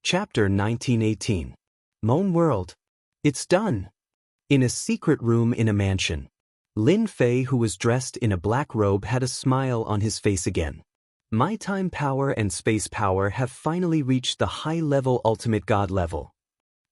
Chapter 1918. Moan World. It's done. In a secret room in a mansion, Lin Fei, who was dressed in a black robe, had a smile on his face again. My time power and space power have finally reached the high-level ultimate god level.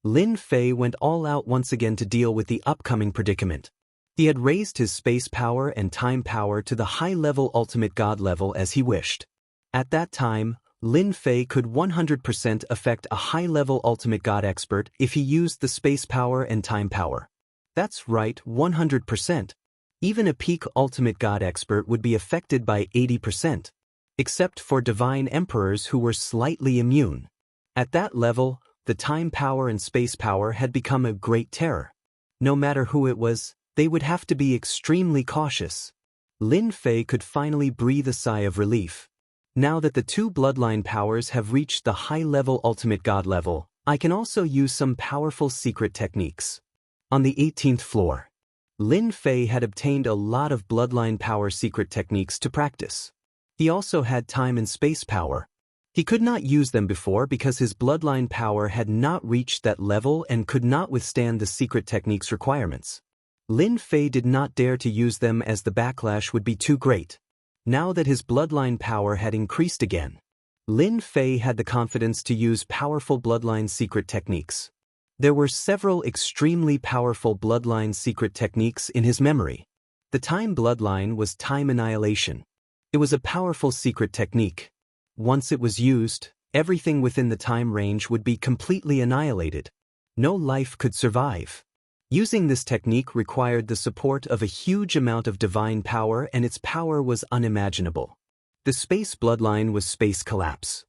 Lin Fei went all out once again to deal with the upcoming predicament. He had raised his space power and time power to the high-level ultimate god level as he wished. At that time, Lin Fei could 100% affect a high-level ultimate god expert if he used the space power and time power. That's right, 100%. Even a peak ultimate god expert would be affected by 80%. Except for divine emperors who were slightly immune. At that level, the time power and space power had become a great terror. No matter who it was, they would have to be extremely cautious. Lin Fei could finally breathe a sigh of relief. Now that the two bloodline powers have reached the high-level ultimate god level, I can also use some powerful secret techniques. On the 18th floor, Lin Fei had obtained a lot of bloodline power secret techniques to practice. He also had time and space power. He could not use them before because his bloodline power had not reached that level and could not withstand the secret techniques requirements. Lin Fei did not dare to use them as the backlash would be too great. Now that his bloodline power had increased again, Lin Fei had the confidence to use powerful bloodline secret techniques. There were several extremely powerful bloodline secret techniques in his memory. The time bloodline was time annihilation. It was a powerful secret technique. Once it was used, everything within the time range would be completely annihilated. No life could survive. Using this technique required the support of a huge amount of divine power, and its power was unimaginable. The space bloodline was space collapse.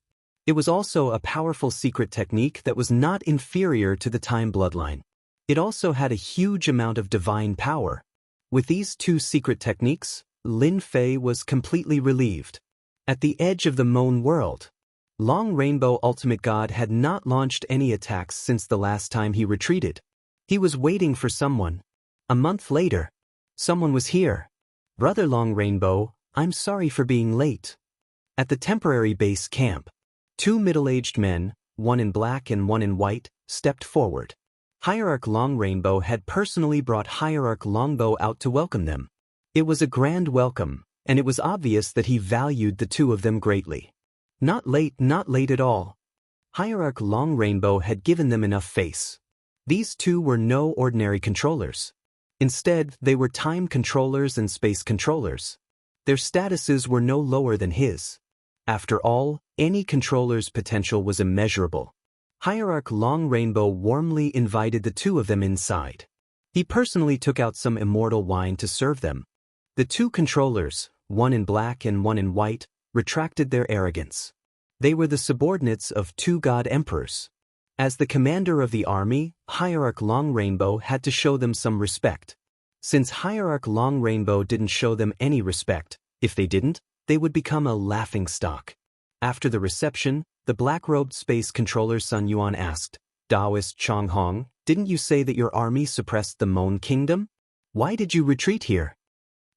It was also a powerful secret technique that was not inferior to the time bloodline. It also had a huge amount of divine power. With these two secret techniques, Lin Fei was completely relieved. At the edge of the Moan World, Long Rainbow Ultimate God had not launched any attacks since the last time he retreated. He was waiting for someone. A month later, someone was here. Brother Long Rainbow, I'm sorry for being late. At the temporary base camp, two middle-aged men, one in black and one in white, stepped forward. Hierarch Long Rainbow had personally brought Hierarch Longbow out to welcome them. It was a grand welcome, and it was obvious that he valued the two of them greatly. Not late at all. Hierarch Long Rainbow had given them enough face. These two were no ordinary controllers. Instead, they were time controllers and space controllers. Their statuses were no lower than his. After all, any controller's potential was immeasurable. Hierarch Long Rainbow warmly invited the two of them inside. He personally took out some immortal wine to serve them. The two controllers, one in black and one in white, retracted their arrogance. They were the subordinates of two god emperors. As the commander of the army, Hierarch Long Rainbow had to show them some respect. Since Hierarch Long Rainbow didn't show them any respect, if they didn't, they would become a laughingstock. After the reception, the black-robed space controller Sun Yuan asked, Taoist Chong Hong, didn't you say that your army suppressed the Moan Kingdom? Why did you retreat here?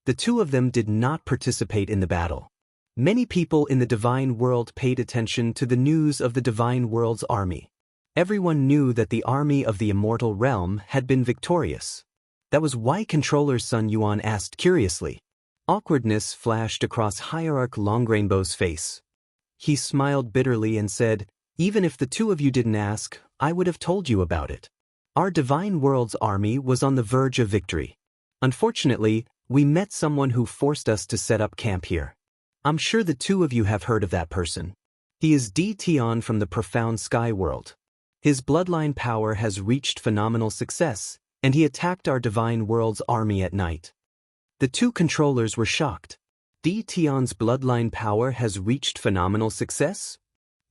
The two of them did not participate in the battle. Many people in the Divine World paid attention to the news of the Divine World's army. Everyone knew that the army of the Immortal Realm had been victorious. That was why Controller Sun Yuan asked curiously. Awkwardness flashed across Hierarch Long Rainbow's face. He smiled bitterly and said, even if the two of you didn't ask, I would have told you about it. Our Divine World's army was on the verge of victory. Unfortunately, we met someone who forced us to set up camp here. I'm sure the two of you have heard of that person. He is Di Tian from the Profound Sky World. His bloodline power has reached phenomenal success, and he attacked our Divine World's army at night. The two controllers were shocked. Di Tian's bloodline power has reached phenomenal success?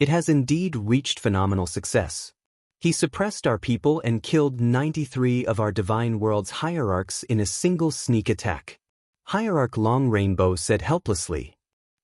It has indeed reached phenomenal success. He suppressed our people and killed 93 of our Divine World's hierarchs in a single sneak attack. Hierarch Long Rainbow said helplessly.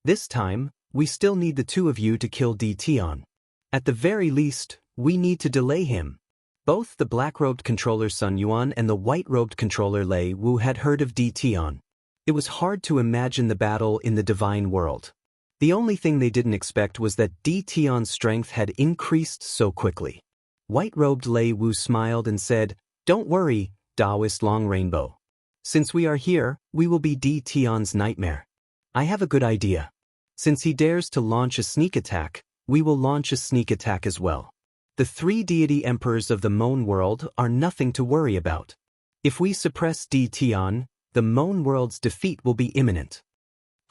This time, we still need the two of you to kill Di Tian. At the very least, we need to delay him. Both the black-robed controller Sun Yuan and the white-robed controller Lei Wu had heard of Di Tian. It was hard to imagine the battle in the Divine World. The only thing they didn't expect was that Tion's strength had increased so quickly. White-robed Lei Wu smiled and said, "Don't worry, Taoist Long Rainbow. Since we are here, we will be Tion's nightmare. I have a good idea. Since he dares to launch a sneak attack, we will launch a sneak attack as well. The 3 deity emperors of the Moan world are nothing to worry about. If we suppress Tion, the Moan world's defeat will be imminent."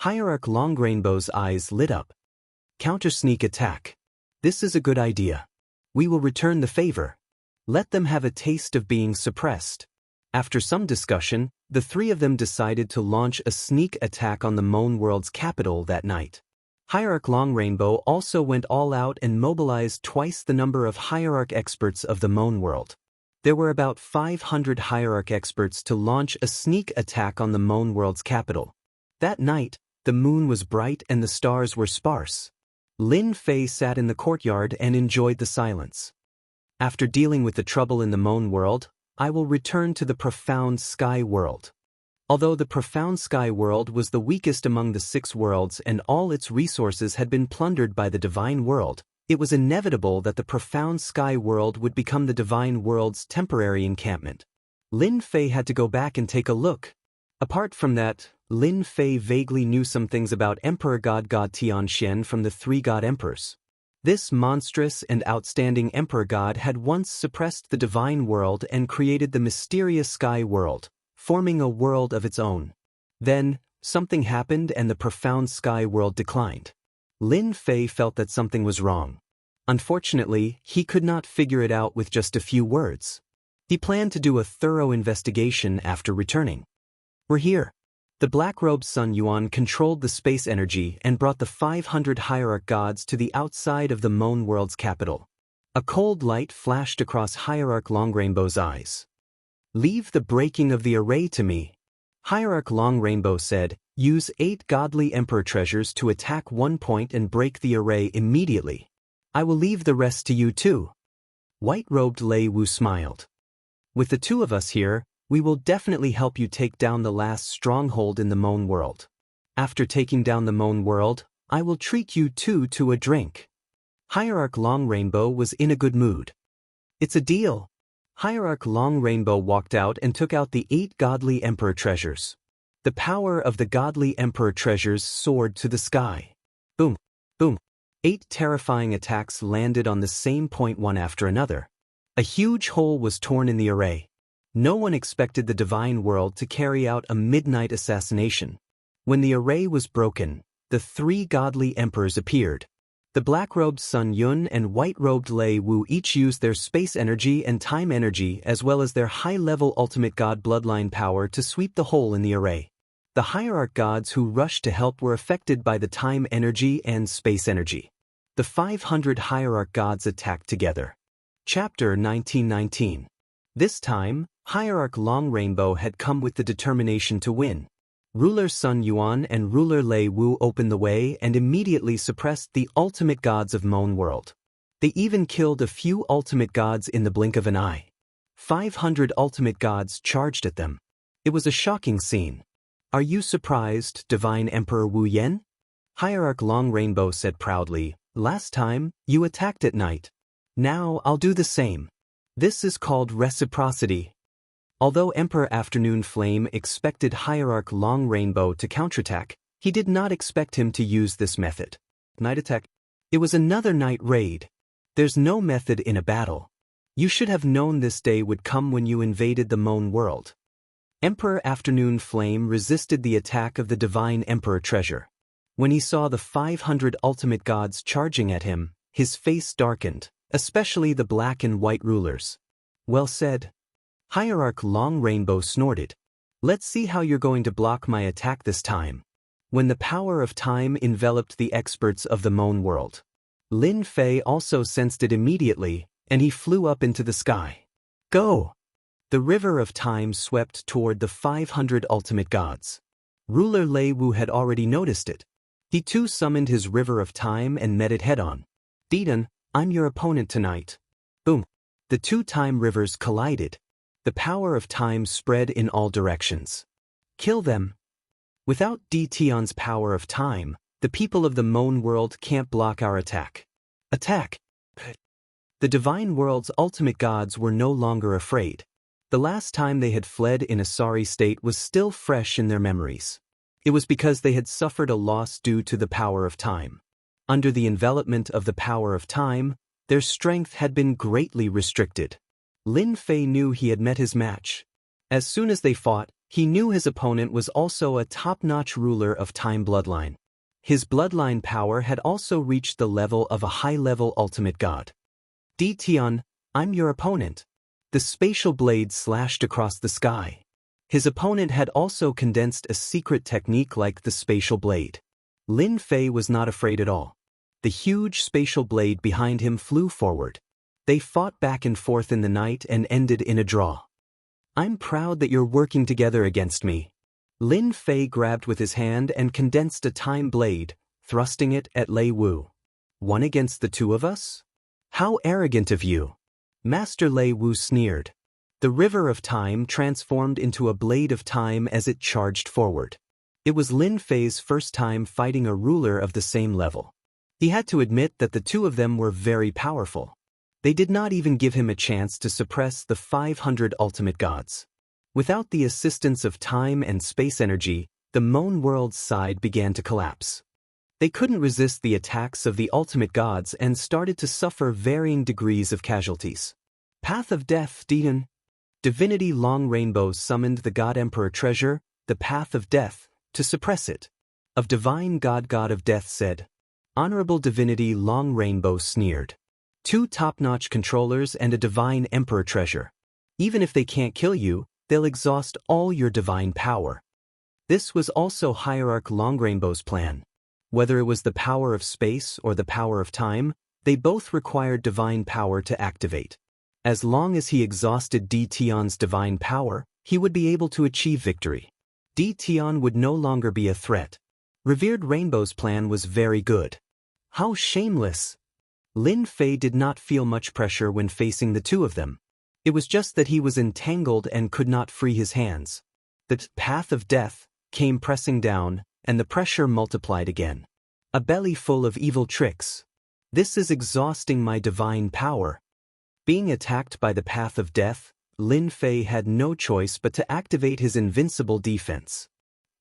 Hierarch Long Rainbow's eyes lit up. "Counter sneak attack. This is a good idea. We will return the favor. Let them have a taste of being suppressed." After some discussion, the 3 of them decided to launch a sneak attack on the Moan world's capital that night. Hierarch Long Rainbow also went all out and mobilized twice the number of Hierarch experts of the Moan world. There were about 500 Hierarch experts to launch a sneak attack on the Moan world's capital. That night, the moon was bright and the stars were sparse. Lin Fei sat in the courtyard and enjoyed the silence. "After dealing with the trouble in the Moan world, I will return to the profound sky world." Although the profound sky world was the weakest among the 6 worlds and all its resources had been plundered by the divine world, it was inevitable that the profound sky world would become the divine world's temporary encampment. Lin Fei had to go back and take a look. Apart from that, Lin Fei vaguely knew some things about Emperor God Tianxian from the 3 God Emperors. This monstrous and outstanding Emperor God had once suppressed the divine world and created the mysterious sky world, forming a world of its own. Then, something happened and the profound sky world declined. Lin Fei felt that something was wrong. Unfortunately, he could not figure it out with just a few words. He planned to do a thorough investigation after returning. "We're here." The black-robed Sun Yuan controlled the space energy and brought the 500 Hierarch gods to the outside of the Moan world's capital. A cold light flashed across Hierarch Long Rainbow's eyes. "Leave the breaking of the array to me." Hierarch Long Rainbow said, "Use 8 godly emperor treasures to attack 1 point and break the array immediately. I will leave the rest to you too." White-robed Lei Wu smiled. "With the 2 of us here, we will definitely help you take down the last stronghold in the Moan world. After taking down the Moan world, I will treat you 2 to a drink." Hierarch Long Rainbow was in a good mood. "It's a deal." Hierarch Long Rainbow walked out and took out the 8 godly emperor treasures. The power of the godly emperor treasures soared to the sky. Boom, boom. 8 terrifying attacks landed on the same point one after another. A huge hole was torn in the array. No one expected the divine world to carry out a midnight assassination. When the array was broken, the 3 godly emperors appeared. The black-robed Sun Yun and white-robed Lei Wu each used their space energy and time energy as well as their high-level ultimate god bloodline power to sweep the hole in the array. The hierarch gods who rushed to help were affected by the time energy and space energy. The 500 hierarch gods attacked together. Chapter 1919. This time, Hierarch Long Rainbow had come with the determination to win. Ruler Sun Yuan and Ruler Lei Wu opened the way and immediately suppressed the ultimate gods of Moan world. They even killed a few ultimate gods in the blink of an eye. 500 ultimate gods charged at them. It was a shocking scene. "Are you surprised, Divine Emperor Wu Yen?" Hierarch Long Rainbow said proudly, "Last time, you attacked at night. Now I'll do the same. This is called reciprocity." Although Emperor Afternoon Flame expected Hierarch Long Rainbow to counterattack, he did not expect him to use this method. Night attack. It was another night raid. There's no method in a battle. You should have known this day would come when you invaded the Moan world. Emperor Afternoon Flame resisted the attack of the Divine Emperor Treasure. When he saw the 500 ultimate gods charging at him, his face darkened, especially the black and white rulers. "Well said." Hierarch Long Rainbow snorted. "Let's see how you're going to block my attack this time." When the power of time enveloped the experts of the Moan world, Lin Fei also sensed it immediately, and he flew up into the sky. "Go!" The river of time swept toward the 500 ultimate gods. Ruler Lei Wu had already noticed it. He too summoned his river of time and met it head-on. "Dedan, I'm your opponent tonight." Boom. The 2 time rivers collided. The power of time spread in all directions. "Kill them." Without Tion's power of time, The people of the Moan world can't block our attack. Attack! The divine world's ultimate gods were no longer afraid. The last time they had fled in a sorry state was still fresh in their memories. It was because they had suffered a loss due to the power of time. Under the envelopment of the power of time, their strength had been greatly restricted. Lin Fei knew he had met his match. As soon as they fought, he knew his opponent was also a top-notch ruler of time bloodline. His bloodline power had also reached the level of a high-level ultimate god. Di Tian, I'm your opponent. The spatial blade slashed across the sky. His opponent had also condensed a secret technique like the spatial blade. Lin Fei was not afraid at all. The huge spatial blade behind him flew forward. They fought back and forth in the night and ended in a draw. I'm proud that you're working together against me. Lin Fei grabbed with his hand and condensed a time blade, thrusting it at Lei Wu. One against the two of us? How arrogant of you! Master Lei Wu sneered. The river of time transformed into a blade of time as it charged forward. It was Lin Fei's first time fighting a ruler of the same level. He had to admit that the two of them were very powerful. They did not even give him a chance to suppress the 500 ultimate gods. Without the assistance of time and space energy, the Moan world's side began to collapse. They couldn't resist the attacks of the ultimate gods and started to suffer varying degrees of casualties. Path of Death, Dian. Divinity Long Rainbow summoned the God Emperor treasure, the Path of Death, to suppress it. Of Divine God of Death said. Honorable Divinity Long Rainbow sneered. 2 top-notch controllers and a Divine Emperor treasure. Even if they can't kill you, they'll exhaust all your divine power. This was also Hierarch Long Rainbow's plan. Whether it was the power of space or the power of time, they both required divine power to activate. As long as he exhausted Di Tian's divine power, he would be able to achieve victory. Di Tian would no longer be a threat. Revered Rainbow's plan was very good. How shameless! Lin Fei did not feel much pressure when facing the two of them. It was just that he was entangled and could not free his hands. The Path of Death came pressing down, and the pressure multiplied again. A belly full of evil tricks. This is exhausting my divine power. Being attacked by the Path of Death, Lin Fei had no choice but to activate his invincible defense.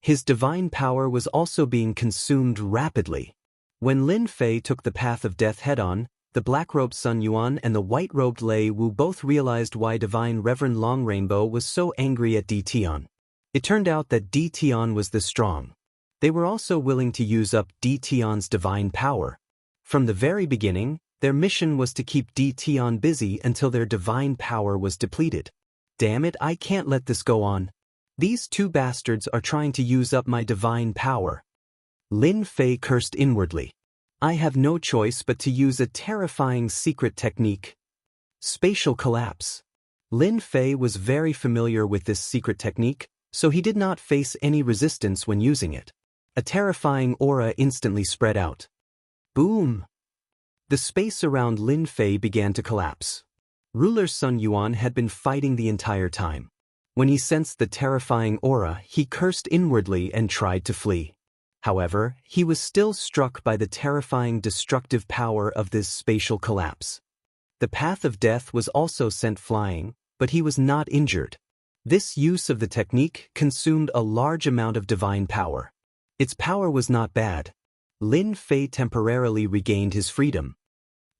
His divine power was also being consumed rapidly. When Lin Fei took the Path of Death head-on, the black-robed Sun Yuan and the white-robed Lei Wu both realized why Divine Reverend Long Rainbow was so angry at Di Tian. It turned out that Di Tian was this strong. They were also willing to use up Di Tian's divine power. From the very beginning, their mission was to keep Di Tian busy until their divine power was depleted. Damn it, I can't let this go on. These two bastards are trying to use up my divine power. Lin Fei cursed inwardly. I have no choice but to use a terrifying secret technique. Spatial collapse. Lin Fei was very familiar with this secret technique, so he did not face any resistance when using it. A terrifying aura instantly spread out. Boom! The space around Lin Fei began to collapse. Ruler Sun Yuan had been fighting the entire time. When he sensed the terrifying aura, he cursed inwardly and tried to flee. However, he was still struck by the terrifying destructive power of this spatial collapse. The Path of Death was also sent flying, but he was not injured. This use of the technique consumed a large amount of divine power. Its power was not bad. Lin Fei temporarily regained his freedom.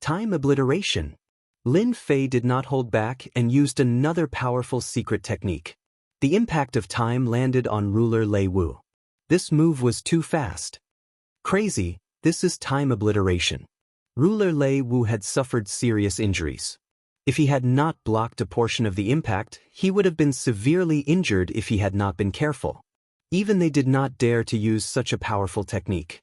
Time obliteration. Lin Fei did not hold back and used another powerful secret technique. The impact of time landed on ruler Lei Wu. This move was too fast. Crazy, this is time obliteration. Ruler Lei Wu had suffered serious injuries. If he had not blocked a portion of the impact, he would have been severely injured if he had not been careful. Even they did not dare to use such a powerful technique.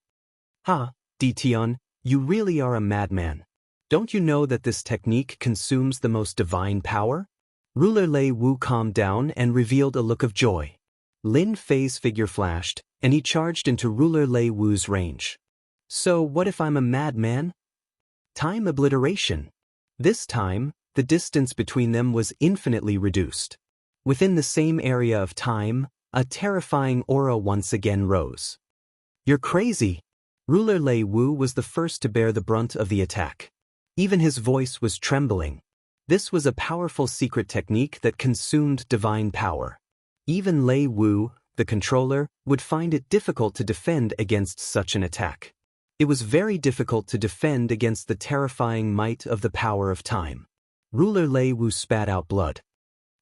Ha, Di Tian, you really are a madman. Don't you know that this technique consumes the most divine power? Ruler Lei Wu calmed down and revealed a look of joy. Lin Fei's figure flashed, and he charged into Ruler Lei Wu's range. So what if I'm a madman? Time obliteration. This time, the distance between them was infinitely reduced. Within the same area of time, a terrifying aura once again rose. You're crazy. Ruler Lei Wu was the first to bear the brunt of the attack. Even his voice was trembling. This was a powerful secret technique that consumed divine power. Even Lei Wu, the controller, would find it difficult to defend against such an attack. It was very difficult to defend against the terrifying might of the power of time. Ruler Lei Wu spat out blood.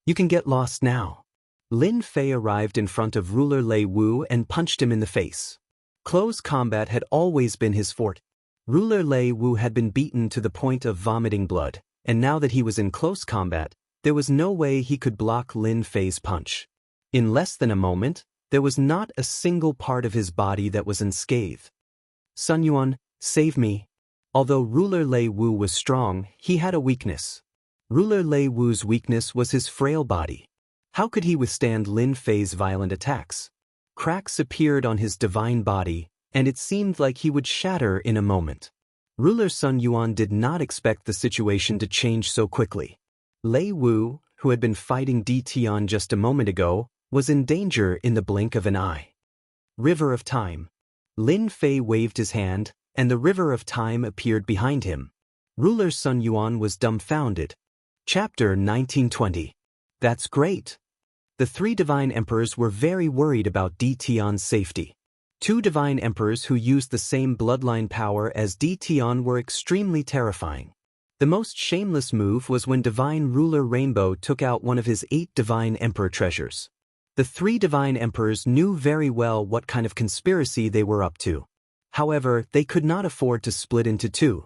"You can get lost now." Lin Fei arrived in front of Ruler Lei Wu and punched him in the face. Close combat had always been his forte. Ruler Lei Wu had been beaten to the point of vomiting blood, and now that he was in close combat, there was no way he could block Lin Fei's punch. In less than a moment, there was not a single part of his body that was unscathed. "Sun Yuan, save me." Although Ruler Lei Wu was strong, he had a weakness. Ruler Lei Wu's weakness was his frail body. How could he withstand Lin Fei's violent attacks? Cracks appeared on his divine body, and it seemed like he would shatter in a moment. Ruler Sun Yuan did not expect the situation to change so quickly. Lei Wu, who had been fighting Di Tian just a moment ago, was in danger in the blink of an eye. River of Time. Lin Fei waved his hand, and the River of Time appeared behind him. Ruler Sun Yuan was dumbfounded. Chapter 1920. That's great. The three divine emperors were very worried about Di Tian's safety. Two divine emperors who used the same bloodline power as Di Tian were extremely terrifying. The most shameless move was when divine ruler Rainbow took out one of his 8 divine emperor treasures. The three divine emperors knew very well what kind of conspiracy they were up to. However, they could not afford to split into two.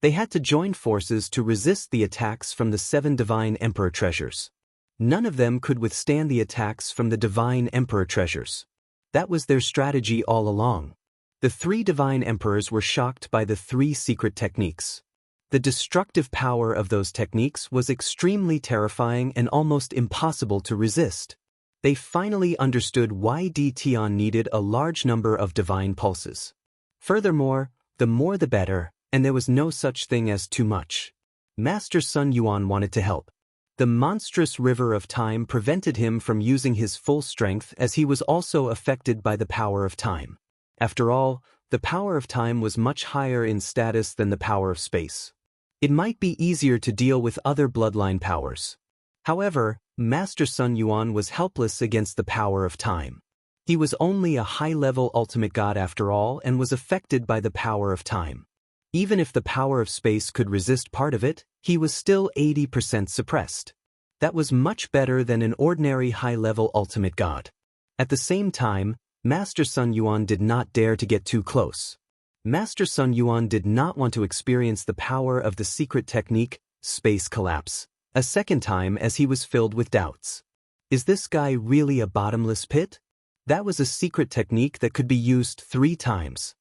They had to join forces to resist the attacks from the 7 divine emperor treasures. None of them could withstand the attacks from the divine emperor treasures. That was their strategy all along. The 3 divine emperors were shocked by the 3 secret techniques. The destructive power of those techniques was extremely terrifying and almost impossible to resist. They finally understood why Di Tian needed a large number of divine pulses. Furthermore, the more the better, and there was no such thing as too much. Master Sun Yuan wanted to help. The monstrous River of Time prevented him from using his full strength as he was also affected by the power of time. After all, the power of time was much higher in status than the power of space. It might be easier to deal with other bloodline powers. However, Master Sun Yuan was helpless against the power of time. He was only a high-level ultimate god after all and was affected by the power of time. Even if the power of space could resist part of it, he was still 80% suppressed. That was much better than an ordinary high-level ultimate god. At the same time, Master Sun Yuan did not dare to get too close. Master Sun Yuan did not want to experience the power of the secret technique, space collapse, a second time as he was filled with doubts. Is this guy really a bottomless pit? That was a secret technique that could be used 3 times.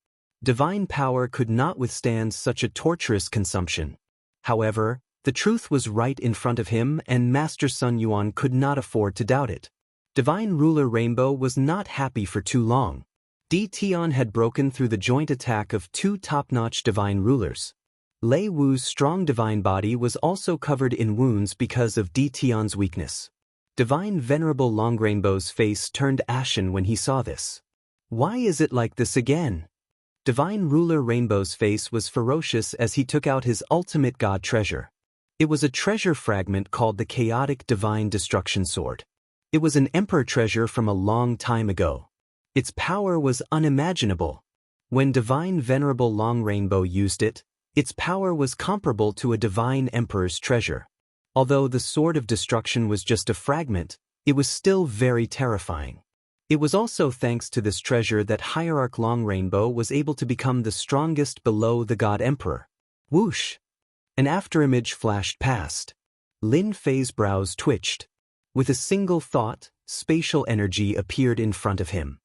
Divine power could not withstand such a torturous consumption. However, the truth was right in front of him and Master Sun Yuan could not afford to doubt it. Divine Ruler Rainbow was not happy for too long. Di Tian had broken through the joint attack of 2 top-notch divine rulers. Lei Wu's strong divine body was also covered in wounds because of Di Tian's weakness. Divine Venerable Long Rainbow's face turned ashen when he saw this. Why is it like this again? Divine Ruler Rainbow's face was ferocious as he took out his ultimate god treasure. It was a treasure fragment called the Chaotic Divine Destruction Sword. It was an emperor treasure from a long time ago. Its power was unimaginable. When Divine Venerable Long Rainbow used it, its power was comparable to a divine emperor's treasure. Although the Sword of Destruction was just a fragment, it was still very terrifying. It was also thanks to this treasure that Hierarch Long Rainbow was able to become the strongest below the God Emperor. Whoosh! An afterimage flashed past. Lin Fei's brows twitched. With a single thought, spatial energy appeared in front of him.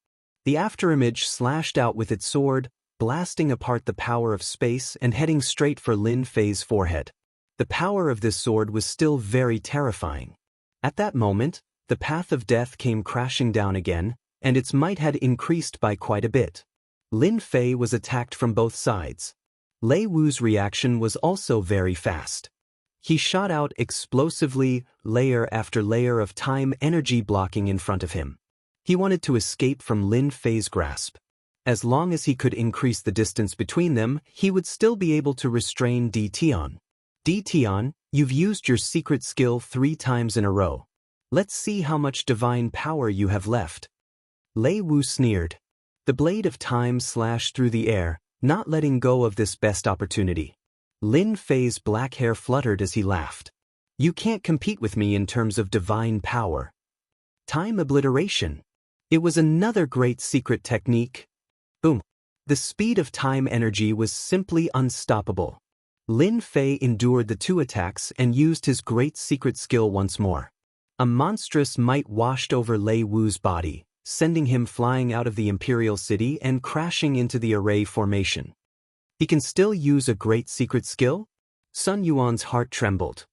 The afterimage slashed out with its sword, blasting apart the power of space and heading straight for Lin Fei's forehead. The power of this sword was still very terrifying. At that moment, the path of death came crashing down again, and its might had increased by quite a bit. Lin Fei was attacked from both sides. Lei Wu's reaction was also very fast. He shot out explosively, layer after layer of time energy blocking in front of him. He wanted to escape from Lin Fei's grasp. As long as he could increase the distance between them, he would still be able to restrain Tion. Tion, you've used your secret skill 3 times in a row. Let's see how much divine power you have left. Lei Wu sneered. The blade of time slashed through the air, not letting go of this best opportunity. Lin Fei's black hair fluttered as he laughed. You can't compete with me in terms of divine power. Time obliteration. It was another great secret technique. Boom. The speed of time energy was simply unstoppable. Lin Fei endured the 2 attacks and used his great secret skill once more. A monstrous might washed over Lei Wu's body, sending him flying out of the Imperial City and crashing into the array formation. He can still use a great secret skill? Sun Yuan's heart trembled.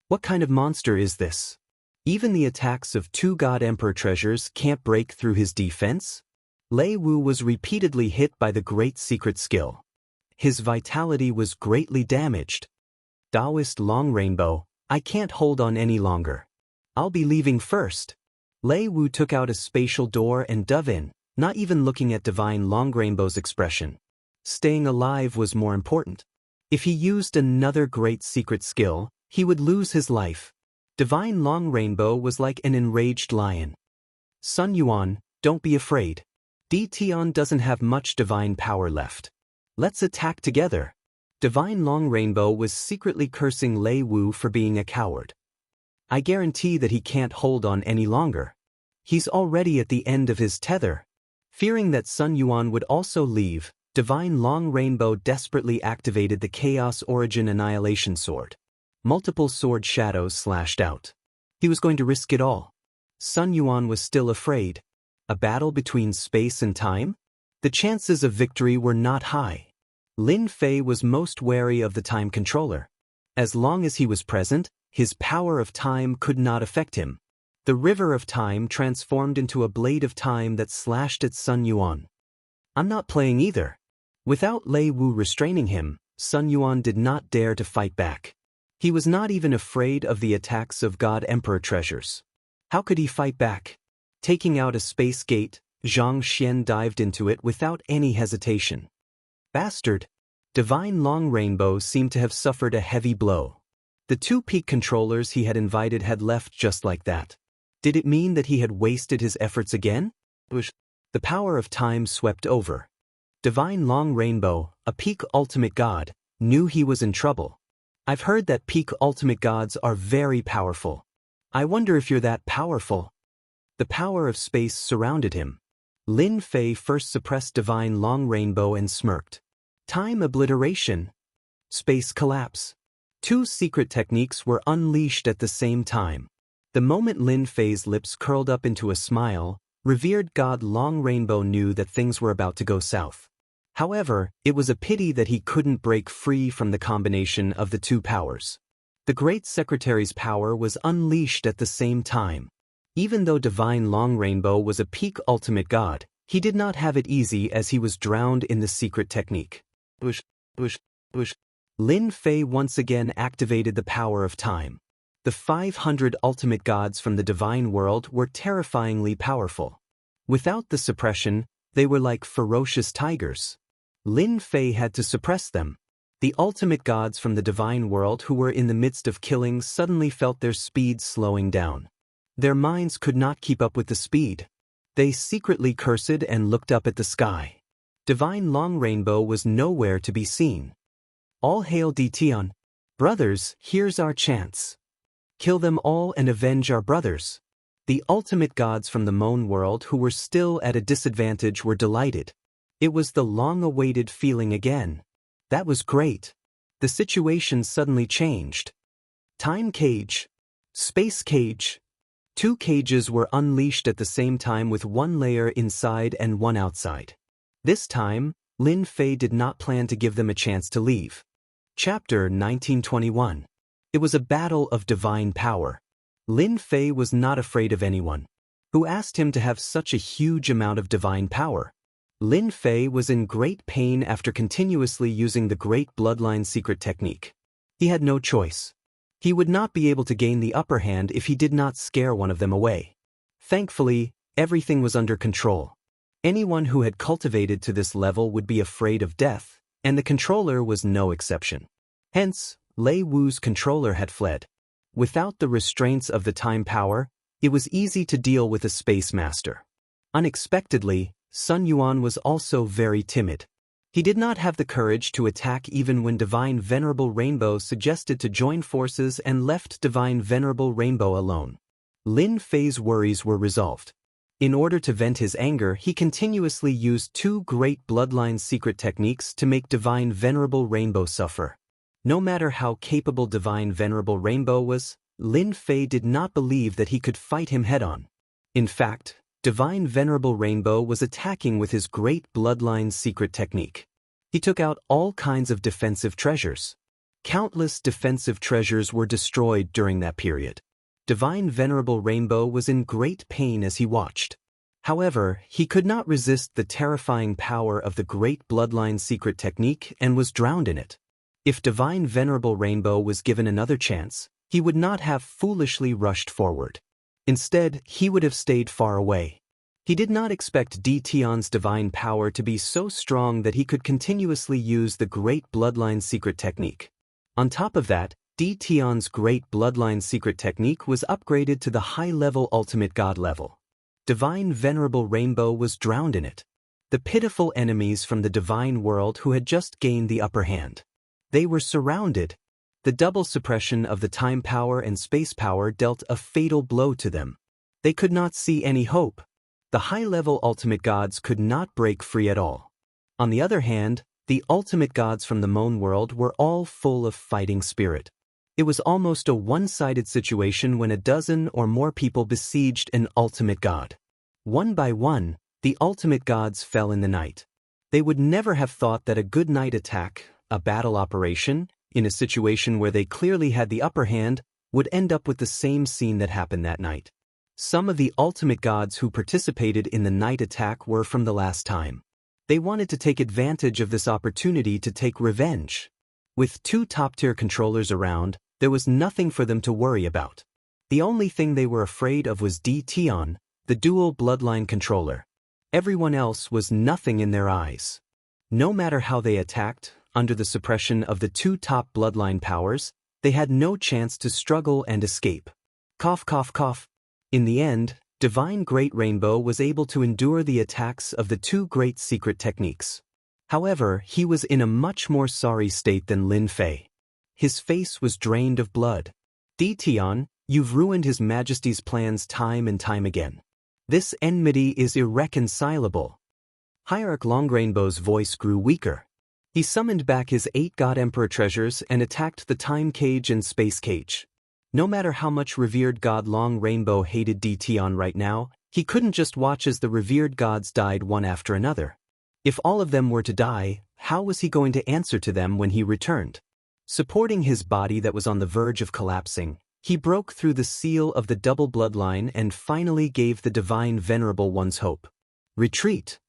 What kind of monster is this? Even the attacks of 2 God Emperor treasures can't break through his defense? Lei Wu was repeatedly hit by the great secret skill. His vitality was greatly damaged. Taoist Long Rainbow, I can't hold on any longer. I'll be leaving first. Lei Wu took out a spatial door and dove in, not even looking at Divine Long Rainbow's expression. Staying alive was more important. If he used another great secret skill, he would lose his life. Divine Long Rainbow was like an enraged lion. Sun Yuan, don't be afraid. Tion doesn't have much divine power left. Let's attack together. Divine Long Rainbow was secretly cursing Lei Wu for being a coward. I guarantee that he can't hold on any longer. He's already at the end of his tether. Fearing that Sun Yuan would also leave, Divine Long Rainbow desperately activated the Chaos Origin Annihilation Sword. Multiple sword shadows slashed out. He was going to risk it all. Sun Yuan was still afraid. A battle between space and time? The chances of victory were not high. Lin Fei was most wary of the time controller. As long as he was present, his power of time could not affect him. The river of time transformed into a blade of time that slashed at Sun Yuan. I'm not playing either. Without Lei Wu restraining him, Sun Yuan did not dare to fight back. He was not even afraid of the attacks of God Emperor treasures. How could he fight back? Taking out a space gate, Zhang Xian dived into it without any hesitation. Bastard! Divine Long Rainbow seemed to have suffered a heavy blow. The 2 peak controllers he had invited had left just like that. Did it mean that he had wasted his efforts again? The power of time swept over. Divine Long Rainbow, a peak ultimate god, knew he was in trouble. I've heard that peak ultimate gods are very powerful. I wonder if you're that powerful. The power of space surrounded him. Lin Fei first suppressed Divine Long Rainbow and smirked. Time obliteration. Space collapse. 2 secret techniques were unleashed at the same time. The moment Lin Fei's lips curled up into a smile, revered God Long Rainbow knew that things were about to go south. However, it was a pity that he couldn't break free from the combination of the 2 powers. The Great Secretary's power was unleashed at the same time. Even though Divine Long Rainbow was a peak ultimate god, he did not have it easy as he was drowned in the secret technique. Lin Fei once again activated the power of time. The 500 ultimate gods from the divine world were terrifyingly powerful. Without the suppression, they were like ferocious tigers. Lin Fei had to suppress them. The ultimate gods from the divine world who were in the midst of killing suddenly felt their speed slowing down. Their minds could not keep up with the speed. They secretly cursed and looked up at the sky. Divine Long Rainbow was nowhere to be seen. All hail Tion. Brothers, here's our chance. Kill them all and avenge our brothers. The ultimate gods from the Moan world who were still at a disadvantage were delighted. It was the long-awaited feeling again. That was great. The situation suddenly changed. Time cage. Space cage. 2 cages were unleashed at the same time with 1 layer inside and 1 outside. This time, Lin Fei did not plan to give them a chance to leave. Chapter 1921. It was a battle of divine power. Lin Fei was not afraid of anyone. Who asked him to have such a huge amount of divine power? Lin Fei was in great pain after continuously using the Great Bloodline secret technique. He had no choice. He would not be able to gain the upper hand if he did not scare one of them away. Thankfully, everything was under control. Anyone who had cultivated to this level would be afraid of death, and the controller was no exception. Hence, Lei Wu's controller had fled. Without the restraints of the time power, it was easy to deal with a space master. Unexpectedly, Sun Yuan was also very timid. He did not have the courage to attack even when Divine Venerable Rainbow suggested to join forces and left Divine Venerable Rainbow alone. Lin Fei's worries were resolved. In order to vent his anger, he continuously used two great bloodline secret techniques to make Divine Venerable Rainbow suffer. No matter how capable Divine Venerable Rainbow was, Lin Fei did not believe that he could fight him head-on. In fact, Divine Venerable Rainbow was attacking with his great bloodline secret technique. He took out all kinds of defensive treasures. Countless defensive treasures were destroyed during that period. Divine Venerable Rainbow was in great pain as he watched. However, he could not resist the terrifying power of the great bloodline secret technique and was drowned in it. If Divine Venerable Rainbow was given another chance, he would not have foolishly rushed forward. Instead, he would have stayed far away. He did not expect Di Tian's divine power to be so strong that he could continuously use the great bloodline secret technique. On top of that, Di Tian's great bloodline secret technique was upgraded to the high-level ultimate god level. Divine Venerable Rainbow was drowned in it. The pitiful enemies from the divine world who had just gained the upper hand. They were surrounded. The double suppression of the time power and space power dealt a fatal blow to them. They could not see any hope. The high-level ultimate gods could not break free at all. On the other hand, the ultimate gods from the Moon world were all full of fighting spirit. It was almost a one-sided situation when a dozen or more people besieged an ultimate god. One by one, the ultimate gods fell in the night. They would never have thought that a good night attack, a battle operation, in a situation where they clearly had the upper hand, would end up with the same scene that happened that night. Some of the ultimate gods who participated in the night attack were from the last time. They wanted to take advantage of this opportunity to take revenge. With two top-tier controllers around, there was nothing for them to worry about. The only thing they were afraid of was Di Tian, the dual bloodline controller. Everyone else was nothing in their eyes. No matter how they attacked, under the suppression of the two top bloodline powers, they had no chance to struggle and escape. Cough, cough, cough. In the end, Divine Great Rainbow was able to endure the attacks of the two great secret techniques. However, he was in a much more sorry state than Lin Fei. His face was drained of blood. Di Tian, you've ruined His Majesty's plans time and time again. This enmity is irreconcilable. Hierarch Longrainbow's voice grew weaker. He summoned back his 8 God Emperor treasures and attacked the Time Cage and Space Cage. No matter how much revered God Long Rainbow hated Di Tian right now, he couldn't just watch as the revered gods died one after another. If all of them were to die, how was he going to answer to them when he returned? Supporting his body that was on the verge of collapsing, he broke through the seal of the double bloodline and finally gave the Divine Venerable One's hope. Retreat.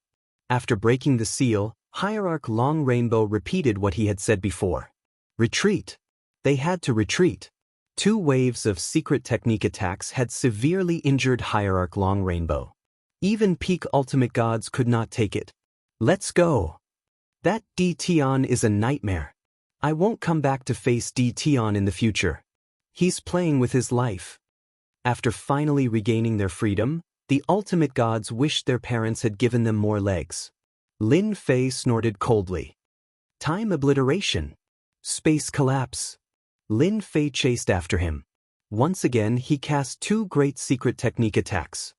After breaking the seal, Hierarch Long Rainbow repeated what he had said before. Retreat. They had to retreat. 2 waves of secret technique attacks had severely injured Hierarch Long Rainbow. Even peak ultimate gods could not take it. Let's go. That Di Tian is a nightmare. I won't come back to face Di Tian in the future. He's playing with his life. After finally regaining their freedom, the ultimate gods wished their parents had given them more legs. Lin Fei snorted coldly. Time obliteration. Space collapse. Lin Fei chased after him. Once again, he cast 2 great secret technique attacks.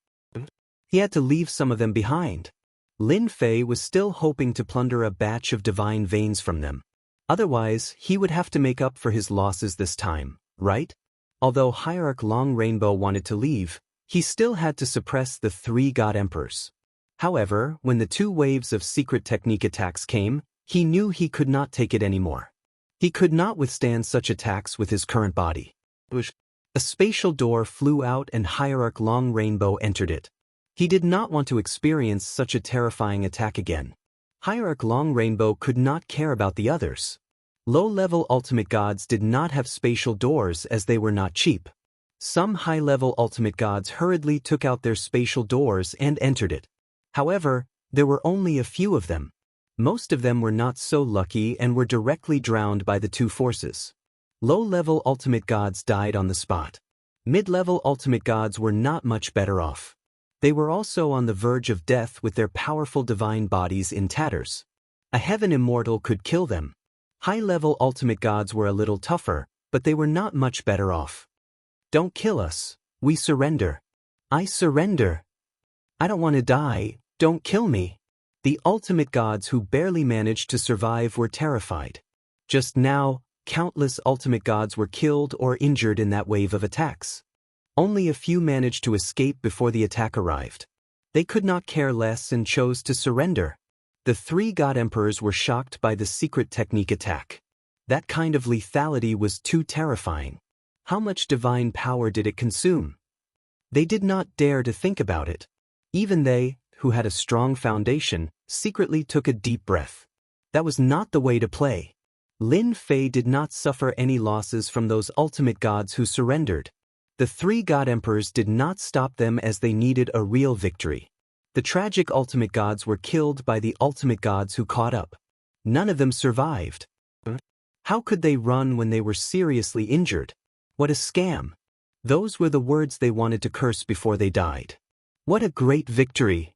He had to leave some of them behind. Lin Fei was still hoping to plunder a batch of divine veins from them. Otherwise, he would have to make up for his losses this time, right? Although Hierarch Long Rainbow wanted to leave, he still had to suppress the 3 God Emperors. However, when the 2 waves of secret technique attacks came, he knew he could not take it anymore. He could not withstand such attacks with his current body. A spatial door flew out and Hierarch Long Rainbow entered it. He did not want to experience such a terrifying attack again. Hierarch Long Rainbow could not care about the others. Low-level ultimate gods did not have spatial doors as they were not cheap. Some high-level ultimate gods hurriedly took out their spatial doors and entered it. However, There were only a few of them. Most of them were not so lucky and were directly drowned by the two forces. Low-level ultimate gods died on the spot. Mid-level ultimate gods were not much better off. They were also on the verge of death with their powerful divine bodies in tatters. A heaven immortal could kill them. High-level ultimate gods were a little tougher, but they were not much better off. Don't kill us. We surrender. I surrender. I don't want to die. Don't kill me. The ultimate gods who barely managed to survive were terrified. Just now, countless ultimate gods were killed or injured in that wave of attacks. Only a few managed to escape before the attack arrived. They could not care less and chose to surrender. The three god emperors were shocked by the secret technique attack. That kind of lethality was too terrifying. How much divine power did it consume? They did not dare to think about it. Even they, who had a strong foundation, secretly took a deep breath. That was not the way to play. Lin Fei did not suffer any losses from those ultimate gods who surrendered. The three god emperors did not stop them as they needed a real victory. The tragic ultimate gods were killed by the ultimate gods who caught up. None of them survived. How could they run when they were seriously injured? What a scam. Those were the words they wanted to curse before they died. What a great victory.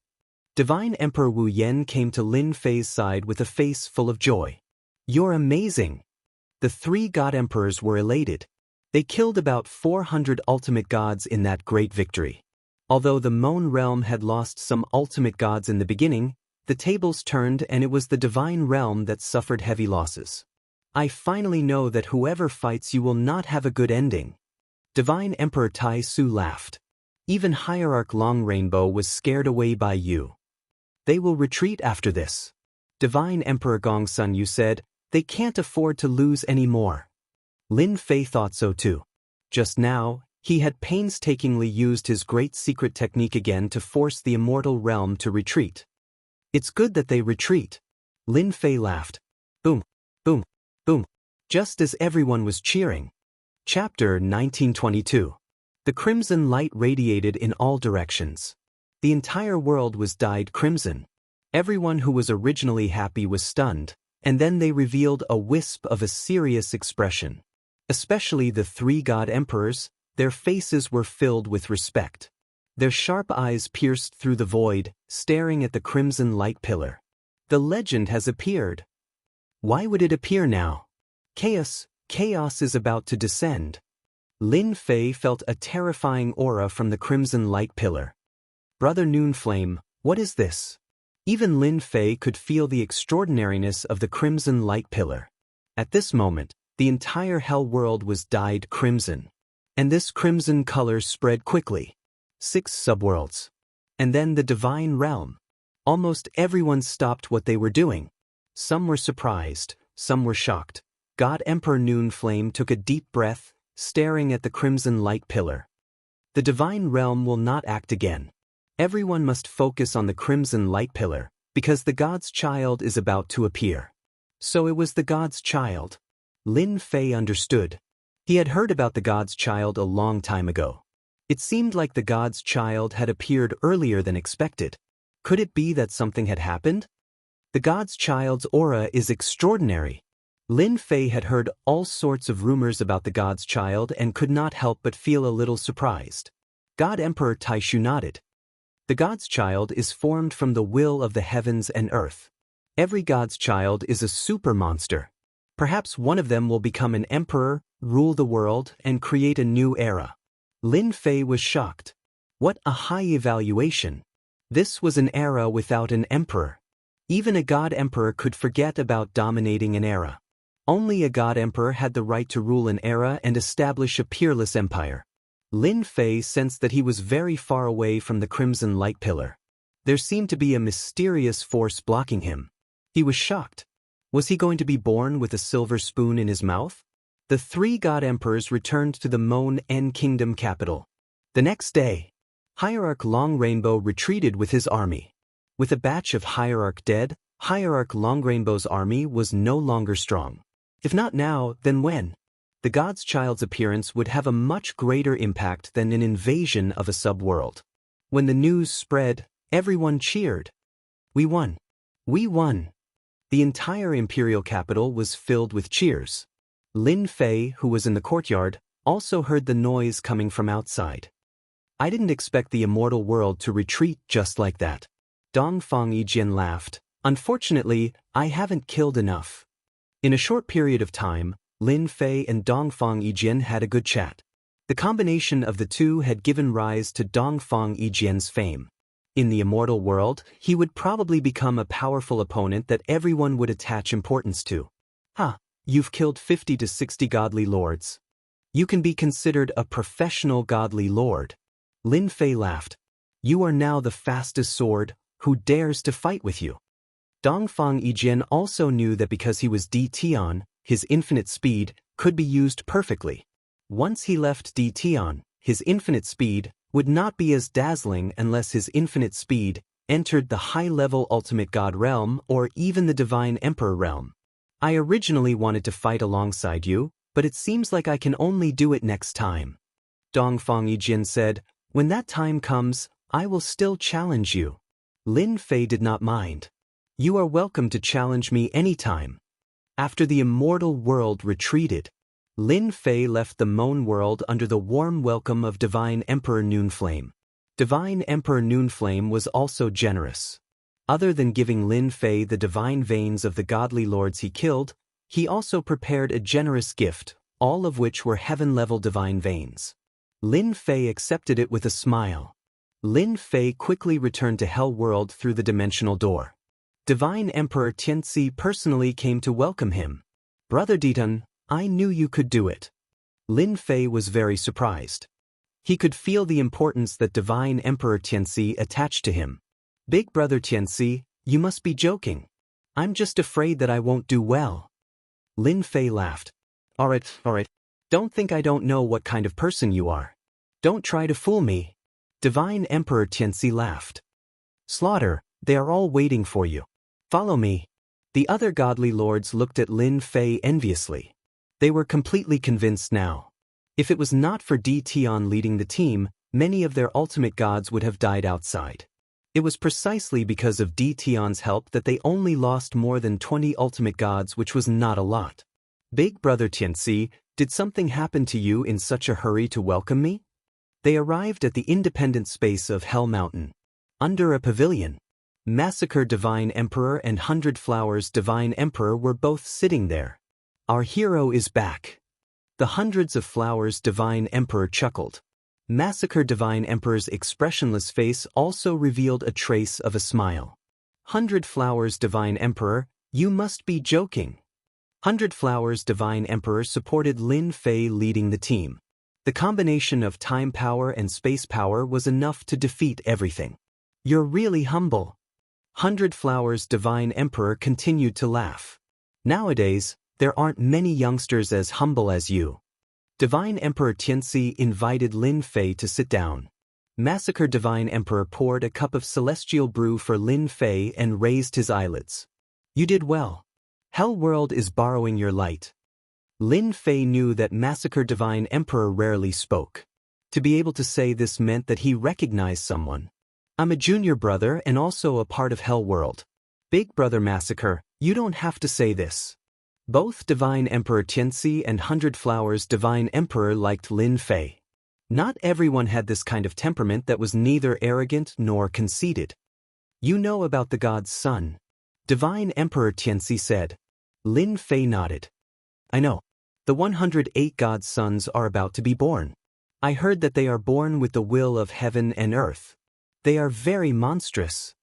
Divine Emperor Wu Yan came to Lin Fei's side with a face full of joy. You're amazing. The three god emperors were elated. They killed about 400 ultimate gods in that great victory. Although the Moan realm had lost some ultimate gods in the beginning, the tables turned and it was the divine realm that suffered heavy losses. I finally know that whoever fights you will not have a good ending. Divine Emperor Tai Su laughed. Even Hierarch Long Rainbow was scared away by you. They will retreat after this. Divine Emperor Gong Sun Yu said, they can't afford to lose any more. Lin Fei thought so too. Just now, he had painstakingly used his great secret technique again to force the immortal realm to retreat. It's good that they retreat. Lin Fei laughed. Boom, boom, boom. Just as everyone was cheering. Chapter 1922. The crimson light radiated in all directions. The entire world was dyed crimson. Everyone who was originally happy was stunned, and then they revealed a wisp of a serious expression. Especially the three god emperors, their faces were filled with respect. Their sharp eyes pierced through the void, staring at the crimson light pillar. The legend has appeared. Why would it appear now? Chaos is about to descend. Lin Fei felt a terrifying aura from the crimson light pillar. Brother Noonflame, what is this? Even Lin Fei could feel the extraordinariness of the crimson light pillar. At this moment, the entire hell world was dyed crimson. And this crimson color spread quickly. 6 subworlds. And then the divine realm. Almost everyone stopped what they were doing. Some were surprised, some were shocked. God Emperor Noonflame took a deep breath, staring at the crimson light pillar. The divine realm will not act again. Everyone must focus on the crimson light pillar, because the God's child is about to appear. So it was the God's child. Lin Fei understood. He had heard about the God's child a long time ago. It seemed like the God's child had appeared earlier than expected. Could it be that something had happened? The God's child's aura is extraordinary. Lin Fei had heard all sorts of rumors about the God's child and could not help but feel a little surprised. God Emperor Taishu nodded. The God's child is formed from the will of the heavens and earth. Every God's child is a super monster. Perhaps one of them will become an emperor, rule the world, and create a new era. Lin Fei was shocked. What a high evaluation. This was an era without an emperor. Even a god emperor could forget about dominating an era. Only a god emperor had the right to rule an era and establish a peerless empire. Lin Fei sensed that he was very far away from the crimson light pillar. There seemed to be a mysterious force blocking him. He was shocked. Was he going to be born with a silver spoon in his mouth? The three god emperors returned to the Moan En Kingdom capital. The next day, Hierarch Long Rainbow retreated with his army. With a batch of Hierarch dead, Hierarch Long Rainbow's army was no longer strong. If not now, then when? The God's child's appearance would have a much greater impact than an invasion of a subworld. When the news spread, everyone cheered. We won. We won. The entire imperial capital was filled with cheers. Lin Fei, who was in the courtyard, also heard the noise coming from outside. I didn't expect the immortal world to retreat just like that. Dongfang Yijian laughed. Unfortunately, I haven't killed enough. In a short period of time, Lin Fei and Dongfang Yijian had a good chat. The combination of the two had given rise to Dongfang Yijian's fame. In the immortal world, he would probably become a powerful opponent that everyone would attach importance to. You've killed 50 to 60 godly lords. You can be considered a professional godly lord. Lin Fei laughed. You are now the fastest sword. Who dares to fight with you? Dongfang Yijian also knew that because he was D Tian, his infinite speed could be used perfectly. Once he left D Tian, his infinite speed would not be as dazzling unless his infinite speed entered the high-level ultimate god realm or even the divine emperor realm. I originally wanted to fight alongside you, but it seems like I can only do it next time. Dongfang Yijian said, when that time comes, I will still challenge you. Lin Fei did not mind. You are welcome to challenge me anytime. After the immortal world retreated, Lin Fei left the Moan world under the warm welcome of Divine Emperor Noonflame. Divine Emperor Noonflame was also generous. Other than giving Lin Fei the divine veins of the godly lords he killed, he also prepared a generous gift, all of which were heaven-level divine veins. Lin Fei accepted it with a smile. Lin Fei quickly returned to Hell World through the dimensional door. Divine Emperor Tianzi personally came to welcome him. Brother Ditan, I knew you could do it. Lin Fei was very surprised. He could feel the importance that Divine Emperor Tianzi attached to him. Big brother Tianzi, you must be joking. I'm just afraid that I won't do well. Lin Fei laughed. Alright. Don't think I don't know what kind of person you are. Don't try to fool me. Divine Emperor Tianzi laughed. Slaughter, they are all waiting for you. Follow me. The other godly lords looked at Lin Fei enviously. They were completely convinced now. If it was not for D Tian leading the team, many of their ultimate gods would have died outside. It was precisely because of D Tian's help that they only lost more than 20 ultimate gods, which was not a lot. Big brother Tianzi, did something happen to you in such a hurry to welcome me? They arrived at the independent space of Hell Mountain. Under a pavilion, Massacre Divine Emperor and 100 Flowers Divine Emperor were both sitting there. Our hero is back. The Hundreds of Flowers Divine Emperor chuckled. Massacre Divine Emperor's expressionless face also revealed a trace of a smile. 100 Flowers Divine Emperor, you must be joking. 100 Flowers Divine Emperor supported Lin Fei leading the team. The combination of time power and space power was enough to defeat everything. You're really humble. 100 Flowers Divine Emperor continued to laugh. Nowadays, there aren't many youngsters as humble as you. Divine Emperor Tianzi invited Lin Fei to sit down. Massacre Divine Emperor poured a cup of celestial brew for Lin Fei and raised his eyelids. You did well. Hell World is borrowing your light. Lin Fei knew that Massacre Divine Emperor rarely spoke. To be able to say this meant that he recognized someone. I'm a junior brother and also a part of Hell World. Big brother Massacre, you don't have to say this. Both Divine Emperor Tianzi and 100 Flowers Divine Emperor liked Lin Fei. Not everyone had this kind of temperament that was neither arrogant nor conceited. You know about the god's son. Divine Emperor Tianzi said. Lin Fei nodded. I know. The 108 god's sons are about to be born. I heard that they are born with the will of heaven and earth. They are very monstrous.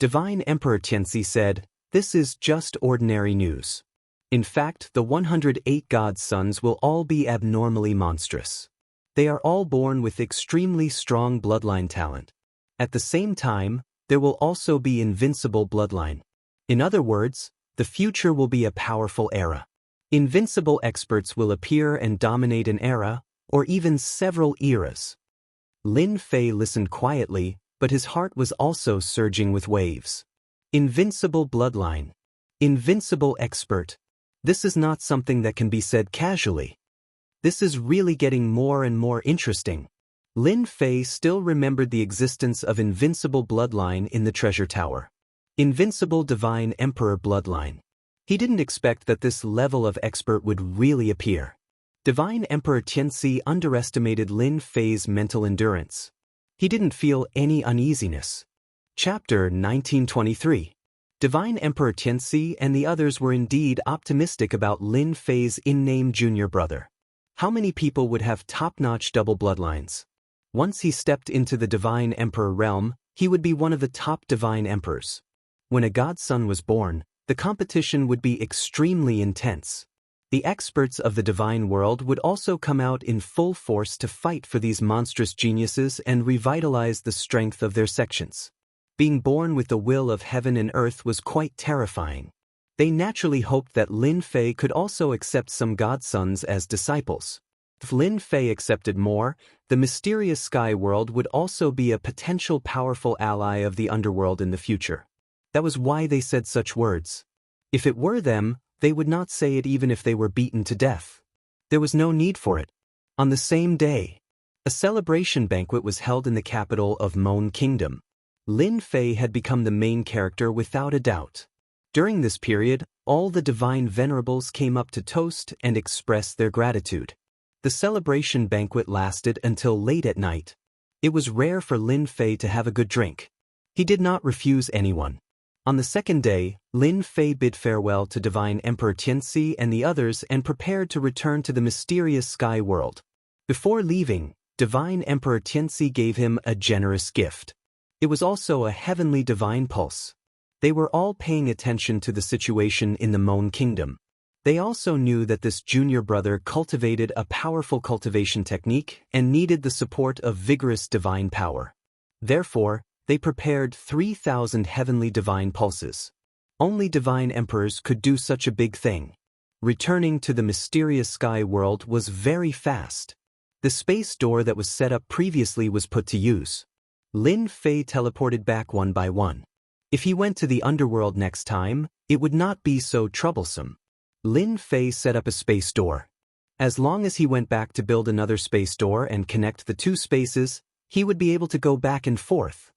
Divine Emperor Tianzi said, this is just ordinary news. In fact, the 108 god's sons will all be abnormally monstrous. They are all born with extremely strong bloodline talent. At the same time, there will also be invincible bloodline. In other words, the future will be a powerful era. Invincible experts will appear and dominate an era, or even several eras. Lin Fei listened quietly, but his heart was also surging with waves. Invincible bloodline. Invincible expert. This is not something that can be said casually. This is really getting more and more interesting. Lin Fei still remembered the existence of invincible bloodline in the treasure tower. Invincible Divine Emperor Bloodline. He didn't expect that this level of expert would really appear. Divine Emperor Tianxi underestimated Lin Fei's mental endurance. He didn't feel any uneasiness. Chapter 1923. Divine Emperor Tianxi and the others were indeed optimistic about Lin Fei's in-name junior brother. How many people would have top-notch double bloodlines? Once he stepped into the Divine Emperor realm, he would be one of the top Divine Emperors. When a godson was born, the competition would be extremely intense. The experts of the divine world would also come out in full force to fight for these monstrous geniuses and revitalize the strength of their sections. Being born with the will of heaven and earth was quite terrifying. They naturally hoped that Lin Fei could also accept some godsons as disciples. If Lin Fei accepted more, the mysterious sky world would also be a potential powerful ally of the underworld in the future. That was why they said such words. If it were them, they would not say it even if they were beaten to death. There was no need for it. On the same day, a celebration banquet was held in the capital of Mon Kingdom. Lin Fei had become the main character without a doubt. During this period, all the divine venerables came up to toast and express their gratitude. The celebration banquet lasted until late at night. It was rare for Lin Fei to have a good drink. He did not refuse anyone. On the second day, Lin Fei bid farewell to Divine Emperor Tianxi and the others and prepared to return to the mysterious sky world. Before leaving, Divine Emperor Tianxi gave him a generous gift. It was also a heavenly divine pulse. They were all paying attention to the situation in the Mon Kingdom. They also knew that this junior brother cultivated a powerful cultivation technique and needed the support of vigorous divine power. Therefore, they prepared 3,000 heavenly divine pulses. Only divine emperors could do such a big thing. Returning to the mysterious sky world was very fast. The space door that was set up previously was put to use. Lin Fei teleported back one by one. If he went to the underworld next time, it would not be so troublesome. Lin Fei set up a space door. As long as he went back to build another space door and connect the two spaces, he would be able to go back and forth.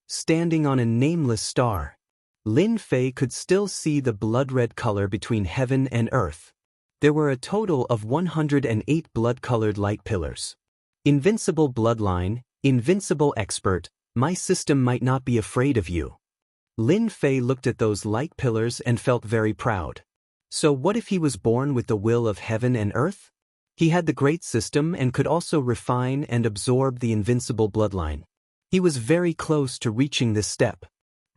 Standing on a nameless star, Lin Fei could still see the blood-red color between heaven and earth. There were a total of 108 blood-colored light pillars. Invincible bloodline, invincible expert, my system might not be afraid of you. Lin Fei looked at those light pillars and felt very proud. So what if he was born with the will of heaven and earth? He had the great system and could also refine and absorb the invincible bloodline. He was very close to reaching this step.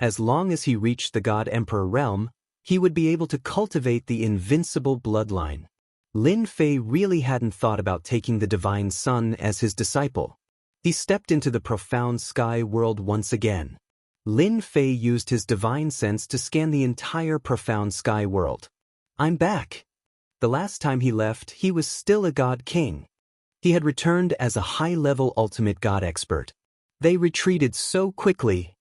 As long as he reached the God Emperor realm, he would be able to cultivate the invincible bloodline. Lin Fei really hadn't thought about taking the Divine Sun as his disciple. He stepped into the profound sky world once again. Lin Fei used his divine sense to scan the entire profound sky world. I'm back. The last time he left, he was still a god king. He had returned as a high-level ultimate god expert. They retreated so quickly.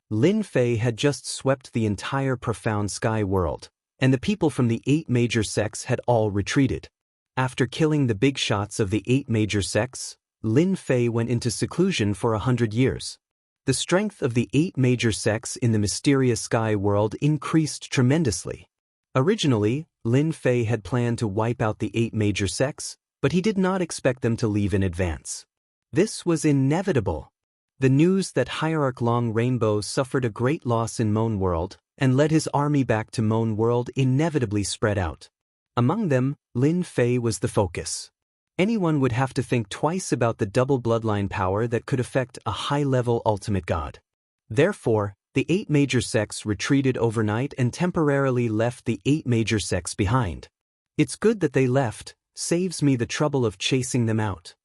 Lin Fei had just swept the entire profound sky world, and the people from the 8 major sects had all retreated. After killing the big shots of the 8 major sects, Lin Fei went into seclusion for 100 years. The strength of the 8 major sects in the mysterious sky world increased tremendously. Originally, Lin Fei had planned to wipe out the 8 major sects, but he did not expect them to leave in advance. This was inevitable. The news that Hierarch Long Rainbow suffered a great loss in Mon World and led his army back to Mon World inevitably spread out. Among them, Lin Fei was the focus. Anyone would have to think twice about the double bloodline power that could affect a high-level ultimate god. Therefore, the 8 major sects retreated overnight and temporarily left the 8 major sects behind. It's good that they left, saves me the trouble of chasing them out.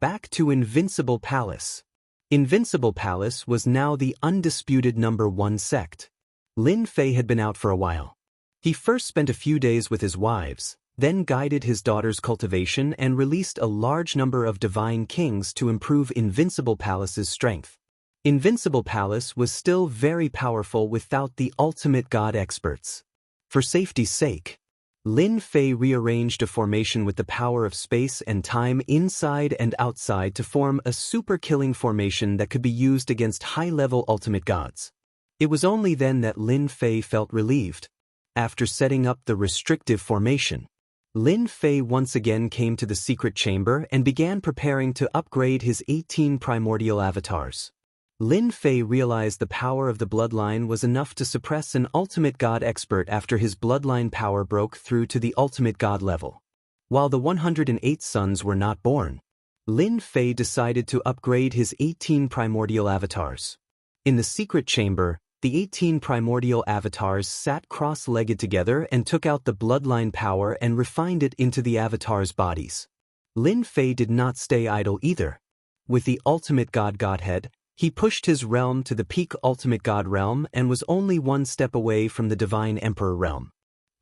Back to Invincible Palace. Invincible Palace was now the undisputed #1 sect. Lin Fei had been out for a while. He first spent a few days with his wives, then guided his daughter's cultivation and released a large number of divine kings to improve Invincible Palace's strength. Invincible Palace was still very powerful without the ultimate god experts. For safety's sake, Lin Fei rearranged a formation with the power of space and time inside and outside to form a super-killing formation that could be used against high-level ultimate gods. It was only then that Lin Fei felt relieved. After setting up the restrictive formation, Lin Fei once again came to the secret chamber and began preparing to upgrade his 18 primordial avatars. Lin Fei realized the power of the bloodline was enough to suppress an ultimate god expert after his bloodline power broke through to the ultimate god level. While the 108 sons were not born, Lin Fei decided to upgrade his 18 primordial avatars. In the secret chamber, the 18 primordial avatars sat cross-legged together and took out the bloodline power and refined it into the avatars' bodies. Lin Fei did not stay idle either. With the ultimate godhead, he pushed his realm to the peak ultimate god realm and was only one step away from the divine emperor realm.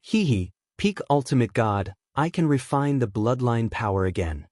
Peak ultimate god, I can refine the bloodline power again.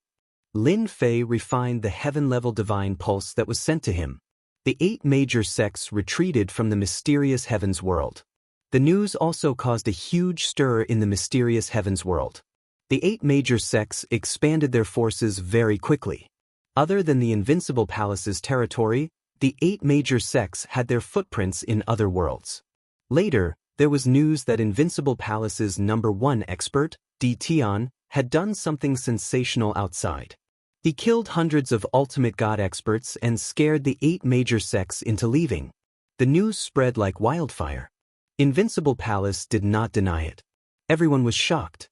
Lin Fei refined the heaven-level divine pulse that was sent to him. The 8 major sects retreated from the mysterious heavens world. The news also caused a huge stir in the mysterious heavens world. The 8 major sects expanded their forces very quickly. Other than the Invincible Palace's territory, the 8 major sects had their footprints in other worlds. Later, there was news that Invincible Palace's #1 expert, D. Tian, had done something sensational outside. He killed hundreds of ultimate god experts and scared the 8 major sects into leaving. The news spread like wildfire. Invincible Palace did not deny it. Everyone was shocked.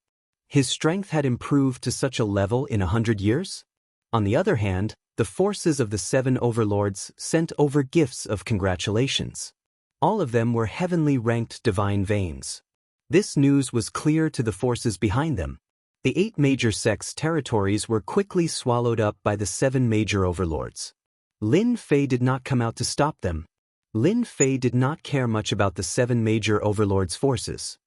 His strength had improved to such a level in 100 years? On the other hand, the forces of the 7 overlords sent over gifts of congratulations. All of them were heavenly ranked divine veins. This news was clear to the forces behind them. The 8 major sects' territories were quickly swallowed up by the 7 major overlords. Lin Fei did not come out to stop them. Lin Fei did not care much about the 7 major overlords' forces.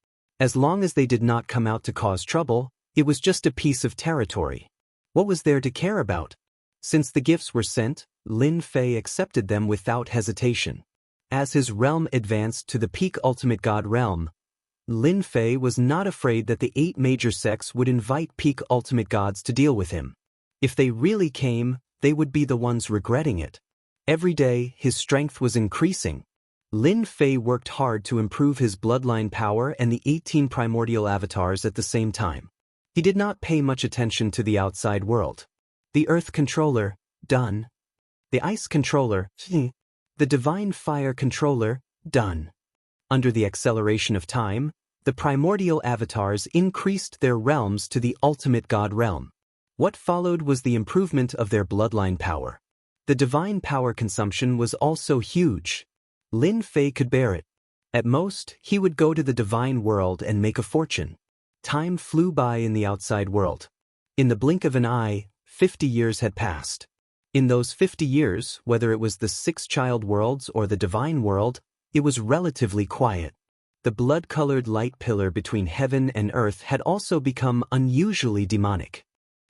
As long as they did not come out to cause trouble, it was just a piece of territory. What was there to care about? Since the gifts were sent, Lin Fei accepted them without hesitation. As his realm advanced to the peak ultimate god realm, Lin Fei was not afraid that the 8 major sects would invite peak ultimate gods to deal with him. If they really came, they would be the ones regretting it. Every day, his strength was increasing. Lin Fei worked hard to improve his bloodline power and the 18 primordial avatars at the same time. He did not pay much attention to the outside world. The Earth Controller, done. The Ice Controller, the Divine Fire Controller, done. Under the acceleration of time, the primordial avatars increased their realms to the ultimate god realm. What followed was the improvement of their bloodline power. The divine power consumption was also huge. Lin Fei could bear it. At most, he would go to the divine world and make a fortune. Time flew by in the outside world. In the blink of an eye, 50 years had passed. In those 50 years, whether it was the 6 child worlds or the divine world, it was relatively quiet. The blood-colored light pillar between heaven and earth had also become unusually demonic.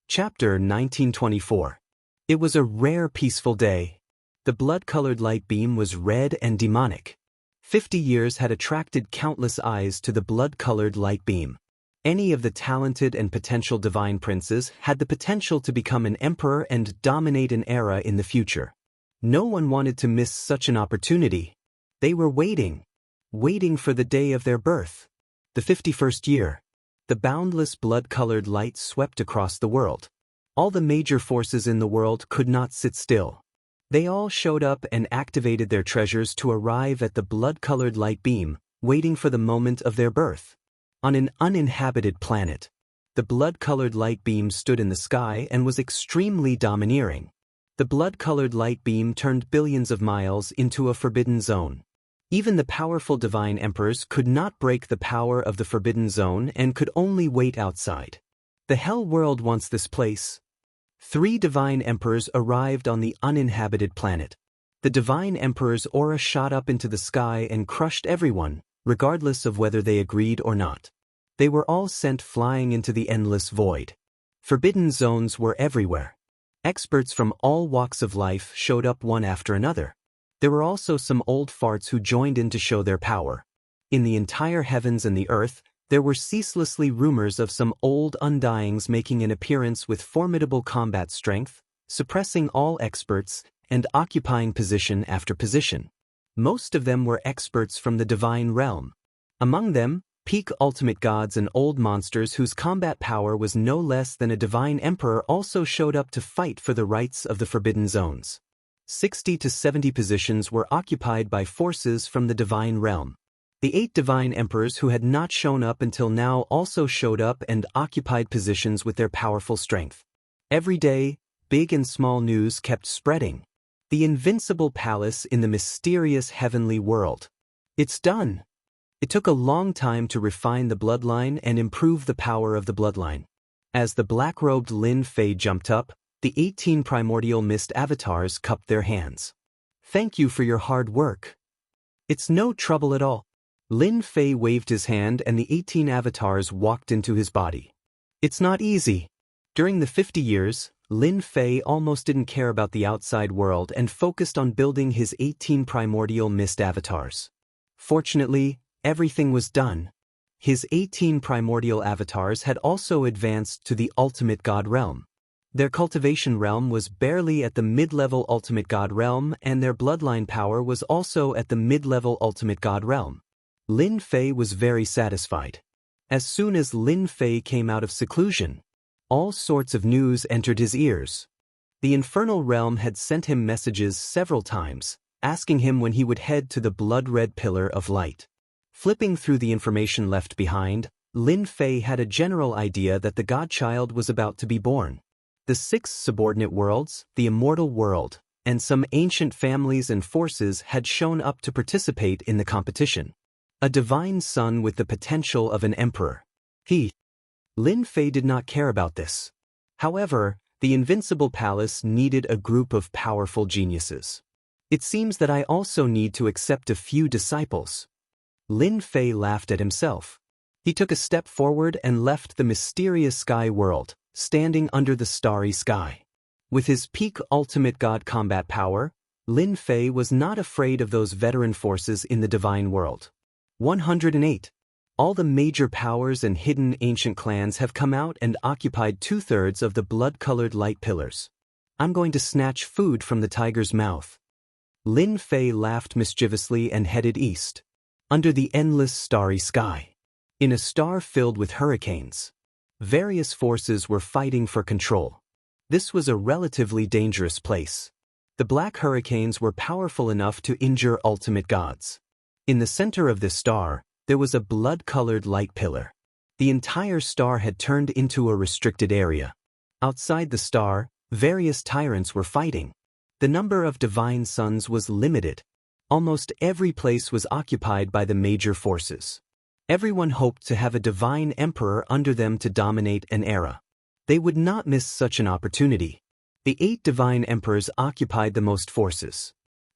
Chapter 1924. It was a rare peaceful day. The blood-colored light beam was red and demonic. 50 years had attracted countless eyes to the blood-colored light beam. Any of the talented and potential divine princes had the potential to become an emperor and dominate an era in the future. No one wanted to miss such an opportunity. They were waiting for the day of their birth. The 51st year. The boundless blood-colored light swept across the world. All the major forces in the world could not sit still. They all showed up and activated their treasures to arrive at the blood-colored light beam, waiting for the moment of their birth. On an uninhabited planet, the blood-colored light beam stood in the sky and was extremely domineering. The blood-colored light beam turned billions of miles into a forbidden zone. Even the powerful divine emperors could not break the power of the forbidden zone and could only wait outside. The hell world wants this place. 3 divine emperors arrived on the uninhabited planet. The divine emperor's aura shot up into the sky and crushed everyone, regardless of whether they agreed or not. They were all sent flying into the endless void. Forbidden zones were everywhere. Experts from all walks of life showed up one after another. There were also some old farts who joined in to show their power. In the entire heavens and the earth, there were ceaselessly rumors of some old undyings making an appearance with formidable combat strength, suppressing all experts, and occupying position after position. Most of them were experts from the divine realm. Among them, peak ultimate gods and old monsters whose combat power was no less than a divine emperor also showed up to fight for the rights of the Forbidden Zones. 60 to 70 positions were occupied by forces from the divine realm. The 8 divine emperors who had not shown up until now also showed up and occupied positions with their powerful strength. Every day, big and small news kept spreading. The invincible palace in the mysterious heavenly world. It's done. It took a long time to refine the bloodline and improve the power of the bloodline. As the black-robed Lin Fei jumped up, the 18 primordial mist avatars cupped their hands. Thank you for your hard work. It's no trouble at all. Lin Fei waved his hand and the 18 avatars walked into his body. It's not easy. During the 50 years, Lin Fei almost didn't care about the outside world and focused on building his 18 primordial mist avatars. Fortunately, everything was done. His 18 primordial avatars had also advanced to the ultimate god realm. Their cultivation realm was barely at the mid-level ultimate god realm and their bloodline power was also at the mid-level ultimate god realm. Lin Fei was very satisfied. As soon as Lin Fei came out of seclusion, all sorts of news entered his ears. The infernal realm had sent him messages several times, asking him when he would head to the blood-red pillar of light. Flipping through the information left behind, Lin Fei had a general idea that the godchild was about to be born. The 6 subordinate worlds, the immortal world, and some ancient families and forces had shown up to participate in the competition. A divine son with the potential of an emperor. Lin Fei did not care about this. However, the invincible palace needed a group of powerful geniuses. It seems that I also need to accept a few disciples. Lin Fei laughed at himself. He took a step forward and left the mysterious sky world, standing under the starry sky. With his peak ultimate god combat power, Lin Fei was not afraid of those veteran forces in the divine world. 108. All the major powers and hidden ancient clans have come out and occupied 2/3 of the blood-colored light pillars. I'm going to snatch food from the tiger's mouth. Lin Fei laughed mischievously and headed east. Under the endless starry sky. In a star filled with hurricanes. Various forces were fighting for control. This was a relatively dangerous place. The black hurricanes were powerful enough to injure ultimate gods. In the center of this star, there was a blood-colored light pillar. The entire star had turned into a restricted area. Outside the star, various tyrants were fighting. The number of divine sons was limited. Almost every place was occupied by the major forces. Everyone hoped to have a divine emperor under them to dominate an era. They would not miss such an opportunity. The 8 divine emperors occupied the most forces.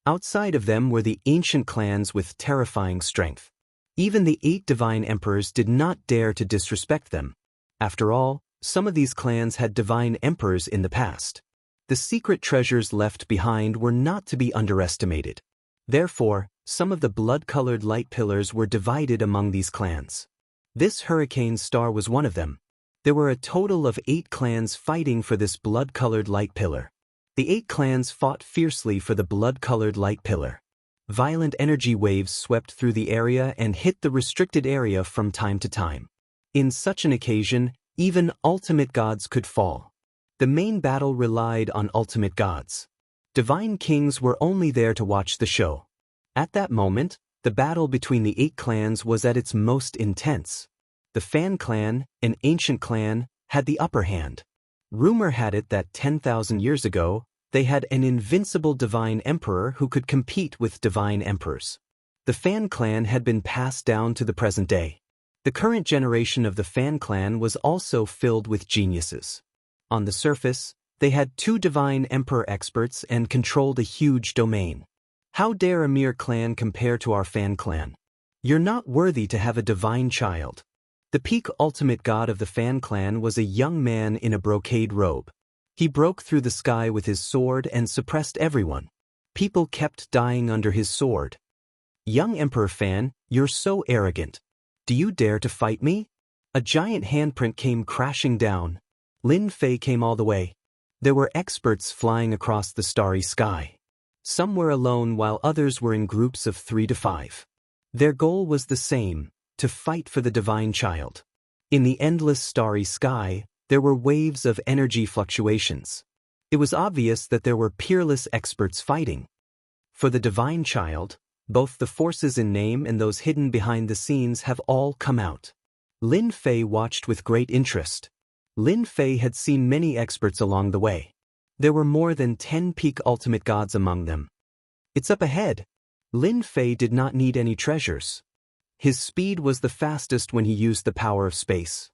Outside of them were the ancient clans with terrifying strength. Even the 8 divine emperors did not dare to disrespect them. After all, some of these clans had divine emperors in the past. The secret treasures left behind were not to be underestimated. Therefore, some of the blood-colored light pillars were divided among these clans. This hurricane star was one of them. There were a total of 8 clans fighting for this blood-colored light pillar. The 8 clans fought fiercely for the blood-colored light pillar. Violent energy waves swept through the area and hit the restricted area from time to time. In such an occasion, even ultimate gods could fall. The main battle relied on ultimate gods. Divine kings were only there to watch the show. At that moment, the battle between the 8 clans was at its most intense. The Fan clan, an ancient clan, had the upper hand. Rumor had it that 10,000 years ago, they had an invincible divine emperor who could compete with divine emperors. The Fan clan had been passed down to the present day. The current generation of the Fan clan was also filled with geniuses. On the surface, they had 2 divine emperor experts and controlled a huge domain. How dare a mere clan compare to our Fan clan? You're not worthy to have a divine child. The peak ultimate god of the Fan clan was a young man in a brocade robe. He broke through the sky with his sword and suppressed everyone. People kept dying under his sword. Young Emperor Fan, you're so arrogant. Do you dare to fight me? A giant handprint came crashing down. Lin Fei came all the way. There were experts flying across the starry sky. Some were alone while others were in groups of 3 to 5. Their goal was the same, to fight for the divine child. In the endless starry sky, there were waves of energy fluctuations. It was obvious that there were peerless experts fighting. For the divine child, both the forces in name and those hidden behind the scenes have all come out. Lin Fei watched with great interest. Lin Fei had seen many experts along the way. There were more than 10 peak ultimate gods among them. It's up ahead. Lin Fei did not need any treasures. His speed was the fastest when he used the power of space.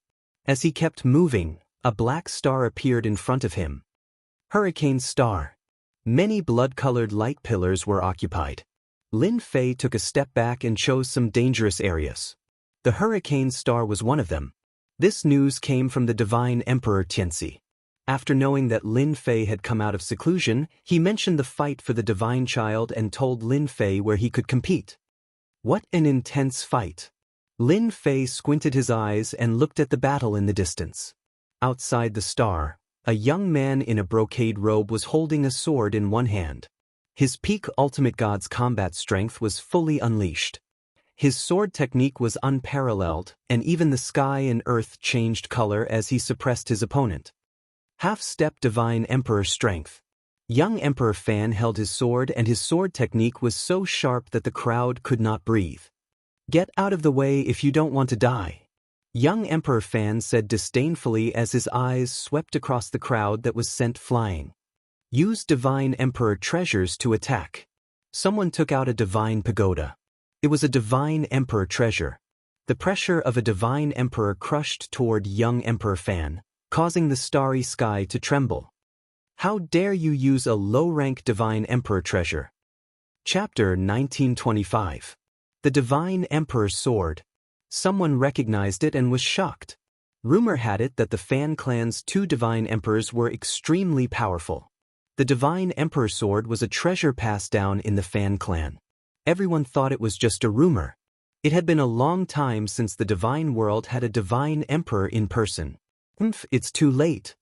As he kept moving, a black star appeared in front of him. Hurricane Star. Many blood-colored light pillars were occupied. Lin Fei took a step back and chose some dangerous areas. The Hurricane Star was one of them. This news came from the Divine Emperor Tianxi. After knowing that Lin Fei had come out of seclusion, he mentioned the fight for the divine child and told Lin Fei where he could compete. What an intense fight! Lin Fei squinted his eyes and looked at the battle in the distance. Outside the star, a young man in a brocade robe was holding a sword in one hand. His peak ultimate god's combat strength was fully unleashed. His sword technique was unparalleled, and even the sky and earth changed color as he suppressed his opponent. Half-step Divine Emperor strength. Young Emperor Fan held his sword, and his sword technique was so sharp that the crowd could not breathe. Get out of the way if you don't want to die. Young Emperor Fan said disdainfully as his eyes swept across the crowd that was sent flying. Use Divine Emperor treasures to attack. Someone took out a Divine Pagoda. It was a Divine Emperor treasure. The pressure of a Divine Emperor crushed toward young Emperor Fan, causing the starry sky to tremble. How dare you use a low-rank Divine Emperor treasure? Chapter 1925. The Divine Emperor's Sword. Someone recognized it and was shocked. Rumor had it that the Fan clan's 2 Divine Emperors were extremely powerful. The Divine Emperor Sword was a treasure passed down in the Fan clan. Everyone thought it was just a rumor. It had been a long time since the Divine World had a Divine Emperor in person. It's too late.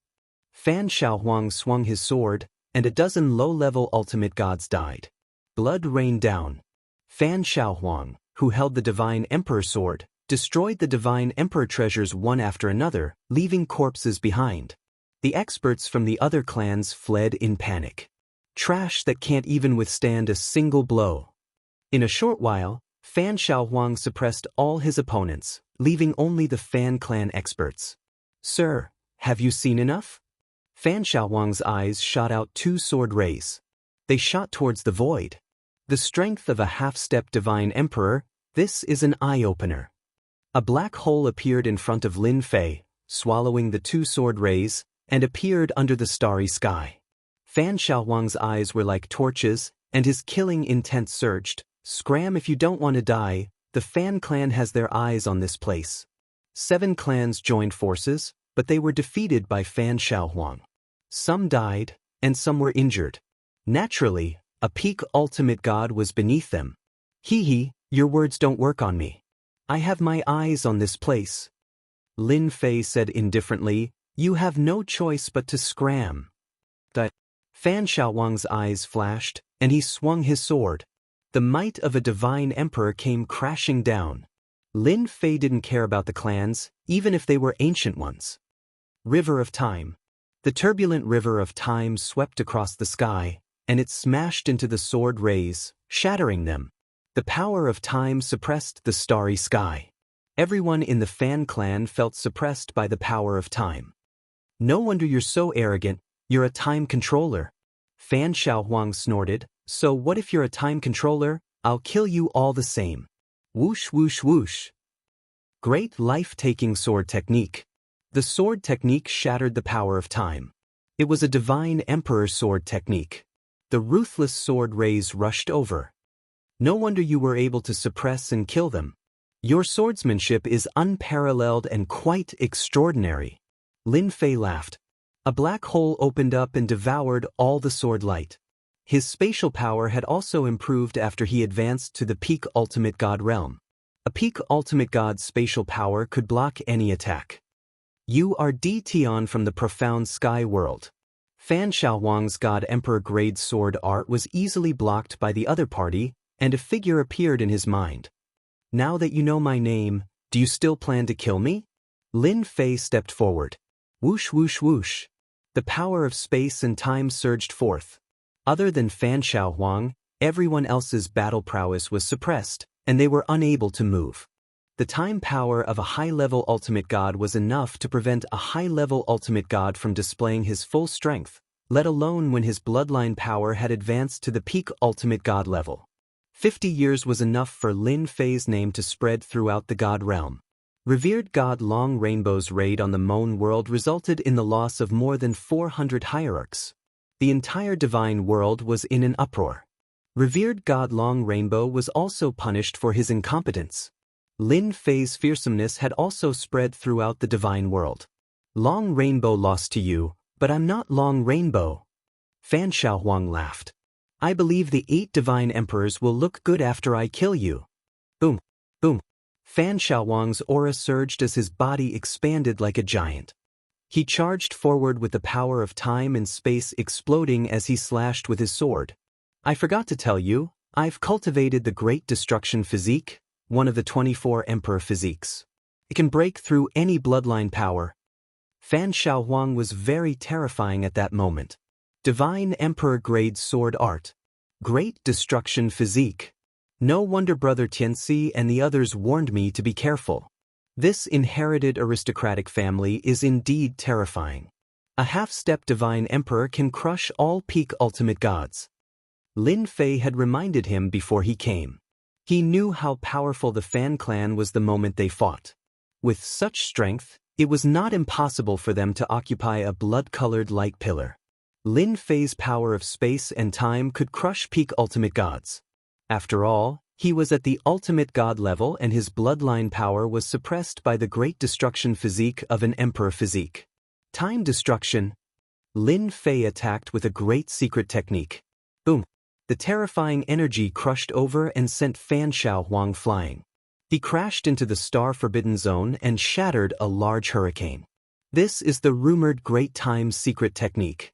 Fan Xiaohuang swung his sword, and a dozen low-level ultimate gods died. Blood rained down. Fan Xiaohuang, who held the Divine Emperor Sword, destroyed the Divine Emperor treasures one after another, leaving corpses behind. The experts from the other clans fled in panic. Trash that can't even withstand a single blow. In a short while, Fan Xiaohuang suppressed all his opponents, leaving only the Fan clan experts. Sir, have you seen enough? Fan Xiaohuang's eyes shot out 2 sword rays. They shot towards the void. The strength of a half-step Divine Emperor, this is an eye-opener. A black hole appeared in front of Lin Fei, swallowing the 2 sword rays, and appeared under the starry sky. Fan Xiaohuang's eyes were like torches, and his killing intent surged. Scram if you don't want to die, the Fan clan has their eyes on this place. 7 clans joined forces, but they were defeated by Fan Xiaohuang. Some died, and some were injured. Naturally, a peak ultimate god was beneath them. Hee, your words don't work on me. I have my eyes on this place. Lin Fei said indifferently, you have no choice but to scram. Fan Xiaohuang's eyes flashed, and he swung his sword. The might of a Divine Emperor came crashing down. Lin Fei didn't care about the clans, even if they were ancient ones. River of Time. The turbulent river of time swept across the sky, and it smashed into the sword rays, shattering them. The power of time suppressed the starry sky. Everyone in the Fan clan felt suppressed by the power of time. No wonder you're so arrogant, you're a time controller. Fan Xiaohuang snorted, so what if you're a time controller? I'll kill you all the same. Whoosh whoosh whoosh. Great life-taking sword technique. The sword technique shattered the power of time. It was a Divine Emperor sword technique. The ruthless sword rays rushed over. No wonder you were able to suppress and kill them. Your swordsmanship is unparalleled and quite extraordinary. Lin Fei laughed. A black hole opened up and devoured all the sword light. His spatial power had also improved after he advanced to the peak ultimate god realm. A peak ultimate god's spatial power could block any attack. You are Tion from the profound sky world. Fan Xiaohuang's God Emperor grade sword art was easily blocked by the other party, and a figure appeared in his mind. Now that you know my name, do you still plan to kill me? Lin Fei stepped forward. Whoosh whoosh whoosh. The power of space and time surged forth. Other than Fan Xiaohuang, everyone else's battle prowess was suppressed, and they were unable to move. The time power of a high-level ultimate god was enough to prevent a high-level ultimate god from displaying his full strength, let alone when his bloodline power had advanced to the peak ultimate god level. 50 years was enough for Lin Fei's name to spread throughout the god realm. Revered God Long Rainbow's raid on the Moan world resulted in the loss of more than 400 hierarchs. The entire divine world was in an uproar. Revered God Long Rainbow was also punished for his incompetence. Lin Fei's fearsomeness had also spread throughout the divine world. Long Rainbow lost to you, but I'm not Long Rainbow. Fan Xiaohuang laughed. I believe the 8 divine emperors will look good after I kill you. Boom, boom. Fan Xiaohuang's aura surged as his body expanded like a giant. He charged forward with the power of time and space exploding as he slashed with his sword. I forgot to tell you, I've cultivated the Great Destruction Physique, one of the 24 Emperor Physiques. It can break through any bloodline power. Fan Xiaohuang was very terrifying at that moment. Divine Emperor Grade Sword Art. Great Destruction Physique. No wonder Brother Tianxi and the others warned me to be careful. This inherited aristocratic family is indeed terrifying. A half-step Divine Emperor can crush all peak ultimate gods. Lin Fei had reminded him before he came. He knew how powerful the Fan clan was the moment they fought. With such strength, it was not impossible for them to occupy a blood-colored light pillar. Lin Fei's power of space and time could crush peak ultimate gods. After all, he was at the ultimate god level and his bloodline power was suppressed by the great destruction physique of an emperor physique. Time destruction. Lin Fei attacked with a great secret technique. Boom. The terrifying energy crushed over and sent Fan Xiaohuang flying. He crashed into the Star Forbidden Zone and shattered a large hurricane. This is the rumored Great Time secret technique.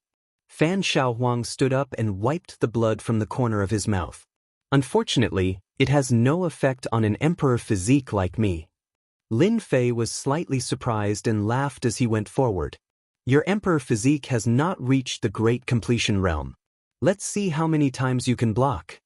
Fan Xiaohuang stood up and wiped the blood from the corner of his mouth. Unfortunately, it has no effect on an emperor physique like me. Lin Fei was slightly surprised and laughed as he went forward. Your emperor physique has not reached the great completion realm. Let's see how many times you can block.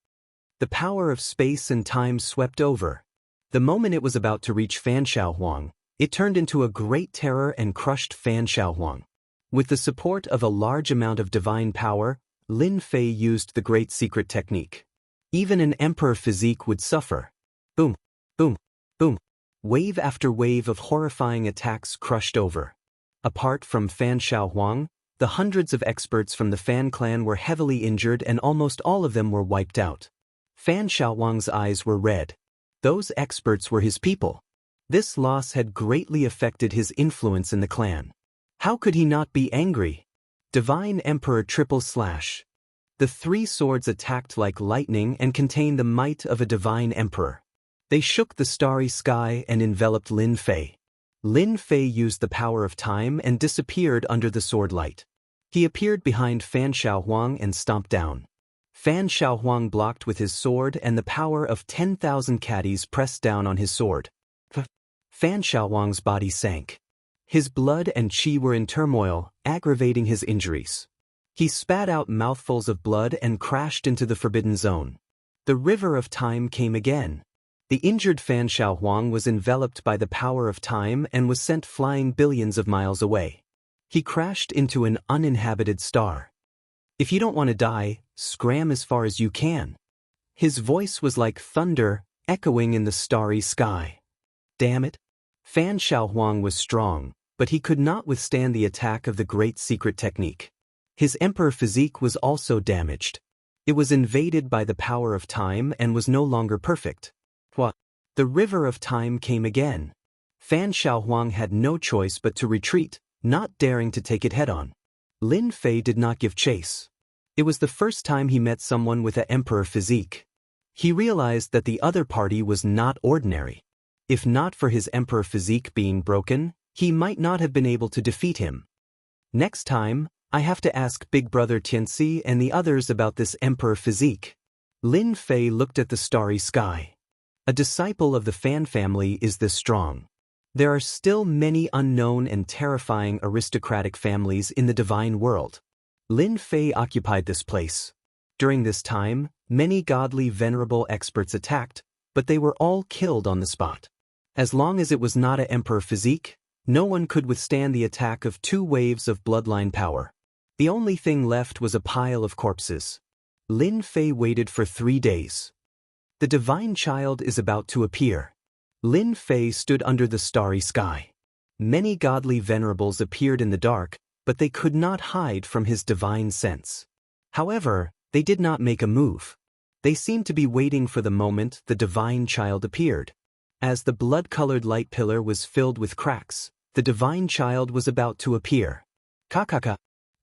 The power of space and time swept over. The moment it was about to reach Fan Xiaohuang, it turned into a great terror and crushed Fan Xiaohuang. With the support of a large amount of divine power, Lin Fei used the great secret technique. Even an emperor physique would suffer. Boom, boom, boom. Wave after wave of horrifying attacks crushed over. Apart from Fan Xiaohuang, the hundreds of experts from the Fan clan were heavily injured and almost all of them were wiped out. Fan Xiaohuang's eyes were red. Those experts were his people. This loss had greatly affected his influence in the clan. How could he not be angry? Divine Emperor Triple Slash. The 3 swords attacked like lightning and contained the might of a divine emperor. They shook the starry sky and enveloped Lin Fei. Lin Fei used the power of time and disappeared under the sword light. He appeared behind Fan Xiaohuang and stomped down. Fan Xiaohuang blocked with his sword and the power of 10,000 caddies pressed down on his sword. Fan Xiaohuang's body sank. His blood and qi were in turmoil, aggravating his injuries. He spat out mouthfuls of blood and crashed into the Forbidden Zone. The river of time came again. The injured Fan Xiaohuang was enveloped by the power of time and was sent flying billions of miles away. He crashed into an uninhabited star. If you don't want to die, scram as far as you can. His voice was like thunder, echoing in the starry sky. Damn it. Fan Xiaohuang was strong, but he could not withstand the attack of the great secret technique. His emperor physique was also damaged. It was invaded by the power of time and was no longer perfect. What? The river of time came again. Fan Xiaohuang had no choice but to retreat, not daring to take it head-on. Lin Fei did not give chase. It was the first time he met someone with an emperor physique. He realized that the other party was not ordinary. If not for his emperor physique being broken, he might not have been able to defeat him. Next time, I have to ask Big Brother Tianxi and the others about this emperor physique. Lin Fei looked at the starry sky. A disciple of the Fan family is this strong. There are still many unknown and terrifying aristocratic families in the divine world. Lin Fei occupied this place. During this time, many godly venerable experts attacked, but they were all killed on the spot. As long as it was not an emperor physique, no one could withstand the attack of 2 waves of bloodline power. The only thing left was a pile of corpses. Lin Fei waited for 3 days. The divine child is about to appear. Lin Fei stood under the starry sky. Many godly venerables appeared in the dark, but they could not hide from his divine sense. However, they did not make a move. They seemed to be waiting for the moment the divine child appeared. As the blood-colored light pillar was filled with cracks, the divine child was about to appear. Kakaka.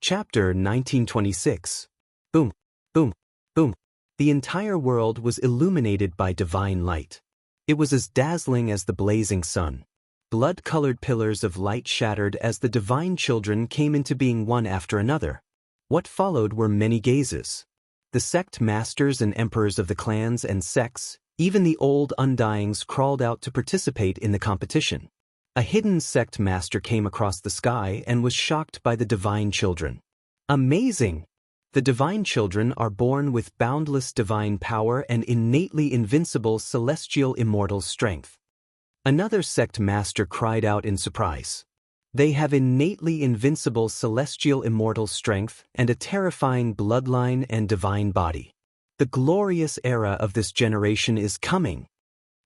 Chapter 1926. Boom, boom, boom. The entire world was illuminated by divine light. It was as dazzling as the blazing sun. Blood-colored pillars of light shattered as the divine children came into being one after another. What followed were many gazes. The sect masters and emperors of the clans and sects, even the old undyings, crawled out to participate in the competition. A hidden sect master came across the sky and was shocked by the divine children. Amazing! The divine children are born with boundless divine power and innately invincible celestial immortal strength. Another sect master cried out in surprise. They have innately invincible celestial immortal strength and a terrifying bloodline and divine body. The glorious era of this generation is coming.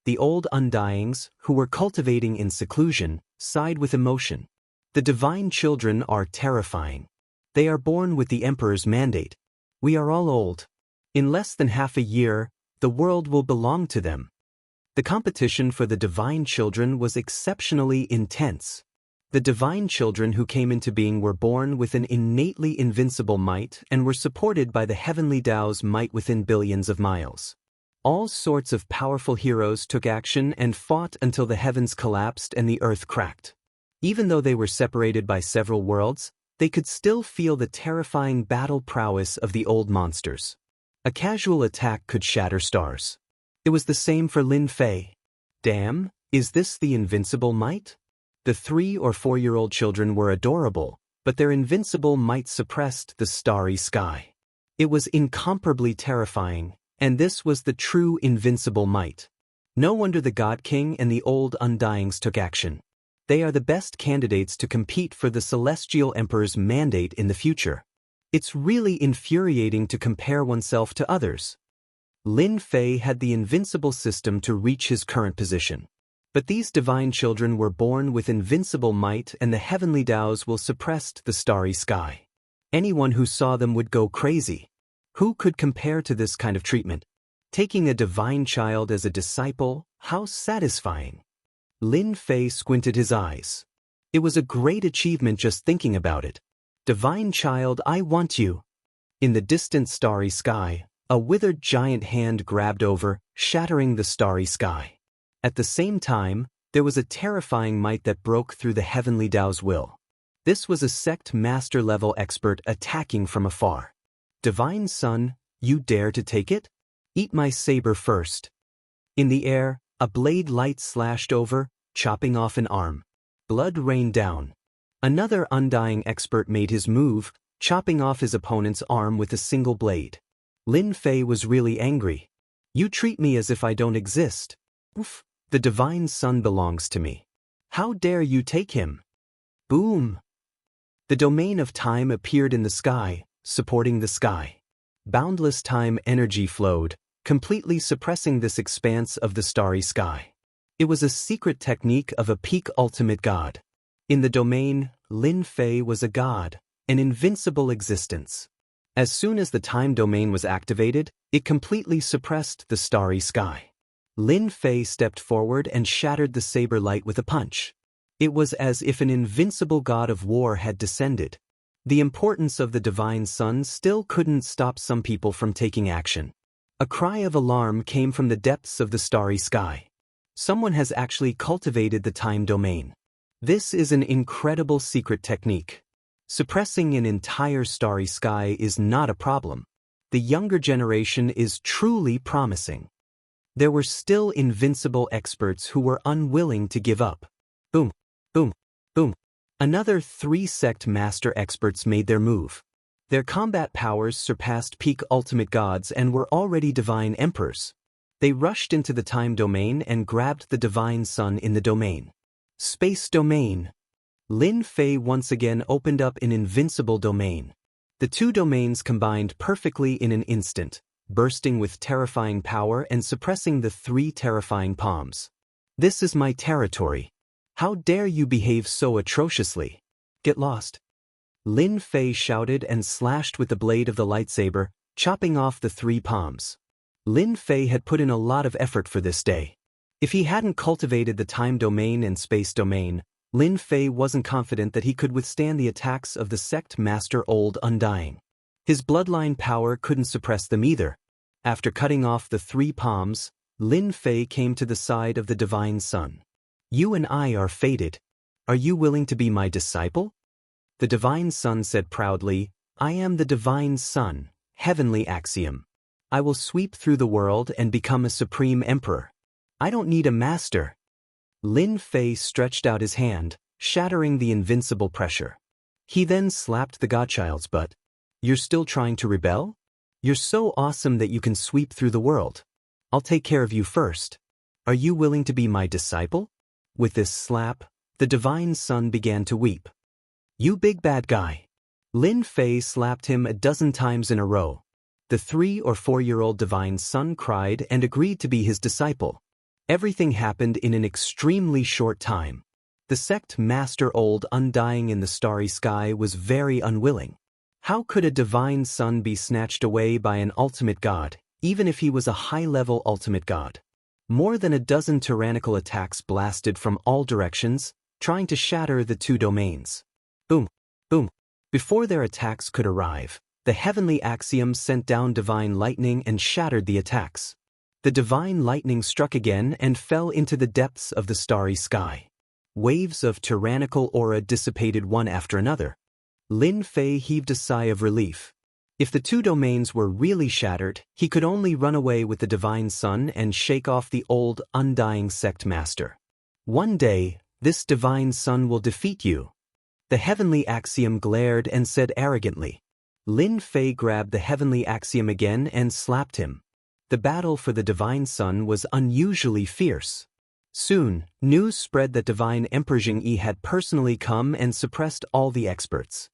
The old undyings, who were cultivating in seclusion, sighed with emotion. The divine children are terrifying. They are born with the Emperor's mandate. We are all old. In less than half a year, the world will belong to them. The competition for the divine children was exceptionally intense. The divine children who came into being were born with an innately invincible might and were supported by the heavenly Tao's might within billions of miles. All sorts of powerful heroes took action and fought until the heavens collapsed and the earth cracked. Even though they were separated by several worlds, they could still feel the terrifying battle prowess of the old monsters. A casual attack could shatter stars. It was the same for Lin Fei. Damn, is this the invincible might? The 3- or 4-year-old children were adorable, but their invincible might suppressed the starry sky. It was incomparably terrifying, and this was the true invincible might. No wonder the God King and the old undyings took action. They are the best candidates to compete for the Celestial Emperor's mandate in the future. It's really infuriating to compare oneself to others. Lin Fei had the invincible system to reach his current position. But these divine children were born with invincible might, and the heavenly Tao's will suppress the starry sky. Anyone who saw them would go crazy. Who could compare to this kind of treatment? Taking a divine child as a disciple, how satisfying! Lin Fei squinted his eyes. It was a great achievement just thinking about it. Divine child, I want you. In the distant starry sky, a withered giant hand grabbed over, shattering the starry sky. At the same time, there was a terrifying might that broke through the heavenly Tao's will. This was a sect master-level expert attacking from afar. Divine Son, you dare to take it? Eat my saber first. In the air, a blade light slashed over, chopping off an arm. Blood rained down. Another undying expert made his move, chopping off his opponent's arm with a single blade. Lin Fei was really angry. You treat me as if I don't exist. Oof, the divine son belongs to me. How dare you take him? Boom! The domain of time appeared in the sky, supporting the sky. Boundless time energy flowed, completely suppressing this expanse of the starry sky. It was a secret technique of a peak ultimate god. In the domain, Lin Fei was a god, an invincible existence. As soon as the time domain was activated, it completely suppressed the starry sky. Lin Fei stepped forward and shattered the saber light with a punch. It was as if an invincible god of war had descended. The importance of the divine son still couldn't stop some people from taking action. A cry of alarm came from the depths of the starry sky. Someone has actually cultivated the time domain. This is an incredible secret technique. Suppressing an entire starry sky is not a problem. The younger generation is truly promising. There were still invincible experts who were unwilling to give up. Boom, boom, boom. Another 3 sect master experts made their move. Their combat powers surpassed peak ultimate gods and were already divine emperors. They rushed into the time domain and grabbed the divine sun in the domain. Space domain. Lin Fei once again opened up an invincible domain. The 2 domains combined perfectly in an instant, bursting with terrifying power and suppressing the 3 terrifying palms. This is my territory. How dare you behave so atrociously? Get lost. Lin Fei shouted and slashed with the blade of the lightsaber, chopping off the 3 palms. Lin Fei had put in a lot of effort for this day. If he hadn't cultivated the time domain and space domain, Lin Fei wasn't confident that he could withstand the attacks of the sect master Old Undying. His bloodline power couldn't suppress them either. After cutting off the 3 palms, Lin Fei came to the side of the divine sun. You and I are fated. Are you willing to be my disciple? The divine sun said proudly, I am the divine sun, heavenly axiom. I will sweep through the world and become a supreme emperor. I don't need a master. Lin Fei stretched out his hand, shattering the invincible pressure. He then slapped the godchild's butt. You're still trying to rebel? You're so awesome that you can sweep through the world. I'll take care of you first. Are you willing to be my disciple? With this slap, the divine sun began to weep. You big bad guy. Lin Fei slapped him a dozen times in a row. The 3 or 4-year-old divine son cried and agreed to be his disciple. Everything happened in an extremely short time. The sect master Old Undying in the starry sky was very unwilling. How could a divine son be snatched away by an ultimate god, even if he was a high-level ultimate god? More than a dozen tyrannical attacks blasted from all directions, trying to shatter the 2 domains. Boom, boom. Before their attacks could arrive, the heavenly axiom sent down divine lightning and shattered the attacks. The divine lightning struck again and fell into the depths of the starry sky. Waves of tyrannical aura dissipated one after another. Lin Fei heaved a sigh of relief. If the 2 domains were really shattered, he could only run away with the divine sun and shake off the Old Undying sect master. One day, this divine sun will defeat you. The heavenly axiom glared and said arrogantly. Lin Fei grabbed the heavenly axiom again and slapped him. The battle for the divine sun was unusually fierce. Soon, news spread that divine Emperor Jing-yi had personally come and suppressed all the experts.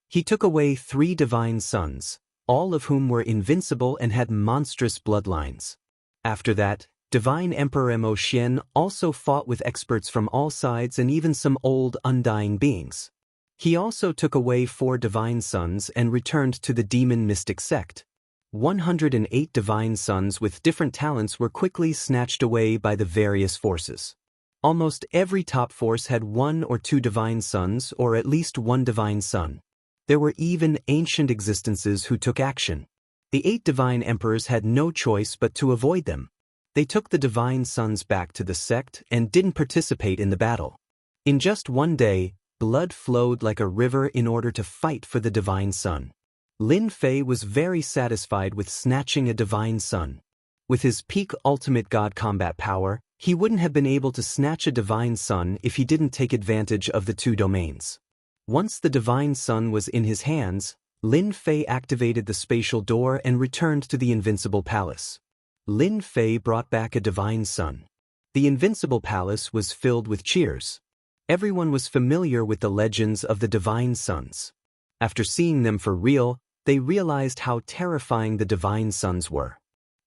He took away 3 divine sons, all of whom were invincible and had monstrous bloodlines. After that, divine Emperor Mo Xian also fought with experts from all sides and even some old undying beings. He also took away 4 divine sons and returned to the demon mystic sect. 108 divine sons with different talents were quickly snatched away by the various forces. Almost every top force had 1 or 2 divine sons or at least 1 divine son. There were even ancient existences who took action. The 8 divine emperors had no choice but to avoid them. They took the divine sons back to the sect and didn't participate in the battle. In just one day, blood flowed like a river in order to fight for the divine sun. Lin Fei was very satisfied with snatching a divine sun. With his peak ultimate god combat power, he wouldn't have been able to snatch a divine sun if he didn't take advantage of the 2 domains. Once the divine sun was in his hands, Lin Fei activated the spatial door and returned to the Invincible Palace. Lin Fei brought back a divine sun. The Invincible Palace was filled with cheers. Everyone was familiar with the legends of the divine sons. After seeing them for real, they realized how terrifying the divine sons were.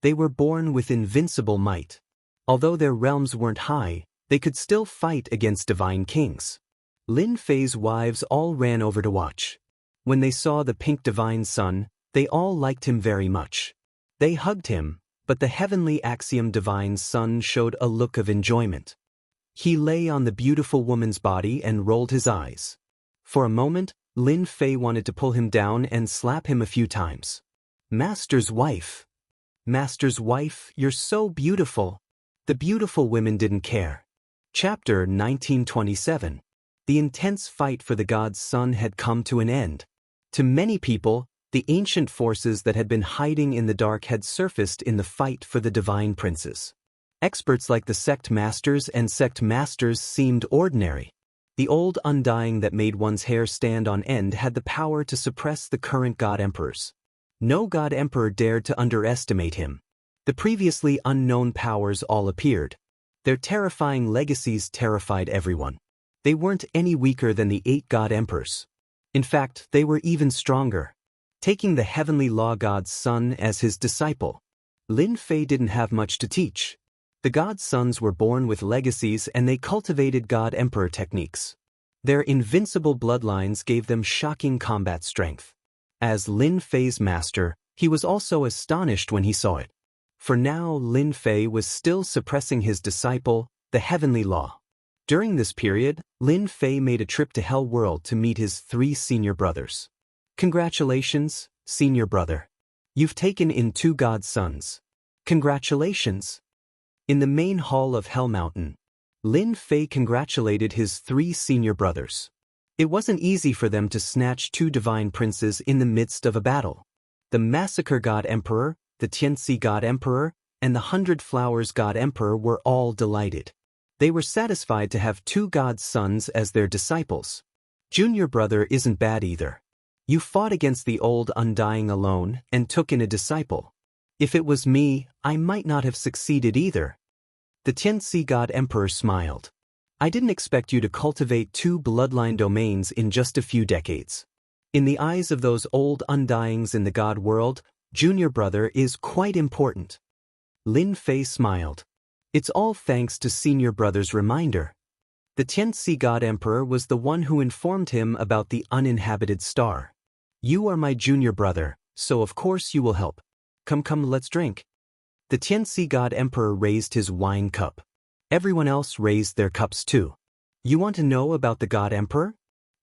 They were born with invincible might. Although their realms weren't high, they could still fight against divine kings. Lin Fei's wives all ran over to watch. When they saw the pink divine sun, they all liked him very much. They hugged him, but the heavenly axiom divine sun showed a look of enjoyment. He lay on the beautiful woman's body and rolled his eyes. For a moment, Lin Fei wanted to pull him down and slap him a few times. Master's wife. Master's wife, you're so beautiful. The beautiful women didn't care. Chapter 1927. The intense fight for the god's son had come to an end. To many people, the ancient forces that had been hiding in the dark had surfaced in the fight for the divine princes. Experts like the sect masters and sect masters seemed ordinary. The old undying that made one's hair stand on end had the power to suppress the current god emperors. No god emperor dared to underestimate him. The previously unknown powers all appeared. Their terrifying legacies terrified everyone. They weren't any weaker than the 8 god emperors. In fact, they were even stronger. Taking the heavenly law god's son as his disciple, Lin Fei didn't have much to teach. The god's sons were born with legacies and they cultivated god emperor techniques. Their invincible bloodlines gave them shocking combat strength. As Lin Fei's master, he was also astonished when he saw it. For now, Lin Fei was still suppressing his disciple, the heavenly law. During this period, Lin Fei made a trip to Hell World to meet his 3 senior brothers. Congratulations, senior brother. You've taken in 2 god's sons. Congratulations. In the main hall of Hell Mountain, Lin Fei congratulated his 3 senior brothers. It wasn't easy for them to snatch 2 divine princes in the midst of a battle. The Massacre God Emperor, the Tianxi God Emperor, and the 100 Flowers God Emperor were all delighted. They were satisfied to have 2 god's sons as their disciples. Junior brother isn't bad either. You fought against the old undying alone and took in a disciple. If it was me, I might not have succeeded either. The Tianxi God Emperor smiled. I didn't expect you to cultivate 2 bloodline domains in just a few decades. In the eyes of those old undyings in the god world, junior brother is quite important. Lin Fei smiled. It's all thanks to senior brother's reminder. The Tianxi God Emperor was the one who informed him about the uninhabited star. You are my junior brother, so of course you will help. Come, let's drink. The Tianxi God Emperor raised his wine cup. Everyone else raised their cups too. You want to know about the God Emperor?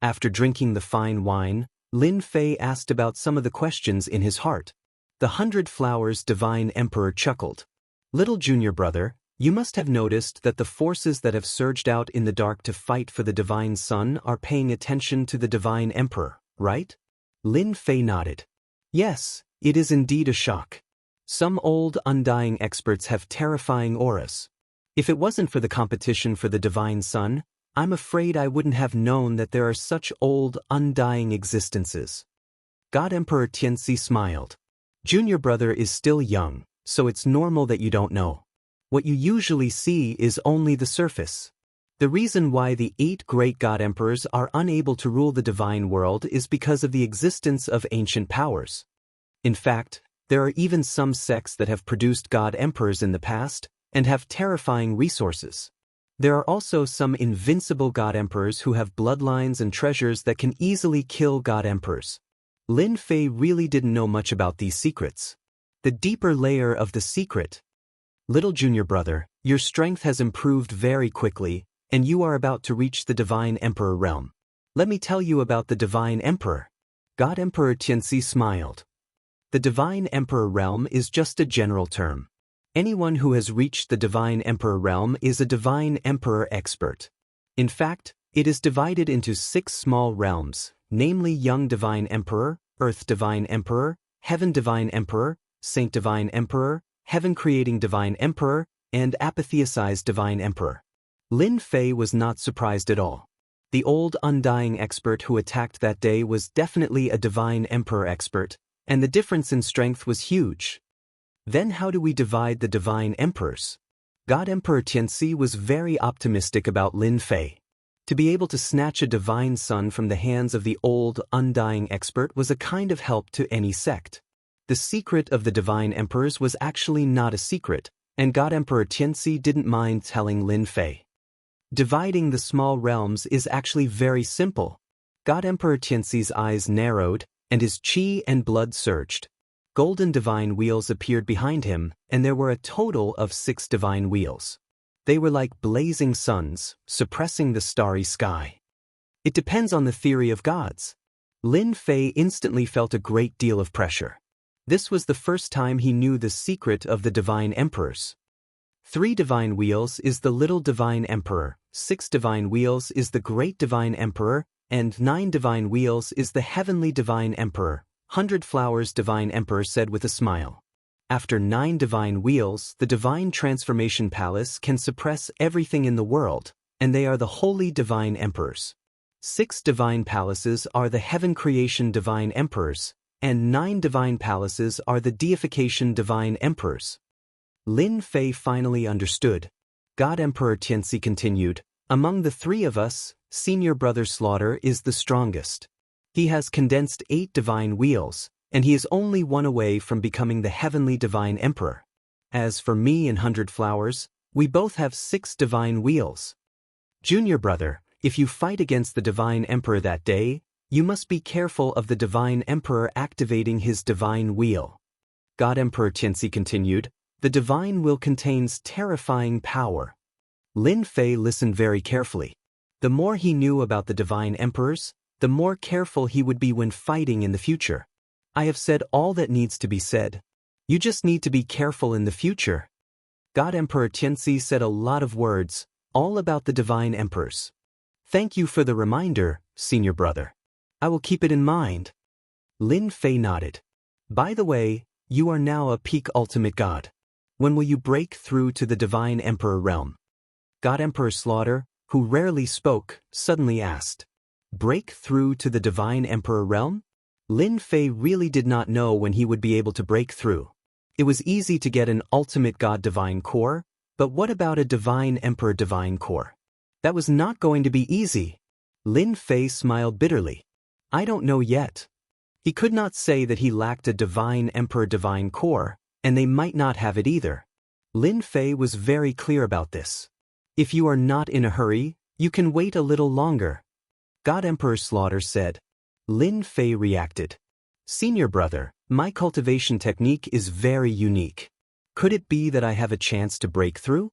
After drinking the fine wine, Lin Fei asked about some of the questions in his heart. The 100 Flowers Divine Emperor chuckled. Little junior brother, you must have noticed that the forces that have surged out in the dark to fight for the divine son are paying attention to the divine emperor, right? Lin Fei nodded. Yes, it is indeed a shock. Some old undying experts have terrifying auras. If it wasn't for the competition for the divine son, I'm afraid I wouldn't have known that there are such old undying existences. God Emperor Tianxi smiled. Junior brother is still young, so it's normal that you don't know. What you usually see is only the surface. The reason why the 8 great god emperors are unable to rule the divine world is because of the existence of ancient powers. In fact, there are even some sects that have produced god emperors in the past and have terrifying resources. There are also some invincible god emperors who have bloodlines and treasures that can easily kill god emperors. Lin Fei really didn't know much about these secrets. The deeper layer of the secret. Little junior brother, your strength has improved very quickly, and you are about to reach the divine emperor realm. Let me tell you about the divine emperor. God Emperor Tianxi smiled. The divine emperor realm is just a general term. Anyone who has reached the divine emperor realm is a divine emperor expert. In fact, it is divided into 6 small realms, namely Young Divine Emperor, Earth Divine Emperor, Heaven Divine Emperor, Saint Divine Emperor, Heaven Creating Divine Emperor, and Apotheosized Divine Emperor. Lin Fei was not surprised at all. The old undying expert who attacked that day was definitely a divine emperor expert, and the difference in strength was huge. Then how do we divide the divine emperors? God Emperor Tianxi was very optimistic about Lin Fei. To be able to snatch a divine son from the hands of the old undying expert was a kind of help to any sect. The secret of the divine emperors was actually not a secret, and God Emperor Tianxi didn't mind telling Lin Fei. Dividing the small realms is actually very simple. God Emperor Tianxi's eyes narrowed, and his qi and blood surged. Golden divine wheels appeared behind him, and there were a total of 6 divine wheels. They were like blazing suns, suppressing the starry sky. It depends on the theory of gods. Lin Fei instantly felt a great deal of pressure. This was the first time he knew the secret of the divine emperors. 3 divine wheels is the little divine emperor, 6 divine wheels is the great divine emperor, and 9 divine wheels is the heavenly divine emperor, 100 flowers divine emperor said with a smile. After 9 divine wheels, the divine transformation palace can suppress everything in the world, and they are the holy divine emperors. 6 divine palaces are the heaven creation divine emperors, and 9 divine palaces are the deification divine emperors. Lin Fei finally understood. God Emperor Tianzi continued, among the 3 of us, senior brother Slaughter is the strongest. He has condensed 8 divine wheels, and he is only 1 away from becoming the heavenly divine emperor. As for me and 100 Flowers, we both have 6 divine wheels. Junior brother, if you fight against the divine emperor that day, you must be careful of the divine emperor activating his divine wheel. God Emperor Tianzi continued, the divine will contains terrifying power. Lin Fei listened very carefully. The more he knew about the divine emperors, the more careful he would be when fighting in the future. I have said all that needs to be said. You just need to be careful in the future. God Emperor Tianzi said a lot of words, all about the divine emperors. Thank you for the reminder, senior brother. I will keep it in mind. Lin Fei nodded. By the way, you are now a peak ultimate god. When will you break through to the divine emperor realm? God Emperor Slaughter, who rarely spoke, suddenly asked. Break through to the divine emperor realm? Lin Fei really did not know when he would be able to break through. It was easy to get an ultimate god divine core, but what about a divine emperor divine core? That was not going to be easy. Lin Fei smiled bitterly. I don't know yet. He could not say that he lacked a divine emperor divine core, and they might not have it either. Lin Fei was very clear about this. If you are not in a hurry, you can wait a little longer. God Emperor Slaughter said. Lin Fei reacted. Senior brother, my cultivation technique is very unique. Could it be that I have a chance to break through?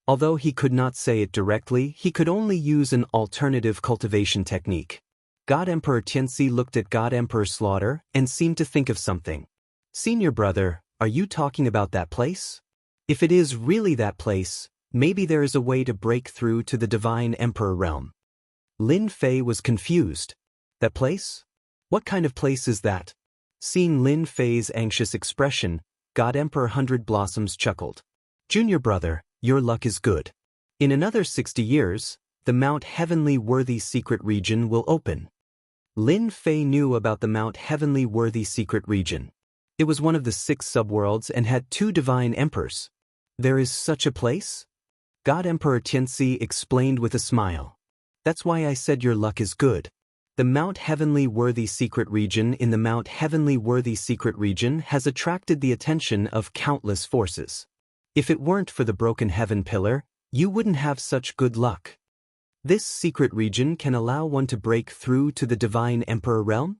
Although he could not say it directly, he could only use an alternative cultivation technique. God Emperor Tianzi looked at God Emperor Slaughter and seemed to think of something. Senior brother, are you talking about that place? If it is really that place, maybe there is a way to break through to the divine emperor realm. Lin Fei was confused. That place? What kind of place is that? Seeing Lin Fei's anxious expression, God Emperor 100 Blossoms chuckled. Junior brother, your luck is good. In another 60 years, the Mount Heavenly Worthy Secret Region will open. Lin Fei knew about the Mount Heavenly Worthy Secret Region. It was one of the 6 subworlds and had 2 divine emperors. There is such a place? God Emperor Tianzi explained with a smile. That's why I said your luck is good. The Mount Heavenly Worthy Secret Region in the Mount Heavenly Worthy Secret Region has attracted the attention of countless forces. If it weren't for the broken heaven pillar, you wouldn't have such good luck. This secret region can allow one to break through to the divine emperor realm?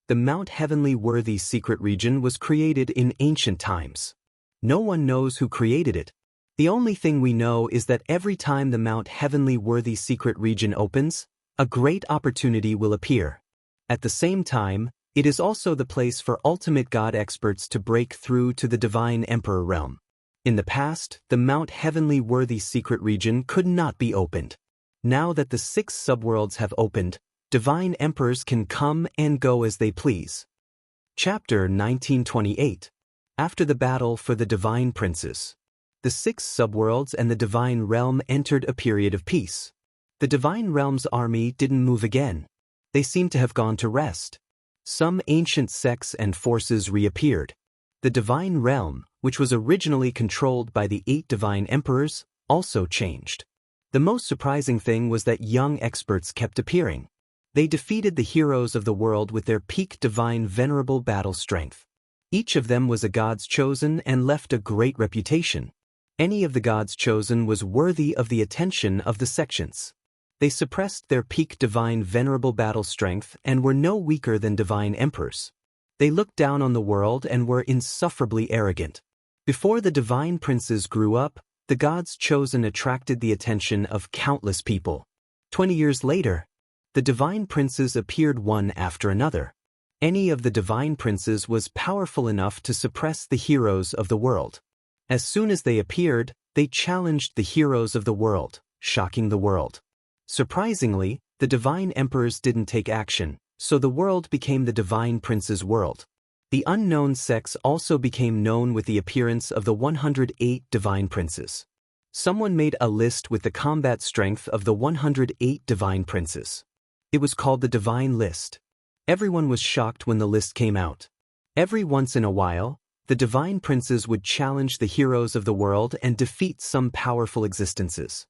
The Mount Heavenly Worthy Secret Region was created in ancient times. No one knows who created it. The only thing we know is that every time the Mount Heavenly Worthy Secret Region opens, a great opportunity will appear. At the same time, it is also the place for ultimate god experts to break through to the divine emperor realm. In the past, the Mount Heavenly Worthy Secret Region could not be opened. Now that the 6 subworlds have opened, divine emperors can come and go as they please. Chapter 1928. After the battle for the divine princes. The 6 subworlds and the divine realm entered a period of peace. The divine realm's army didn't move again. They seemed to have gone to rest. Some ancient sects and forces reappeared. The divine realm, which was originally controlled by the 8 divine emperors, also changed. The most surprising thing was that young experts kept appearing. They defeated the heroes of the world with their peak divine venerable battle strength. Each of them was a god's chosen and left a great reputation. Any of the gods chosen was worthy of the attention of the sections. They suppressed their peak divine venerable battle strength and were no weaker than divine emperors. They looked down on the world and were insufferably arrogant. Before the divine princes grew up, the gods chosen attracted the attention of countless people. 20 years later, the divine princes appeared one after another. Any of the divine princes was powerful enough to suppress the heroes of the world. As soon as they appeared, They challenged the heroes of the world, shocking the world. Surprisingly, the divine emperors didn't take action, so the world became the divine prince's world. The unknown sects also became known with the appearance of the 108 divine princes. Someone made a list with the combat strength of the 108 divine princes. It was called the Divine List. Everyone was shocked when the list came out. Every once in a while, the divine princes would challenge the heroes of the world and defeat some powerful existences.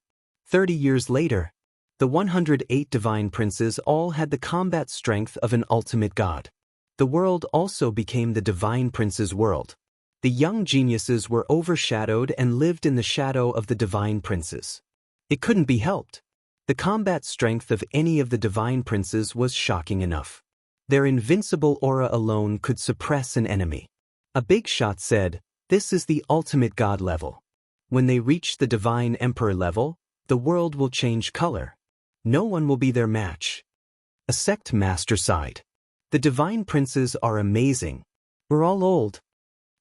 30 years later, the 108 divine princes all had the combat strength of an ultimate god. The world also became the divine prince's world. The young geniuses were overshadowed and lived in the shadow of the divine princes. It couldn't be helped. The combat strength of any of the divine princes was shocking enough. Their invincible aura alone could suppress an enemy. A big shot said, "This is the ultimate god level. When they reach the divine emperor level, the world will change color. No one will be their match." A sect master sighed. "The divine princes are amazing. We're all old."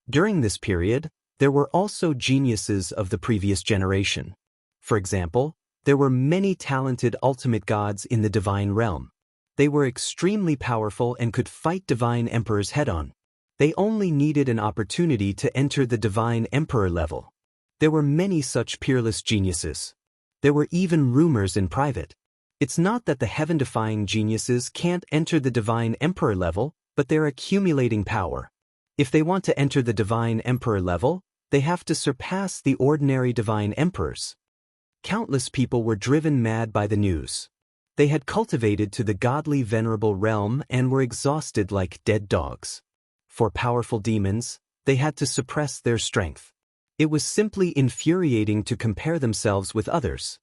During this period, there were also geniuses of the previous generation. For example, there were many talented ultimate gods in the divine realm. They were extremely powerful and could fight divine emperors head-on. They only needed an opportunity to enter the divine emperor level. There were many such peerless geniuses. There were even rumors in private. It's not that the heaven-defying geniuses can't enter the divine emperor level, but they're accumulating power. If they want to enter the divine emperor level, they have to surpass the ordinary divine emperors. Countless people were driven mad by the news. They had cultivated to the godly venerable realm and were exhausted like dead dogs. For powerful demons, they had to suppress their strength. It was simply infuriating to compare themselves with others.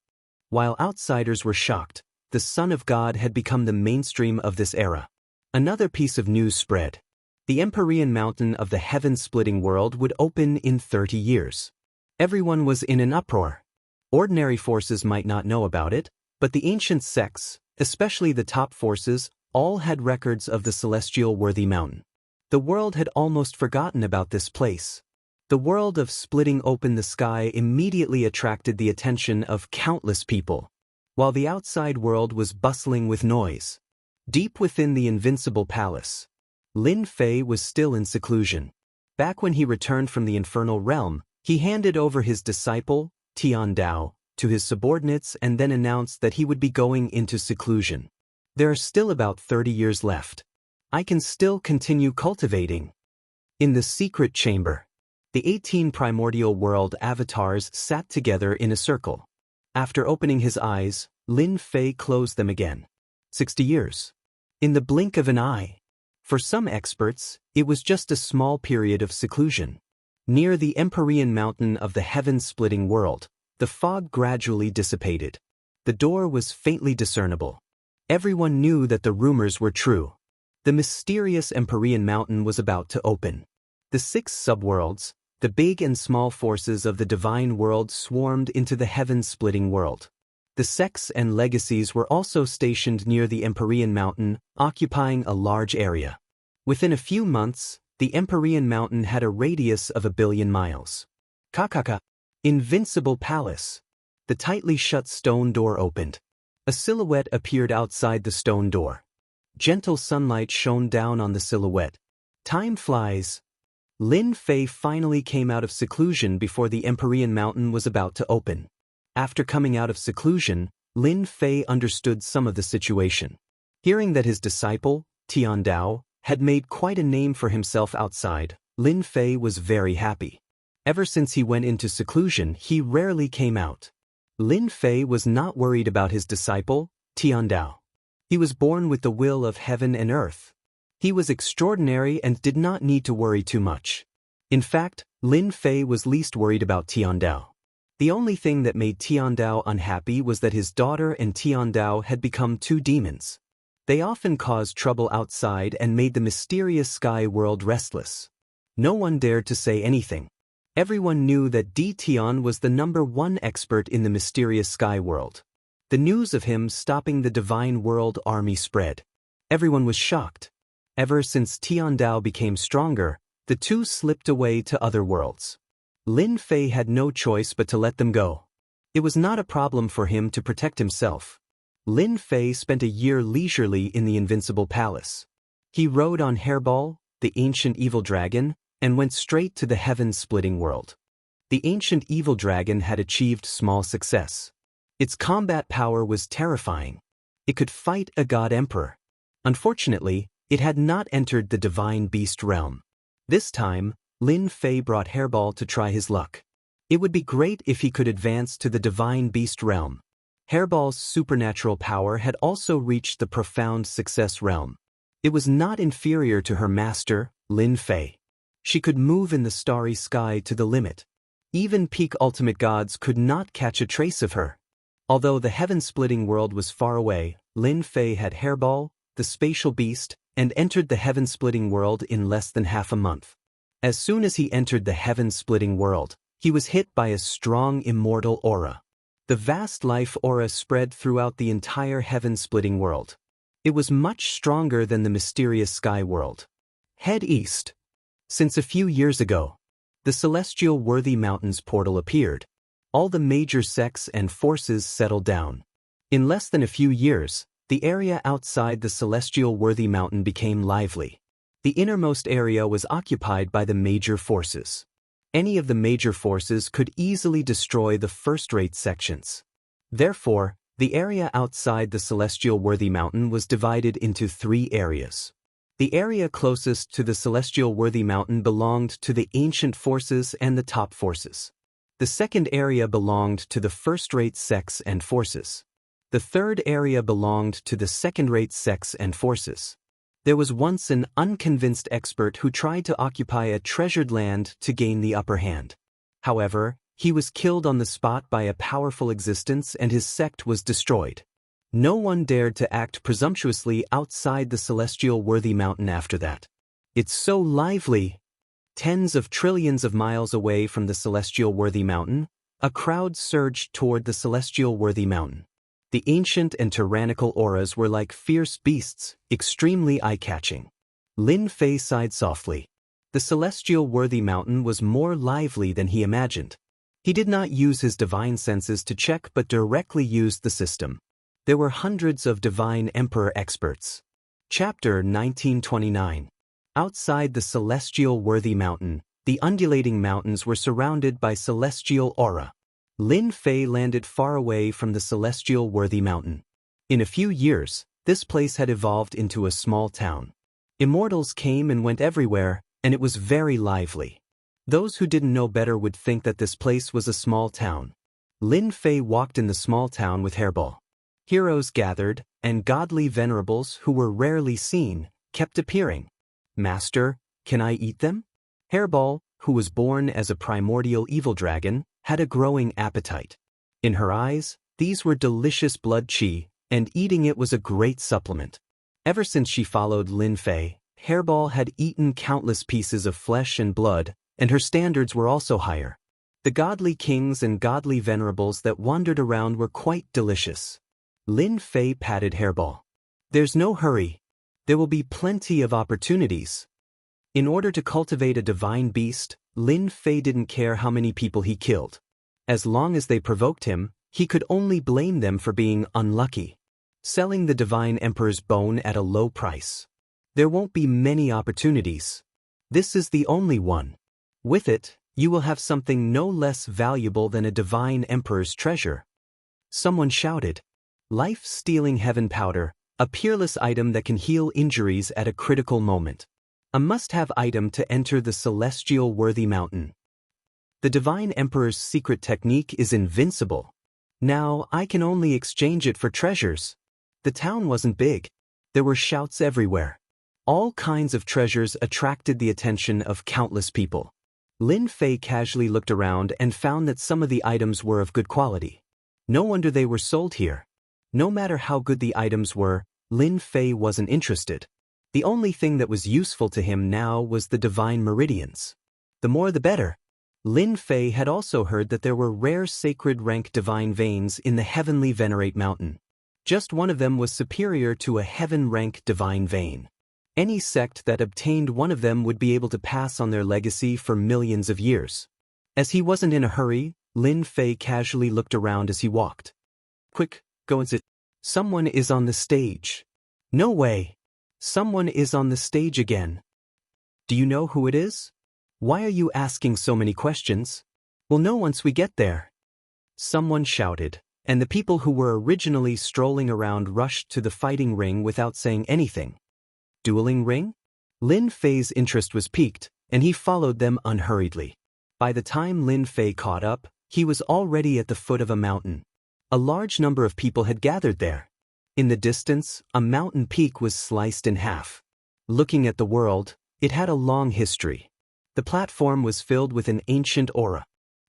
While outsiders were shocked, the Son of God had become the mainstream of this era. Another piece of news spread. The Empyrean mountain of the heaven-splitting world would open in 30 years. Everyone was in an uproar. Ordinary forces might not know about it, but the ancient sects, especially the top forces, all had records of the celestial worthy mountain. The world had almost forgotten about this place. The world of splitting open the sky immediately attracted the attention of countless people, while the outside world was bustling with noise. Deep within the invincible palace, Lin Fei was still in seclusion. Back when he returned from the infernal realm, he handed over his disciple, Tian Dao, to his subordinates and then announced that he would be going into seclusion. There are still about 30 years left. I can still continue cultivating. In the secret chamber, the 18 primordial world avatars sat together in a circle. After opening his eyes, Lin Fei closed them again. 60 years. In the blink of an eye. For some experts, it was just a small period of seclusion. Near the Empyrean mountain of the heaven-splitting world, the fog gradually dissipated. The door was faintly discernible. Everyone knew that the rumors were true. The mysterious Empyrean mountain was about to open. The 6 subworlds, the big and small forces of the divine world, swarmed into the heaven-splitting world. The sects and legacies were also stationed near the Empyrean mountain, occupying a large area. Within a few months, the Empyrean mountain had a radius of 1 billion miles. Kakaka. Invincible palace. The tightly shut stone door opened. A silhouette appeared outside the stone door. Gentle sunlight shone down on the silhouette. Time flies. Lin Fei finally came out of seclusion before the Empyrean mountain was about to open. After coming out of seclusion, Lin Fei understood some of the situation. Hearing that his disciple, Tian Dao, had made quite a name for himself outside, Lin Fei was very happy. Ever since he went into seclusion, he rarely came out. Lin Fei was not worried about his disciple, Tian Dao. He was born with the will of heaven and earth. He was extraordinary and did not need to worry too much. In fact, Lin Fei was least worried about Tian Dao. The only thing that made Tian Dao unhappy was that his daughter and Tian Dao had become 2 demons. They often caused trouble outside and made the mysterious sky world restless. No one dared to say anything. Everyone knew that Di Tian was the #1 expert in the mysterious sky world. The news of him stopping the divine world army spread. Everyone was shocked. Ever since Tian Dao became stronger, the two slipped away to other worlds. Lin Fei had no choice but to let them go. It was not a problem for him to protect himself. Lin Fei spent a year leisurely in the Invincible Palace. He rode on Hairball, the ancient evil dragon, and went straight to the heaven-splitting world. The ancient evil dragon had achieved small success. Its combat power was terrifying. It could fight a god emperor. Unfortunately, it had not entered the divine beast realm. This time, Lin Fei brought Hairball to try his luck. It would be great if he could advance to the divine beast realm. Hairball's supernatural power had also reached the profound success realm. It was not inferior to her master, Lin Fei. She could move in the starry sky to the limit. Even peak ultimate gods could not catch a trace of her. Although the heaven-splitting world was far away, Lin Fei had Hairball, the spatial beast, and entered the heaven-splitting world in less than half a month. As soon as he entered the heaven-splitting world, he was hit by a strong immortal aura. The vast life aura spread throughout the entire heaven-splitting world. It was much stronger than the mysterious sky world. Head east. Since a few years ago, the celestial Worthy Mountains portal appeared. All the major sects and forces settled down. In less than a few years, the area outside the celestial Worthy Mountain became lively. The innermost area was occupied by the major forces. Any of the major forces could easily destroy the first-rate sections. Therefore, the area outside the celestial Worthy Mountain was divided into 3 areas. The area closest to the celestial Worthy Mountain belonged to the ancient forces and the top forces. The second area belonged to the first-rate sects and forces. The third area belonged to the second-rate sects and forces. There was once an unconvinced expert who tried to occupy a treasured land to gain the upper hand. However, he was killed on the spot by a powerful existence and his sect was destroyed. No one dared to act presumptuously outside the celestial Worthy Mountain after that. It's so lively. Tens of trillions of miles away from the celestial Worthy Mountain, a crowd surged toward the celestial Worthy Mountain. The ancient and tyrannical auras were like fierce beasts, extremely eye-catching. Lin Fei sighed softly. The celestial Worthy Mountain was more lively than he imagined. He did not use his divine senses to check but directly used the system. There were hundreds of divine emperor experts. Chapter 1929. Outside the celestial Worthy Mountain, the undulating mountains were surrounded by celestial aura. Lin Fei landed far away from the celestial Worthy Mountain. In a few years, this place had evolved into a small town. Immortals came and went everywhere, and it was very lively. Those who didn't know better would think that this place was a small town. Lin Fei walked in the small town with Hairball. Heroes gathered, and godly venerables who were rarely seen, kept appearing. Master, can I eat them? Hairball, who was born as a primordial evil dragon, had a growing appetite. In her eyes, these were delicious blood qi, and eating it was a great supplement. Ever since she followed Lin Fei, Hairball had eaten countless pieces of flesh and blood, and her standards were also higher. The godly kings and godly venerables that wandered around were quite delicious. Lin Fei patted Hairball. There's no hurry. There will be plenty of opportunities. In order to cultivate a divine beast, Lin Fei didn't care how many people he killed. As long as they provoked him, he could only blame them for being unlucky. Selling the divine emperor's bone at a low price. There won't be many opportunities. This is the only one. With it, you will have something no less valuable than a divine emperor's treasure. Someone shouted. Life-stealing heaven powder, a peerless item that can heal injuries at a critical moment. A must-have item to enter the celestial Worthy Mountain. The divine emperor's secret technique is invincible. Now I can only exchange it for treasures. The town wasn't big. There were shouts everywhere. All kinds of treasures attracted the attention of countless people. Lin Fei casually looked around and found that some of the items were of good quality. No wonder they were sold here. No matter how good the items were, Lin Fei wasn't interested. The only thing that was useful to him now was the divine meridians. The more the better. Lin Fei had also heard that there were rare sacred rank divine veins in the heavenly Venerate Mountain. Just one of them was superior to a heaven rank divine vein. Any sect that obtained one of them would be able to pass on their legacy for millions of years. As he wasn't in a hurry, Lin Fei casually looked around as he walked. Quick, go and sit. Someone is on the stage. No way. Someone is on the stage again. Do you know who it is? Why are you asking so many questions? We'll know once we get there. Someone shouted, and the people who were originally strolling around rushed to the fighting ring without saying anything. Dueling ring? Lin Fei's interest was piqued, and he followed them unhurriedly. By the time Lin Fei caught up, he was already at the foot of a mountain. A large number of people had gathered there. In the distance, a mountain peak was sliced in half. Looking at the world, it had a long history. The platform was filled with an ancient aura.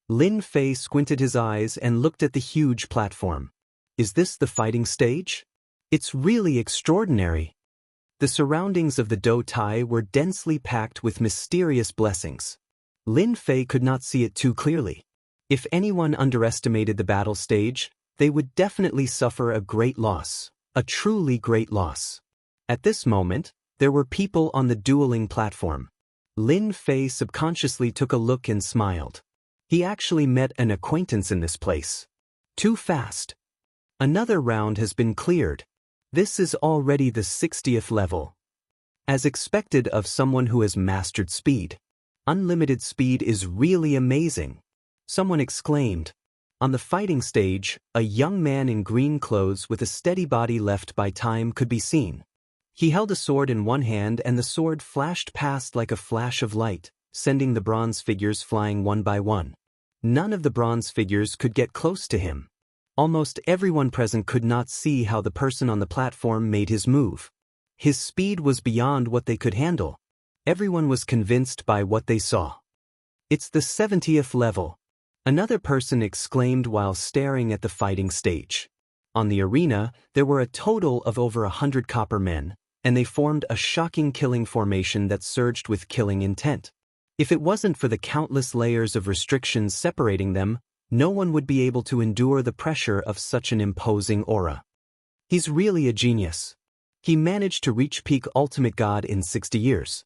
Lin Fei squinted his eyes and looked at the huge platform. Is this the fighting stage? It's really extraordinary. The surroundings of the Do Tai were densely packed with mysterious blessings. Lin Fei could not see it too clearly. If anyone underestimated the battle stage, they would definitely suffer a great loss, a truly great loss. At this moment, there were people on the dueling platform. Lin Fei subconsciously took a look and smiled. He actually met an acquaintance in this place. Too fast. Another round has been cleared. This is already the 60th level. As expected of someone who has mastered speed. Unlimited speed is really amazing. Someone exclaimed. On the fighting stage, a young man in green clothes with a steady body left by time could be seen. He held a sword in one hand and the sword flashed past like a flash of light, sending the bronze figures flying one by one. None of the bronze figures could get close to him. Almost everyone present could not see how the person on the platform made his move. His speed was beyond what they could handle. Everyone was convinced by what they saw. It's the 70th level. Another person exclaimed while staring at the fighting stage. On the arena, there were a total of over 100 copper men, and they formed a shocking killing formation that surged with killing intent. If it wasn't for the countless layers of restrictions separating them, no one would be able to endure the pressure of such an imposing aura. He's really a genius. He managed to reach peak ultimate god in 60 years.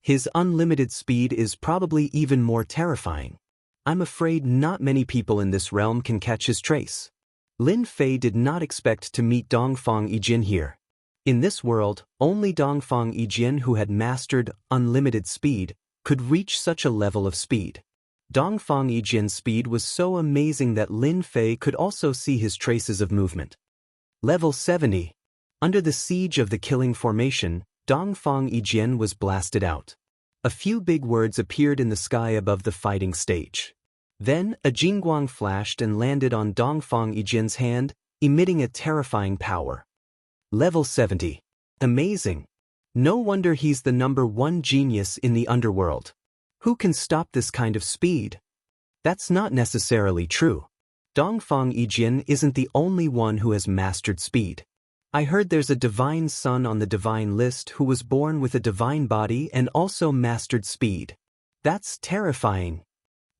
His unlimited speed is probably even more terrifying. I'm afraid not many people in this realm can catch his trace. Lin Fei did not expect to meet Dongfang Yijin here. In this world, only Dongfang Yijin who had mastered unlimited speed could reach such a level of speed. Dongfang Yijin's speed was so amazing that Lin Fei could also see his traces of movement. Level 70. Under the siege of the killing formation, Dongfang Yijin was blasted out. A few big words appeared in the sky above the fighting stage. Then, a jingguang flashed and landed on Dongfang Yijin's hand, emitting a terrifying power. Level 70. Amazing. No wonder he's the #1 genius in the underworld. Who can stop this kind of speed? That's not necessarily true. Dongfang Yijin isn't the only one who has mastered speed. I heard there's a divine son on the divine list who was born with a divine body and also mastered speed. That's terrifying.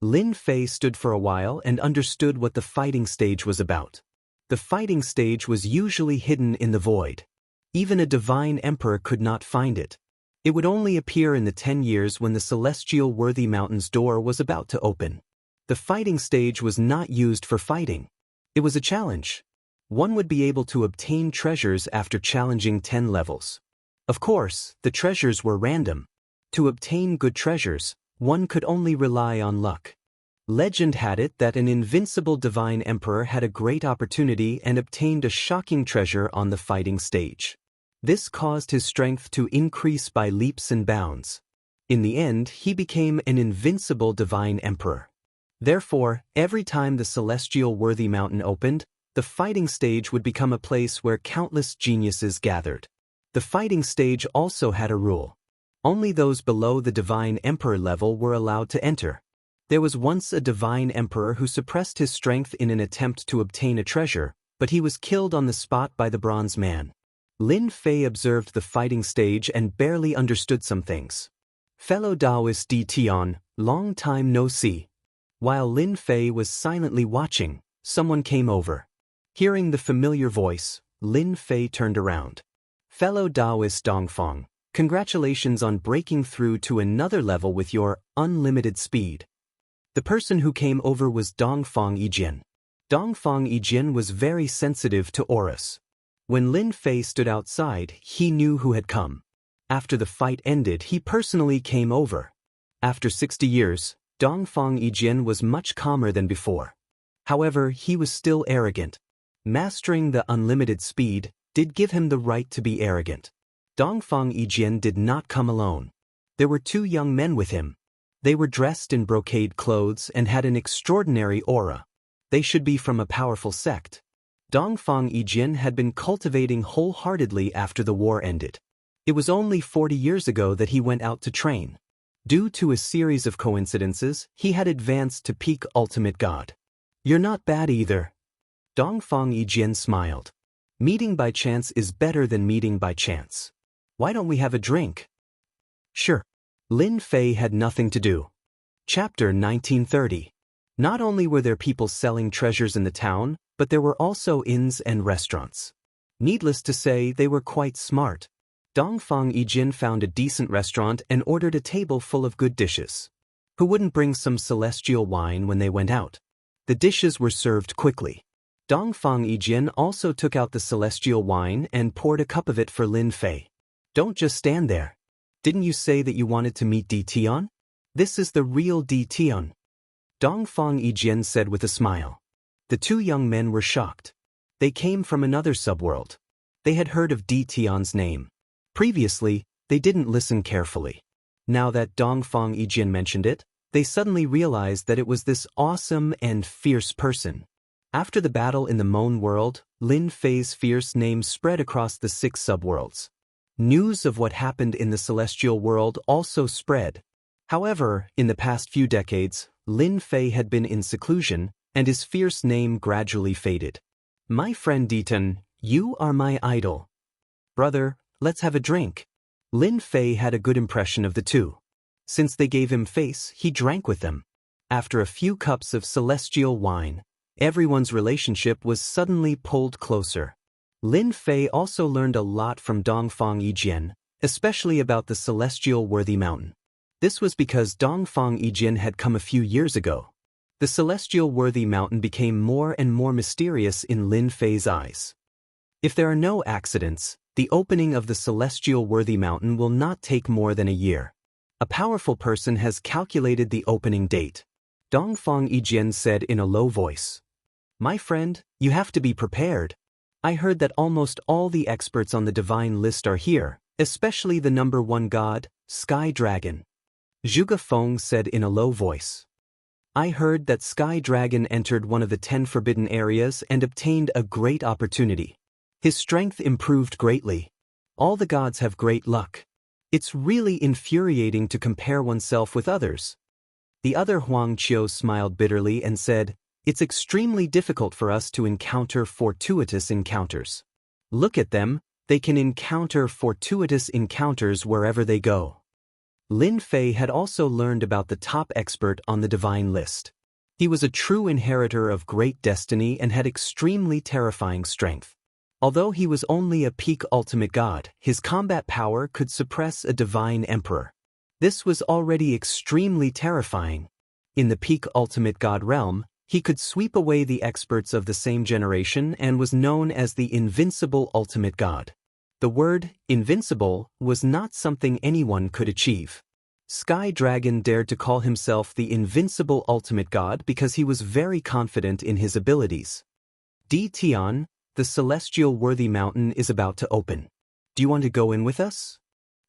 Lin Fei stood for a while and understood what the fighting stage was about. The fighting stage was usually hidden in the void. Even a divine emperor could not find it. It would only appear in the 10 years when the celestial worthy mountain's door was about to open. The fighting stage was not used for fighting. It was a challenge. One would be able to obtain treasures after challenging 10 levels. Of course, the treasures were random. To obtain good treasures, one could only rely on luck. Legend had it that an invincible divine emperor had a great opportunity and obtained a shocking treasure on the fighting stage. This caused his strength to increase by leaps and bounds. In the end, he became an invincible divine emperor. Therefore, every time the celestial worthy mountain opened, the fighting stage would become a place where countless geniuses gathered. The fighting stage also had a rule. Only those below the divine emperor level were allowed to enter. There was once a divine emperor who suppressed his strength in an attempt to obtain a treasure, but he was killed on the spot by the bronze man. Lin Fei observed the fighting stage and barely understood some things. Fellow Taoist Di Tian, long time no see. While Lin Fei was silently watching, someone came over. Hearing the familiar voice, Lin Fei turned around. Fellow Taoist Dongfang, congratulations on breaking through to another level with your unlimited speed. The person who came over was Dongfang Yijin. Dongfang Yijin was very sensitive to auras. When Lin Fei stood outside, he knew who had come. After the fight ended, he personally came over. After 60 years, Dongfang Yijin was much calmer than before. However, he was still arrogant. Mastering the unlimited speed did give him the right to be arrogant. Dongfang Yijin did not come alone. There were 2 young men with him. They were dressed in brocade clothes and had an extraordinary aura. They should be from a powerful sect. Dongfang Yijin had been cultivating wholeheartedly after the war ended. It was only 40 years ago that he went out to train. Due to a series of coincidences, he had advanced to peak ultimate god. You're not bad either. Dongfang Yijin smiled. Meeting by chance is better than meeting by chance. Why don't we have a drink? Sure. Lin Fei had nothing to do. Chapter 1930. Not only were there people selling treasures in the town, but there were also inns and restaurants. Needless to say, they were quite smart. Dongfang Yijin found a decent restaurant and ordered a table full of good dishes. Who wouldn't bring some celestial wine when they went out? The dishes were served quickly. Dongfang Yijin also took out the celestial wine and poured a cup of it for Lin Fei. Don't just stand there. Didn't you say that you wanted to meet Di Tian? This is the real Di Tian. Dongfang Yijin said with a smile. The 2 young men were shocked. They came from another subworld. They had heard of Di Tian's name. Previously, they didn't listen carefully. Now that Dongfang Yijin mentioned it, they suddenly realized that it was this awesome and fierce person. After the battle in the Moan world, Lin Fei's fierce name spread across the 6 subworlds. News of what happened in the celestial world also spread. However, in the past few decades, Lin Fei had been in seclusion, and his fierce name gradually faded. My friend Ditan, you are my idol. Brother, let's have a drink. Lin Fei had a good impression of the 2. Since they gave him face, he drank with them. After a few cups of celestial wine, everyone's relationship was suddenly pulled closer. Lin Fei also learned a lot from Dongfang Yijin, especially about the celestial worthy mountain. This was because Dongfang Yijin had come a few years ago. The celestial worthy mountain became more and more mysterious in Lin Fei's eyes. If there are no accidents, the opening of the celestial worthy mountain will not take more than a year. A powerful person has calculated the opening date. Dongfang Yijin said in a low voice. My friend, you have to be prepared. I heard that almost all the experts on the divine list are here, especially the number 1 god, Sky Dragon. Zhuge Feng said in a low voice. I heard that Sky Dragon entered one of the 10 forbidden areas and obtained a great opportunity. His strength improved greatly. All the gods have great luck. It's really infuriating to compare oneself with others. The other Huang Qiu smiled bitterly and said, It's extremely difficult for us to encounter fortuitous encounters. Look at them, they can encounter fortuitous encounters wherever they go. Lin Fei had also learned about the top expert on the divine list. He was a true inheritor of great destiny and had extremely terrifying strength. Although he was only a peak ultimate god, his combat power could suppress a divine emperor. This was already extremely terrifying. In the peak ultimate god realm, he could sweep away the experts of the same generation and was known as the invincible ultimate god. The word, invincible, was not something anyone could achieve. Sky Dragon dared to call himself the invincible ultimate god because he was very confident in his abilities. Di Tian, the celestial worthy mountain is about to open. Do you want to go in with us?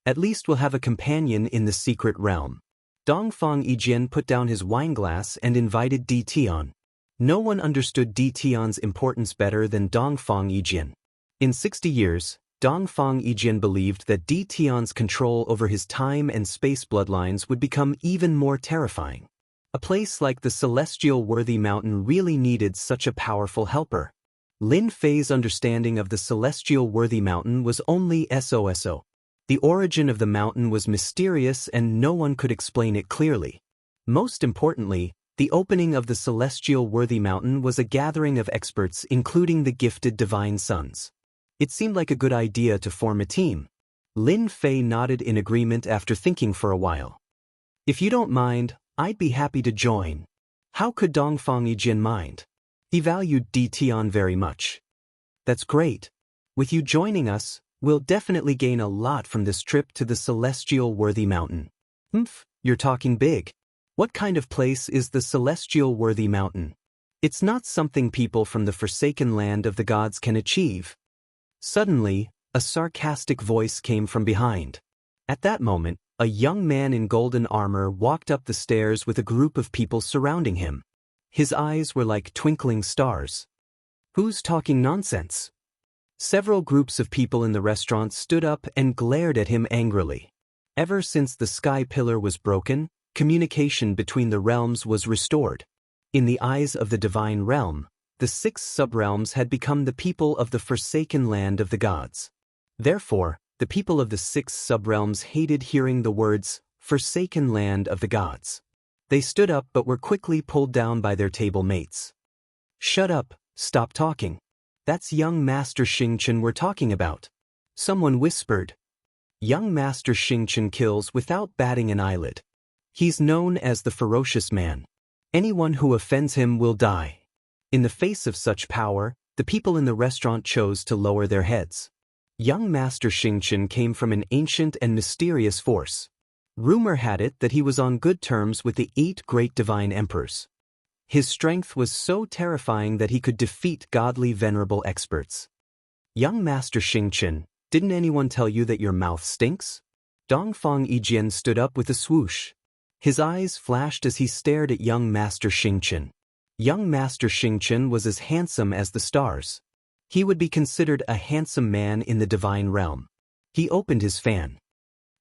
At least we'll have a companion in the secret realm. Dongfang Yijin put down his wineglass and invited Di Tian. No one understood Di Tian's importance better than Dongfang Yijin. In 60 years, Dongfang Yijin believed that Di Tian's control over his time and space bloodlines would become even more terrifying. A place like the celestial worthy mountain really needed such a powerful helper. Lin Fei's understanding of the celestial worthy mountain was only SOSO. The origin of the mountain was mysterious and no one could explain it clearly. Most importantly, the opening of the celestial worthy mountain was a gathering of experts including the gifted divine sons. It seemed like a good idea to form a team. Lin Fei nodded in agreement after thinking for a while. If you don't mind, I'd be happy to join. How could Dongfang Yijin mind? He valued Di Tian very much. That's great. With you joining us, we'll definitely gain a lot from this trip to the celestial worthy mountain. You're talking big. What kind of place is the celestial worthy mountain? It's not something people from the forsaken land of the gods can achieve. Suddenly, a sarcastic voice came from behind. At that moment, a young man in golden armor walked up the stairs with a group of people surrounding him. His eyes were like twinkling stars. Who's talking nonsense? Several groups of people in the restaurant stood up and glared at him angrily. Ever since the sky pillar was broken, communication between the realms was restored. In the eyes of the divine realm, the 6 subrealms had become the people of the forsaken land of the gods. Therefore, the people of the 6 subrealms hated hearing the words, forsaken land of the gods. They stood up but were quickly pulled down by their table mates. Shut up, stop talking. That's young Master Xingchen we're talking about. Someone whispered. Young Master Xingchen kills without batting an eyelid. He's known as the ferocious man. Anyone who offends him will die. In the face of such power, the people in the restaurant chose to lower their heads. Young Master Xingchen came from an ancient and mysterious force. Rumor had it that he was on good terms with the 8 great divine emperors. His strength was so terrifying that he could defeat godly venerable experts. Young Master Xingchen, didn't anyone tell you that your mouth stinks? Dongfang Yijin stood up with a swoosh. His eyes flashed as he stared at young Master Xingchen. Young Master Xingchen was as handsome as the stars. He would be considered a handsome man in the divine realm. He opened his fan.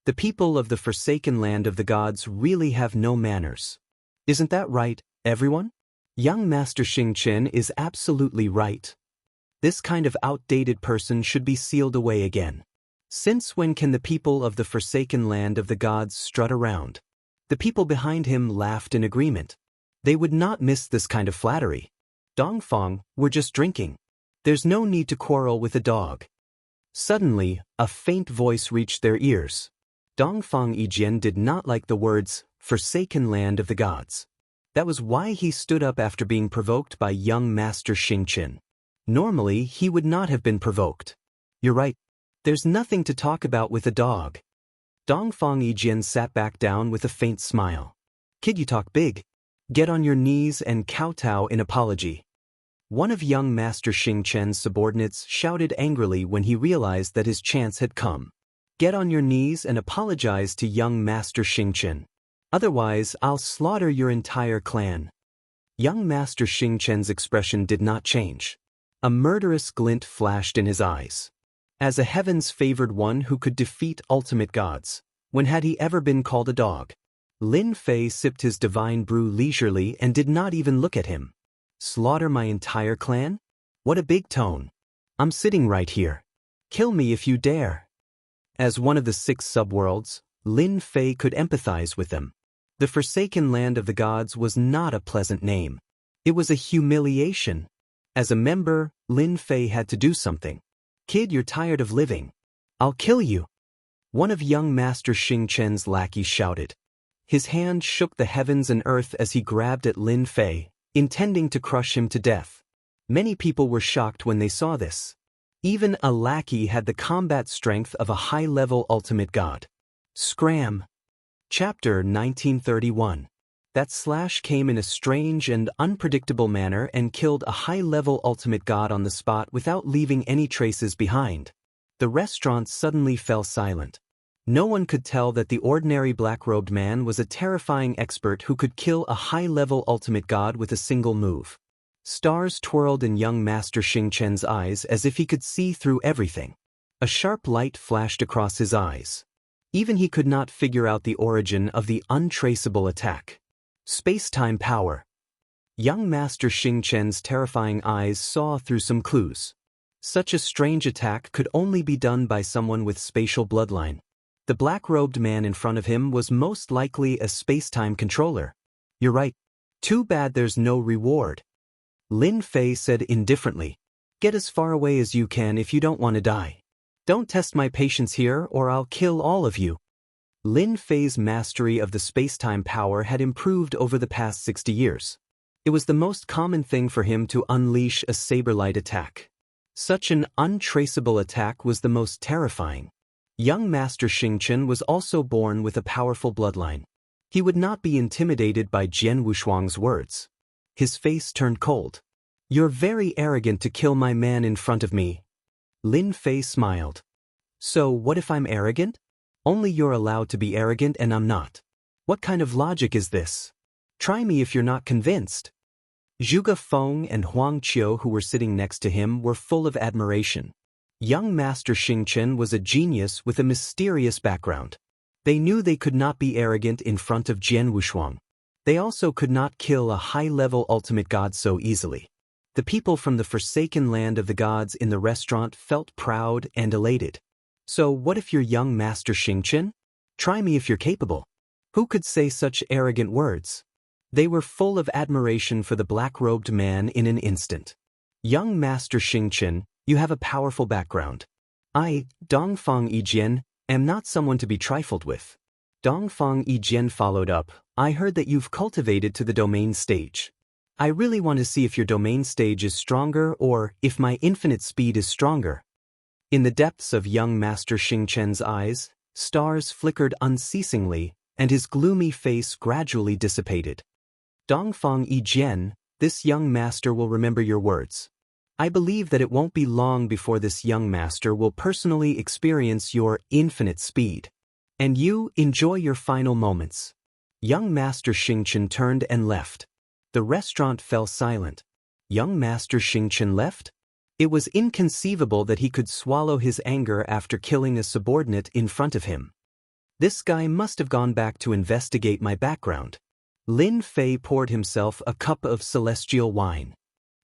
The people of the forsaken land of the gods really have no manners. Isn't that right, everyone? Young Master Xingchen is absolutely right. This kind of outdated person should be sealed away again. Since when can the people of the forsaken land of the gods strut around? The people behind him laughed in agreement. They would not miss this kind of flattery. Dongfang, we're just drinking. There's no need to quarrel with a dog. Suddenly, a faint voice reached their ears. Dongfang Yijin did not like the words, forsaken land of the gods. That was why he stood up after being provoked by young Master Xingchen. Normally, he would not have been provoked. You're right. There's nothing to talk about with a dog. Dongfang Yijin sat back down with a faint smile. Kid, you talk big. Get on your knees and kowtow in apology. One of young Master Xingchen's subordinates shouted angrily when he realized that his chance had come. Get on your knees and apologize to young Master Xingchen. Otherwise, I'll slaughter your entire clan. Young Master Xingchen's expression did not change. A murderous glint flashed in his eyes. As a heaven's favored one who could defeat ultimate gods, when had he ever been called a dog? Lin Fei sipped his divine brew leisurely and did not even look at him. Slaughter my entire clan? What a big tone. I'm sitting right here. Kill me if you dare. As one of the 6 subworlds, Lin Fei could empathize with them. The forsaken land of the gods was not a pleasant name. It was a humiliation. As a member, Lin Fei had to do something. Kid, you're tired of living. I'll kill you. One of young Master Xingchen's lackeys shouted. His hand shook the heavens and earth as he grabbed at Lin Fei, intending to crush him to death. Many people were shocked when they saw this. Even a lackey had the combat strength of a high-level ultimate god. Scram. Chapter 1931. That slash came in a strange and unpredictable manner and killed a high-level ultimate god on the spot without leaving any traces behind. The restaurant suddenly fell silent. No one could tell that the ordinary black-robed man was a terrifying expert who could kill a high-level ultimate god with a single move. Stars twirled in young Master Xingchen's eyes as if he could see through everything. A sharp light flashed across his eyes. Even he could not figure out the origin of the untraceable attack. Space-time power. Young Master Xingchen's terrifying eyes saw through some clues. Such a strange attack could only be done by someone with spatial bloodline. The black-robed man in front of him was most likely a space-time controller. You're right. Too bad there's no reward. Lin Fei said indifferently. Get as far away as you can if you don't want to die. Don't test my patience here or I'll kill all of you. Lin Fei's mastery of the space-time power had improved over the past 60 years. It was the most common thing for him to unleash a saber-light attack. Such an untraceable attack was the most terrifying. Young Master Xingchen was also born with a powerful bloodline. He would not be intimidated by Jian Wushuang's words. His face turned cold. "You're very arrogant to kill my man in front of me." Lin Fei smiled. "So what if I'm arrogant? Only you're allowed to be arrogant and I'm not. What kind of logic is this? Try me if you're not convinced." Zhuge Feng and Huang Qiu, who were sitting next to him, were full of admiration. Young Master Xingchen was a genius with a mysterious background. They knew they could not be arrogant in front of Jian Wushuang. They also could not kill a high-level ultimate god so easily. The people from the forsaken land of the gods in the restaurant felt proud and elated. "So what if you're young Master Xingchen? Try me if you're capable." Who could say such arrogant words? They were full of admiration for the black-robed man in an instant. "Young Master Xingchen, you have a powerful background. I, Dongfang Yijian, am not someone to be trifled with." Dongfang Yijian followed up, "I heard that you've cultivated to the domain stage. I really want to see if your domain stage is stronger or if my infinite speed is stronger." In the depths of young Master Xingchen's eyes, stars flickered unceasingly, and his gloomy face gradually dissipated. "Dongfang Yijian, this young master will remember your words. I believe that it won't be long before this young master will personally experience your infinite speed. And you enjoy your final moments." Young Master Xingchen turned and left. The restaurant fell silent. Young Master Xingchen left? It was inconceivable that he could swallow his anger after killing a subordinate in front of him. This guy must have gone back to investigate my background. Lin Fei poured himself a cup of celestial wine.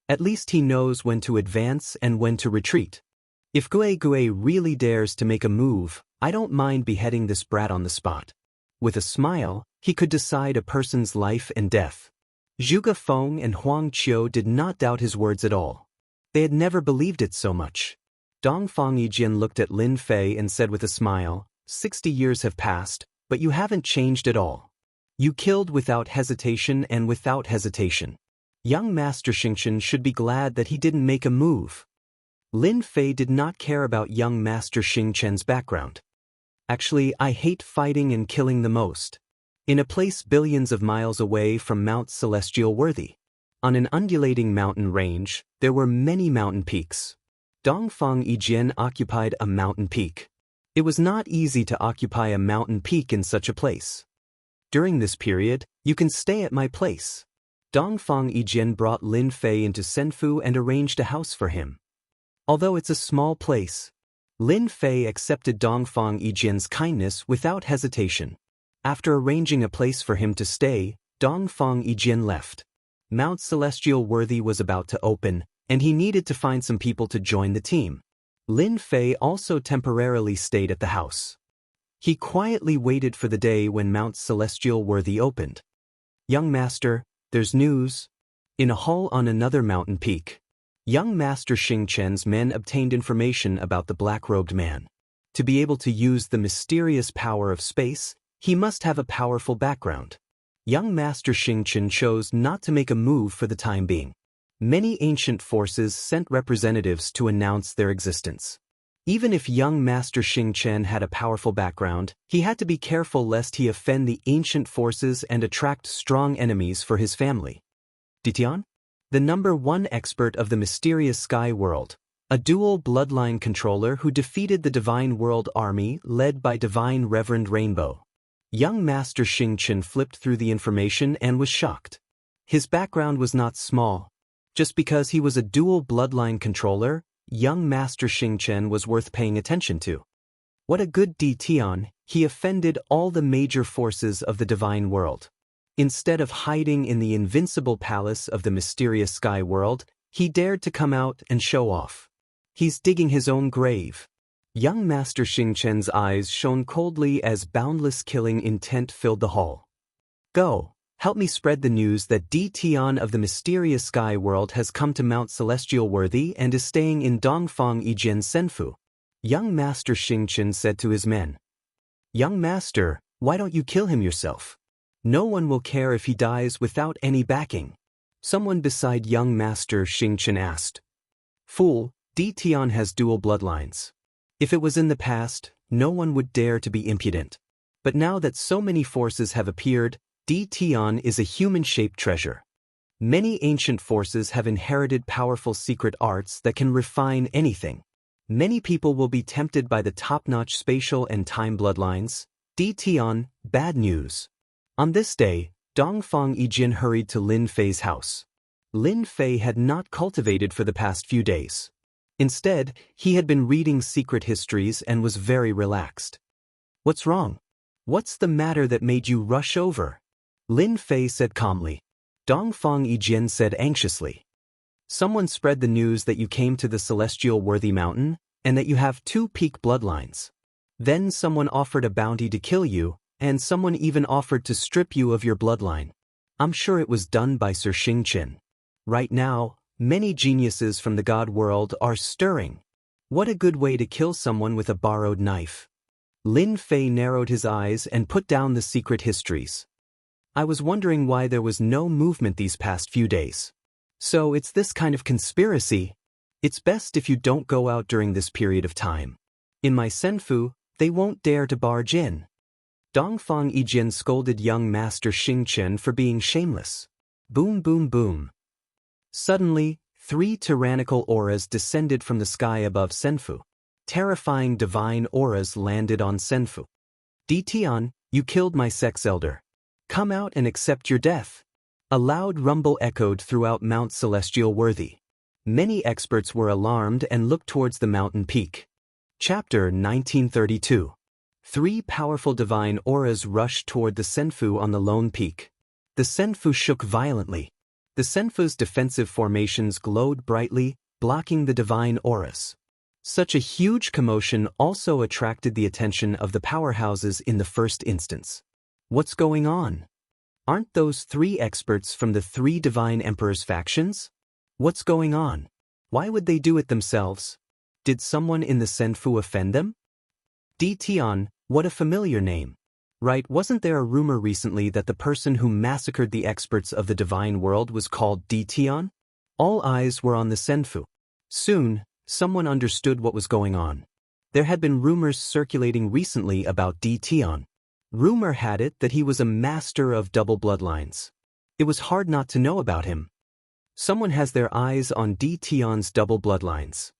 At least he knows when to advance and when to retreat. If Gue really dares to make a move, I don't mind beheading this brat on the spot. With a smile, he could decide a person's life and death. Zhuge Feng and Huang Qiu did not doubt his words at all. They had never believed it so much. Dongfang Yijian looked at Lin Fei and said with a smile, 60 years have passed, but you haven't changed at all. You killed without hesitation and without hesitation. Young Master Xingchen should be glad that he didn't make a move." Lin Fei did not care about young Master Xingchen's background. "Actually, I hate fighting and killing the most. In a place billions of miles away from Mount Celestial Worthy. On an undulating mountain range, there were many mountain peaks. Dongfang Yijian occupied a mountain peak. It was not easy to occupy a mountain peak in such a place. During this period, you can stay at my place." Dongfang Yijian brought Lin Fei into Senfu and arranged a house for him. Although it's a small place, Lin Fei accepted Dongfang Yijian's kindness without hesitation. After arranging a place for him to stay, Dongfang Yijian left. Mount Celestial Worthy was about to open, and he needed to find some people to join the team. Lin Fei also temporarily stayed at the house. He quietly waited for the day when Mount Celestial Worthy opened. "Young Master, there's news." In a hall on another mountain peak, young Master Xingchen's men obtained information about the black-robed man. To be able to use the mysterious power of space, he must have a powerful background. Young Master Xingchen chose not to make a move for the time being. Many ancient forces sent representatives to announce their existence. Even if young Master Xingchen had a powerful background, he had to be careful lest he offend the ancient forces and attract strong enemies for his family. Ditian? The #1 expert of the mysterious sky world, a dual bloodline controller who defeated the Divine World Army led by Divine Reverend Rainbow. Young Master Xingchen flipped through the information and was shocked. His background was not small. Just because he was a dual bloodline controller, young Master Xingchen was worth paying attention to. What a good Ditian, he offended all the major forces of the divine world. Instead of hiding in the invincible palace of the mysterious sky world, he dared to come out and show off. He's digging his own grave. Young Master Xingchen's eyes shone coldly as boundless killing intent filled the hall. "Go, help me spread the news that Ditian of the mysterious sky world has come to Mount Celestial Worthy and is staying in Dongfang Yijian Senfu." Young Master Xingchen said to his men. "Young Master, why don't you kill him yourself? No one will care if he dies without any backing." Someone beside young Master Xingqian asked. Fool, Di Tian has dual bloodlines. If it was in the past, no one would dare to be impudent. But now that so many forces have appeared, Di Tian is a human-shaped treasure. Many ancient forces have inherited powerful secret arts that can refine anything. Many people will be tempted by the top-notch spatial and time bloodlines. Di Tian, bad news. On this day, Dongfang Yijin hurried to Lin Fei's house. Lin Fei had not cultivated for the past few days. Instead, he had been reading secret histories and was very relaxed. What's wrong? What's the matter that made you rush over? Lin Fei said calmly. Dongfang Yijin said anxiously. Someone spread the news that you came to the celestial worthy mountain, and that you have 2 peak bloodlines. Then someone offered a bounty to kill you, and someone even offered to strip you of your bloodline. I'm sure it was done by Sir Xingqian. Right now, many geniuses from the god world are stirring. What a good way to kill someone with a borrowed knife. Lin Fei narrowed his eyes and put down the secret histories. I was wondering why there was no movement these past few days. So it's this kind of conspiracy. It's best if you don't go out during this period of time. In my senfu, they won't dare to barge in. Dongfang Yijin scolded young Master Xingqian for being shameless. Boom boom boom. Suddenly, 3 tyrannical auras descended from the sky above Senfu. Terrifying divine auras landed on Senfu. Di Tian, you killed my sex elder. Come out and accept your death. A loud rumble echoed throughout Mount Celestial Worthy. Many experts were alarmed and looked towards the mountain peak. Chapter 1932. 3 powerful divine auras rushed toward the Senfu on the lone peak. The Senfu shook violently. The Senfu's defensive formations glowed brightly, blocking the divine auras. Such a huge commotion also attracted the attention of the powerhouses in the first instance. What's going on? Aren't those 3 experts from the 3 divine emperors' factions? What's going on? Why would they do it themselves? Did someone in the Senfu offend them? Di Tian, what a familiar name. Right, wasn't there a rumor recently that the person who massacred the experts of the divine world was called Di Tian? All eyes were on the Senfu. Soon, someone understood what was going on. There had been rumors circulating recently about Di Tian. Rumor had it that he was a master of double bloodlines. It was hard not to know about him. Someone has their eyes on Di Tian's double bloodlines.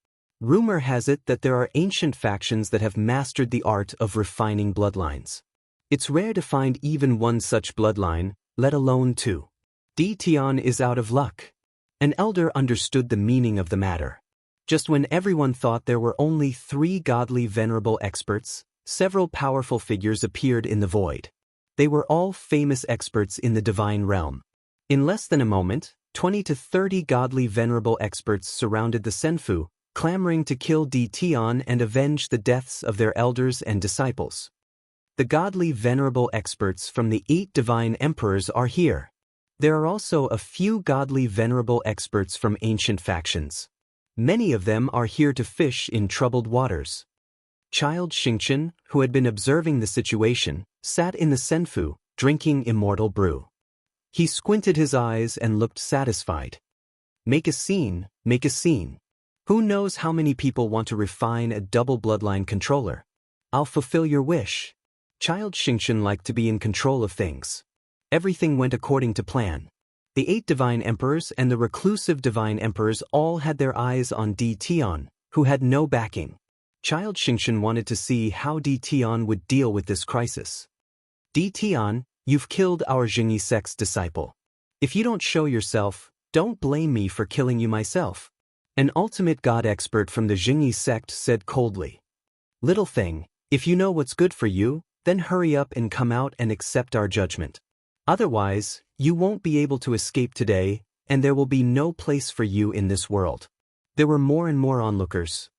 Rumor has it that there are ancient factions that have mastered the art of refining bloodlines. It's rare to find even one such bloodline, let alone 2. Di Tian is out of luck. An elder understood the meaning of the matter. Just when everyone thought there were only 3 godly venerable experts, several powerful figures appeared in the void. They were all famous experts in the divine realm. In less than a moment, 20 to 30 godly venerable experts surrounded the Senfu, clamoring to kill Di Tian and avenge the deaths of their elders and disciples. The godly venerable experts from the 8 divine emperors are here. There are also a few godly venerable experts from ancient factions. Many of them are here to fish in troubled waters. Child Xingqian, who had been observing the situation, sat in the Senfu, drinking immortal brew. He squinted his eyes and looked satisfied. Make a scene, make a scene. Who knows how many people want to refine a double bloodline controller? I'll fulfill your wish. Child Xingqian liked to be in control of things. Everything went according to plan. The 8 divine emperors and the reclusive divine emperors all had their eyes on Di Tian, who had no backing. Child Xingqian wanted to see how Di Tian would deal with this crisis. Di Tian, you've killed our Jingyi sect's disciple. If you don't show yourself, don't blame me for killing you myself. An ultimate god expert from the Jingyi sect said coldly. Little thing, if you know what's good for you, then hurry up and come out and accept our judgment. Otherwise, you won't be able to escape today, and there will be no place for you in this world. There were more and more onlookers.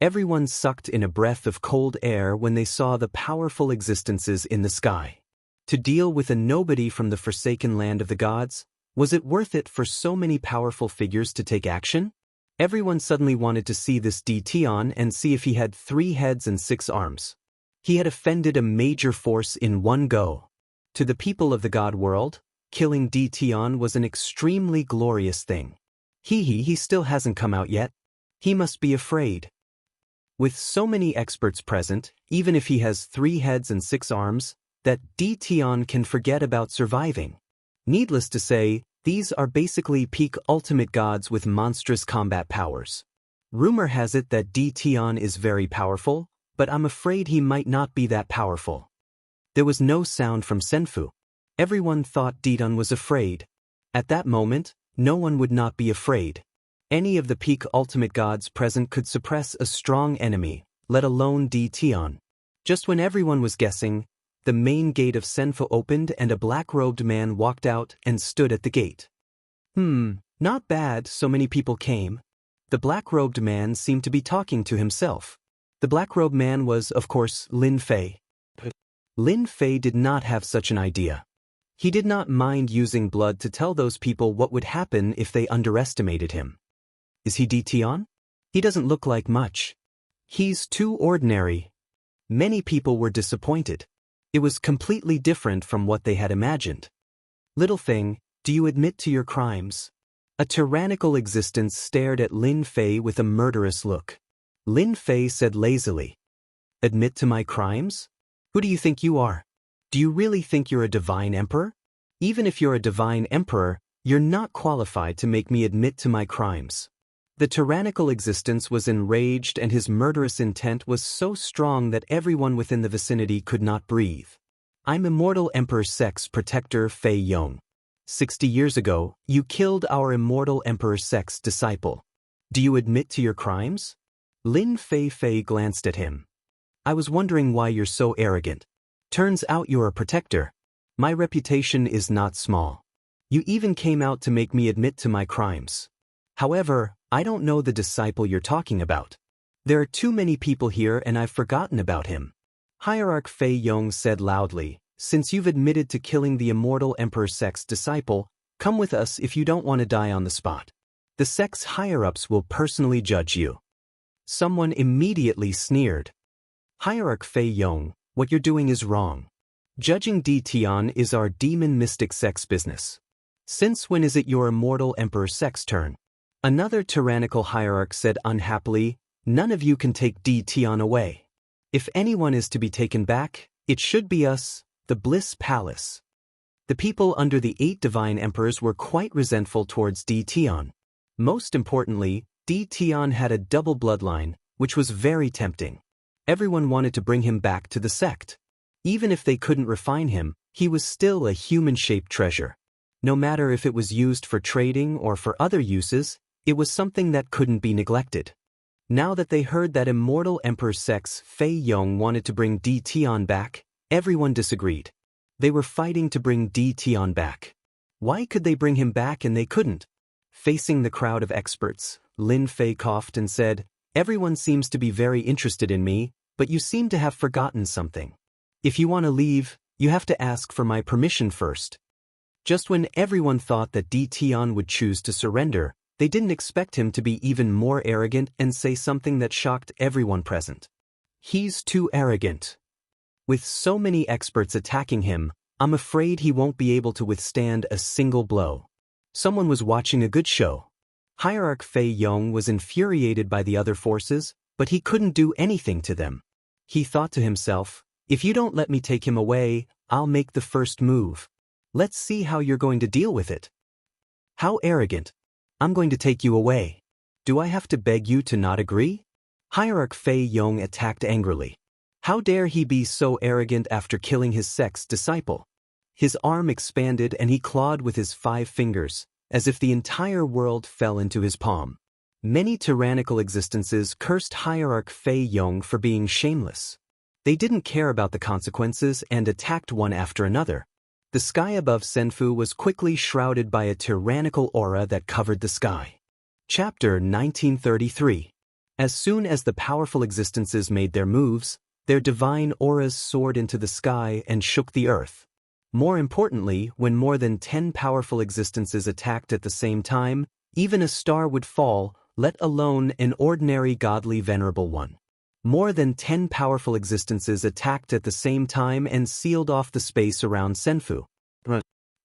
Everyone sucked in a breath of cold air when they saw the powerful existences in the sky. To deal with a nobody from the forsaken land of the gods, was it worth it for so many powerful figures to take action? Everyone suddenly wanted to see this Di Tian and see if he had 3 heads and 6 arms. He had offended a major force in one go. To the people of the god world, killing Tion was an extremely glorious thing. He still hasn't come out yet. He must be afraid. With so many experts present, even if he has 3 heads and 6 arms, that Tion can forget about surviving. Needless to say, these are basically peak ultimate gods with monstrous combat powers. Rumor has it that Tion is very powerful, but I'm afraid he might not be that powerful. There was no sound from Senfu. Everyone thought Tion was afraid. At that moment, no one would not be afraid. Any of the peak ultimate gods present could suppress a strong enemy, let alone Tion. Just when everyone was guessing, the main gate of Senfu opened and a black-robed man walked out and stood at the gate. Not bad, so many people came. The black-robed man seemed to be talking to himself. The black-robed man was, of course, Lin Fei. Lin Fei did not have such an idea. He did not mind using blood to tell those people what would happen if they underestimated him. Is he Tion? He doesn't look like much. He's too ordinary. Many people were disappointed. It was completely different from what they had imagined. Little thing, do you admit to your crimes? A tyrannical existence stared at Lin Fei with a murderous look. Lin Fei said lazily, "Admit to my crimes? Who do you think you are? Do you really think you're a divine emperor? Even if you're a divine emperor, you're not qualified to make me admit to my crimes." The tyrannical existence was enraged and his murderous intent was so strong that everyone within the vicinity could not breathe. "I'm Immortal Emperor Sek's protector Fei Yong. 60 years ago, you killed our Immortal Emperor Sek's disciple. Do you admit to your crimes?" Lin Fei glanced at him. "I was wondering why you're so arrogant. Turns out you're a protector. My reputation is not small. You even came out to make me admit to my crimes. However, I don't know the disciple you're talking about. There are too many people here and I've forgotten about him." Hierarch Fei Yong said loudly, "Since you've admitted to killing the Immortal Emperor Sek's disciple, come with us if you don't want to die on the spot. The Sek's higher-ups will personally judge you." Someone immediately sneered. "Hierarch Fei Yong, what you're doing is wrong. Judging Tion is our demon mystic Sek's business. Since when is it your Immortal Emperor Sek's turn?" Another tyrannical hierarch said unhappily, "None of you can take Tion away. If anyone is to be taken back, it should be us, the Bliss Palace." The people under the 8 divine emperors were quite resentful towards Tion. Most importantly, Tion had a double bloodline, which was very tempting. Everyone wanted to bring him back to the sect. Even if they couldn't refine him, he was still a human-shaped treasure. No matter if it was used for trading or for other uses, it was something that couldn't be neglected. Now that they heard that Immortal Emperor Sek's Fei Yong wanted to bring Tion back, everyone disagreed. They were fighting to bring Tion back. Why could they bring him back and they couldn't? Facing the crowd of experts, Lin Fei coughed and said, "Everyone seems to be very interested in me, but you seem to have forgotten something. If you want to leave, you have to ask for my permission first." Just when everyone thought that Tion would choose to surrender, they didn't expect him to be even more arrogant and say something that shocked everyone present. "He's too arrogant. With so many experts attacking him, I'm afraid he won't be able to withstand a single blow." Someone was watching a good show. Hierarch Fei Yong was infuriated by the other forces, but he couldn't do anything to them. He thought to himself, "If you don't let me take him away, I'll make the first move. Let's see how you're going to deal with it." "How arrogant. I'm going to take you away. Do I have to beg you to not agree?" Hierarch Fei Yong attacked angrily. How dare he be so arrogant after killing his Sek's disciple? His arm expanded and he clawed with his 5 fingers, as if the entire world fell into his palm. Many tyrannical existences cursed Hierarch Fei Yong for being shameless. They didn't care about the consequences and attacked one after another. The sky above Senfu was quickly shrouded by a tyrannical aura that covered the sky. Chapter 1933. As soon as the powerful existences made their moves, their divine auras soared into the sky and shook the earth. More importantly, when more than 10 powerful existences attacked at the same time, even a star would fall, let alone an ordinary godly venerable one. More than 10 powerful existences attacked at the same time and sealed off the space around Senfu.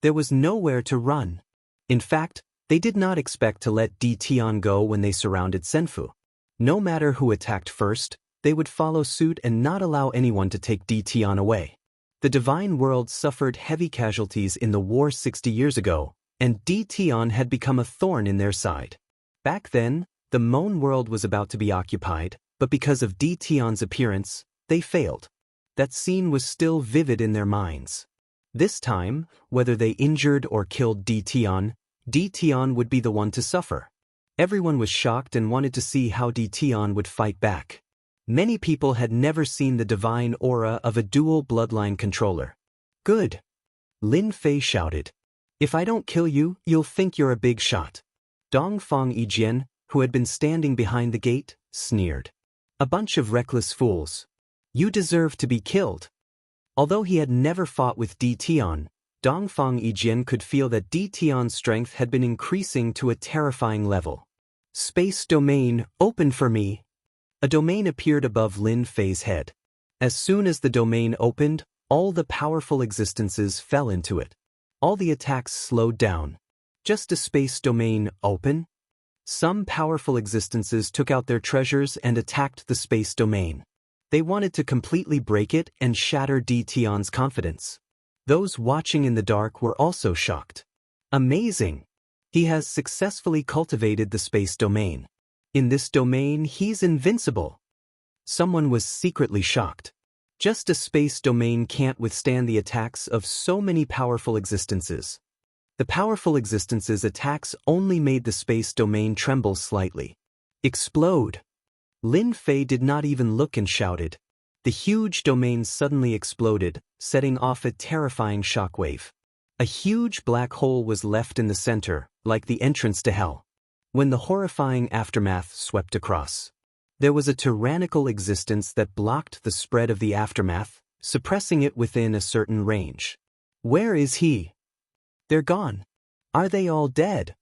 There was nowhere to run. In fact, they did not expect to let Di Tian go when they surrounded Senfu. No matter who attacked first, they would follow suit and not allow anyone to take Di Tian away. The divine world suffered heavy casualties in the war 60 years ago, and Di Tian had become a thorn in their side. Back then, the Moan world was about to be occupied, but because of Di Tian's appearance, they failed. That scene was still vivid in their minds. This time, whether they injured or killed Di Tian would be the one to suffer. Everyone was shocked and wanted to see how Di Tian would fight back. Many people had never seen the divine aura of a dual bloodline controller. Good. Lin Fei shouted. If I don't kill you, you'll think you're a big shot. Dongfang Yijian, who had been standing behind the gate, sneered. A bunch of reckless fools. You deserve to be killed. Although he had never fought with Di Tian, Dongfang Yijian could feel that Di Tian's strength had been increasing to a terrifying level. Space domain, open for me. A domain appeared above Lin Fei's head. As soon as the domain opened, all the powerful existences fell into it. All the attacks slowed down. Just a space domain open? Some powerful existences took out their treasures and attacked the space domain. They wanted to completely break it and shatter Di Tian's confidence. Those watching in the dark were also shocked. Amazing! He has successfully cultivated the space domain. In this domain, he's invincible. Someone was secretly shocked. Just a space domain can't withstand the attacks of so many powerful existences. The powerful existences' attacks only made the space domain tremble slightly. Explode! Lin Fei did not even look and shouted. The huge domain suddenly exploded, setting off a terrifying shockwave. A huge black hole was left in the center, like the entrance to hell. When the horrifying aftermath swept across, there was a tyrannical existence that blocked the spread of the aftermath, suppressing it within a certain range. Where is he? They're gone. Are they all dead?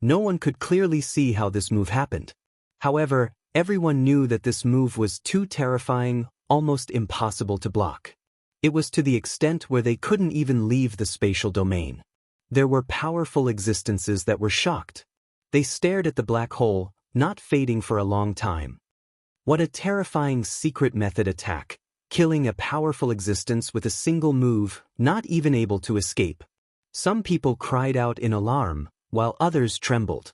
No one could clearly see how this move happened. However, everyone knew that this move was too terrifying, almost impossible to block. It was to the extent where they couldn't even leave the spatial domain. There were powerful existences that were shocked. They stared at the black hole, not fading for a long time. What a terrifying secret method attack, killing a powerful existence with a single move, not even able to escape. Some people cried out in alarm, while others trembled.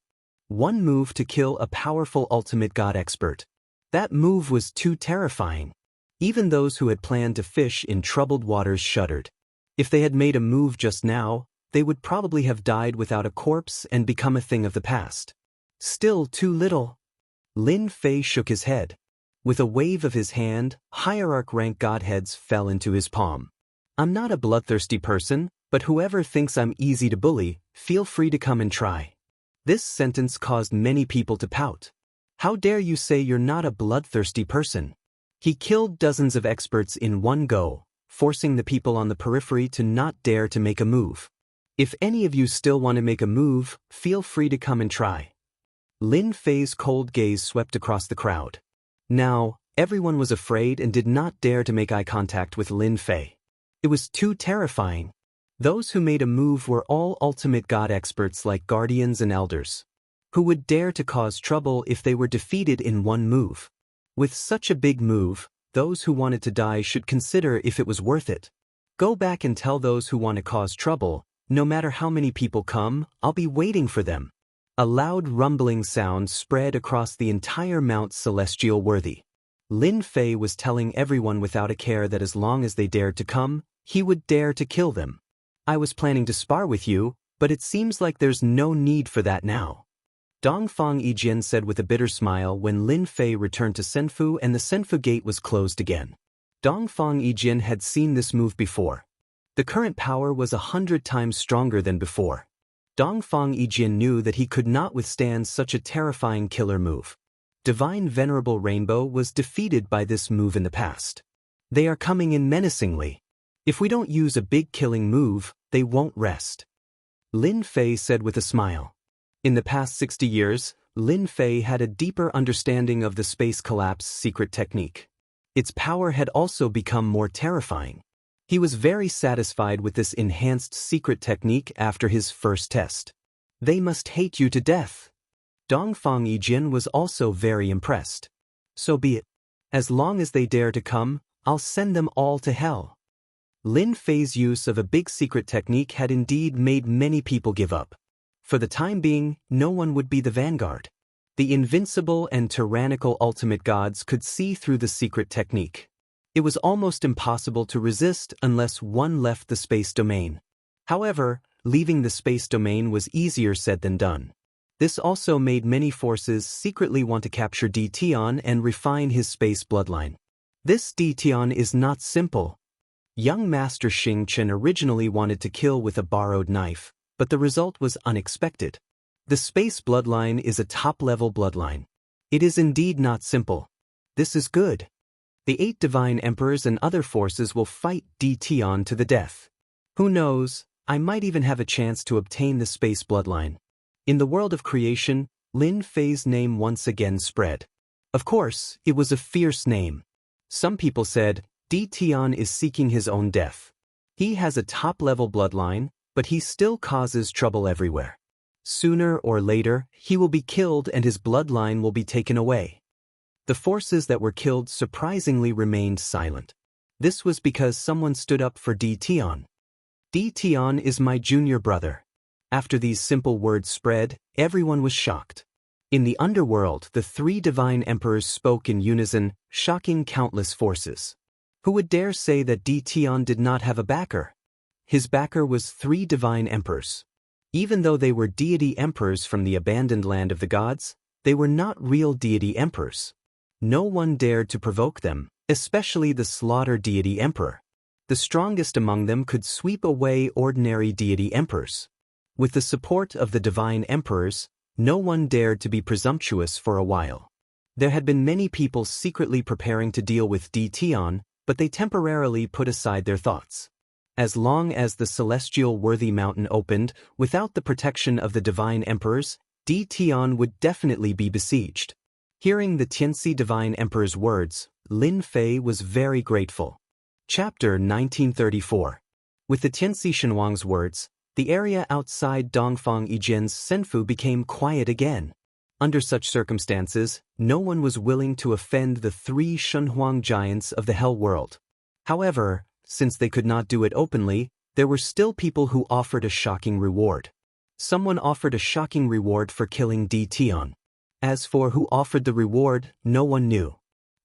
One move to kill a powerful ultimate god expert. That move was too terrifying. Even those who had planned to fish in troubled waters shuddered. If they had made a move just now, they would probably have died without a corpse and become a thing of the past. Still too little. Lin Fei shook his head. With a wave of his hand, hierarch-rank godheads fell into his palm. I'm not a bloodthirsty person, but whoever thinks I'm easy to bully, feel free to come and try. This sentence caused many people to pout. How dare you say you're not a bloodthirsty person? He killed dozens of experts in one go, forcing the people on the periphery to not dare to make a move. If any of you still want to make a move, feel free to come and try. Lin Fei's cold gaze swept across the crowd. Now, everyone was afraid and did not dare to make eye contact with Lin Fei. It was too terrifying. Those who made a move were all ultimate god experts like guardians and elders. Who would dare to cause trouble if they were defeated in one move? With such a big move, those who wanted to die should consider if it was worth it. Go back and tell those who want to cause trouble, no matter how many people come, I'll be waiting for them. A loud rumbling sound spread across the entire Mount Celestial Worthy. Lin Fei was telling everyone without a care that as long as they dared to come, he would dare to kill them. I was planning to spar with you, but it seems like there's no need for that now. Dongfang Yijian said with a bitter smile when Lin Fei returned to Senfu and the Senfu gate was closed again. Dongfang Yijian had seen this move before. The current power was 100 times stronger than before. Dongfang Yijian knew that he could not withstand such a terrifying killer move. Divine Venerable Rainbow was defeated by this move in the past. They are coming in menacingly. If we don't use a big killing move, they won't rest. Lin Fei said with a smile. In the past 60 years, Lin Fei had a deeper understanding of the space collapse secret technique. Its power had also become more terrifying. He was very satisfied with this enhanced secret technique after his first test. They must hate you to death. Dongfang Yijin was also very impressed. So be it. As long as they dare to come, I'll send them all to hell. Lin Fei's use of a big secret technique had indeed made many people give up. For the time being, no one would be the vanguard. The invincible and tyrannical ultimate gods could see through the secret technique. It was almost impossible to resist unless one left the space domain. However, leaving the space domain was easier said than done. This also made many forces secretly want to capture Dtion and refine his space bloodline. This Dtion is not simple. Young Master Xing Chen originally wanted to kill with a borrowed knife, but the result was unexpected. The space bloodline is a top-level bloodline. It is indeed not simple. This is good. The 8 divine emperors and other forces will fight Dtion to the death. Who knows, I might even have a chance to obtain the space bloodline. In the world of creation, Lin Fei's name once again spread. Of course, it was a fierce name. Some people said, Dtion is seeking his own death. He has a top-level bloodline, but he still causes trouble everywhere. Sooner or later, he will be killed and his bloodline will be taken away. The forces that were killed surprisingly remained silent. This was because someone stood up for Dtion. Dtion is my junior brother. After these simple words spread, everyone was shocked. In the underworld, the 3 divine emperors spoke in unison, shocking countless forces. Who would dare say that Dtion did not have a backer? His backer was 3 divine emperors. Even though they were deity emperors from the abandoned land of the gods, they were not real deity emperors. No one dared to provoke them, especially the slaughter deity emperor. The strongest among them could sweep away ordinary deity emperors. With the support of the divine emperors, no one dared to be presumptuous for a while. There had been many people secretly preparing to deal with Dtion, but they temporarily put aside their thoughts. As long as the celestial worthy mountain opened, without the protection of the divine emperors, Dtion would definitely be besieged. Hearing the Tianxi divine emperor's words, Lin Fei was very grateful. Chapter 1934. With the Tianxi Shenhuang's words, the area outside Dongfang Yijin's Senfu became quiet again. Under such circumstances, no one was willing to offend the 3 Shenhuang giants of the Hell world. However, since they could not do it openly, there were still people who offered a shocking reward. Someone offered a shocking reward for killing Dtion. As for who offered the reward, no one knew.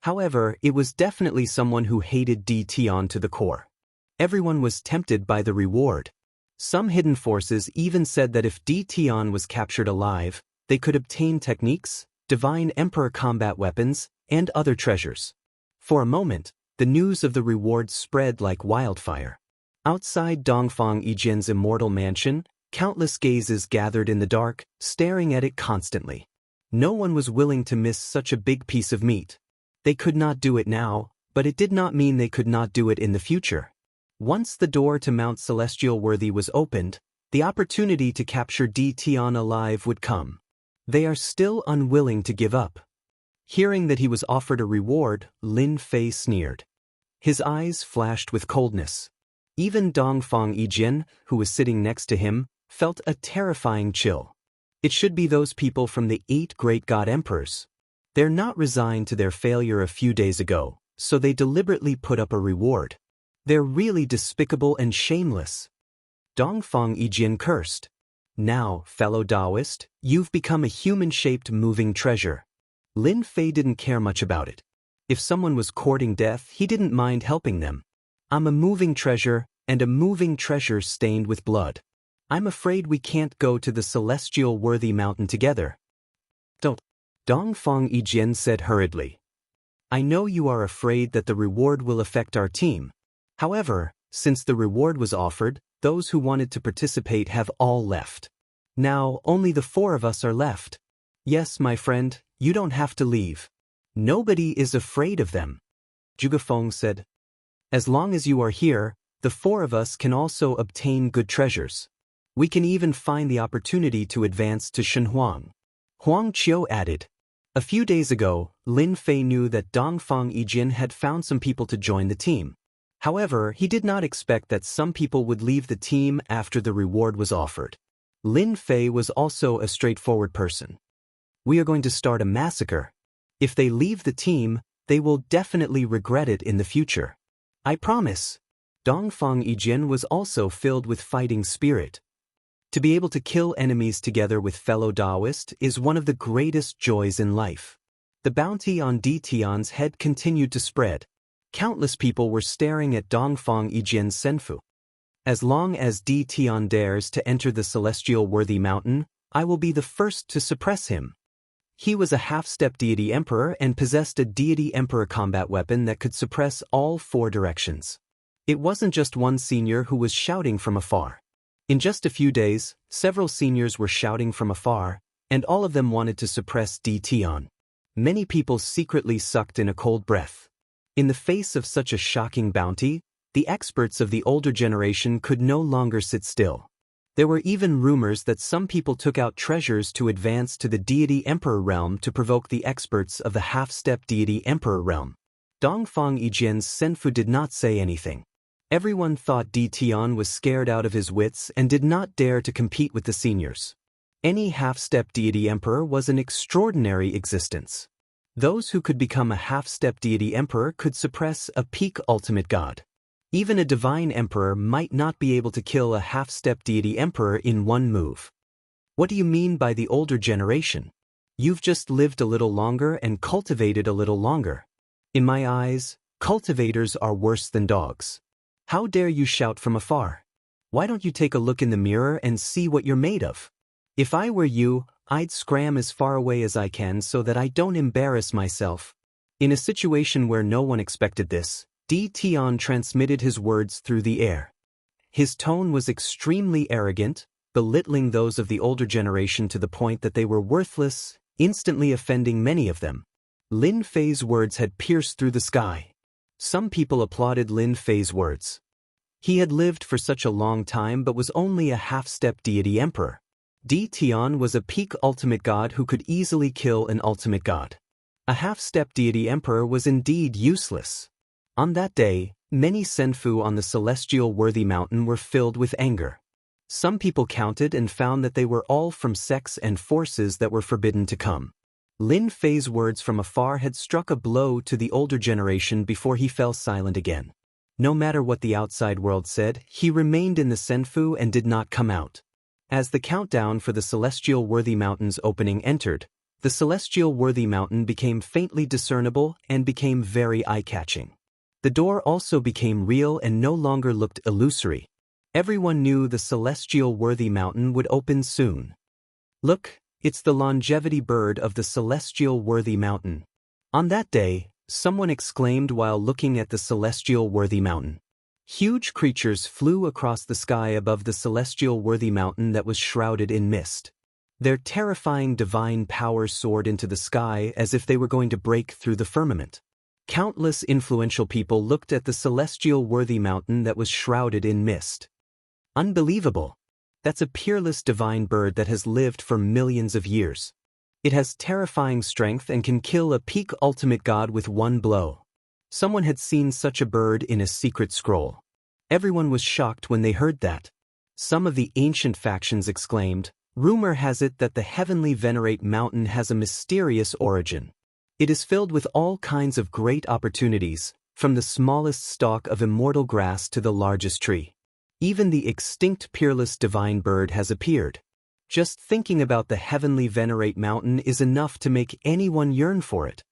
However, it was definitely someone who hated Dtion to the core. Everyone was tempted by the reward. Some hidden forces even said that if Dtion was captured alive, they could obtain techniques, divine emperor combat weapons, and other treasures. For a moment, the news of the reward spread like wildfire. Outside Dongfang Yijin's immortal mansion, countless gazes gathered in the dark, staring at it constantly. No one was willing to miss such a big piece of meat. They could not do it now, but it did not mean they could not do it in the future. Once the door to Mount Celestial Worthy was opened, the opportunity to capture Dtion alive would come. They are still unwilling to give up. Hearing that he was offered a reward, Lin Fei sneered. His eyes flashed with coldness. Even Dongfang Yijin, who was sitting next to him, felt a terrifying chill. It should be those people from the 8 great god emperors. They're not resigned to their failure a few days ago, so they deliberately put up a reward. They're really despicable and shameless. Dongfang Yijin cursed. Now, fellow Taoist, you've become a human-shaped moving treasure. Lin Fei didn't care much about it. If someone was courting death, he didn't mind helping them. I'm a moving treasure, and a moving treasure stained with blood. I'm afraid we can't go to the celestial worthy mountain together. Don't. Dongfang Yijin said hurriedly. I know you are afraid that the reward will affect our team. However, since the reward was offered, those who wanted to participate have all left. Now, only the 4 of us are left. Yes, my friend, you don't have to leave. Nobody is afraid of them. Zhuge Feng said. As long as you are here, the 4 of us can also obtain good treasures. We can even find the opportunity to advance to Shenhuang. Huang Qiu added. A few days ago, Lin Fei knew that Dongfang Yijin had found some people to join the team. However, he did not expect that some people would leave the team after the reward was offered. Lin Fei was also a straightforward person. We are going to start a massacre. If they leave the team, they will definitely regret it in the future. I promise. Dongfang Yijin was also filled with fighting spirit. To be able to kill enemies together with fellow Taoists is one of the greatest joys in life. The bounty on Di Tian's head continued to spread. Countless people were staring at Dongfang Yijin's senfu. As long as Di Tian dares to enter the celestial worthy mountain, I will be the first to suppress him. He was a half-step deity emperor and possessed a deity emperor combat weapon that could suppress all 4 directions. It wasn't just one senior who was shouting from afar. In just a few days, several seniors were shouting from afar, and all of them wanted to suppress Di Tian. Many people secretly sucked in a cold breath. In the face of such a shocking bounty, the experts of the older generation could no longer sit still. There were even rumors that some people took out treasures to advance to the deity emperor realm to provoke the experts of the half-step deity emperor realm. Dongfang Yijin's senfu did not say anything. Everyone thought Di Tian was scared out of his wits and did not dare to compete with the seniors. Any half-step deity emperor was an extraordinary existence. Those who could become a half-step deity emperor could suppress a peak ultimate god. Even a divine emperor might not be able to kill a half-step deity emperor in one move. What do you mean by the older generation? You've just lived a little longer and cultivated a little longer. In my eyes, cultivators are worse than dogs. How dare you shout from afar? Why don't you take a look in the mirror and see what you're made of? If I were you, I'd scram as far away as I can so that I don't embarrass myself. In a situation where no one expected this, Di Tian transmitted his words through the air. His tone was extremely arrogant, belittling those of the older generation to the point that they were worthless, instantly offending many of them. Lin Fei's words had pierced through the sky. Some people applauded Lin Fei's words. He had lived for such a long time but was only a half-step deity emperor. Di Tian was a peak ultimate god who could easily kill an ultimate god. A half-step deity emperor was indeed useless. On that day, many senfu on the celestial worthy mountain were filled with anger. Some people counted and found that they were all from sects and forces that were forbidden to come. Lin Fei's words from afar had struck a blow to the older generation before he fell silent again. No matter what the outside world said, he remained in the senfu and did not come out. As the countdown for the celestial worthy mountain's opening entered, the celestial worthy mountain became faintly discernible and became very eye-catching. The door also became real and no longer looked illusory. Everyone knew the celestial worthy mountain would open soon. Look, it's the longevity bird of the celestial worthy mountain. On that day, someone exclaimed while looking at the celestial worthy mountain. Huge creatures flew across the sky above the celestial worthy mountain that was shrouded in mist. Their terrifying divine power soared into the sky as if they were going to break through the firmament. Countless influential people looked at the celestial worthy mountain that was shrouded in mist. Unbelievable! That's a peerless divine bird that has lived for millions of years. It has terrifying strength and can kill a peak ultimate god with one blow. Someone had seen such a bird in a secret scroll. Everyone was shocked when they heard that. Some of the ancient factions exclaimed, "Rumor has it that the heavenly venerate mountain has a mysterious origin. It is filled with all kinds of great opportunities, from the smallest stalk of immortal grass to the largest tree. Even the extinct peerless divine bird has appeared. Just thinking about the heavenly venerate mountain is enough to make anyone yearn for it."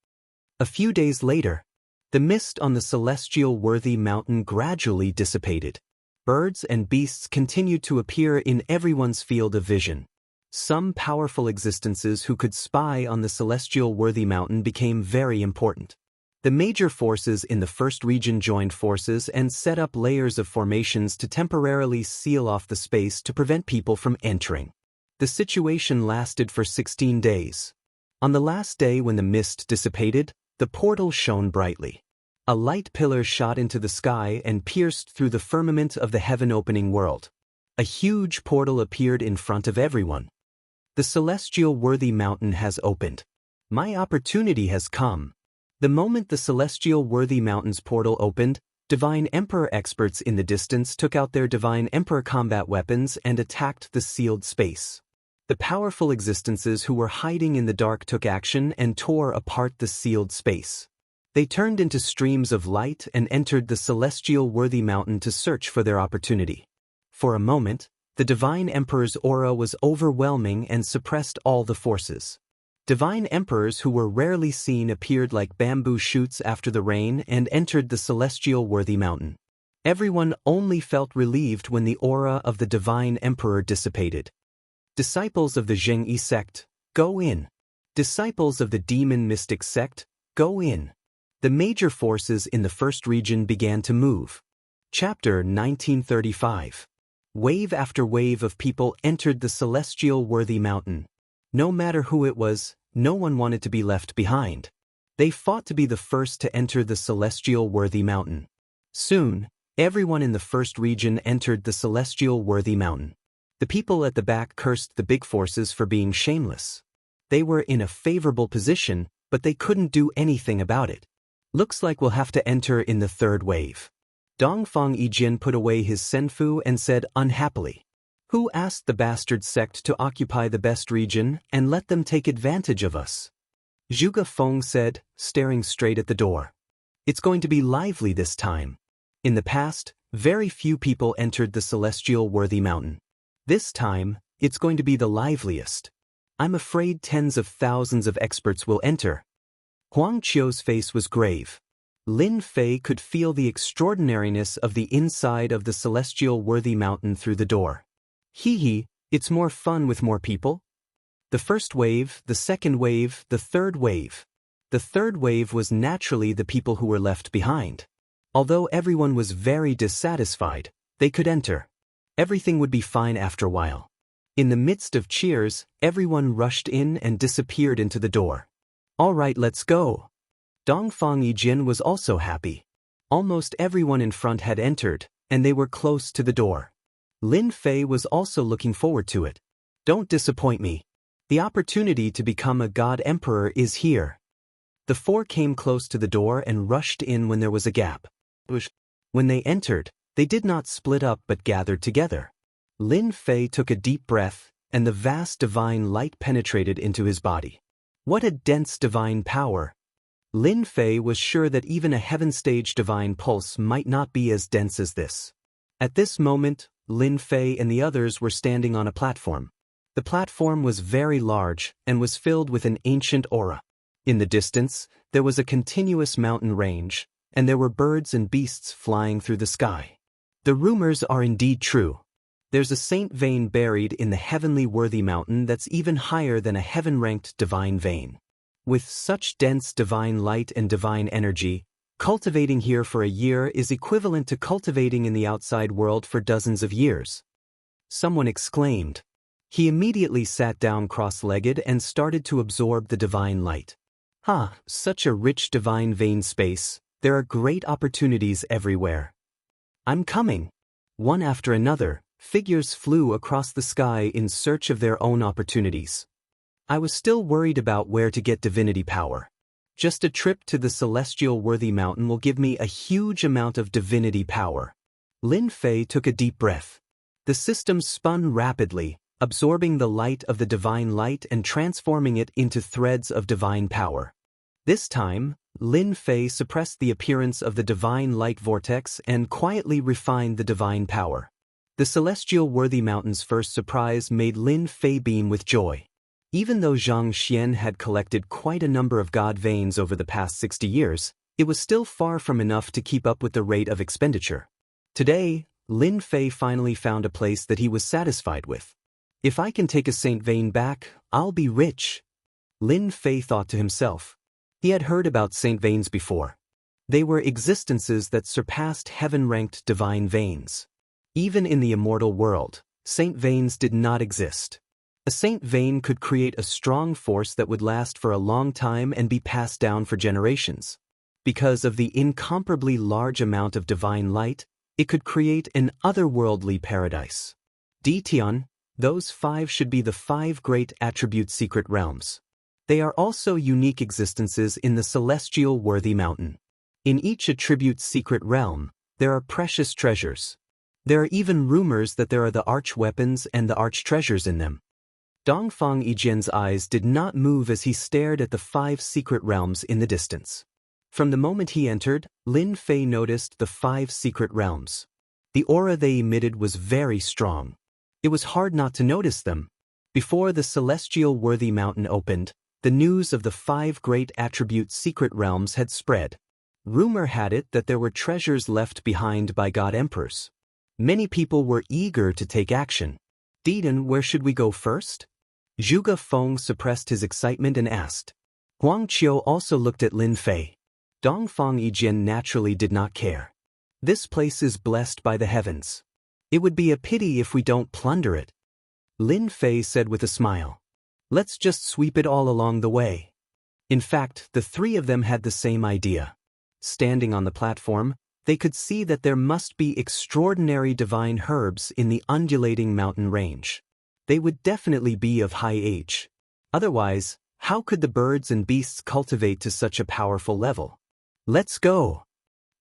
A few days later, the mist on the celestial worthy mountain gradually dissipated. Birds and beasts continued to appear in everyone's field of vision. Some powerful existences who could spy on the celestial worthy mountain became very important. The major forces in the first region joined forces and set up layers of formations to temporarily seal off the space to prevent people from entering. The situation lasted for 16 days. On the last day when the mist dissipated, the portal shone brightly. A light pillar shot into the sky and pierced through the firmament of the heaven-opening world. A huge portal appeared in front of everyone. The celestial worthy mountain has opened. My opportunity has come. The moment the celestial worthy mountain's portal opened, Divine Emperor experts in the distance took out their Divine Emperor combat weapons and attacked the sealed space. The powerful existences who were hiding in the dark took action and tore apart the sealed space. They turned into streams of light and entered the celestial worthy mountain to search for their opportunity. For a moment, the Divine Emperor's aura was overwhelming and suppressed all the forces. Divine Emperors who were rarely seen appeared like bamboo shoots after the rain and entered the celestial worthy mountain. Everyone only felt relieved when the aura of the Divine Emperor dissipated. Disciples of the Zhengyi sect, go in. Disciples of the Demon Mystic sect, go in. The major forces in the first region began to move. Chapter 1935. Wave after wave of people entered the celestial worthy mountain. No matter who it was, no one wanted to be left behind. They fought to be the first to enter the celestial worthy mountain. Soon, everyone in the first region entered the celestial worthy mountain. The people at the back cursed the big forces for being shameless. They were in a favorable position, but they couldn't do anything about it. Looks like we'll have to enter in the third wave. Dongfang Yijin put away his senfu and said unhappily, "Who asked the bastard sect to occupy the best region and let them take advantage of us?" Zhuge Feng said, staring straight at the door. "It's going to be lively this time. In the past, very few people entered the celestial worthy mountain. This time, it's going to be the liveliest. I'm afraid tens of thousands of experts will enter." Huang Qiu's face was grave. Lin Fei could feel the extraordinariness of the inside of the celestial worthy mountain through the door. Hee, it's more fun with more people. The first wave, the second wave, the third wave. The third wave was naturally the people who were left behind. Although everyone was very dissatisfied, they could enter. Everything would be fine after a while. In the midst of cheers, everyone rushed in and disappeared into the door. "All right, let's go." Dongfang Yijin was also happy. Almost everyone in front had entered, and they were close to the door. Lin Fei was also looking forward to it. "Don't disappoint me. The opportunity to become a god emperor is here." The four came close to the door and rushed in when there was a gap. When they entered, they did not split up but gathered together. Lin Fei took a deep breath, and the vast divine light penetrated into his body. What a dense divine power! Lin Fei was sure that even a heaven-stage divine pulse might not be as dense as this. At this moment, Lin Fei and the others were standing on a platform. The platform was very large and was filled with an ancient aura. In the distance, there was a continuous mountain range, and there were birds and beasts flying through the sky. The rumors are indeed true. There's a saint vein buried in the heavenly worthy mountain that's even higher than a heaven-ranked divine vein. With such dense divine light and divine energy, cultivating here for a year is equivalent to cultivating in the outside world for dozens of years. Someone exclaimed. He immediately sat down cross-legged and started to absorb the divine light. Such a rich divine vein space, there are great opportunities everywhere. I'm coming. One after another, figures flew across the sky in search of their own opportunities. I was still worried about where to get divinity power. Just a trip to the celestial worthy mountain will give me a huge amount of divinity power. Lin Fei took a deep breath. The system spun rapidly, absorbing the light of the divine light and transforming it into threads of divine power. This time, Lin Fei suppressed the appearance of the divine light vortex and quietly refined the divine power. The celestial worthy mountain's first surprise made Lin Fei beam with joy. Even though Zhang Xian had collected quite a number of god veins over the past 60 years, it was still far from enough to keep up with the rate of expenditure. Today, Lin Fei finally found a place that he was satisfied with. If I can take a saint vein back, I'll be rich. Lin Fei thought to himself. He had heard about saint veins before. They were existences that surpassed heaven-ranked divine veins. Even in the immortal world, saint veins did not exist. A saint vein could create a strong force that would last for a long time and be passed down for generations. Because of the incomparably large amount of divine light, it could create an otherworldly paradise. Ditian, those 5 should be the 5 great attribute secret realms. They are also unique existences in the celestial worthy mountain. In each attribute secret realm, There are precious treasures. There are even rumors that there are the arch-weapons and the arch-treasures in them. Dongfang Yijian's eyes did not move as he stared at the 5 secret realms in the distance. From the moment he entered, Lin Fei noticed the 5 secret realms. The aura they emitted was very strong. It was hard not to notice them. Before the celestial worthy mountain opened, the news of the 5 great attribute secret realms had spread. Rumor had it that there were treasures left behind by god emperors. Many people were eager to take action. Diden, where should we go first? Zhuge Feng suppressed his excitement and asked. Huang Qiu also looked at Lin Fei. Dongfang Yijian naturally did not care. This place is blessed by the heavens. It would be a pity if we don't plunder it. Lin Fei said with a smile. Let's just sweep it all along the way. In fact, the 3 of them had the same idea. Standing on the platform, they could see that there must be extraordinary divine herbs in the undulating mountain range. They would definitely be of high age. Otherwise, how could the birds and beasts cultivate to such a powerful level? Let's go!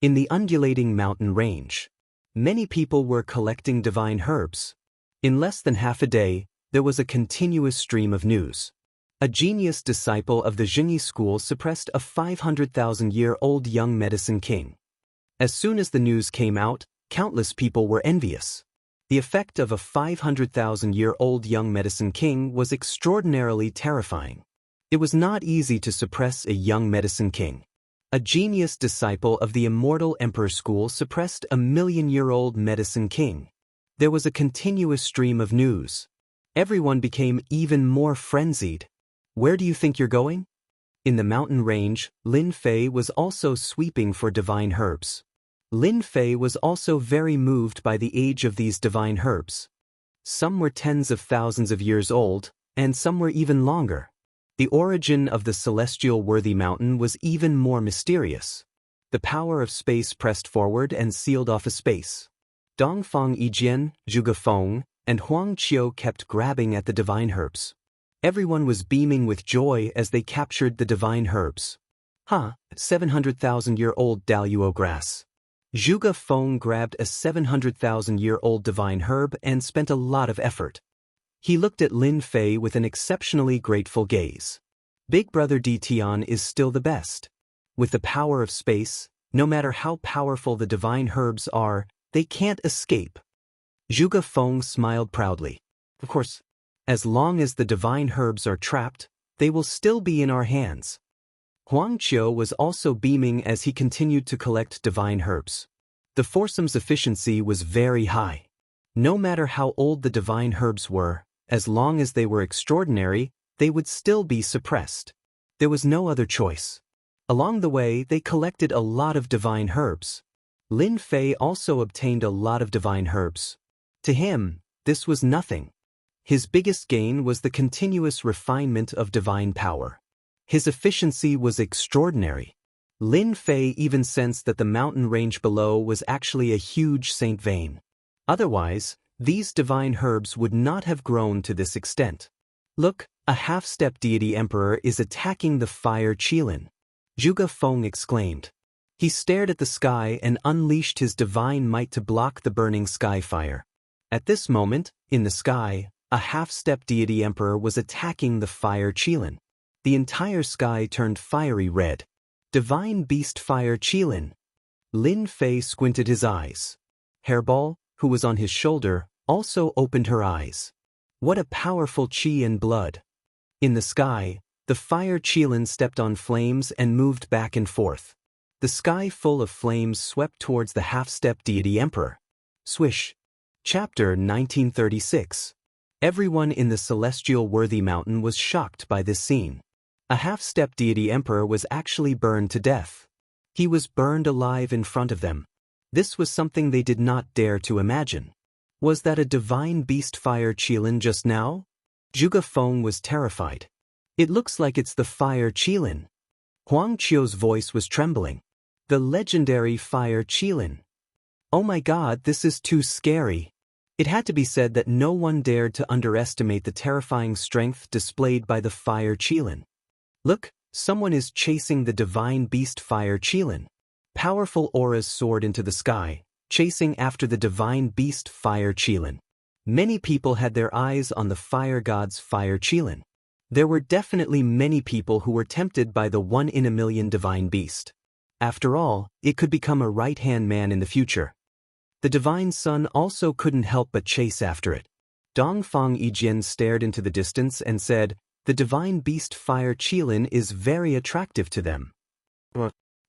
In the undulating mountain range, many people were collecting divine herbs. In less than half a day, there was a continuous stream of news. A genius disciple of the Jingyi school suppressed a 500,000-year-old young medicine king. As soon as the news came out, countless people were envious. The effect of a 500,000-year-old young medicine king was extraordinarily terrifying. It was not easy to suppress a young medicine king. A genius disciple of the immortal emperor school suppressed a 1,000,000-year-old medicine king. There was a continuous stream of news. Everyone became even more frenzied. Where do you think you're going? In the mountain range, Lin Fei was also sweeping for divine herbs. Lin Fei was also very moved by the age of these divine herbs. Some were tens of thousands of years old, and some were even longer. The origin of the celestial worthy mountain was even more mysterious. The power of space pressed forward and sealed off a space. Dongfang Yijian, Zhuge Feng, and Huang Qiu kept grabbing at the divine herbs. Everyone was beaming with joy as they captured the divine herbs. 700,000-year-old Daluo grass. Zhuge Feng grabbed a 700,000-year-old divine herb and spent a lot of effort. He looked at Lin Fei with an exceptionally grateful gaze. Big Brother Ditian is still the best. With the power of space, no matter how powerful the divine herbs are, they can't escape. Zhuge Feng smiled proudly. Of course, as long as the divine herbs are trapped, they will still be in our hands. Huang Qiu was also beaming as he continued to collect divine herbs. The foursome's efficiency was very high. No matter how old the divine herbs were, as long as they were extraordinary, they would still be suppressed. There was no other choice. Along the way, they collected a lot of divine herbs. Lin Fei also obtained a lot of divine herbs. To him, this was nothing. His biggest gain was the continuous refinement of divine power. His efficiency was extraordinary. Lin Fei even sensed that the mountain range below was actually a huge saint vein. Otherwise, these divine herbs would not have grown to this extent. Look, a half-step deity emperor is attacking the fire Qilin. Zhuge Feng exclaimed. He stared at the sky and unleashed his divine might to block the burning sky fire. At this moment, in the sky, a half-step deity emperor was attacking the fire Qilin. The entire sky turned fiery red. Divine beast fire Qilin. Lin Fei squinted his eyes. Hairball, who was on his shoulder, also opened her eyes. What a powerful qi and blood. In the sky, the fire Qilin stepped on flames and moved back and forth. The sky full of flames swept towards the half-step deity emperor. Swish. Chapter 1936. Everyone in the celestial worthy mountain was shocked by this scene. A half-step deity emperor was actually burned to death. He was burned alive in front of them. This was something they did not dare to imagine. Was that a divine beast fire Qilin just now? Zhuge Feng was terrified. It looks like it's the fire Qilin. Huang Qiu's voice was trembling. The legendary fire Qilin. Oh my god, this is too scary. It had to be said that no one dared to underestimate the terrifying strength displayed by the fire Qilin. Look, someone is chasing the divine beast fire Qilin. powerful auras soared into the sky, chasing after the divine beast Fire Qilin. Many people had their eyes on the fire god's Fire Qilin. There were definitely many people who were tempted by the one-in-a-million divine beast. After all, it could become a right-hand man in the future. The divine sun also couldn't help but chase after it. Dongfang Yijian stared into the distance and said, "The divine beast Fire Qilin is very attractive to them."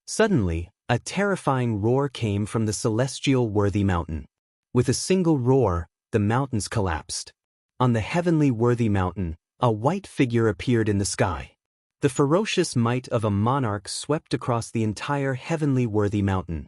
Suddenly, a terrifying roar came from the celestial worthy mountain. With a single roar, the mountains collapsed. On the heavenly worthy mountain, a white figure appeared in the sky. The ferocious might of a monarch swept across the entire heavenly worthy mountain.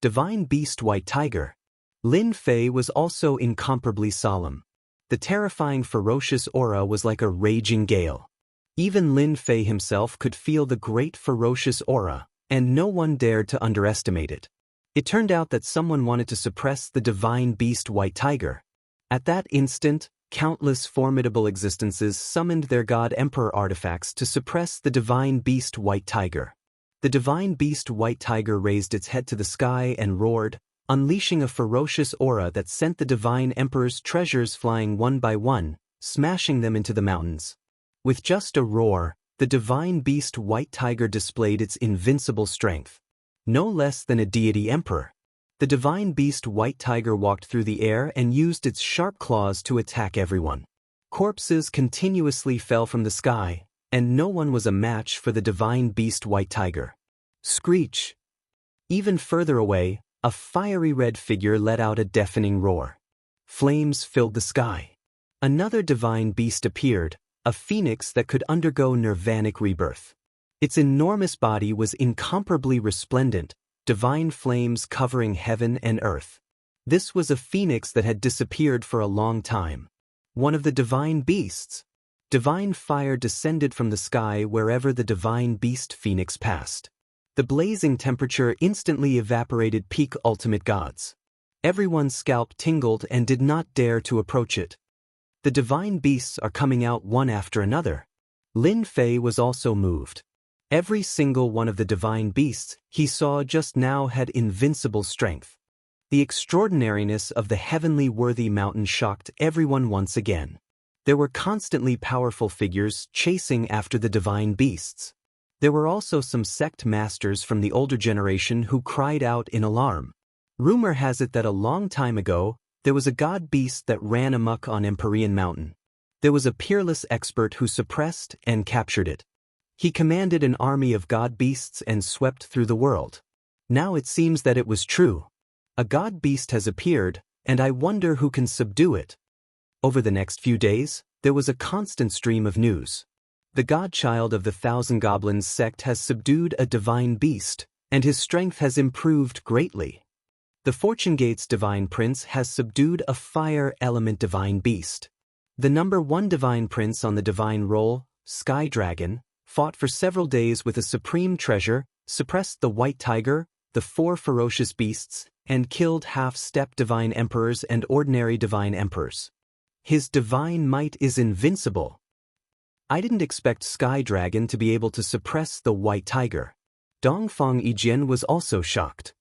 Divine beast White Tiger. Lin Fei was also incomparably solemn. The terrifying ferocious aura was like a raging gale. Even Lin Fei himself could feel the great ferocious aura, and no one dared to underestimate it. It turned out that someone wanted to suppress the divine beast White Tiger. At that instant, countless formidable existences summoned their god-emperor artifacts to suppress the divine beast White Tiger. The divine beast White Tiger raised its head to the sky and roared, unleashing a ferocious aura that sent the divine emperor's treasures flying one by one, smashing them into the mountains. With just a roar, the divine beast White Tiger displayed its invincible strength. No less than a deity emperor. The divine beast White Tiger walked through the air and used its sharp claws to attack everyone. Corpses continuously fell from the sky, and no one was a match for the divine beast White Tiger. Screech! Even further away, a fiery red figure let out a deafening roar. Flames filled the sky. Another divine beast appeared, a phoenix that could undergo nirvanic rebirth. Its enormous body was incomparably resplendent, divine flames covering heaven and earth. This was a phoenix that had disappeared for a long time. One of the divine beasts. Divine fire descended from the sky wherever the divine beast phoenix passed. The blazing temperature instantly evaporated peak ultimate gods. Everyone's scalp tingled and did not dare to approach it. The divine beasts are coming out one after another. Lin Fei was also moved. Every single one of the divine beasts he saw just now had invincible strength. The extraordinariness of the heavenly worthy mountain shocked everyone once again. There were constantly powerful figures chasing after the divine beasts. There were also some sect masters from the older generation who cried out in alarm. Rumor has it that a long time ago, there was a god beast that ran amok on Empyrean Mountain. There was a peerless expert who suppressed and captured it. He commanded an army of god beasts and swept through the world. Now it seems that it was true. A god beast has appeared, and I wonder who can subdue it. Over the next few days, there was a constant stream of news. The godchild of the Thousand Goblins sect has subdued a divine beast, and his strength has improved greatly. The Fortune Gate's divine prince has subdued a fire element divine beast. The number 1 divine prince on the divine roll, Sky Dragon, fought for several days with a supreme treasure, suppressed the White Tiger, the 4 ferocious beasts, and killed half-step divine emperors and ordinary divine emperors. His divine might is invincible. I didn't expect Sky Dragon to be able to suppress the White Tiger. Dongfang Yijian was also shocked.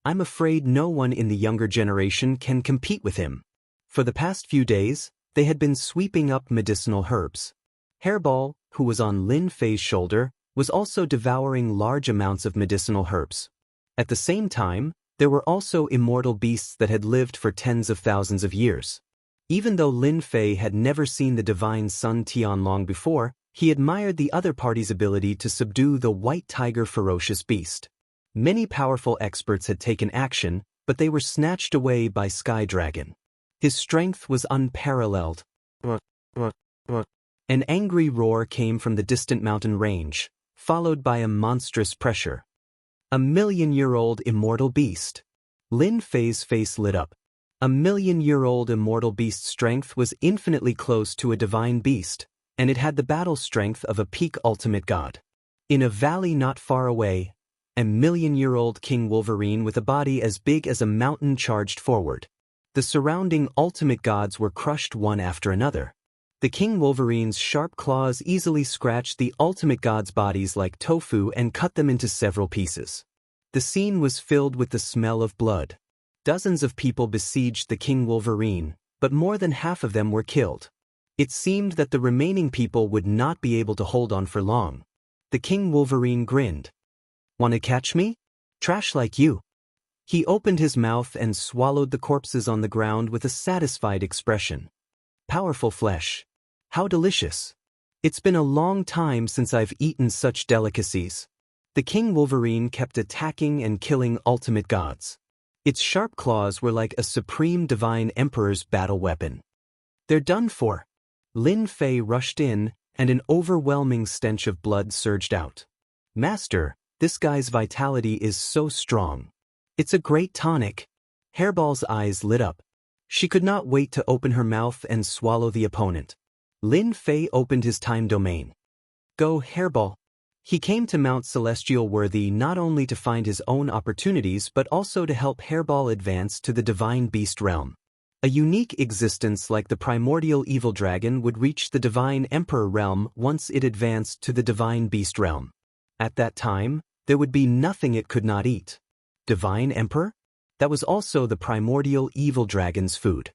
I'm afraid no one in the younger generation can compete with him. For the past few days, they had been sweeping up medicinal herbs. Hairball, who was on Lin Fei's shoulder, was also devouring large amounts of medicinal herbs. At the same time, there were also immortal beasts that had lived for tens of thousands of years. Even though Lin Fei had never seen the divine sun Tianlong before, he admired the other party's ability to subdue the White Tiger ferocious beast. Many powerful experts had taken action, but they were snatched away by Sky Dragon. His strength was unparalleled. An angry roar came from the distant mountain range, followed by a monstrous pressure. A million-year-old immortal beast. Lin Fei's face lit up. A million-year-old immortal beast's strength was infinitely close to a divine beast, and it had the battle strength of a peak ultimate god. In a valley not far away, a million-year-old King Wolverine with a body as big as a mountain charged forward. The surrounding ultimate gods were crushed one after another. The King Wolverine's sharp claws easily scratched the ultimate gods' bodies like tofu and cut them into several pieces. The scene was filled with the smell of blood. Dozens of people besieged the King Wolverine, but more than half of them were killed. It seemed that the remaining people would not be able to hold on for long. The King Wolverine grinned. "Wanna catch me? Trash like you." He opened his mouth and swallowed the corpses on the ground with a satisfied expression. "Powerful flesh. How delicious. It's been a long time since I've eaten such delicacies." The King Wolverine kept attacking and killing ultimate gods. Its sharp claws were like a supreme divine emperor's battle weapon. "They're done for." Lin Fei rushed in, and an overwhelming stench of blood surged out. "Master, this guy's vitality is so strong. It's a great tonic." Hairball's eyes lit up. She could not wait to open her mouth and swallow the opponent. Lin Fei opened his time domain. "Go, Hairball." He came to Mount Celestial Worthy not only to find his own opportunities but also to help Hairball advance to the Divine Beast realm. A unique existence like the primordial evil dragon would reach the Divine Emperor realm once it advanced to the Divine Beast realm. At that time, there would be nothing it could not eat. Divine Emperor? That was also the primordial evil dragon's food.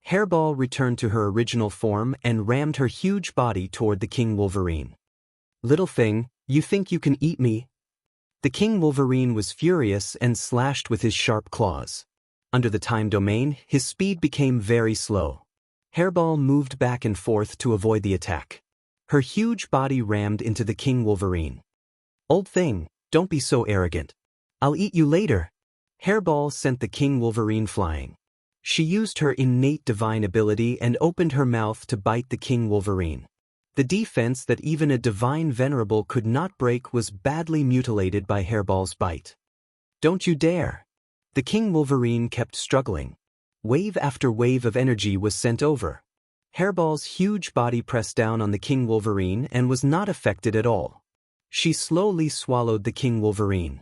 Hairball returned to her original form and rammed her huge body toward the King Wolverine. "Little thing, you think you can eat me?" The King Wolverine was furious and slashed with his sharp claws. Under the time domain, his speed became very slow. Hairball moved back and forth to avoid the attack. Her huge body rammed into the King Wolverine. "Old thing, don't be so arrogant. I'll eat you later." Hairball sent the King Wolverine flying. She used her innate divine ability and opened her mouth to bite the King Wolverine. The defense that even a divine venerable could not break was badly mutilated by Hairball's bite. "Don't you dare." The King Wolverine kept struggling. Wave after wave of energy was sent over. Hairball's huge body pressed down on the King Wolverine and was not affected at all. She slowly swallowed the King Wolverine.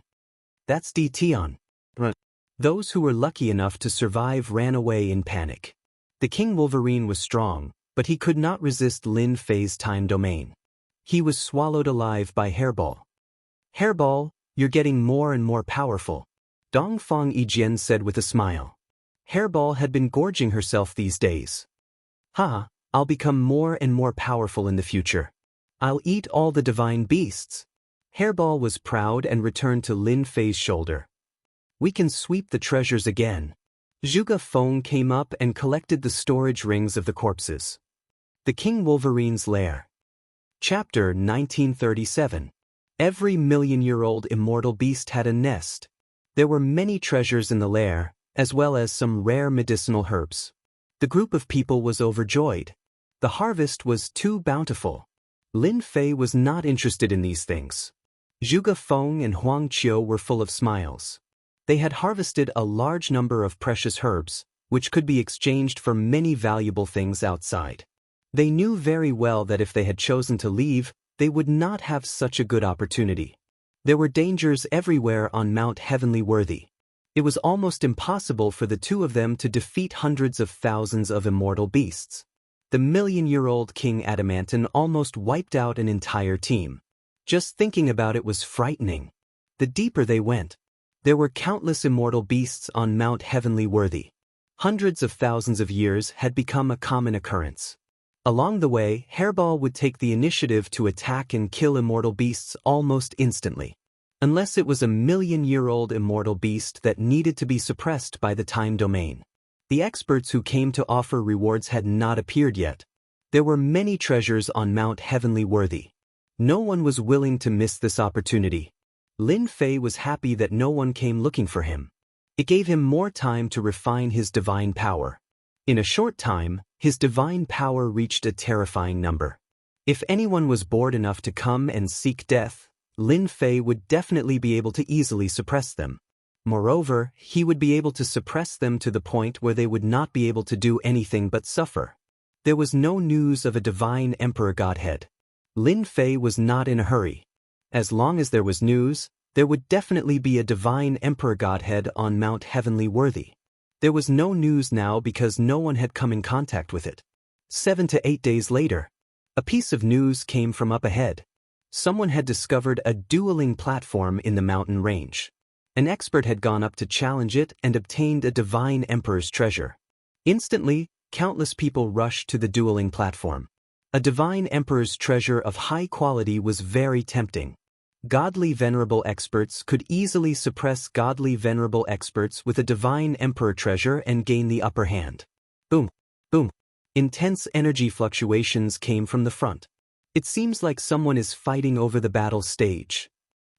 "That's DT. Those who were lucky enough to survive ran away in panic. The King Wolverine was strong, but he could not resist Lin Fei's time domain. He was swallowed alive by Hairball. "Hairball, you're getting more and more powerful," Dongfang Yijian said with a smile. Hairball had been gorging herself these days. "Ha, I'll become more and more powerful in the future. I'll eat all the divine beasts." Hairball was proud and returned to Lin Fei's shoulder. "We can sweep the treasures again." Zhuge Feng came up and collected the storage rings of the corpses. The King Wolverine's Lair. Chapter 1937. Every million-year-old immortal beast had a nest. There were many treasures in the lair, as well as some rare medicinal herbs. The group of people was overjoyed. The harvest was too bountiful. Lin Fei was not interested in these things. Zhuge Feng and Huang Qiu were full of smiles. They had harvested a large number of precious herbs, which could be exchanged for many valuable things outside. They knew very well that if they had chosen to leave, they would not have such a good opportunity. There were dangers everywhere on Mount Heavenly Worthy. It was almost impossible for the two of them to defeat hundreds of thousands of immortal beasts. The million-year-old King Adamantin almost wiped out an entire team. Just thinking about it was frightening. The deeper they went, there were countless immortal beasts on Mount Heavenly Worthy. Hundreds of thousands of years had become a common occurrence. Along the way, Hairball would take the initiative to attack and kill immortal beasts almost instantly. Unless it was a million-year-old immortal beast that needed to be suppressed by the time domain. The experts who came to offer rewards had not appeared yet. There were many treasures on Mount Heavenly Worthy. No one was willing to miss this opportunity. Lin Fei was happy that no one came looking for him. It gave him more time to refine his divine power. In a short time, his divine power reached a terrifying number. If anyone was bored enough to come and seek death, Lin Fei would definitely be able to easily suppress them. Moreover, he would be able to suppress them to the point where they would not be able to do anything but suffer. There was no news of a divine emperor godhead. Lin Fei was not in a hurry. As long as there was news, there would definitely be a divine emperor godhead on Mount Heavenly Worthy. There was no news now because no one had come in contact with it. 7 to 8 days later, a piece of news came from up ahead. Someone had discovered a dueling platform in the mountain range. An expert had gone up to challenge it and obtained a divine emperor's treasure. Instantly, countless people rushed to the dueling platform. A divine emperor's treasure of high quality was very tempting. Godly venerable experts could easily suppress godly venerable experts with a divine emperor treasure and gain the upper hand. Boom, boom. Intense energy fluctuations came from the front. It seems like someone is fighting over the battle stage.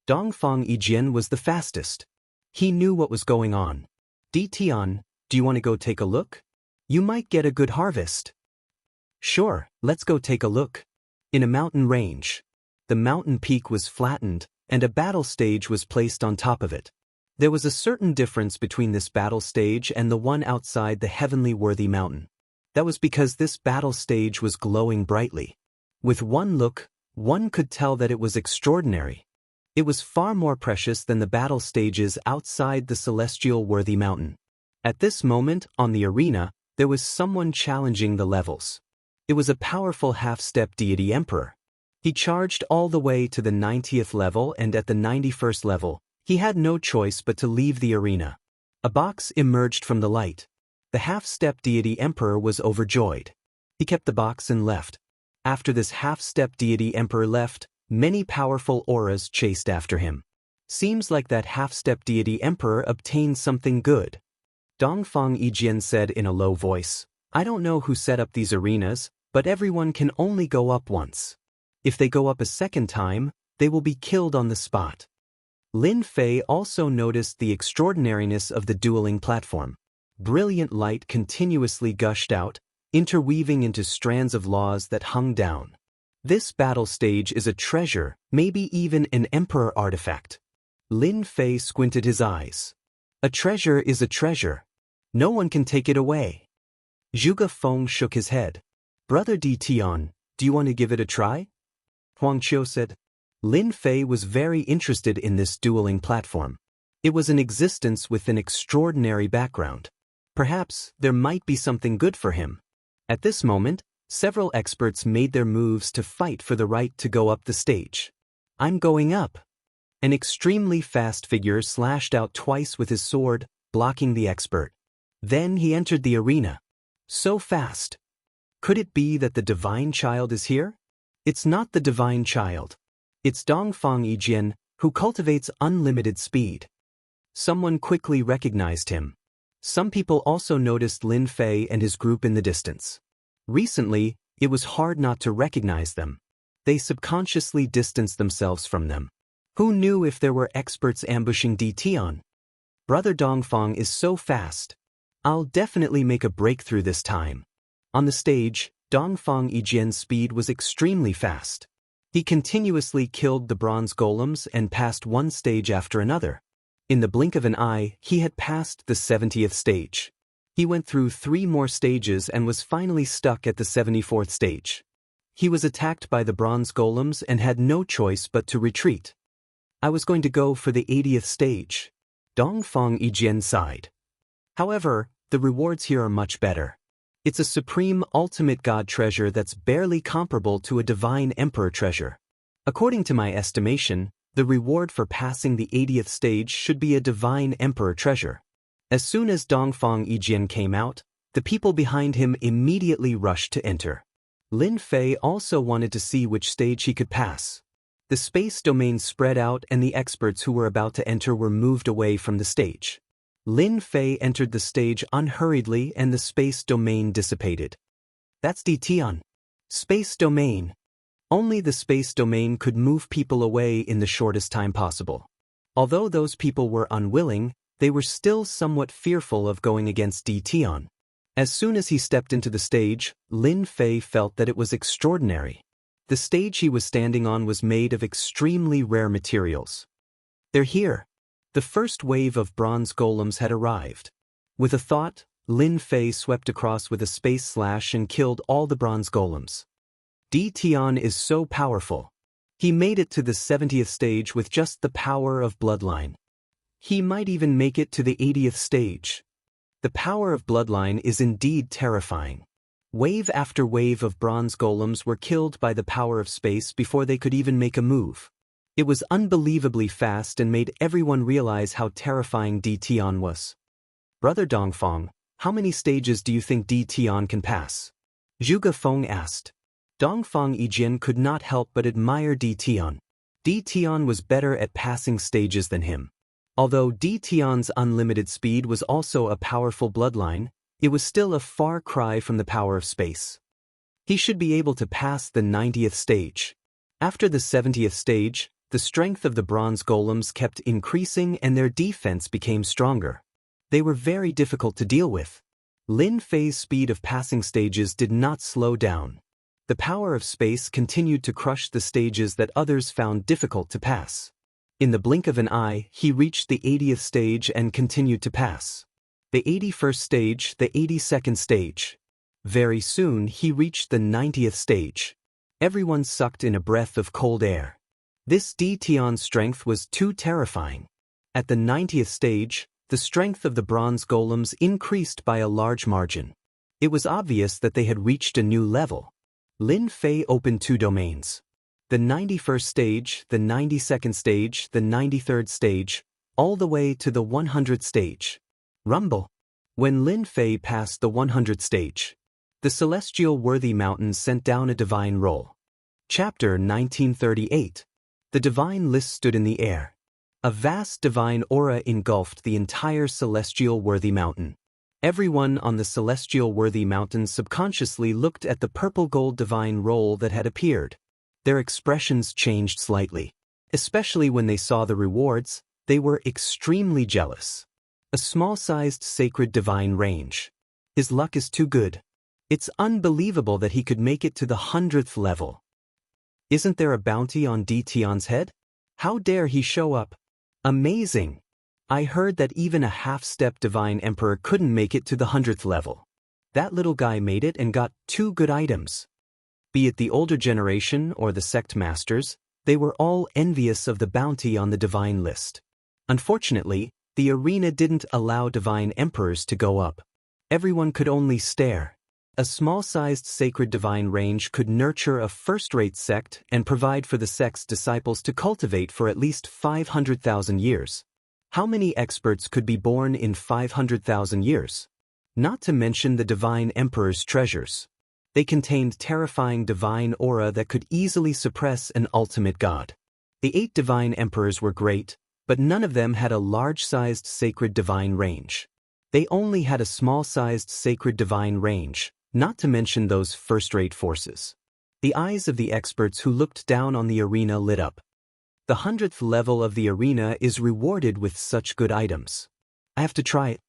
Dongfang Yijian was the fastest. He knew what was going on. Di Tian, do you want to go take a look? You might get a good harvest. Sure, let's go take a look. In a mountain range. The mountain peak was flattened, and a battle stage was placed on top of it. There was a certain difference between this battle stage and the one outside the heavenly worthy mountain. That was because this battle stage was glowing brightly. With one look, one could tell that it was extraordinary. It was far more precious than the battle stages outside the celestial worthy mountain. At this moment, on the arena, there was someone challenging the levels. It was a powerful half-step deity emperor. He charged all the way to the 90th level, and at the 91st level, he had no choice but to leave the arena. A box emerged from the light. The half-step deity emperor was overjoyed. He kept the box and left. After this half-step deity emperor left, many powerful auras chased after him. Seems like that half-step deity emperor obtained something good. Dongfang Yijian said in a low voice, I don't know who set up these arenas, but everyone can only go up once. If they go up a second time, they will be killed on the spot. Lin Fei also noticed the extraordinariness of the dueling platform. Brilliant light continuously gushed out, interweaving into strands of laws that hung down. This battle stage is a treasure, maybe even an emperor artifact. Lin Fei squinted his eyes. A treasure is a treasure. No one can take it away. Zhuge Feng shook his head. Brother Di Tian, do you want to give it a try? Huang Qiu said. Lin Fei was very interested in this dueling platform. It was an existence with an extraordinary background. Perhaps there might be something good for him. At this moment, several experts made their moves to fight for the right to go up the stage. I'm going up. An extremely fast figure slashed out twice with his sword, blocking the expert. Then he entered the arena. So fast. Could it be that the divine child is here? It's not the divine child. It's Dongfang Yijian, who cultivates unlimited speed. Someone quickly recognized him. Some people also noticed Lin Fei and his group in the distance. Recently, it was hard not to recognize them. They subconsciously distanced themselves from them. Who knew if there were experts ambushing Di Tian? Brother Dongfang is so fast. I'll definitely make a breakthrough this time. On the stage, Dongfang Yijian's speed was extremely fast. He continuously killed the bronze golems and passed one stage after another. In the blink of an eye, he had passed the 70th stage. He went through 3 more stages and was finally stuck at the 74th stage. He was attacked by the bronze golems and had no choice but to retreat. I was going to go for the 80th stage. Dongfang Yijian sighed. However, the rewards here are much better. It's a supreme ultimate god treasure that's barely comparable to a divine emperor treasure. According to my estimation, the reward for passing the 80th stage should be a divine emperor treasure. As soon as Dongfang Yijian came out, the people behind him immediately rushed to enter. Lin Fei also wanted to see which stage he could pass. The space domain spread out and the experts who were about to enter were moved away from the stage. Lin Fei entered the stage unhurriedly and the space domain dissipated. That's Di Tian. Space domain. Only the space domain could move people away in the shortest time possible. Although those people were unwilling, they were still somewhat fearful of going against Di Tian. As soon as he stepped into the stage, Lin Fei felt that it was extraordinary. The stage he was standing on was made of extremely rare materials. They're here. The first wave of bronze golems had arrived. With a thought, Lin Fei swept across with a space slash and killed all the bronze golems. Di Tian is so powerful. He made it to the 70th stage with just the power of bloodline. He might even make it to the 80th stage. The power of bloodline is indeed terrifying. Wave after wave of bronze golems were killed by the power of space before they could even make a move. It was unbelievably fast and made everyone realize how terrifying D Tian was. Brother Dongfang, how many stages do you think D Tian can pass? Zhuge Feng asked. Dongfang Yijian could not help but admire D Tian. D Tian was better at passing stages than him. Although D Tian's unlimited speed was also a powerful bloodline, it was still a far cry from the power of space. He should be able to pass the 90th stage. After the 70th stage, the strength of the bronze golems kept increasing and their defense became stronger. They were very difficult to deal with. Lin Fei's speed of passing stages did not slow down. The power of space continued to crush the stages that others found difficult to pass. In the blink of an eye, he reached the 80th stage and continued to pass. The 81st stage, the 82nd stage. Very soon he reached the 90th stage. Everyone sucked in a breath of cold air. This D Tian's strength was too terrifying. At the 90th stage, the strength of the bronze golems increased by a large margin. It was obvious that they had reached a new level. Lin Fei opened 2 domains. The 91st stage, the 92nd stage, the 93rd stage, all the way to the 100th stage. Rumble. When Lin Fei passed the 100th stage, the celestial worthy mountain sent down a divine roll. Chapter 1938. The divine list stood in the air. A vast divine aura engulfed the entire celestial worthy mountain. Everyone on the celestial worthy mountain subconsciously looked at the purple gold divine roll that had appeared. Their expressions changed slightly. Especially when they saw the rewards, they were extremely jealous. A small-sized sacred divine range. His luck is too good. It's unbelievable that he could make it to the 100th level. Isn't there a bounty on D Tian's head? How dare he show up? Amazing! I heard that even a half-step divine emperor couldn't make it to the 100th level. That little guy made it and got 2 good items. Be it the older generation or the sect masters, they were all envious of the bounty on the divine list. Unfortunately, the arena didn't allow divine emperors to go up. Everyone could only stare. A small-sized sacred divine range could nurture a first-rate sect and provide for the sect's disciples to cultivate for at least 500,000 years. How many experts could be born in 500,000 years? Not to mention the divine emperor's treasures. They contained terrifying divine aura that could easily suppress an ultimate god. The 8 divine emperors were great, but none of them had a large-sized sacred divine range. They only had a small-sized sacred divine range, not to mention those first-rate forces. The eyes of the experts who looked down on the arena lit up. The 100th level of the arena is rewarded with such good items. I have to try it.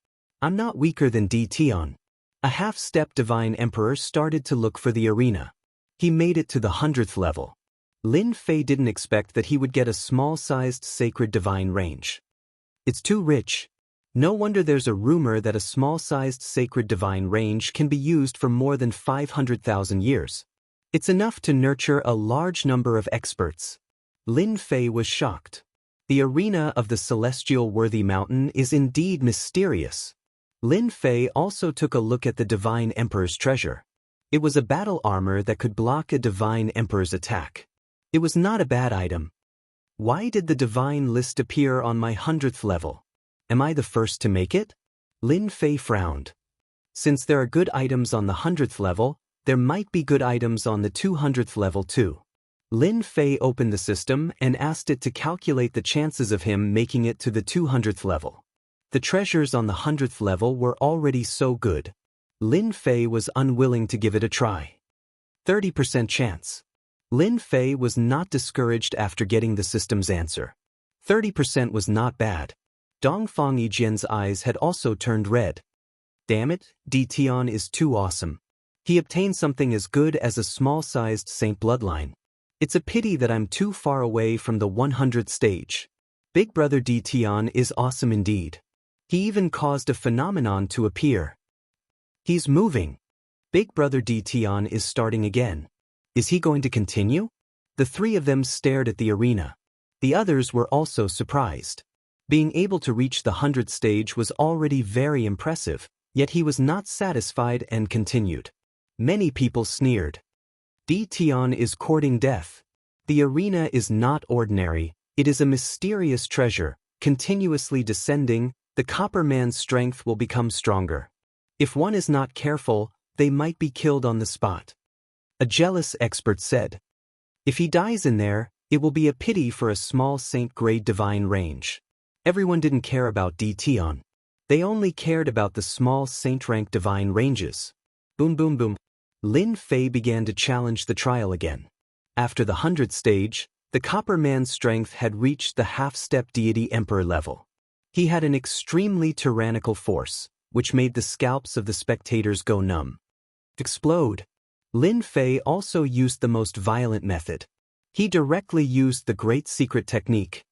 I'm not weaker than D Tian. A half-step divine emperor started to look for the arena. He made it to the 100th level. Lin Fei didn't expect that he would get a small-sized sacred divine range. It's too rich. No wonder there's a rumor that a small-sized sacred divine range can be used for more than 500,000 years. It's enough to nurture a large number of experts. Lin Fei was shocked. The arena of the celestial worthy mountain is indeed mysterious. Lin Fei also took a look at the divine emperor's treasure. It was a battle armor that could block a divine emperor's attack. It was not a bad item. Why did the divine list appear on my 100th level? Am I the first to make it? Lin Fei frowned. Since there are good items on the 100th level, there might be good items on the 200th level too. Lin Fei opened the system and asked it to calculate the chances of him making it to the 200th level. The treasures on the 100th level were already so good. Lin Fei was unwilling to give it a try. 30% chance. Lin Fei was not discouraged after getting the system's answer. 30% was not bad. Dongfang Yijian's eyes had also turned red. Damn it, D Tian is too awesome. He obtained something as good as a small-sized saint bloodline. It's a pity that I'm too far away from the 100th stage. Big brother D Tian is awesome indeed. He even caused a phenomenon to appear. He's moving. Big brother D Tian is starting again. Is he going to continue? The 3 of them stared at the arena. The others were also surprised. Being able to reach the 100th stage was already very impressive, yet he was not satisfied and continued. Many people sneered. Tion is courting death. The arena is not ordinary, it is a mysterious treasure, continuously descending, the Copper Man's strength will become stronger. If one is not careful, they might be killed on the spot. A jealous expert said. If he dies in there, it will be a pity for a small saint-grade divine range. Everyone didn't care about Tion. They only cared about the small saint-rank divine ranges. Boom boom boom. Lin Fei began to challenge the trial again. After the 100th stage, the Copper Man's strength had reached the half-step deity emperor level. He had an extremely tyrannical force, which made the scalps of the spectators go numb. Explode. Lin Fei also used the most violent method. He directly used the great secret technique.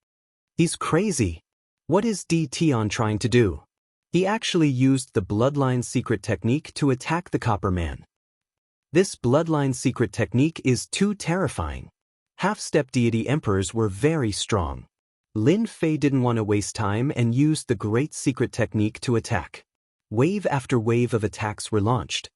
He's crazy. What is Tion trying to do? He actually used the bloodline secret technique to attack the Copper Man. This bloodline secret technique is too terrifying. Half-step deity emperors were very strong. Lin Fei didn't want to waste time and used the great secret technique to attack. Wave after wave of attacks were launched.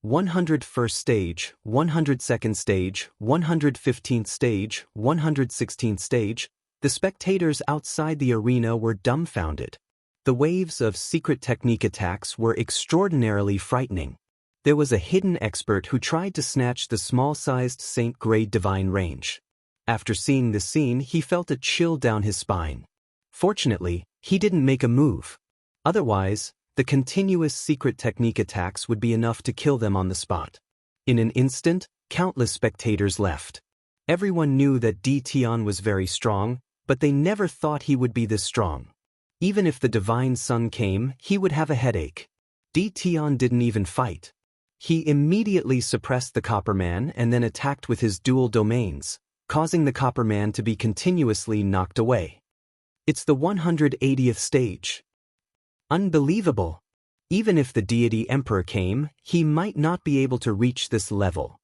101st stage, 102nd stage, 115th stage, 116th stage, the spectators outside the arena were dumbfounded. The waves of secret technique attacks were extraordinarily frightening. There was a hidden expert who tried to snatch the small-sized saint-grade divine range. After seeing the scene, he felt a chill down his spine. Fortunately, he didn't make a move. Otherwise, the continuous secret technique attacks would be enough to kill them on the spot. In an instant, countless spectators left. Everyone knew that Tion was very strong, but they never thought he would be this strong. Even if the Divine Sun came, he would have a headache. Tion didn't even fight. He immediately suppressed the Copper Man and then attacked with his dual domains, causing the Copper Man to be continuously knocked away. It's the 180th stage. Unbelievable! Even if the deity emperor came, he might not be able to reach this level.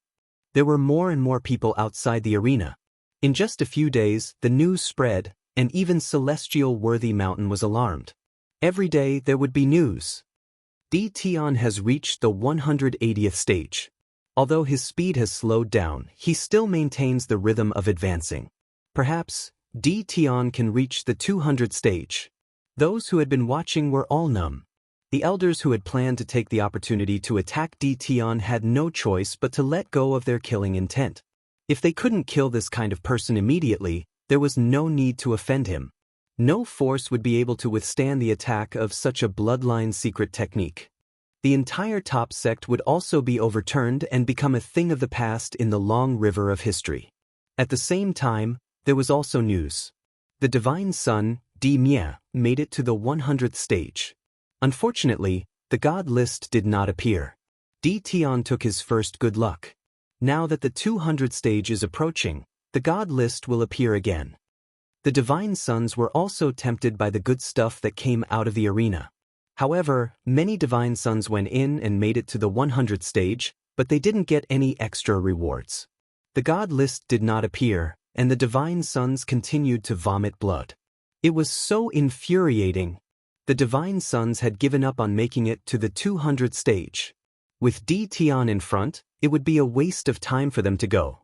There were more and more people outside the arena. In just a few days, the news spread, and even Celestial Worthy Mountain was alarmed. Every day there would be news. Tion has reached the 180th stage. Although his speed has slowed down, he still maintains the rhythm of advancing. Perhaps, Tion can reach the 200th stage. Those who had been watching were all numb. The elders who had planned to take the opportunity to attack Tion had no choice but to let go of their killing intent. If they couldn't kill this kind of person immediately, there was no need to offend him. No force would be able to withstand the attack of such a bloodline secret technique. The entire top sect would also be overturned and become a thing of the past in the long river of history. At the same time, there was also news. The Divine Sun, Di Mie, made it to the 100th stage. Unfortunately, the god list did not appear. Tion took his first good luck. Now that the 200th stage is approaching, the god list will appear again. The Divine Sons were also tempted by the good stuff that came out of the arena. However, many Divine Sons went in and made it to the 100th stage, but they didn't get any extra rewards. The god list did not appear, and the Divine Sons continued to vomit blood. It was so infuriating. The Divine Sons had given up on making it to the 200th stage. With Tion in front, it would be a waste of time for them to go.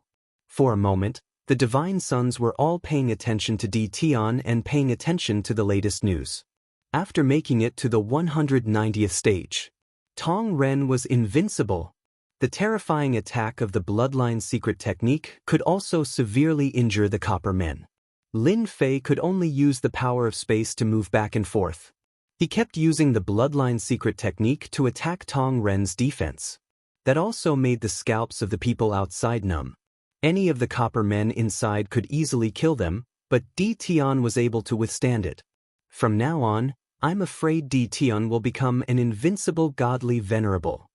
For a moment, the Divine Sons were all paying attention to Tion and paying attention to the latest news. After making it to the 190th stage, Tong Ren was invincible. The terrifying attack of the bloodline secret technique could also severely injure the Copper Men. Lin Fei could only use the power of space to move back and forth. He kept using the bloodline secret technique to attack Tong Ren's defense. That also made the scalps of the people outside numb. Any of the Copper Men inside could easily kill them, but Tion was able to withstand it. From now on, I'm afraid Tion will become an invincible godly venerable.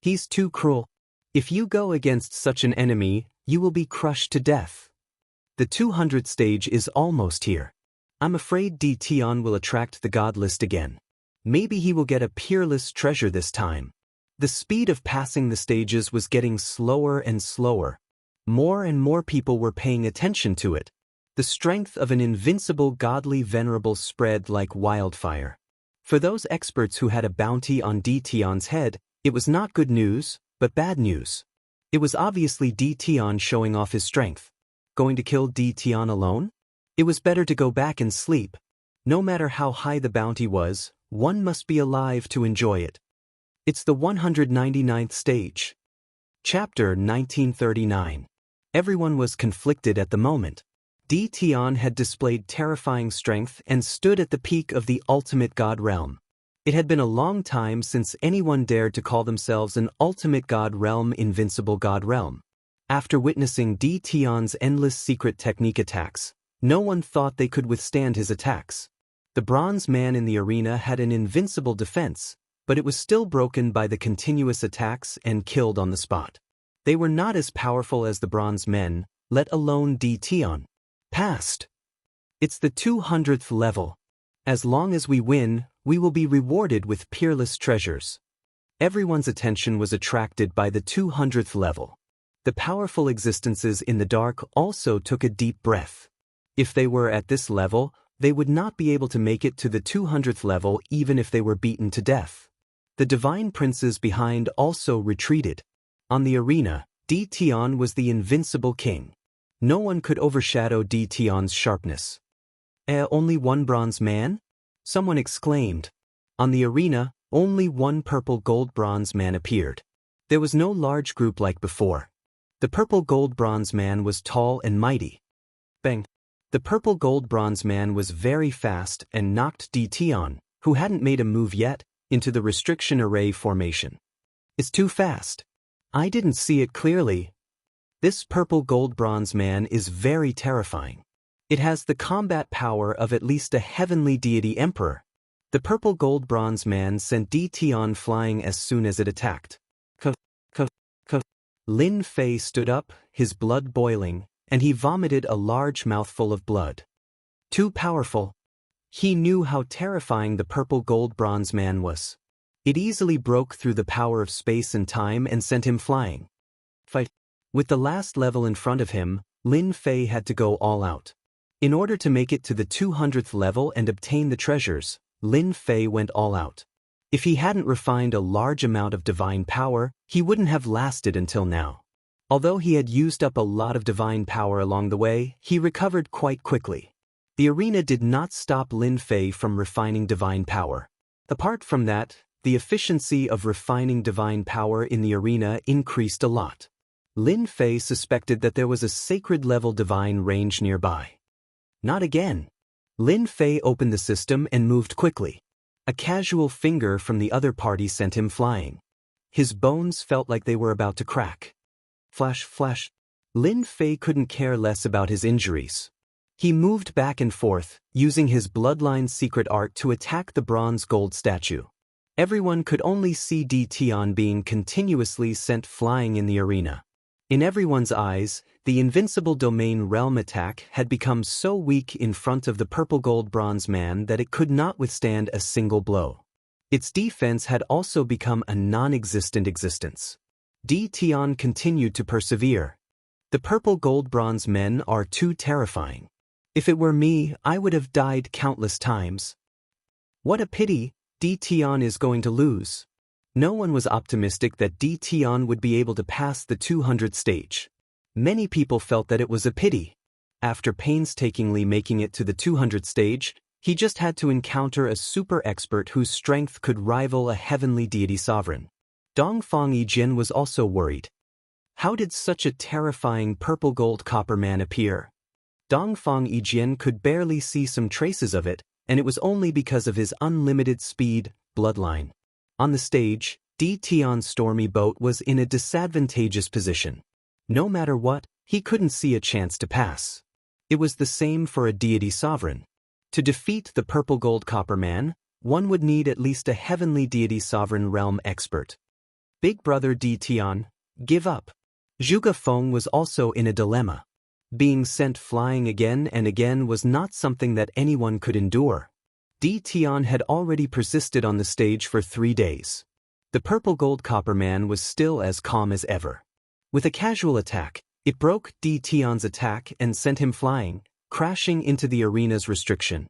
He's too cruel. If you go against such an enemy, you will be crushed to death. The 200th stage is almost here. I'm afraid Tion will attract the god list again. Maybe he will get a peerless treasure this time. The speed of passing the stages was getting slower and slower. More and more people were paying attention to it. The strength of an invincible godly venerable spread like wildfire. For those experts who had a bounty on Tion's head, it was not good news, But bad news. It was obviously Tion showing off his strength. Going to kill Tion alone? It was better to go back and sleep. No matter how high the bounty was, one must be alive to enjoy it. It's the 199th stage. Chapter 1939. Everyone was conflicted at the moment. Tion had displayed terrifying strength and stood at the peak of the ultimate god realm. It had been a long time since anyone dared to call themselves an ultimate god realm, invincible god realm. After witnessing Tion's endless secret technique attacks, no one thought they could withstand his attacks. The bronze man in the arena had an invincible defense, but it was still broken by the continuous attacks and killed on the spot. They were not as powerful as the bronze men, let alone Tion. Passed. It's the 200th level. As long as we win, we will be rewarded with peerless treasures. Everyone's attention was attracted by the 200th level. The powerful existences in the dark also took a deep breath. If they were at this level, they would not be able to make it to the 200th level even if they were beaten to death. The divine princes behind also retreated. On the arena, Tion was the invincible king. No one could overshadow Tion's sharpness. Only one bronze man? Someone exclaimed. On the arena, only one purple gold bronze man appeared. There was no large group like before. The purple gold bronze man was tall and mighty. Bang! The purple gold bronze man was very fast and knocked Tion, who hadn't made a move yet, into the restriction array formation. It's too fast. I didn't see it clearly. This purple gold bronze man is very terrifying. It has the combat power of at least a heavenly deity emperor. The purple gold bronze man sent Tion flying as soon as it attacked. Lin Fei stood up, his blood boiling, and he vomited a large mouthful of blood. Too powerful. He knew how terrifying the purple gold bronze man was. It easily broke through the power of space and time and sent him flying. Fight. With the last level in front of him, Lin Fei had to go all out. In order to make it to the 200th level and obtain the treasures, Lin Fei went all out. If he hadn't refined a large amount of divine power, he wouldn't have lasted until now. Although he had used up a lot of divine power along the way, he recovered quite quickly. The arena did not stop Lin Fei from refining divine power. Apart from that, the efficiency of refining divine power in the arena increased a lot. Lin Fei suspected that there was a sacred level divine range nearby. Not again. Lin Fei opened the system and moved quickly. A casual finger from the other party sent him flying. His bones felt like they were about to crack. Flash, flash. Lin Fei couldn't care less about his injuries. He moved back and forth, using his bloodline secret art to attack the bronze gold statue. Everyone could only see Tion being continuously sent flying in the arena. In everyone's eyes, the invincible domain realm attack had become so weak in front of the purple gold bronze man that it could not withstand a single blow. Its defense had also become a non-existent existence. Tion continued to persevere. The purple gold bronze men are too terrifying. If it were me, I would have died countless times. What a pity, Tion is going to lose. No one was optimistic that Tion would be able to pass the 200th stage. Many people felt that it was a pity. After painstakingly making it to the 200th stage, he just had to encounter a super expert whose strength could rival a heavenly deity sovereign. Dongfang Yijin was also worried. How did such a terrifying purple gold copper man appear? Dongfang Yijin could barely see some traces of it, and it was only because of his unlimited speed, bloodline. On the stage, Tion's stormy boat was in a disadvantageous position. No matter what, he couldn't see a chance to pass. It was the same for a deity sovereign. To defeat the purple gold copper man, one would need at least a heavenly deity sovereign realm expert. Big brother Tion, give up. Zhuge Feng was also in a dilemma. Being sent flying again and again was not something that anyone could endure. Tion had already persisted on the stage for 3 days. The purple gold copper man was still as calm as ever. With a casual attack, it broke Tion's attack and sent him flying, crashing into the arena's restriction.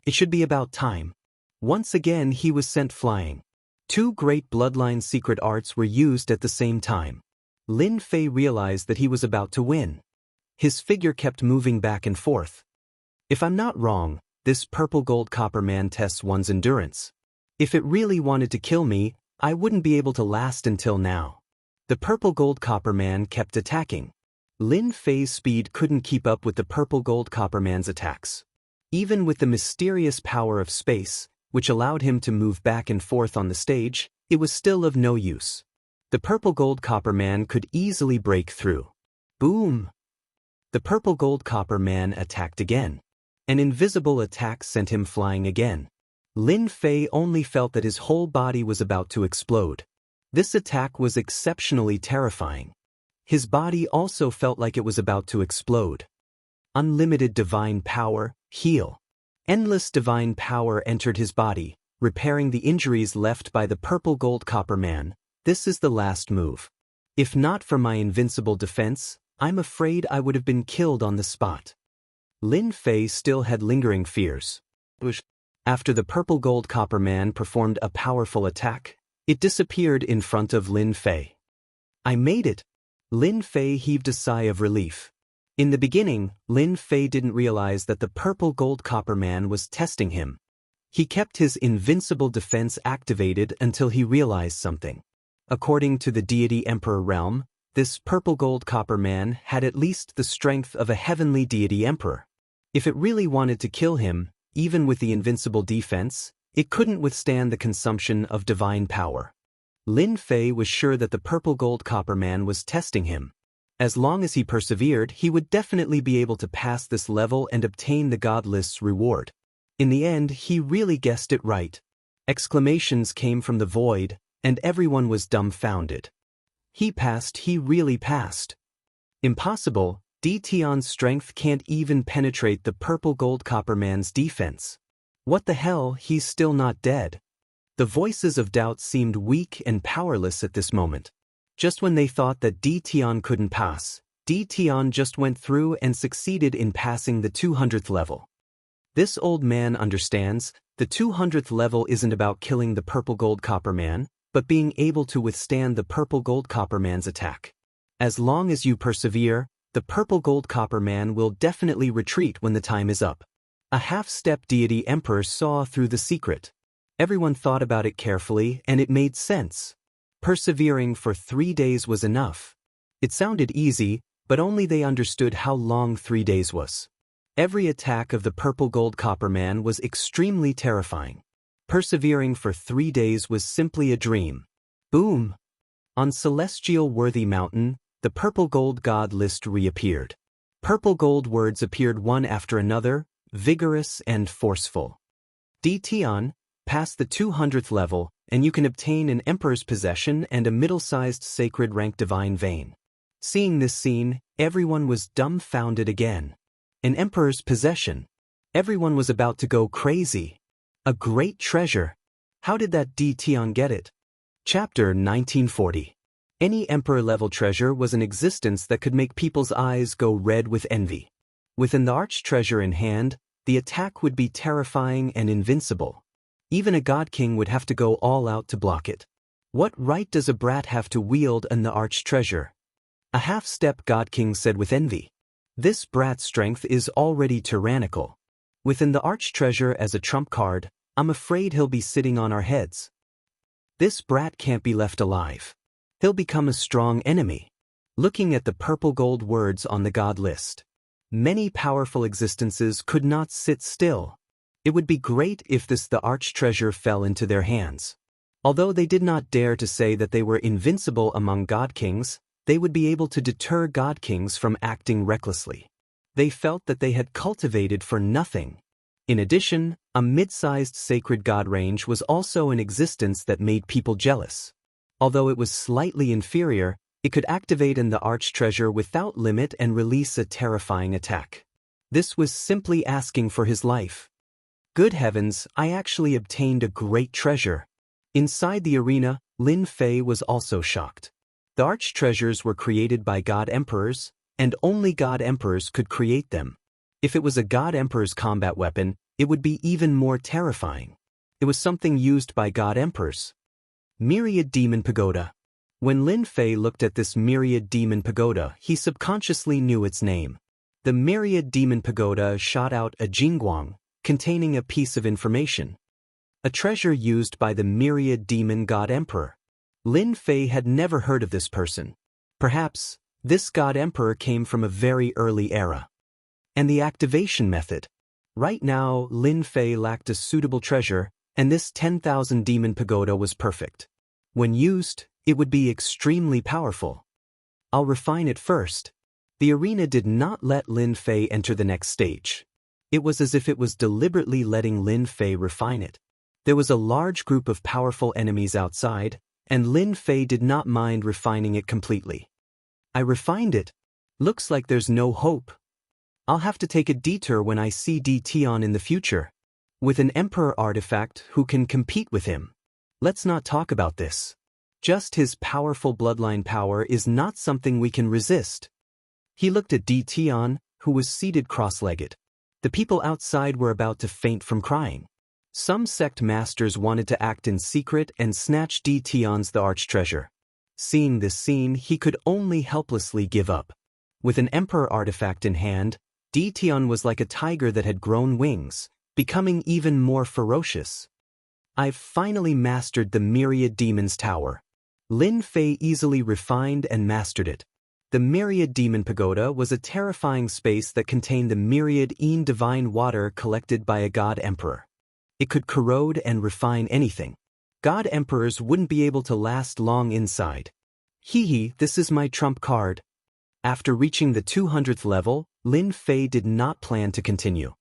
It should be about time. Once again he was sent flying. Two great bloodline secret arts were used at the same time. Lin Fei realized that he was about to win. His figure kept moving back and forth. If I'm not wrong, this purple gold copper man tests one's endurance. If it really wanted to kill me, I wouldn't be able to last until now. The purple gold copper man kept attacking. Lin Fei's speed couldn't keep up with the purple gold copper man's attacks. Even with the mysterious power of space, which allowed him to move back and forth on the stage, it was still of no use. The purple gold copper man could easily break through. Boom! The purple gold copper man attacked again. An invisible attack sent him flying again. Lin Fei only felt that his whole body was about to explode. This attack was exceptionally terrifying. His body also felt like it was about to explode. Unlimited divine power, heal. Endless divine power entered his body, repairing the injuries left by the purple gold copper man. This is the last move. If not for my invincible defense, I'm afraid I would have been killed on the spot. Lin Fei still had lingering fears. After the purple gold copper man performed a powerful attack, it disappeared in front of Lin Fei. I made it! Lin Fei heaved a sigh of relief. In the beginning, Lin Fei didn't realize that the purple gold copper man was testing him. He kept his invincible defense activated until he realized something. According to the deity Emperor realm, this purple gold copper man had at least the strength of a heavenly deity emperor. If it really wanted to kill him, even with the invincible defense, it couldn't withstand the consumption of divine power. Lin Fei was sure that the purple gold copper man was testing him. As long as he persevered, he would definitely be able to pass this level and obtain the God List's reward. In the end, he really guessed it right. Exclamations came from the void, and everyone was dumbfounded. He passed, he really passed. Impossible, Tion's strength can't even penetrate the purple gold copper man's defense. What the hell, he's still not dead. The voices of doubt seemed weak and powerless at this moment. Just when they thought that Tion couldn't pass, Tion just went through and succeeded in passing the 200th level. This old man understands, the 200th level isn't about killing the purple gold copper man, but being able to withstand the purple gold copper man's attack. As long as you persevere, the purple gold copper man will definitely retreat when the time is up. A half-step deity emperor saw through the secret. Everyone thought about it carefully, and it made sense. Persevering for 3 days was enough. It sounded easy, but only they understood how long 3 days was. Every attack of the purple gold copper man was extremely terrifying. Persevering for 3 days was simply a dream. Boom! On Celestial Worthy Mountain, the purple gold god list reappeared. Purple gold words appeared one after another, vigorous and forceful. Tion, pass the 200th level, and you can obtain an emperor's possession and a middle-sized sacred rank divine vein. Seeing this scene, everyone was dumbfounded again. An emperor's possession. Everyone was about to go crazy. A great treasure. How did that Tion get it? Chapter 1940. Any emperor-level treasure was an existence that could make people's eyes go red with envy. Within the arch-treasure in hand, the attack would be terrifying and invincible. Even a god king would have to go all out to block it. What right does a brat have to wield the arch-treasure? A half-step god king said with envy. This brat's strength is already tyrannical. Within the arch-treasure as a trump card, I'm afraid he'll be sitting on our heads. This brat can't be left alive. He'll become a strong enemy. Looking at the purple gold words on the god list. Many powerful existences could not sit still. It would be great if the arch-treasure fell into their hands. Although they did not dare to say that they were invincible among god kings, they would be able to deter god kings from acting recklessly. They felt that they had cultivated for nothing. In addition, a mid-sized sacred god range was also an existence that made people jealous. Although it was slightly inferior, it could activate the arch-treasure without limit and release a terrifying attack. This was simply asking for his life. Good heavens, I actually obtained a great treasure. Inside the arena, Lin Fei was also shocked. The arch-treasures were created by god emperors, and only god emperors could create them. If it was a god emperor's combat weapon, it would be even more terrifying. It was something used by god emperors. Myriad Demon Pagoda. When Lin Fei looked at this Myriad Demon Pagoda, he subconsciously knew its name. The Myriad Demon Pagoda shot out a jingguang, containing a piece of information. A treasure used by the Myriad Demon God Emperor. Lin Fei had never heard of this person. Perhaps, this God Emperor came from a very early era. And the activation method. Right now, Lin Fei lacked a suitable treasure, and this 10,000 Demon Pagoda was perfect. When used, it would be extremely powerful. I'll refine it first. The arena did not let Lin Fei enter the next stage. It was as if it was deliberately letting Lin Fei refine it. There was a large group of powerful enemies outside, and Lin Fei did not mind refining it completely. I refined it. Looks like there's no hope. I'll have to take a detour when I see D. Tian in the future. With an Emperor artifact who can compete with him. Let's not talk about this. Just his powerful bloodline power is not something we can resist. He looked at D. Tian, who was seated cross-legged. The people outside were about to faint from crying. Some sect masters wanted to act in secret and snatch D. Tian's the arch-treasure. Seeing this scene, he could only helplessly give up. With an Emperor artifact in hand, D. Tian was like a tiger that had grown wings, becoming even more ferocious. I've finally mastered the Myriad Demon's Tower. Lin Fei easily refined and mastered it. The Myriad Demon Pagoda was a terrifying space that contained the myriad divine water collected by a God Emperor. It could corrode and refine anything. God Emperors wouldn't be able to last long inside. This is my trump card. After reaching the 200th level, Lin Fei did not plan to continue.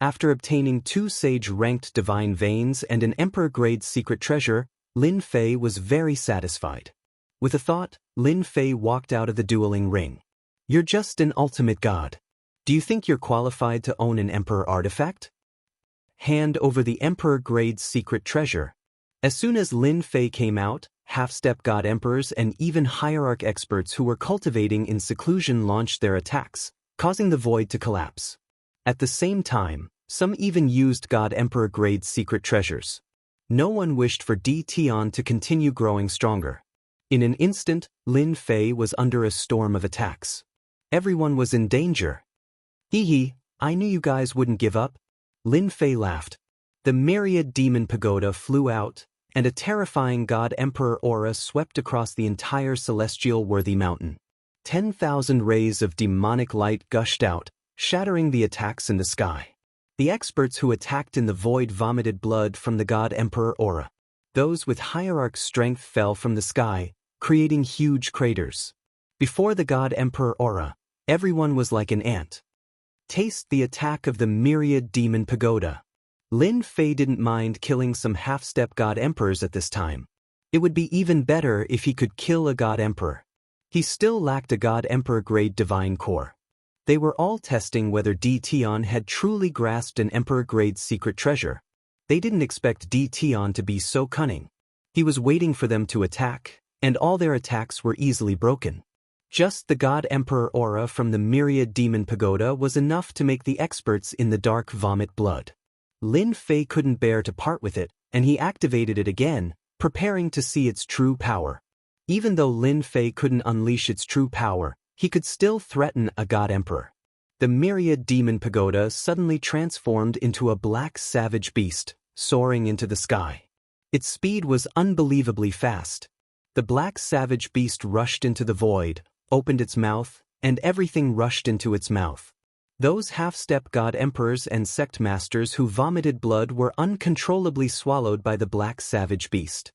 After obtaining 2 sage-ranked divine veins and an Emperor-grade secret treasure, Lin Fei was very satisfied. With a thought, Lin Fei walked out of the dueling ring. You're just an ultimate god. Do you think you're qualified to own an Emperor artifact? Hand over the Emperor-grade secret treasure. As soon as Lin Fei came out, half-step god emperors and even hierarch experts who were cultivating in seclusion launched their attacks, causing the void to collapse. At the same time, some even used God Emperor-grade secret treasures. No one wished for D. Tian to continue growing stronger. In an instant, Lin Fei was under a storm of attacks. Everyone was in danger. I knew you guys wouldn't give up. Lin Fei laughed. The Myriad Demon Pagoda flew out, and a terrifying God Emperor aura swept across the entire celestial worthy mountain. 10,000 rays of demonic light gushed out, shattering the attacks in the sky. The experts who attacked in the void vomited blood from the God Emperor aura. Those with hierarch strength fell from the sky, creating huge craters. Before the God Emperor aura, everyone was like an ant. Taste the attack of the Myriad Demon Pagoda. Lin Fei didn't mind killing some half-step God Emperors at this time. It would be even better if he could kill a God Emperor. He still lacked a God Emperor-grade divine core. They were all testing whether D. Tian had truly grasped an Emperor-grade secret treasure. They didn't expect D. Tian to be so cunning. He was waiting for them to attack, and all their attacks were easily broken. Just the God Emperor aura from the Myriad Demon Pagoda was enough to make the experts in the dark vomit blood. Lin Fei couldn't bear to part with it, and he activated it again, preparing to see its true power. Even though Lin Fei couldn't unleash its true power, he could still threaten a God Emperor. The Myriad Demon Pagoda suddenly transformed into a black savage beast, soaring into the sky. Its speed was unbelievably fast. The black savage beast rushed into the void, opened its mouth, and everything rushed into its mouth. Those half-step God Emperors and sect masters who vomited blood were uncontrollably swallowed by the black savage beast.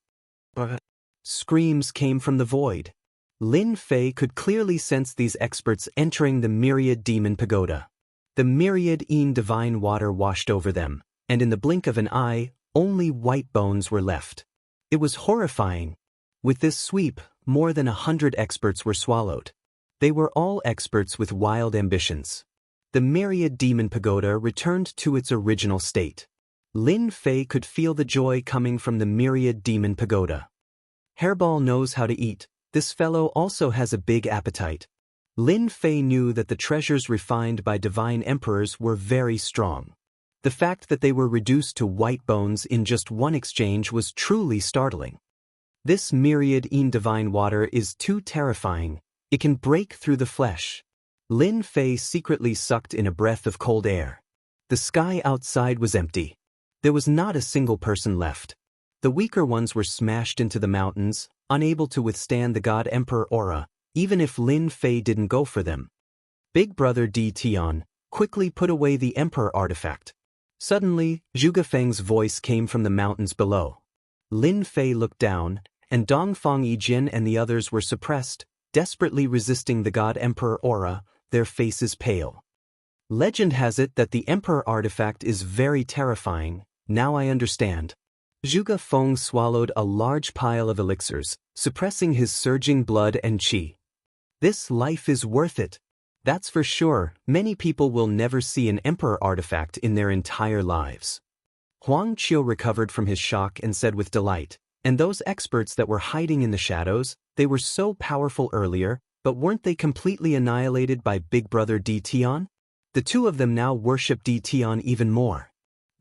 Screams came from the void. Lin Fei could clearly sense these experts entering the Myriad Demon Pagoda. The myriad divine water washed over them, and in the blink of an eye, only white bones were left. It was horrifying. With this sweep, more than 100 experts were swallowed. They were all experts with wild ambitions. The Myriad Demon Pagoda returned to its original state. Lin Fei could feel the joy coming from the Myriad Demon Pagoda. Hairball knows how to eat. This fellow also has a big appetite. Lin Fei knew that the treasures refined by divine emperors were very strong. The fact that they were reduced to white bones in just one exchange was truly startling. This myriad in divine water is too terrifying. It can break through the flesh. Lin Fei secretly sucked in a breath of cold air. The sky outside was empty. There was not a single person left. The weaker ones were smashed into the mountains, unable to withstand the God Emperor aura, even if Lin Fei didn't go for them. Big Brother Di Tian quickly put away the Emperor artifact. Suddenly, Zhuge Feng's voice came from the mountains below. Lin Fei looked down, and Dongfang Yijin and the others were suppressed, desperately resisting the God Emperor aura, their faces pale. Legend has it that the Emperor artifact is very terrifying. Now I understand. Zhuge Feng swallowed a large pile of elixirs, suppressing his surging blood and qi. This life is worth it. That's for sure. Many people will never see an Emperor artifact in their entire lives. Huang Qiu recovered from his shock and said with delight, and those experts that were hiding in the shadows, they were so powerful earlier, but weren't they completely annihilated by Big Brother Di Tian? The two of them now worship Di Tian even more.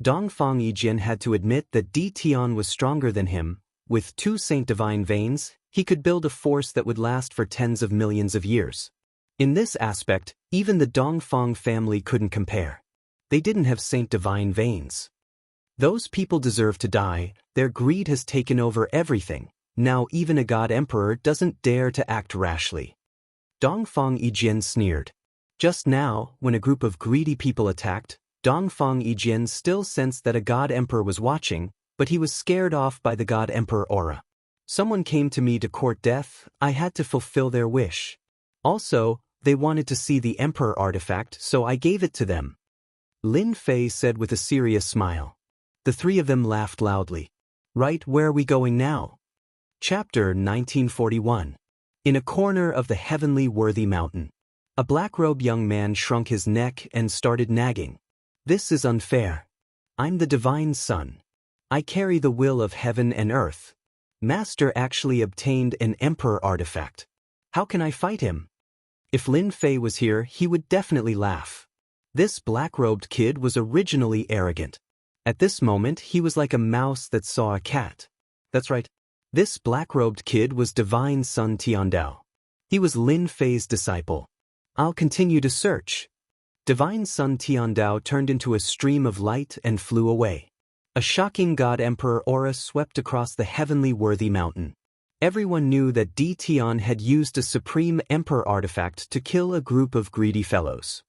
Dongfang Yijin had to admit that Di Tian was stronger than him. With 2 Saint Divine veins, he could build a force that would last for tens of millions of years. In this aspect, even the Dongfang family couldn't compare. They didn't have Saint Divine veins. Those people deserve to die. Their greed has taken over everything. Now even a God Emperor doesn't dare to act rashly. Dongfang Yijin sneered. Just now, when a group of greedy people attacked, Dongfang Yijin still sensed that a God Emperor was watching, but he was scared off by the God Emperor aura. Someone came to me to court death. I had to fulfill their wish. Also, they wanted to see the Emperor artifact, so I gave it to them. Lin Fei said with a serious smile. The 3 of them laughed loudly. Right, where are we going now? Chapter 1941. In a corner of the heavenly worthy mountain, a black-robed young man shrunk his neck and started nagging. This is unfair. I'm the divine son. I carry the will of heaven and earth. Master actually obtained an Emperor artifact. How can I fight him? If Lin Fei was here, he would definitely laugh. This black-robed kid was originally arrogant. At this moment, he was like a mouse that saw a cat. That's right. This black-robed kid was Divine Son Tiandao. He was Lin Fei's disciple. I'll continue to search. Divine Son Tiandao turned into a stream of light and flew away. A shocking God Emperor aura swept across the heavenly worthy mountain. Everyone knew that Di Tian had used a supreme Emperor artifact to kill a group of greedy fellows.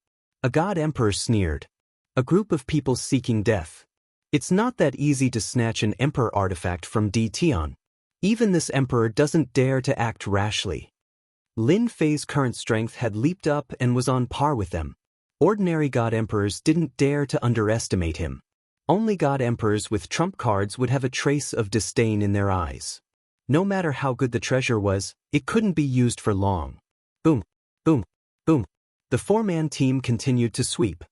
A God Emperor sneered. A group of people seeking death. It's not that easy to snatch an Emperor artifact from Di Tian. Even this Emperor doesn't dare to act rashly. Lin Fei's current strength had leaped up and was on par with them. Ordinary God Emperors didn't dare to underestimate him. Only God Emperors with trump cards would have a trace of disdain in their eyes. No matter how good the treasure was, it couldn't be used for long. Boom, boom, boom. The 4-man team continued to sweep.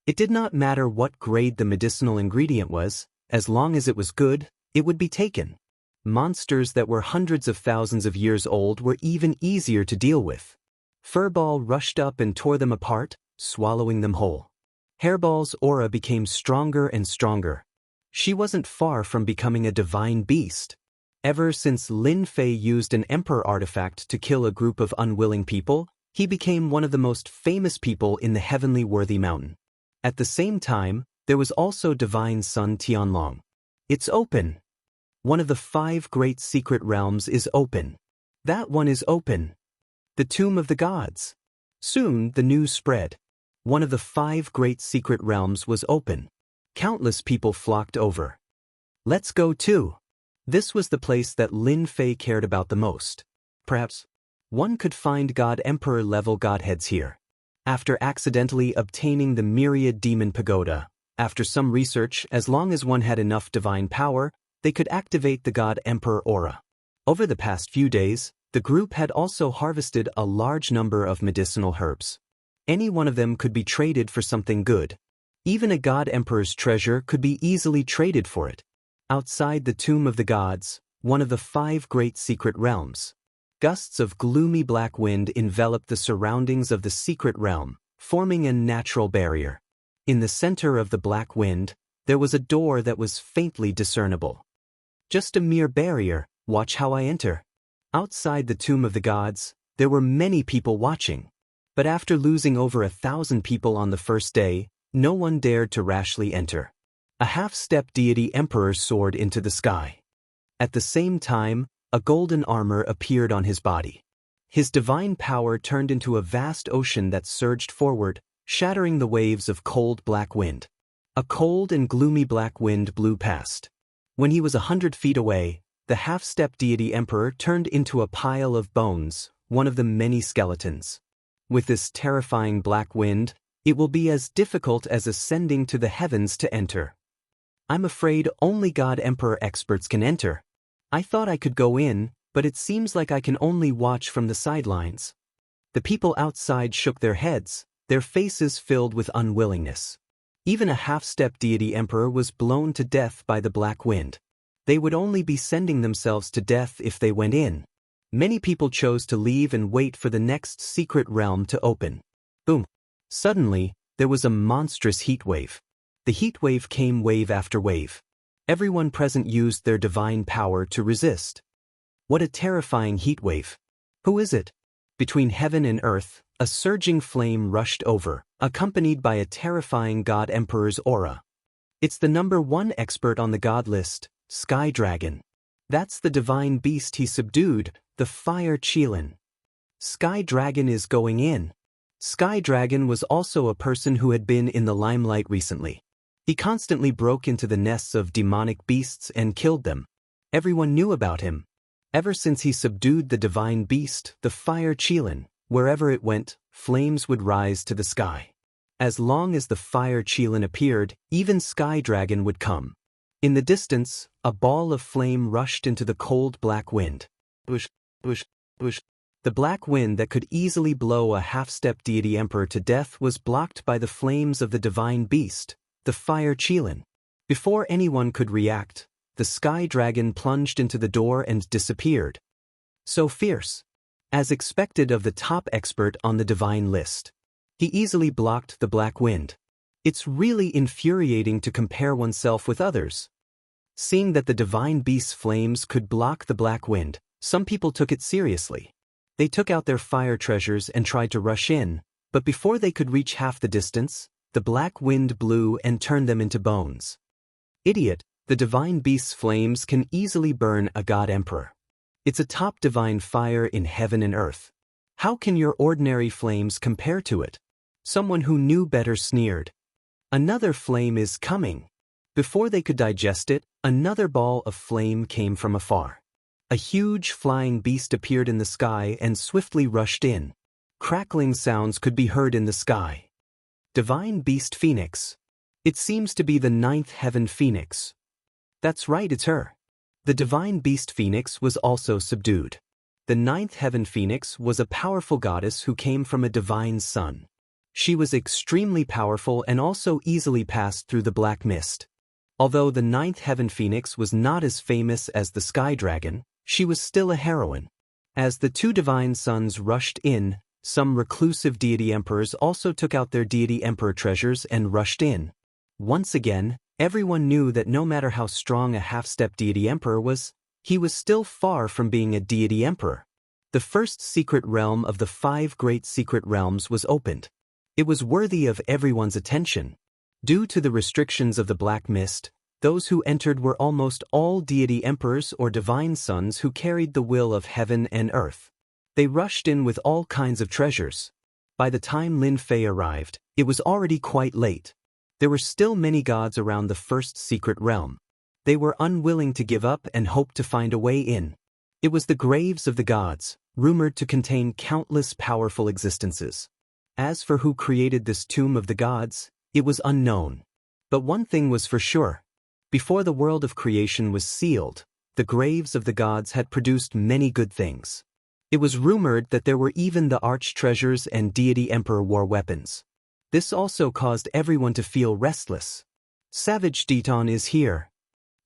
It did not matter what grade the medicinal ingredient was, as long as it was good, it would be taken. Monsters that were hundreds of thousands of years old were even easier to deal with. Furball rushed up and tore them apart, swallowing them whole. Hairball's aura became stronger and stronger. She wasn't far from becoming a divine beast. Ever since Lin Fei used an Emperor artifact to kill a group of unwilling people, he became one of the most famous people in the heavenly worthy mountain. At the same time, there was also Divine Son Tianlong. It's open. One of the 5 great secret realms is open. That one is open. The Tomb of the Gods. Soon the news spread. One of the 5 great secret realms was open. Countless people flocked over. Let's go too. This was the place that Lin Fei cared about the most. Perhaps one could find God Emperor level godheads here. After accidentally obtaining the Myriad Demon Pagoda, after some research, as long as one had enough divine power, they could activate the God Emperor aura. Over the past few days, the group had also harvested a large number of medicinal herbs. Any one of them could be traded for something good. Even a God Emperor's treasure could be easily traded for it. Outside the Tomb of the Gods, one of the 5 great secret realms, gusts of gloomy black wind enveloped the surroundings of the secret realm, forming a natural barrier. In the center of the black wind, there was a door that was faintly discernible. Just a mere barrier, Watch how I enter. Outside the tomb of the gods, there were many people watching. But after losing over 1,000 people on the first day, no one dared to rashly enter. A half-step deity emperor soared into the sky. At the same time, a golden armor appeared on his body. His divine power turned into a vast ocean that surged forward, shattering the waves of cold black wind. A cold and gloomy black wind blew past. When he was 100 feet away, the half-step deity emperor turned into a pile of bones, one of the many skeletons. With this terrifying black wind, it will be as difficult as ascending to the heavens to enter. I'm afraid only God Emperor experts can enter. I thought I could go in, but it seems like I can only watch from the sidelines. The people outside shook their heads, their faces filled with unwillingness. Even a half-step deity emperor was blown to death by the black wind. They would only be sending themselves to death if they went in. Many people chose to leave and wait for the next secret realm to open. Boom! Suddenly, there was a monstrous heat wave. The heat wave came wave after wave. Everyone present used their divine power to resist. What a terrifying heat wave! Who is it? Between heaven and earth, a surging flame rushed over, accompanied by a terrifying God Emperor's aura. It's the #1 expert on the god list, Sky Dragon. That's the divine beast he subdued, the Fire Qilin. Sky Dragon is going in. Sky Dragon was also a person who had been in the limelight recently. He constantly broke into the nests of demonic beasts and killed them. Everyone knew about him. Ever since he subdued the divine beast, the Fire Qilin, wherever it went, flames would rise to the sky. As long as the Fire Qilin appeared, even Sky Dragon would come. In the distance, a ball of flame rushed into the cold black wind. Whoosh, whoosh, whoosh. The black wind that could easily blow a half-step deity emperor to death was blocked by the flames of the divine beast, the Fire Qilin. Before anyone could react, the Sky Dragon plunged into the door and disappeared. So fierce. As expected of the top expert on the divine list. He easily blocked the black wind. It's really infuriating to compare oneself with others. Seeing that the divine beast's flames could block the black wind, some people took it seriously. They took out their fire treasures and tried to rush in, but before they could reach half the distance, the black wind blew and turned them into bones. Idiot, the divine beast's flames can easily burn a god emperor. It's a top divine fire in heaven and earth. How can your ordinary flames compare to it? Someone who knew better sneered. Another flame is coming. Before they could digest it, another ball of flame came from afar. A huge flying beast appeared in the sky and swiftly rushed in. Crackling sounds could be heard in the sky. Divine Beast Phoenix. It seems to be the 9th heaven Phoenix. That's right, it's her. The Divine Beast Phoenix was also subdued. The 9th heaven Phoenix was a powerful goddess who came from a divine sun. She was extremely powerful and also easily passed through the black mist. Although the 9th heaven Phoenix was not as famous as the Sky Dragon, she was still a heroine. As the two divine sons rushed in, some reclusive deity emperors also took out their deity emperor treasures and rushed in. Once again, everyone knew that no matter how strong a half-step deity emperor was, he was still far from being a deity emperor. The first secret realm of the 5 great secret realms was opened. It was worthy of everyone's attention. Due to the restrictions of the black mist, those who entered were almost all deity emperors or divine sons who carried the will of heaven and earth. They rushed in with all kinds of treasures. By the time Lin Fei arrived, it was already quite late. There were still many gods around the first secret realm. They were unwilling to give up and hoped to find a way in. It was the graves of the gods, rumored to contain countless powerful existences. As for who created this tomb of the gods, it was unknown. But one thing was for sure. Before the world of creation was sealed, the graves of the gods had produced many good things. It was rumored that there were even the arch-treasures and deity emperor war weapons. This also caused everyone to feel restless. Savage Deton is here.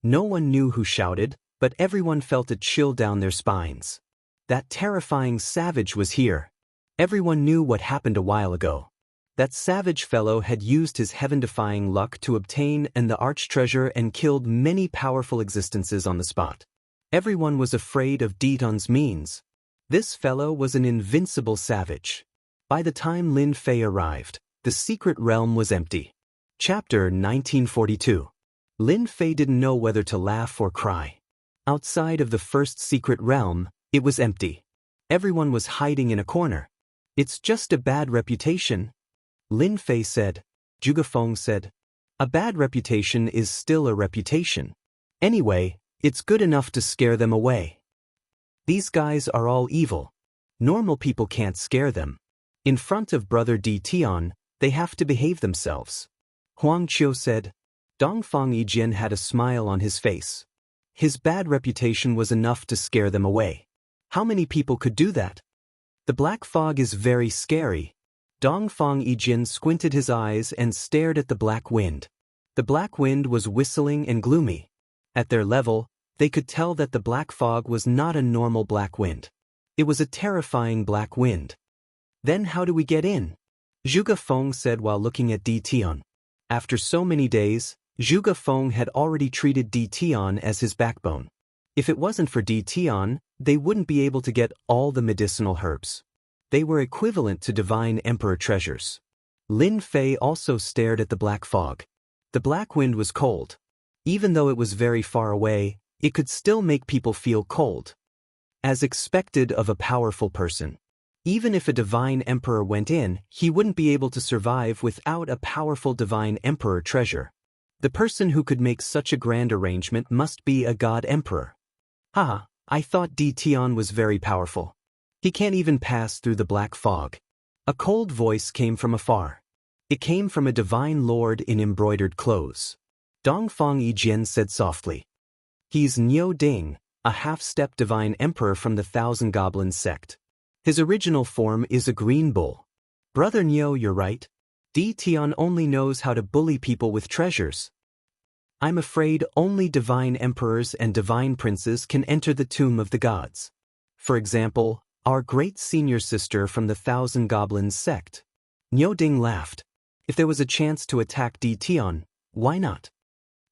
No one knew who shouted, but everyone felt a chill down their spines. That terrifying savage was here. Everyone knew what happened a while ago. That savage fellow had used his heaven-defying luck to obtain the arch-treasure and killed many powerful existences on the spot. Everyone was afraid of Deton's means. This fellow was an invincible savage. By the time Lin Fei arrived, the secret realm was empty. Chapter 1942. Lin Fei didn't know whether to laugh or cry. Outside of the first secret realm, it was empty. Everyone was hiding in a corner. It's just a bad reputation, Lin Fei said. Zhuge Feng said, a bad reputation is still a reputation. Anyway, it's good enough to scare them away. These guys are all evil. Normal people can't scare them. In front of Brother Di Tian, they have to behave themselves. Huang Qiu said. Dongfang Yijian had a smile on his face. His bad reputation was enough to scare them away. How many people could do that? The black fog is very scary. Dongfang Yijian squinted his eyes and stared at the black wind. The black wind was whistling and gloomy. At their level, they could tell that the black fog was not a normal black wind. It was a terrifying black wind. Then how do we get in? Zhuge Feng said while looking at Di Tian. After so many days, Zhuge Feng had already treated Di Tian as his backbone. If it wasn't for Di Tian, they wouldn't be able to get all the medicinal herbs. They were equivalent to divine emperor treasures. Lin Fei also stared at the black fog. The black wind was cold. Even though it was very far away, it could still make people feel cold. As expected of a powerful person. Even if a divine emperor went in, he wouldn't be able to survive without a powerful divine emperor treasure. The person who could make such a grand arrangement must be a god emperor. Haha, I thought Di Tian was very powerful. He can't even pass through the black fog. A cold voice came from afar. It came from a divine lord in embroidered clothes. Dongfang Yijian said softly. He's Niu Ding, a half-step divine emperor from the Thousand Goblins sect. His original form is a green bull. Brother Niu, you're right. Di Tian only knows how to bully people with treasures. I'm afraid only divine emperors and divine princes can enter the tomb of the gods. For example, our great senior sister from the Thousand Goblins sect. Niu Ding laughed. If there was a chance to attack Di Tian, why not?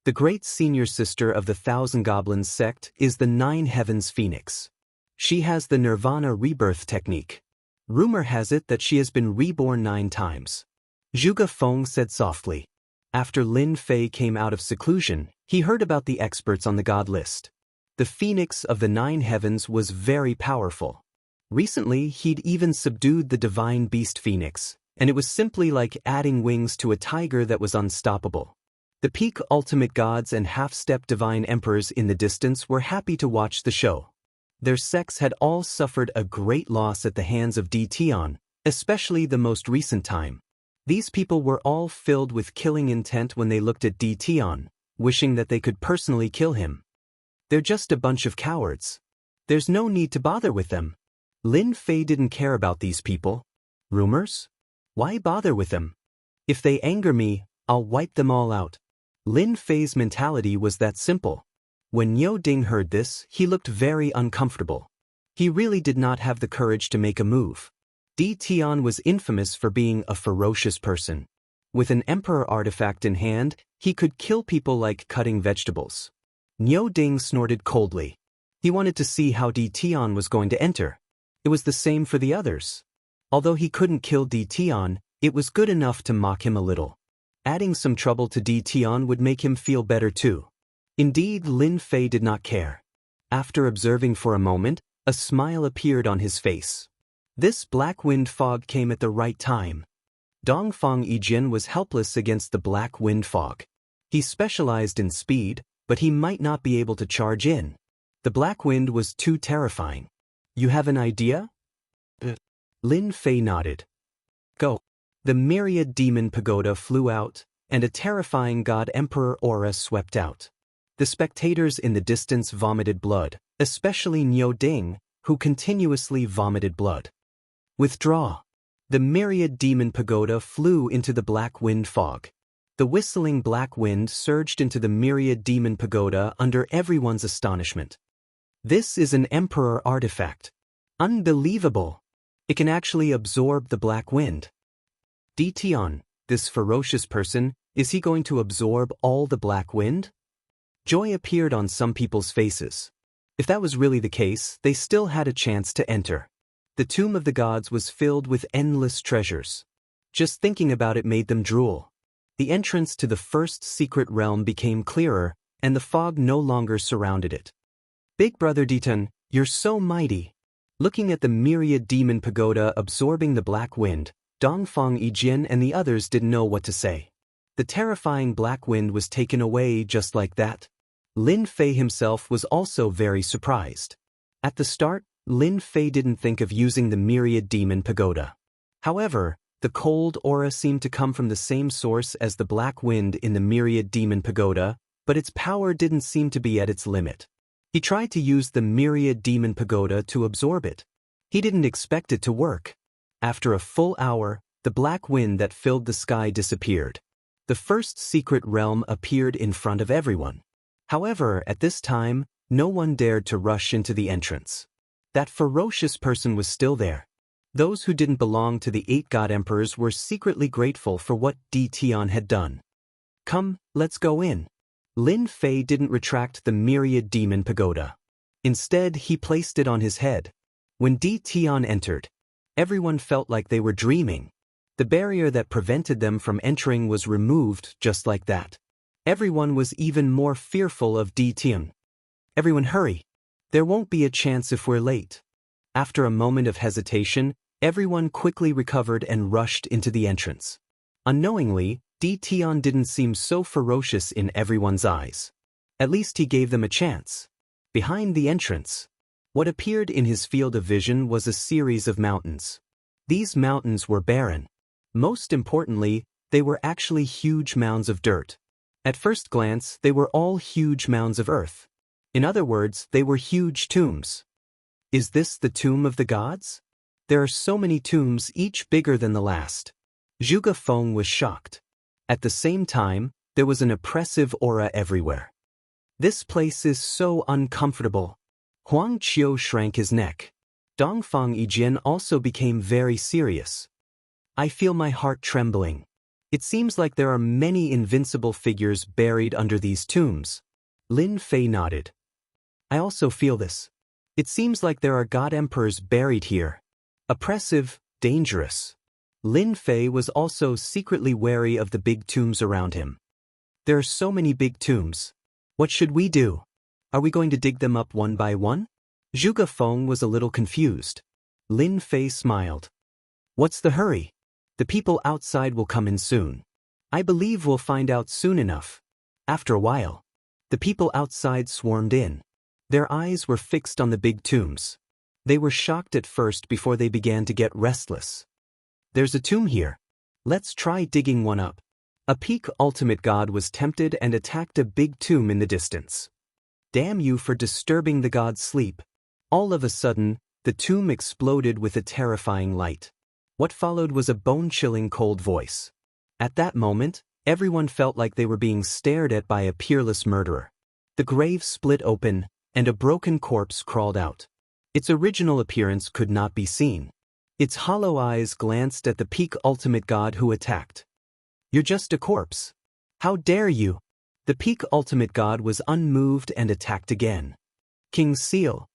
The great senior sister of the Thousand Goblins sect is the Nine Heavens Phoenix. She has the Nirvana rebirth technique. Rumor has it that she has been reborn 9 times. Zhuge Feng said softly. After Lin Fei came out of seclusion, he heard about the experts on the god list. The Phoenix of the 9 heavens was very powerful. Recently, he'd even subdued the divine beast Phoenix, and it was simply like adding wings to a tiger that was unstoppable. The peak ultimate gods and half-step divine emperors in the distance were happy to watch the show. Their sects had all suffered a great loss at the hands of Di Tian, especially the most recent time. These people were all filled with killing intent when they looked at Di Tian, wishing that they could personally kill him. They're just a bunch of cowards. There's no need to bother with them. Lin Fei didn't care about these people. Rumors? Why bother with them? If they anger me, I'll wipe them all out. Lin Fei's mentality was that simple. When Niu Ding heard this, he looked very uncomfortable. He really did not have the courage to make a move. Di Tian was infamous for being a ferocious person. With an emperor artifact in hand, he could kill people like cutting vegetables. Niu Ding snorted coldly. He wanted to see how Di Tian was going to enter. It was the same for the others. Although he couldn't kill Di Tian, it was good enough to mock him a little. Adding some trouble to Di Tian would make him feel better too. Indeed, Lin Fei did not care. After observing for a moment, a smile appeared on his face. This black wind fog came at the right time. Dongfang Yijian was helpless against the black wind fog. He specialized in speed, but he might not be able to charge in. The black wind was too terrifying. You have an idea? Lin Fei nodded. Go. The myriad demon pagoda flew out, and a terrifying god emperor aura swept out. The spectators in the distance vomited blood, especially Niu Ding, who continuously vomited blood. Withdraw. The myriad demon pagoda flew into the black wind fog. The whistling black wind surged into the myriad demon pagoda under everyone's astonishment. This is an emperor artifact. Unbelievable! It can actually absorb the black wind. Di Tian, this ferocious person, is he going to absorb all the black wind? Joy appeared on some people's faces. If that was really the case, they still had a chance to enter. The tomb of the gods was filled with endless treasures. Just thinking about it made them drool. The entrance to the first secret realm became clearer, and the fog no longer surrounded it. Big Brother Ditan, you're so mighty. Looking at the myriad demon pagoda absorbing the black wind, Dongfang Yijin and the others didn't know what to say. The terrifying black wind was taken away just like that. Lin Fei himself was also very surprised. At the start, Lin Fei didn't think of using the myriad demon pagoda. However, the cold aura seemed to come from the same source as the black wind in the myriad demon pagoda, but its power didn't seem to be at its limit. He tried to use the myriad demon pagoda to absorb it. He didn't expect it to work. After a full hour, the black wind that filled the sky disappeared. The first secret realm appeared in front of everyone. However, at this time, no one dared to rush into the entrance. That ferocious person was still there. Those who didn't belong to the 8 god emperors were secretly grateful for what Di Tian had done. Come, let's go in. Lin Fei didn't retract the myriad demon pagoda. Instead, he placed it on his head. When Di Tian entered, everyone felt like they were dreaming. The barrier that prevented them from entering was removed just like that. Everyone was even more fearful of Di Tian. Everyone hurry. There won't be a chance if we're late. After a moment of hesitation, everyone quickly recovered and rushed into the entrance. Unknowingly, Di Tian didn't seem so ferocious in everyone's eyes. At least he gave them a chance. Behind the entrance, what appeared in his field of vision was a series of mountains. These mountains were barren. Most importantly, they were actually huge mounds of dirt. At first glance, they were all huge mounds of earth. In other words, they were huge tombs. Is this the tomb of the gods? There are so many tombs, each bigger than the last. Zhuge Feng was shocked. At the same time, there was an oppressive aura everywhere. This place is so uncomfortable. Huang Qiu shrank his neck. Dongfang Yijin also became very serious. I feel my heart trembling. It seems like there are many invincible figures buried under these tombs. Lin Fei nodded. I also feel this. It seems like there are god emperors buried here. Oppressive, dangerous. Lin Fei was also secretly wary of the big tombs around him. There are so many big tombs. What should we do? Are we going to dig them up one by one? Zhuge Feng was a little confused. Lin Fei smiled. What's the hurry? The people outside will come in soon. I believe we'll find out soon enough. After a while, the people outside swarmed in. Their eyes were fixed on the big tombs. They were shocked at first before they began to get restless. There's a tomb here. Let's try digging one up. A peak ultimate god was tempted and attacked a big tomb in the distance. Damn you for disturbing the god's sleep. All of a sudden, the tomb exploded with a terrifying light. What followed was a bone-chilling cold voice. At that moment, everyone felt like they were being stared at by a peerless murderer. The grave split open, and a broken corpse crawled out. Its original appearance could not be seen. Its hollow eyes glanced at the peak ultimate god who attacked. You're just a corpse. How dare you? The peak ultimate god was unmoved and attacked again. King's Seal.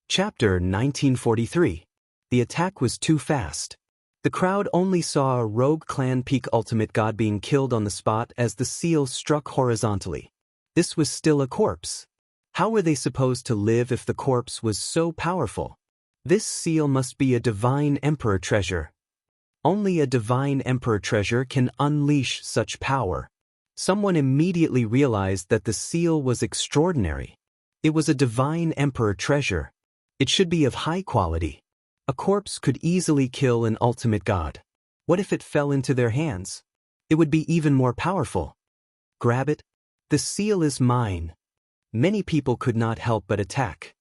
Chapter 1943. The attack was too fast. The crowd only saw a rogue clan peak ultimate god being killed on the spot as the seal struck horizontally. This was still a corpse. How were they supposed to live if the corpse was so powerful? This seal must be a divine emperor treasure. Only a divine emperor treasure can unleash such power. Someone immediately realized that the seal was extraordinary. It was a divine emperor treasure. It should be of high quality. A corpse could easily kill an ultimate god. What if it fell into their hands? It would be even more powerful. Grab it. The seal is mine. Many people could not help but attack.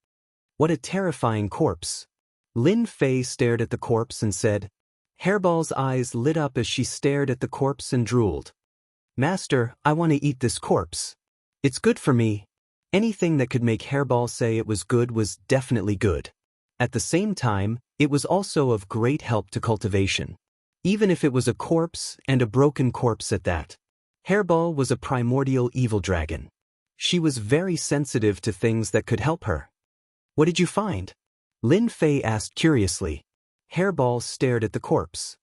What a terrifying corpse. Lin Fei stared at the corpse and said. Hairball's eyes lit up as she stared at the corpse and drooled. Master, I want to eat this corpse. It's good for me. Anything that could make Hairball say it was good was definitely good. At the same time, it was also of great help to cultivation. Even if it was a corpse and a broken corpse at that. Hairball was a primordial evil dragon. She was very sensitive to things that could help her. What did you find? Lin Fei asked curiously. Hairball stared at the corpse.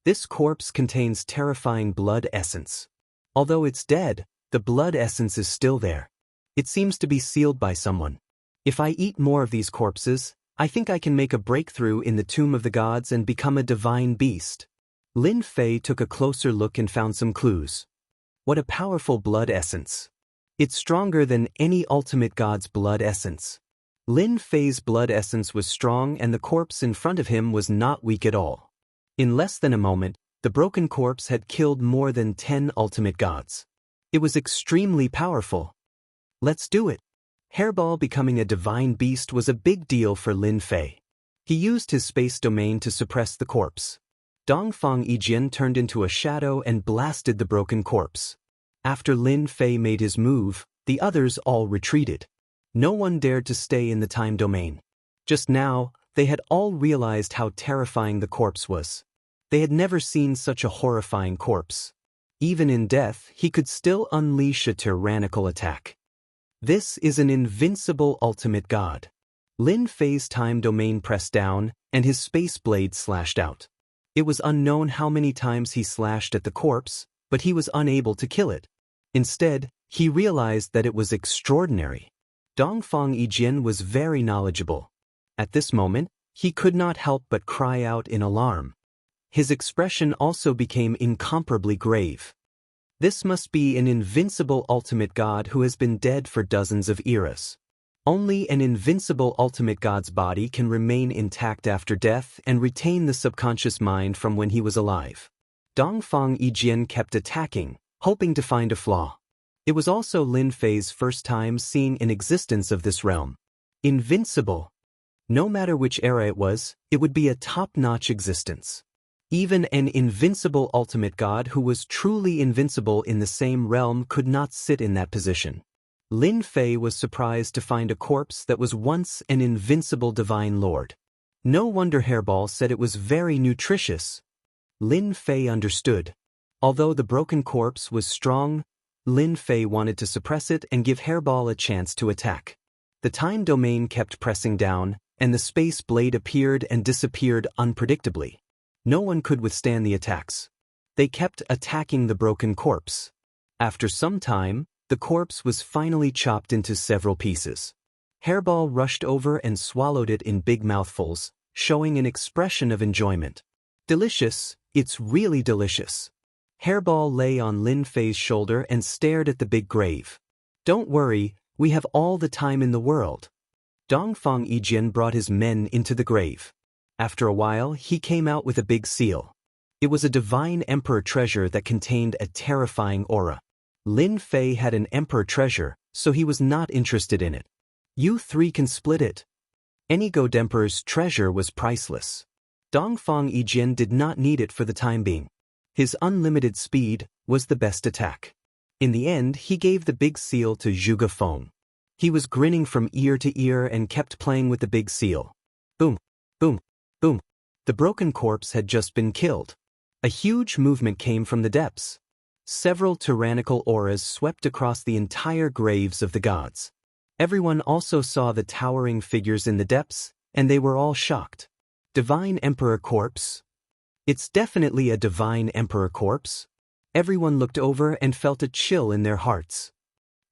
This corpse contains terrifying blood essence. Although it's dead, the blood essence is still there. It seems to be sealed by someone. If I eat more of these corpses, I think I can make a breakthrough in the tomb of the gods and become a divine beast. Lin Fei took a closer look and found some clues. What a powerful blood essence. It's stronger than any ultimate god's blood essence. Lin Fei's blood essence was strong and the corpse in front of him was not weak at all. In less than a moment, the broken corpse had killed more than 10 ultimate gods. It was extremely powerful. Let's do it. Hairball becoming a divine beast was a big deal for Lin Fei. He used his space domain to suppress the corpse. Dongfang Yijian turned into a shadow and blasted the broken corpse. After Lin Fei made his move, the others all retreated. No one dared to stay in the time domain. Just now, they had all realized how terrifying the corpse was. They had never seen such a horrifying corpse. Even in death, he could still unleash a tyrannical attack. This is an invincible ultimate god. Lin Fei's time domain pressed down, and his space blade slashed out. It was unknown how many times he slashed at the corpse, but he was unable to kill it. Instead, he realized that it was extraordinary. Dongfang Yijian was very knowledgeable. At this moment, he could not help but cry out in alarm. His expression also became incomparably grave. This must be an invincible ultimate god who has been dead for dozens of eras. Only an invincible ultimate god's body can remain intact after death and retain the subconscious mind from when he was alive. Dongfang Yijian kept attacking, hoping to find a flaw. It was also Lin Fei's first time seeing an existence of this realm. Invincible. No matter which era it would be a top-notch existence. Even an invincible ultimate god who was truly invincible in the same realm could not sit in that position. Lin Fei was surprised to find a corpse that was once an invincible divine lord. No wonder Hairball said it was very nutritious. Lin Fei understood. Although the broken corpse was strong, Lin Fei wanted to suppress it and give Hairball a chance to attack. The time domain kept pressing down, and the space blade appeared and disappeared unpredictably. No one could withstand the attacks. They kept attacking the broken corpse. After some time, the corpse was finally chopped into several pieces. Hairball rushed over and swallowed it in big mouthfuls, showing an expression of enjoyment. Delicious, it's really delicious. Hairball lay on Lin Fei's shoulder and stared at the big grave. Don't worry, we have all the time in the world. Dongfang Yijian brought his men into the grave. After a while, he came out with a big seal. It was a divine emperor treasure that contained a terrifying aura. Lin Fei had an emperor treasure, so he was not interested in it. You three can split it. Any god emperor's treasure was priceless. Dongfang Yijian did not need it for the time being. His unlimited speed was the best attack. In the end, he gave the big seal to Zhuge Feng. He was grinning from ear to ear and kept playing with the big seal. Boom, boom, boom. The broken corpse had just been killed. A huge movement came from the depths. Several tyrannical auras swept across the entire graves of the gods. Everyone also saw the towering figures in the depths, and they were all shocked. Divine Emperor Corpse? It's definitely a Divine Emperor Corpse. Everyone looked over and felt a chill in their hearts.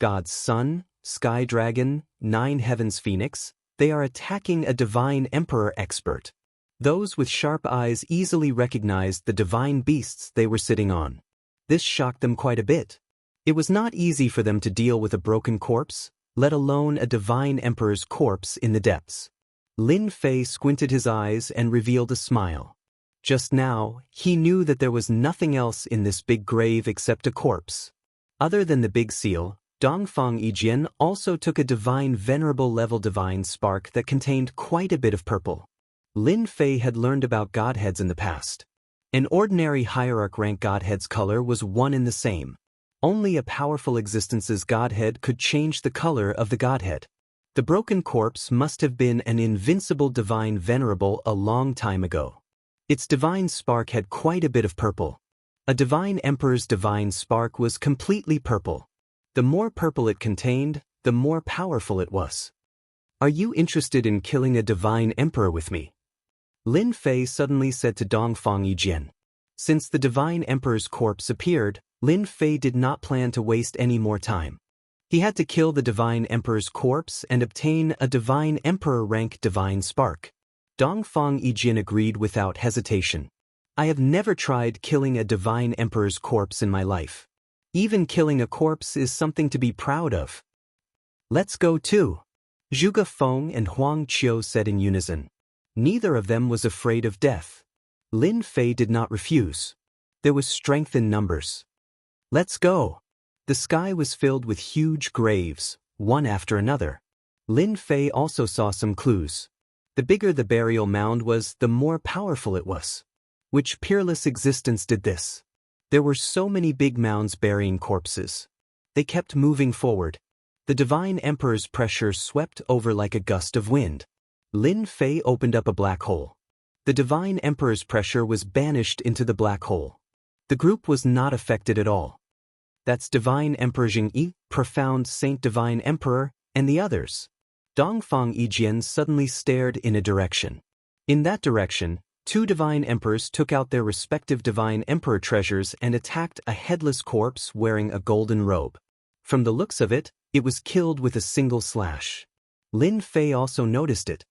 God's Son, Sky Dragon, Nine Heavens Phoenix, they are attacking a Divine Emperor expert. Those with sharp eyes easily recognized the divine beasts they were sitting on. This shocked them quite a bit. It was not easy for them to deal with a broken corpse, let alone a divine emperor's corpse in the depths. Lin Fei squinted his eyes and revealed a smile. Just now, he knew that there was nothing else in this big grave except a corpse. Other than the big seal, Dongfang Yijian also took a divine venerable level divine spark that contained quite a bit of purple. Lin Fei had learned about godheads in the past. An ordinary hierarch rank godhead's color was one and the same. Only a powerful existence's godhead could change the color of the godhead. The broken corpse must have been an invincible divine venerable a long time ago. Its divine spark had quite a bit of purple. A divine emperor's divine spark was completely purple. The more purple it contained, the more powerful it was. Are you interested in killing a divine emperor with me? Lin Fei suddenly said to Dongfang Yijian. Since the divine emperor's corpse appeared, Lin Fei did not plan to waste any more time. He had to kill the divine emperor's corpse and obtain a divine emperor rank divine spark. Dongfang Yijian agreed without hesitation. I have never tried killing a divine emperor's corpse in my life. Even killing a corpse is something to be proud of. Let's go too, Zhuge Feng and Huang Qiu said in unison. Neither of them was afraid of death. Lin Fei did not refuse. There was strength in numbers. Let's go. The sky was filled with huge graves, one after another. Lin Fei also saw some clues. The bigger the burial mound was, the more powerful it was. Which peerless existence did this? There were so many big mounds burying corpses. They kept moving forward. The divine emperor's pressure swept over like a gust of wind. Lin Fei opened up a black hole. The divine emperor's pressure was banished into the black hole. The group was not affected at all. That's Divine Emperor Jingyi, Profound Saint Divine Emperor, and the others. Dongfang Yijian suddenly stared in a direction. In that direction, two divine emperors took out their respective divine emperor treasures and attacked a headless corpse wearing a golden robe. From the looks of it, it was killed with a single slash. Lin Fei also noticed it.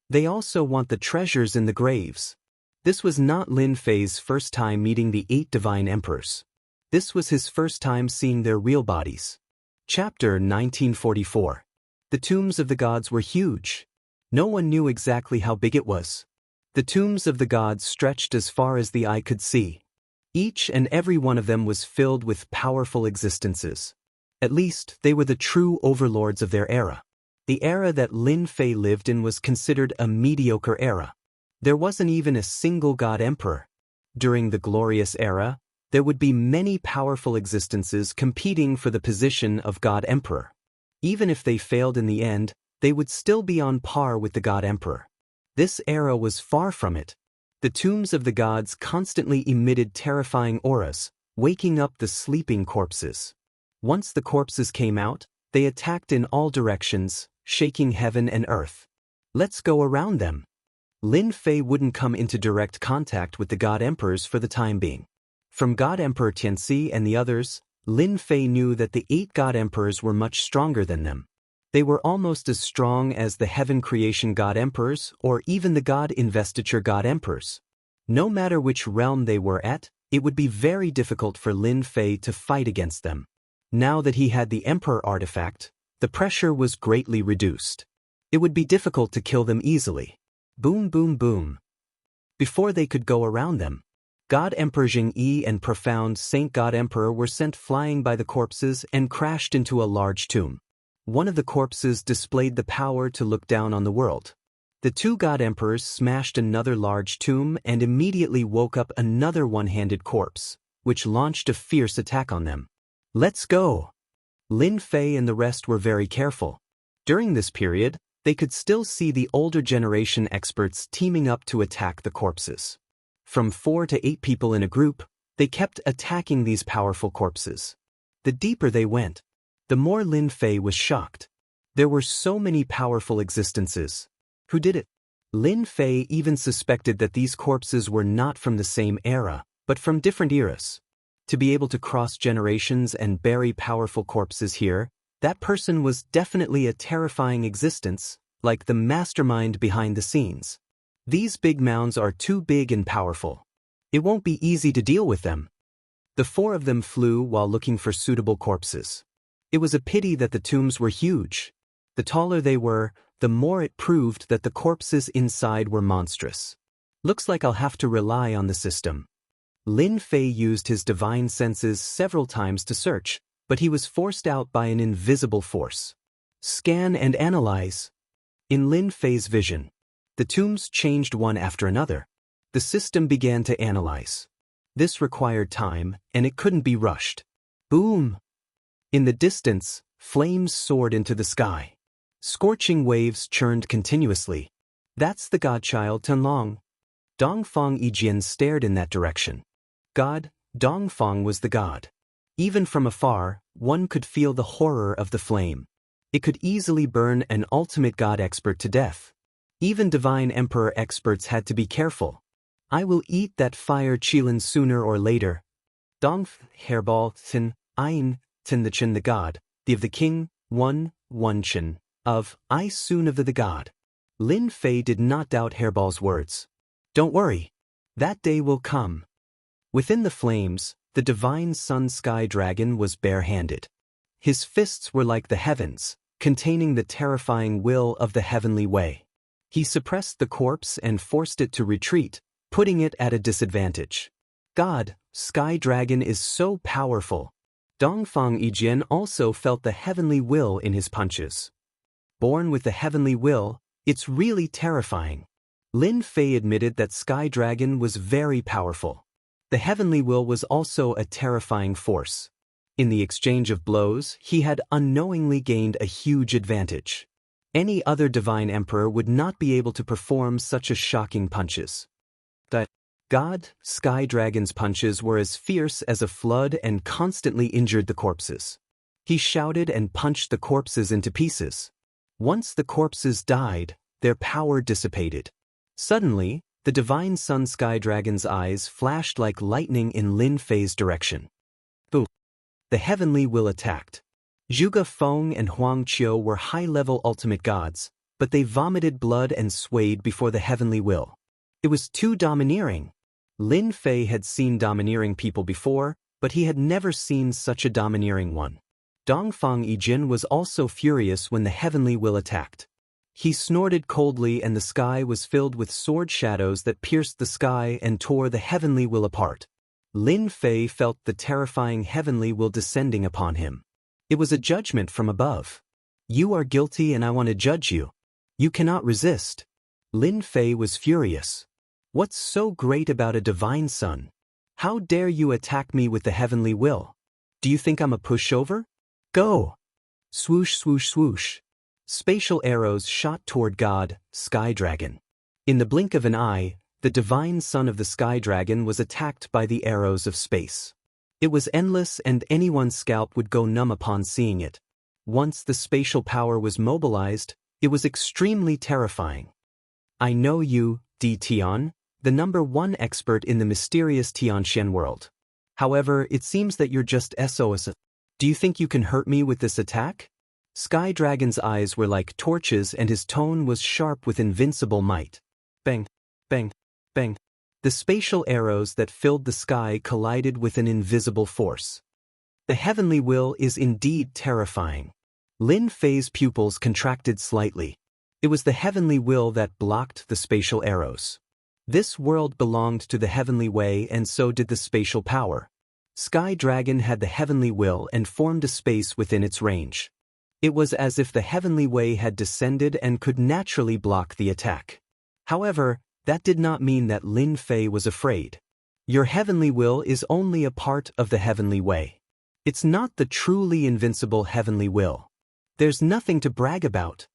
They also want the treasures in the graves. This was not Lin Fei's first time meeting the 8 divine emperors. This was his first time seeing their real bodies. Chapter 1944. The tombs of the gods were huge. No one knew exactly how big it was. The tombs of the gods stretched as far as the eye could see. Each and every one of them was filled with powerful existences. At least, they were the true overlords of their era. The era that Lin Fei lived in was considered a mediocre era. There wasn't even a single god emperor. During the glorious era, there would be many powerful existences competing for the position of God Emperor. Even if they failed in the end, they would still be on par with the God Emperor. This era was far from it. The tombs of the gods constantly emitted terrifying auras, waking up the sleeping corpses. Once the corpses came out, they attacked in all directions, shaking heaven and earth. Let's go around them. Lin Fei wouldn't come into direct contact with the God Emperors for the time being. From God Emperor Tianxi and the others, Lin Fei knew that the 8 God Emperors were much stronger than them. They were almost as strong as the Heaven Creation God Emperors or even the God Investiture God Emperors. No matter which realm they were at, it would be very difficult for Lin Fei to fight against them. Now that he had the Emperor artifact, the pressure was greatly reduced. It would be difficult to kill them easily. Boom boom boom. Before they could go around them, God Emperor Jingyi and Profound Saint God Emperor were sent flying by the corpses and crashed into a large tomb. One of the corpses displayed the power to look down on the world. The 2 God Emperors smashed another large tomb and immediately woke up another one-handed corpse, which launched a fierce attack on them. Let's go! Lin Fei and the rest were very careful. During this period, they could still see the older generation experts teaming up to attack the corpses. From 4 to 8 people in a group, they kept attacking these powerful corpses. The deeper they went, the more Lin Fei was shocked. There were so many powerful existences. Who did it? Lin Fei even suspected that these corpses were not from the same era, but from different eras. To be able to cross generations and bury powerful corpses here, that person was definitely a terrifying existence, like the mastermind behind the scenes. These big mounds are too big and powerful. It won't be easy to deal with them. The 4 of them flew while looking for suitable corpses. It was a pity that the tombs were huge. The taller they were, the more it proved that the corpses inside were monstrous. Looks like I'll have to rely on the system. Lin Fei used his divine senses several times to search, but he was forced out by an invisible force. Scan and analyze. In Lin Fei's vision, the tombs changed one after another. The system began to analyze. This required time, and it couldn't be rushed. Boom! In the distance, flames soared into the sky. Scorching waves churned continuously. That's the godchild Tenlong. Dongfang Yijian stared in that direction. God, Dongfang was the god. Even from afar, one could feel the horror of the flame. It could easily burn an ultimate god expert to death. Even divine emperor experts had to be careful. I will eat that fire Qilin sooner or later. Dong Hairball Tin Ein Tin the Chin the god, the of the king, one Chin, of I soon of the god. Lin Fei did not doubt Hairball's words. Don't worry. That day will come. Within the flames, the divine sun sky dragon was bare-handed. His fists were like the heavens, containing the terrifying will of the heavenly way. He suppressed the corpse and forced it to retreat, putting it at a disadvantage. God, Sky Dragon is so powerful. Dongfang Yijian also felt the heavenly will in his punches. Born with the heavenly will, it's really terrifying. Lin Fei admitted that Sky Dragon was very powerful. The heavenly will was also a terrifying force. In the exchange of blows, he had unknowingly gained a huge advantage. Any other divine emperor would not be able to perform such a shocking punches. The God, Sky Dragon's punches were as fierce as a flood and constantly injured the corpses. He shouted and punched the corpses into pieces. Once the corpses died, their power dissipated. Suddenly, the divine sun Sky Dragon's eyes flashed like lightning in Lin Fei's direction. Boo! The heavenly will attacked. Zhuge Feng and Huang Qiu were high-level ultimate gods, but they vomited blood and swayed before the heavenly will. It was too domineering. Lin Fei had seen domineering people before, but he had never seen such a domineering one. Dongfang Yijin was also furious when the heavenly will attacked. He snorted coldly and the sky was filled with sword shadows that pierced the sky and tore the heavenly will apart. Lin Fei felt the terrifying heavenly will descending upon him. It was a judgment from above. You are guilty and I want to judge you. You cannot resist. Lin Fei was furious. What's so great about a divine son? How dare you attack me with the heavenly will? Do you think I'm a pushover? Go! Swoosh, swoosh, swoosh. Spatial arrows shot toward God, Sky Dragon. In the blink of an eye, the divine son of the Sky Dragon was attacked by the arrows of space. It was endless and anyone's scalp would go numb upon seeing it. Once the spatial power was mobilized, it was extremely terrifying. I know you, Di Tian, the #1 expert in the mysterious Tianxian world. However, it seems that you're just SOS. Do you think you can hurt me with this attack? Sky Dragon's eyes were like torches and his tone was sharp with invincible might. Bang, bang, bang. The spatial arrows that filled the sky collided with an invisible force. The heavenly will is indeed terrifying. Lin Fei's pupils contracted slightly. It was the heavenly will that blocked the spatial arrows. This world belonged to the heavenly way and so did the spatial power. Sky Dragon had the heavenly will and formed a space within its range. It was as if the heavenly way had descended and could naturally block the attack. However, that did not mean that Lin Fei was afraid. Your heavenly will is only a part of the heavenly way. It's not the truly invincible heavenly will. There's nothing to brag about.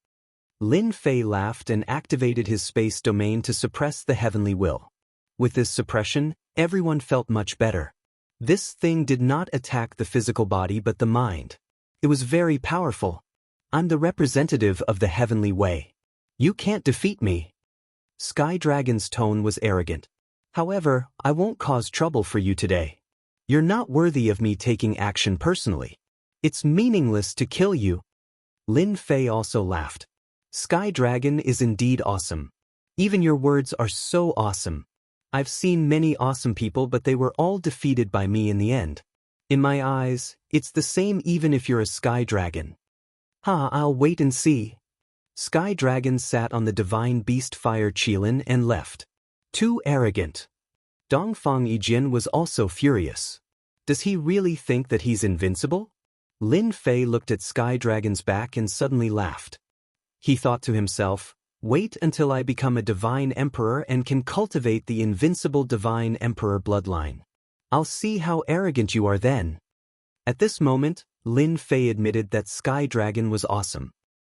Lin Fei laughed and activated his space domain to suppress the heavenly will. With this suppression, everyone felt much better. This thing did not attack the physical body but the mind. It was very powerful. I'm the representative of the heavenly way. You can't defeat me. Sky Dragon's tone was arrogant. However, I won't cause trouble for you today. You're not worthy of me taking action personally. It's meaningless to kill you. Lin Fei also laughed. Sky Dragon is indeed awesome. Even your words are so awesome. I've seen many awesome people but they were all defeated by me in the end. In my eyes, it's the same even if you're a Sky Dragon. I'll wait and see. Sky Dragon sat on the divine beast fire Qilin and left. Too arrogant. Dongfang Yijin was also furious. Does he really think that he's invincible? Lin Fei looked at Sky Dragon's back and suddenly laughed. He thought to himself, wait until I become a divine emperor and can cultivate the invincible divine emperor bloodline. I'll see how arrogant you are then. At this moment, Lin Fei admitted that Sky Dragon was awesome.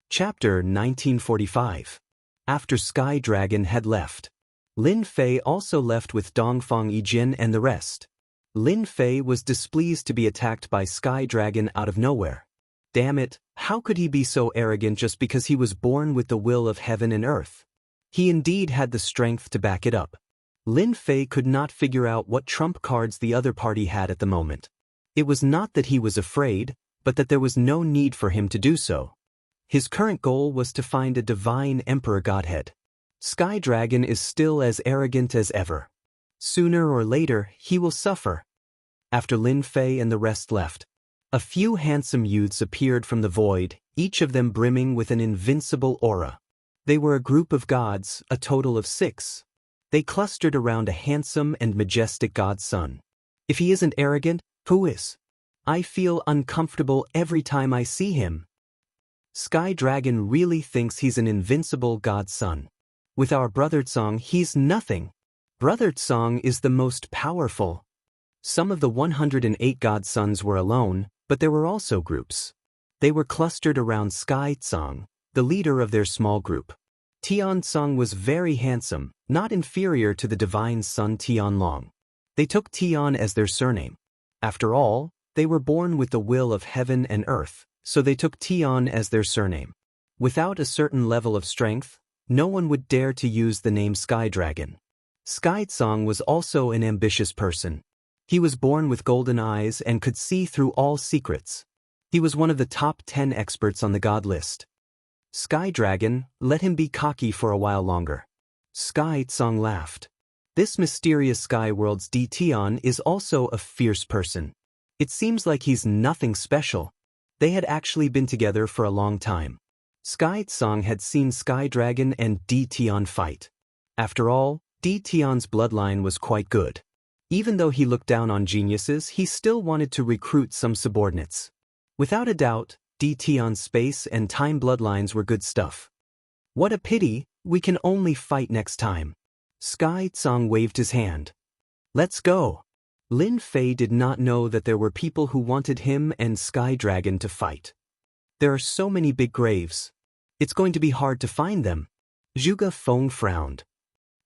Chapter 1945. After Sky Dragon had left. Lin Fei also left with Dongfang Yijin and the rest. Lin Fei was displeased to be attacked by Sky Dragon out of nowhere. Damn it, how could he be so arrogant just because he was born with the will of heaven and earth? He indeed had the strength to back it up. Lin Fei could not figure out what trump cards the other party had at the moment. It was not that he was afraid, but that there was no need for him to do so. His current goal was to find a divine emperor godhead. Sky Dragon is still as arrogant as ever. Sooner or later, he will suffer. After Lin Fei and the rest left, a few handsome youths appeared from the void, each of them brimming with an invincible aura. They were a group of gods, a total of 6. They clustered around a handsome and majestic god's son. If he isn't arrogant, who is? I feel uncomfortable every time I see him. Sky Dragon really thinks he's an invincible god's son. With our brother Tsong, he's nothing. Brother Tsong is the most powerful. Some of the 108 godsons were alone, but there were also groups. They were clustered around Sky Tsong, the leader of their small group. Tian Tsong was very handsome, not inferior to the divine son Tian Long. They took Tian as their surname. After all, they were born with the will of heaven and earth, so they took Tian as their surname. Without a certain level of strength, no one would dare to use the name Sky Dragon. Sky Tsong was also an ambitious person. He was born with golden eyes and could see through all secrets. He was one of the top 10 experts on the god list. Sky Dragon, let him be cocky for a while longer. Sky Tsong laughed. This mysterious Sky World's D. Tian is also a fierce person. It seems like he's nothing special. They had actually been together for a long time. Sky Tsong had seen Sky Dragon and D. Tian fight. After all, D. Tian's bloodline was quite good. Even though he looked down on geniuses, he still wanted to recruit some subordinates. Without a doubt, D. Tian's space and time bloodlines were good stuff. What a pity, we can only fight next time. Sky Tsong waved his hand. Let's go. Lin Fei did not know that there were people who wanted him and Sky Dragon to fight. There are so many big graves. It's going to be hard to find them. Zhuge Feng frowned.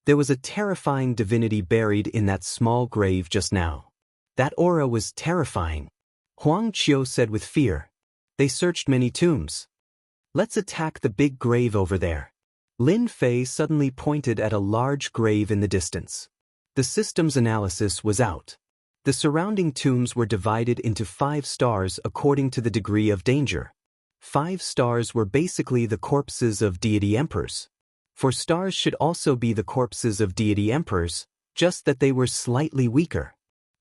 There was a terrifying divinity buried in that small grave just now. That aura was terrifying. Huang Qiu said with fear. They searched many tombs. Let's attack the big grave over there. Lin Fei suddenly pointed at a large grave in the distance. The system's analysis was out. The surrounding tombs were divided into 5 stars according to the degree of danger. 5 stars were basically the corpses of deity emperors. 4 stars should also be the corpses of deity emperors, just that they were slightly weaker.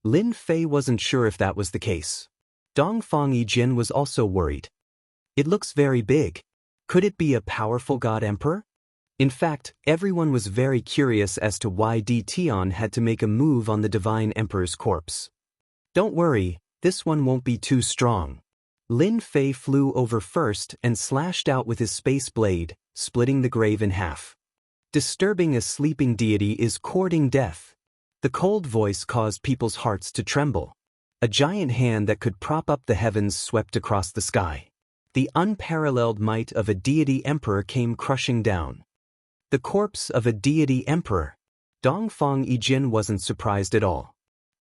Lin Fei wasn't sure if that was the case. Dongfang Yijin was also worried. It looks very big. Could it be a powerful god emperor? In fact, everyone was very curious as to why Di Tian had to make a move on the divine emperor's corpse. Don't worry, this one won't be too strong. Lin Fei flew over first and slashed out with his space blade, splitting the grave in half. Disturbing a sleeping deity is courting death. The cold voice caused people's hearts to tremble. A giant hand that could prop up the heavens swept across the sky. The unparalleled might of a deity emperor came crushing down. The corpse of a deity emperor. Dongfang Yijin wasn't surprised at all.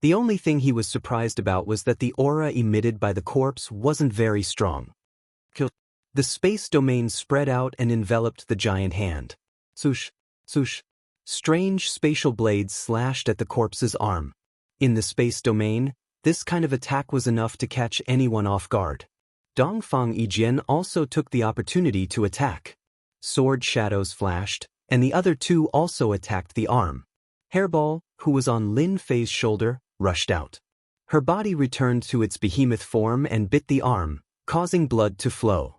The only thing he was surprised about was that the aura emitted by the corpse wasn't very strong. The space domain spread out and enveloped the giant hand. Swoosh, swoosh. Strange spatial blades slashed at the corpse's arm. In the space domain, this kind of attack was enough to catch anyone off guard. Dongfang Yijin also took the opportunity to attack. Sword shadows flashed, and the other 2 also attacked the arm. Hairball, who was on Lin Fei's shoulder, rushed out. Her body returned to its behemoth form and bit the arm, causing blood to flow.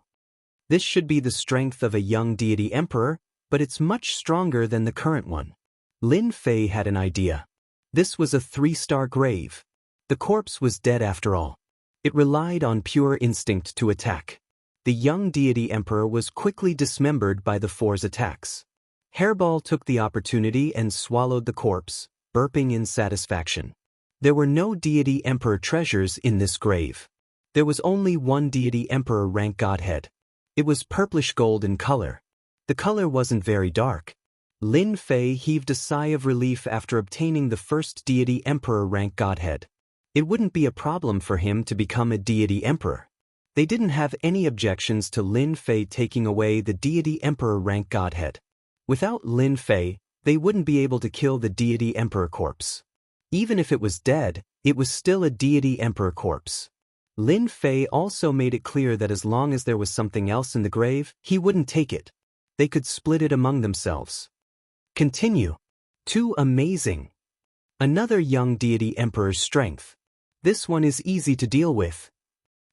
This should be the strength of a young deity emperor, but it's much stronger than the current one. Lin Fei had an idea. This was a 3-star grave. The corpse was dead after all. It relied on pure instinct to attack. The young deity emperor was quickly dismembered by the 4's attacks. Hairball took the opportunity and swallowed the corpse, burping in satisfaction. There were no deity emperor treasures in this grave. There was only one deity emperor rank godhead. It was purplish gold in color. The color wasn't very dark. Lin Fei heaved a sigh of relief after obtaining the first deity emperor rank godhead. It wouldn't be a problem for him to become a deity emperor. They didn't have any objections to Lin Fei taking away the deity emperor rank godhead. Without Lin Fei, they wouldn't be able to kill the deity emperor corpse. Even if it was dead, it was still a deity emperor corpse. Lin Fei also made it clear that as long as there was something else in the grave, he wouldn't take it. They could split it among themselves. Continue. Too amazing. Another young deity emperor's strength. This one is easy to deal with.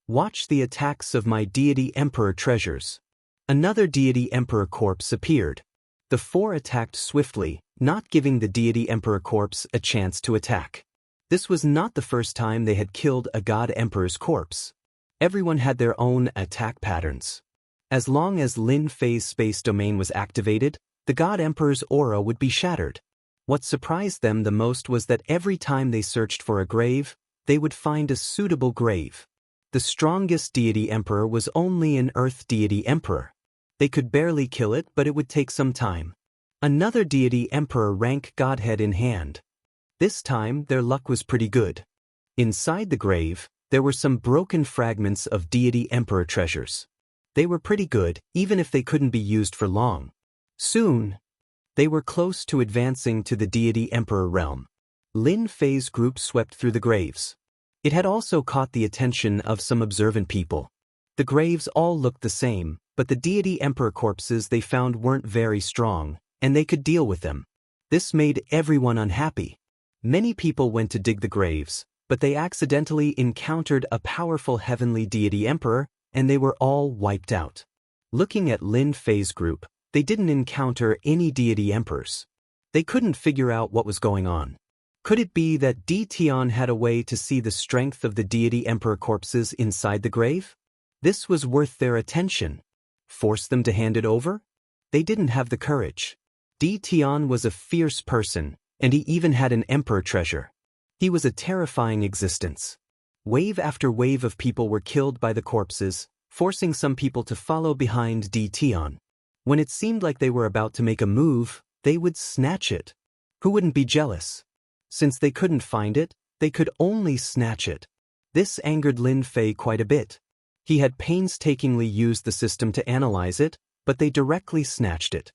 Watch the attacks of my deity emperor treasures. Another deity emperor corpse appeared. The four attacked swiftly, not giving the deity emperor corpse a chance to attack. This was not the first time they had killed a god emperor's corpse. Everyone had their own attack patterns. As long as Lin Fei's space domain was activated, the god emperor's aura would be shattered. What surprised them the most was that every time they searched for a grave, they would find a suitable grave. The strongest deity emperor was only an earth deity emperor. They could barely kill it, but it would take some time. Another deity emperor rank godhead in hand. This time, their luck was pretty good. Inside the grave, there were some broken fragments of deity emperor treasures. They were pretty good, even if they couldn't be used for long. Soon, they were close to advancing to the deity emperor realm. Lin Fei's group swept through the graves. It had also caught the attention of some observant people. The graves all looked the same, but the deity emperor corpses they found weren't very strong, and they could deal with them. This made everyone unhappy. Many people went to dig the graves, but they accidentally encountered a powerful heavenly deity emperor, and they were all wiped out. Looking at Lin Fei's group, they didn't encounter any deity emperors. They couldn't figure out what was going on. Could it be that Di Tian had a way to see the strength of the deity emperor corpses inside the grave? This was worth their attention. Force them to hand it over? They didn't have the courage. Di Tian was a fierce person, and he even had an emperor treasure. He was a terrifying existence. Wave after wave of people were killed by the corpses, forcing some people to follow behind Di Tian. When it seemed like they were about to make a move, they would snatch it. Who wouldn't be jealous? Since they couldn't find it, they could only snatch it. This angered Lin Fei quite a bit. He had painstakingly used the system to analyze it, but they directly snatched it.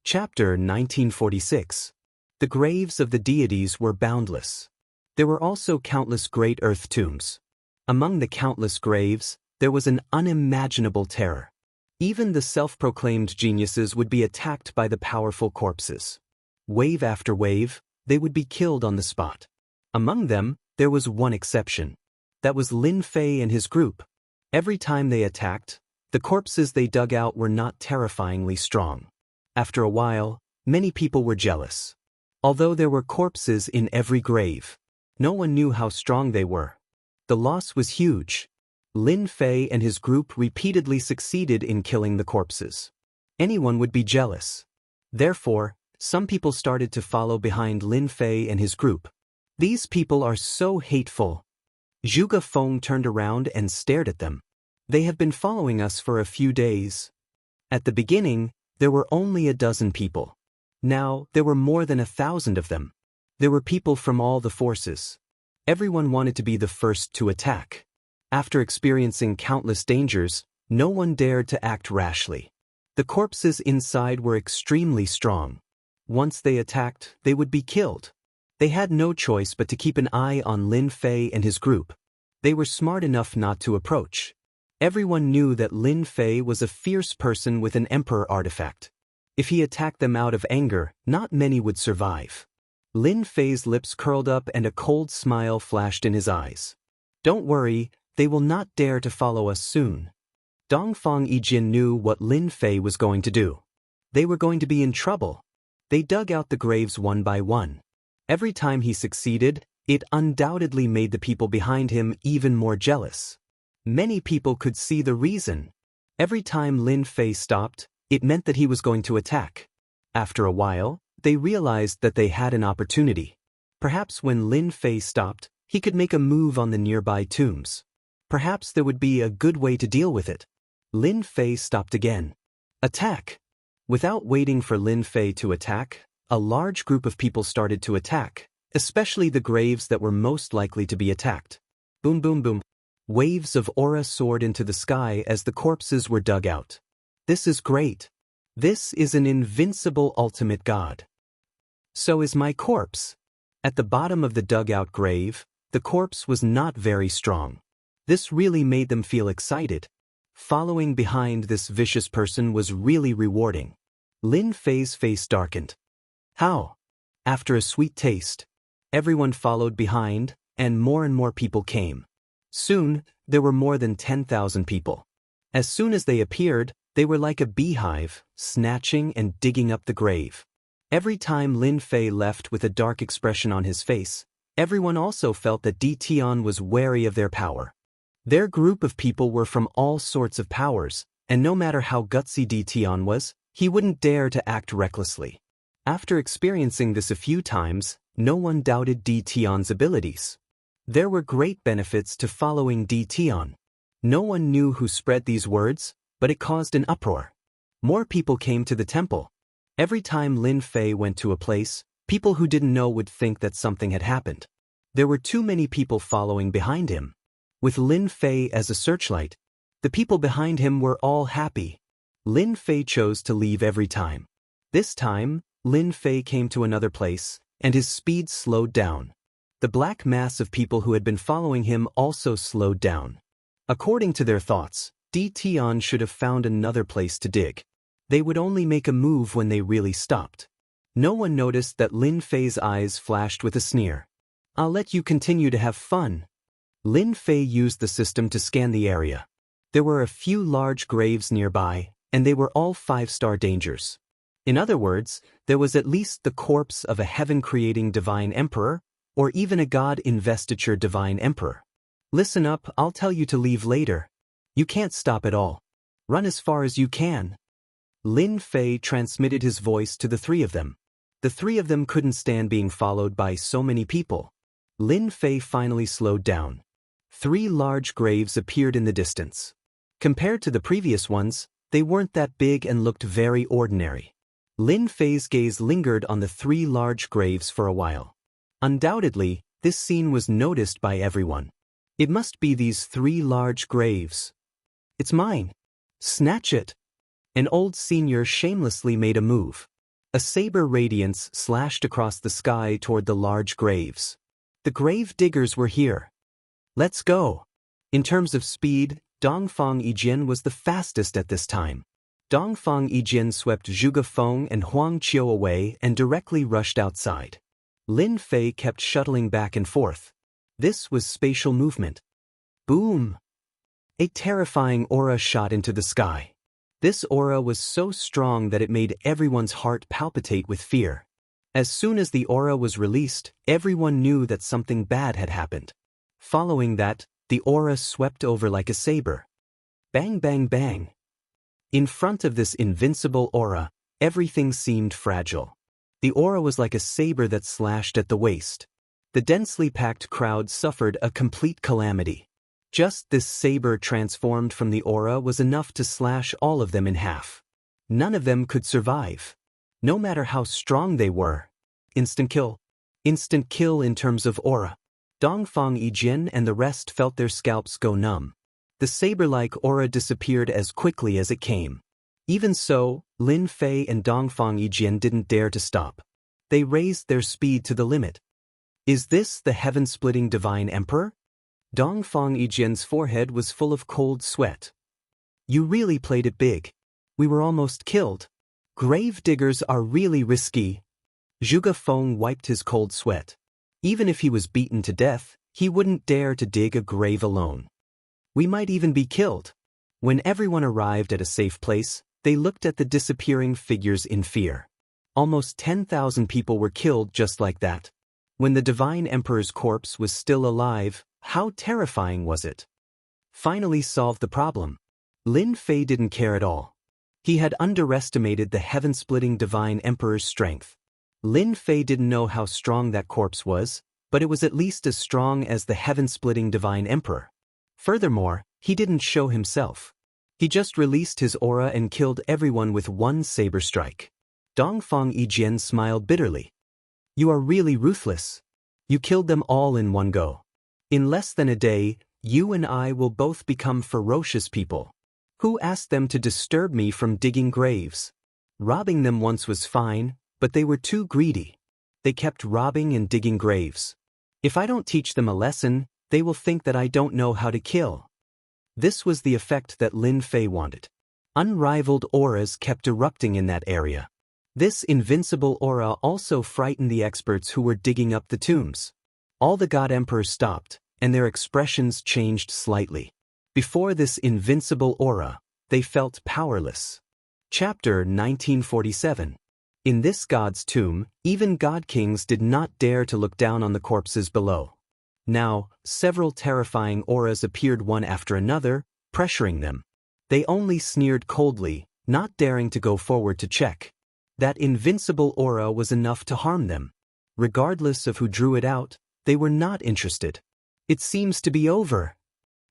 Chapter 1946. The graves of the deities were boundless. There were also countless great earth tombs. Among the countless graves, there was an unimaginable terror. Even the self-proclaimed geniuses would be attacked by the powerful corpses. Wave after wave, they would be killed on the spot. Among them, there was one exception. That was Lin Fei and his group. Every time they attacked, the corpses they dug out were not terrifyingly strong. After a while, many people were jealous. Although there were corpses in every grave, no one knew how strong they were. The loss was huge. Lin Fei and his group repeatedly succeeded in killing the corpses. Anyone would be jealous. Therefore, some people started to follow behind Lin Fei and his group. These people are so hateful. Zhuge Feng turned around and stared at them. They have been following us for a few days. At the beginning, there were only a dozen people. Now, there were more than 1,000 of them. There were people from all the forces. Everyone wanted to be the first to attack. After experiencing countless dangers, no one dared to act rashly. The corpses inside were extremely strong. Once they attacked, they would be killed. They had no choice but to keep an eye on Lin Fei and his group. They were smart enough not to approach. Everyone knew that Lin Fei was a fierce person with an emperor artifact. If he attacked them out of anger, not many would survive. Lin Fei's lips curled up and a cold smile flashed in his eyes. Don't worry, they will not dare to follow us soon. Dongfang Yijin knew what Lin Fei was going to do. They were going to be in trouble. They dug out the graves one by one. Every time he succeeded, it undoubtedly made the people behind him even more jealous. Many people could see the reason. Every time Lin Fei stopped, it meant that he was going to attack. After a while, they realized that they had an opportunity. Perhaps when Lin Fei stopped, he could make a move on the nearby tombs. Perhaps there would be a good way to deal with it. Lin Fei stopped again. Attack! Without waiting for Lin Fei to attack, a large group of people started to attack, especially the graves that were most likely to be attacked. Boom boom boom. Waves of aura soared into the sky as the corpses were dug out. This is great. This is an invincible ultimate god. So is my corpse. At the bottom of the dug-out grave, the corpse was not very strong. This really made them feel excited. Following behind this vicious person was really rewarding. Lin Fei's face darkened. How? After a sweet taste. Everyone followed behind, and more people came. Soon, there were more than 10,000 people. As soon as they appeared, they were like a beehive, snatching and digging up the grave. Every time Lin Fei left with a dark expression on his face, everyone also felt that Di Tian was wary of their power. Their group of people were from all sorts of powers, and no matter how gutsy Di Tian was, he wouldn't dare to act recklessly. After experiencing this a few times, no one doubted Di Tian's abilities. There were great benefits to following Di Tian. No one knew who spread these words, but it caused an uproar. More people came to the temple. Every time Lin Fei went to a place, people who didn't know would think that something had happened. There were too many people following behind him. With Lin Fei as a searchlight, the people behind him were all happy. Lin Fei chose to leave every time. This time, Lin Fei came to another place, and his speed slowed down. The black mass of people who had been following him also slowed down. According to their thoughts, Di Tian should have found another place to dig. They would only make a move when they really stopped. No one noticed that Lin Fei's eyes flashed with a sneer. I'll let you continue to have fun. Lin Fei used the system to scan the area. There were a few large graves nearby, and they were all 5-star dangers. In other words, there was at least the corpse of a heaven-creating divine emperor, or even a god-investiture divine emperor. Listen up, I'll tell you to leave later. You can't stop at all. Run as far as you can. Lin Fei transmitted his voice to the three of them. The three of them couldn't stand being followed by so many people. Lin Fei finally slowed down. 3 large graves appeared in the distance. Compared to the previous ones, they weren't that big and looked very ordinary. Lin Fei's gaze lingered on the 3 large graves for a while. Undoubtedly, this scene was noticed by everyone. It must be these 3 large graves. It's mine. Snatch it. An old senior shamelessly made a move. A saber radiance slashed across the sky toward the large graves. The grave diggers were here. Let's go. In terms of speed, Dongfang Yijin was the fastest at this time. Dongfang Yijin swept Zhuge Feng and Huang Qiu away and directly rushed outside. Lin Fei kept shuttling back and forth. This was spatial movement. Boom! A terrifying aura shot into the sky. This aura was so strong that it made everyone's heart palpitate with fear. As soon as the aura was released, everyone knew that something bad had happened. Following that, the aura swept over like a saber. Bang bang bang. In front of this invincible aura, everything seemed fragile. The aura was like a saber that slashed at the waist. The densely packed crowd suffered a complete calamity. Just this saber transformed from the aura was enough to slash all of them in half. None of them could survive. No matter how strong they were. Instant kill. Instant kill in terms of aura. Dongfang Yijin and the rest felt their scalps go numb. The saber-like aura disappeared as quickly as it came. Even so, Lin Fei and Dongfang Yijin didn't dare to stop. They raised their speed to the limit. Is this the heaven-splitting divine emperor? Dongfang Yijin's forehead was full of cold sweat. You really played it big. We were almost killed. Grave diggers are really risky. Zhuge Feng wiped his cold sweat. Even if he was beaten to death, he wouldn't dare to dig a grave alone. We might even be killed. When everyone arrived at a safe place, they looked at the disappearing figures in fear. Almost 10,000 people were killed just like that. When the divine emperor's corpse was still alive, how terrifying was it? Finally solved the problem. Lin Fei didn't care at all. He had underestimated the heaven-splitting divine emperor's strength. Lin Fei didn't know how strong that corpse was, but it was at least as strong as the heaven-splitting divine emperor. Furthermore, he didn't show himself. He just released his aura and killed everyone with one saber strike. Dongfang Yijin smiled bitterly. You are really ruthless. You killed them all in one go. In less than a day, You and I will both become ferocious people. Who asked them to disturb me from digging graves? Robbing them once was fine, but they were too greedy. They kept robbing and digging graves. If I don't teach them a lesson, they will think that I don't know how to kill. This was the effect that Lin Fei wanted. Unrivaled auras kept erupting in that area. This invincible aura also frightened the experts who were digging up the tombs. All the God Emperors stopped, and their expressions changed slightly. Before this invincible aura, they felt powerless. Chapter 1947. In this god's tomb, even god kings did not dare to look down on the corpses below. Now, several terrifying auras appeared one after another, pressuring them. They only sneered coldly, not daring to go forward to check. That invincible aura was enough to harm them. Regardless of who drew it out, they were not interested. It seems to be over.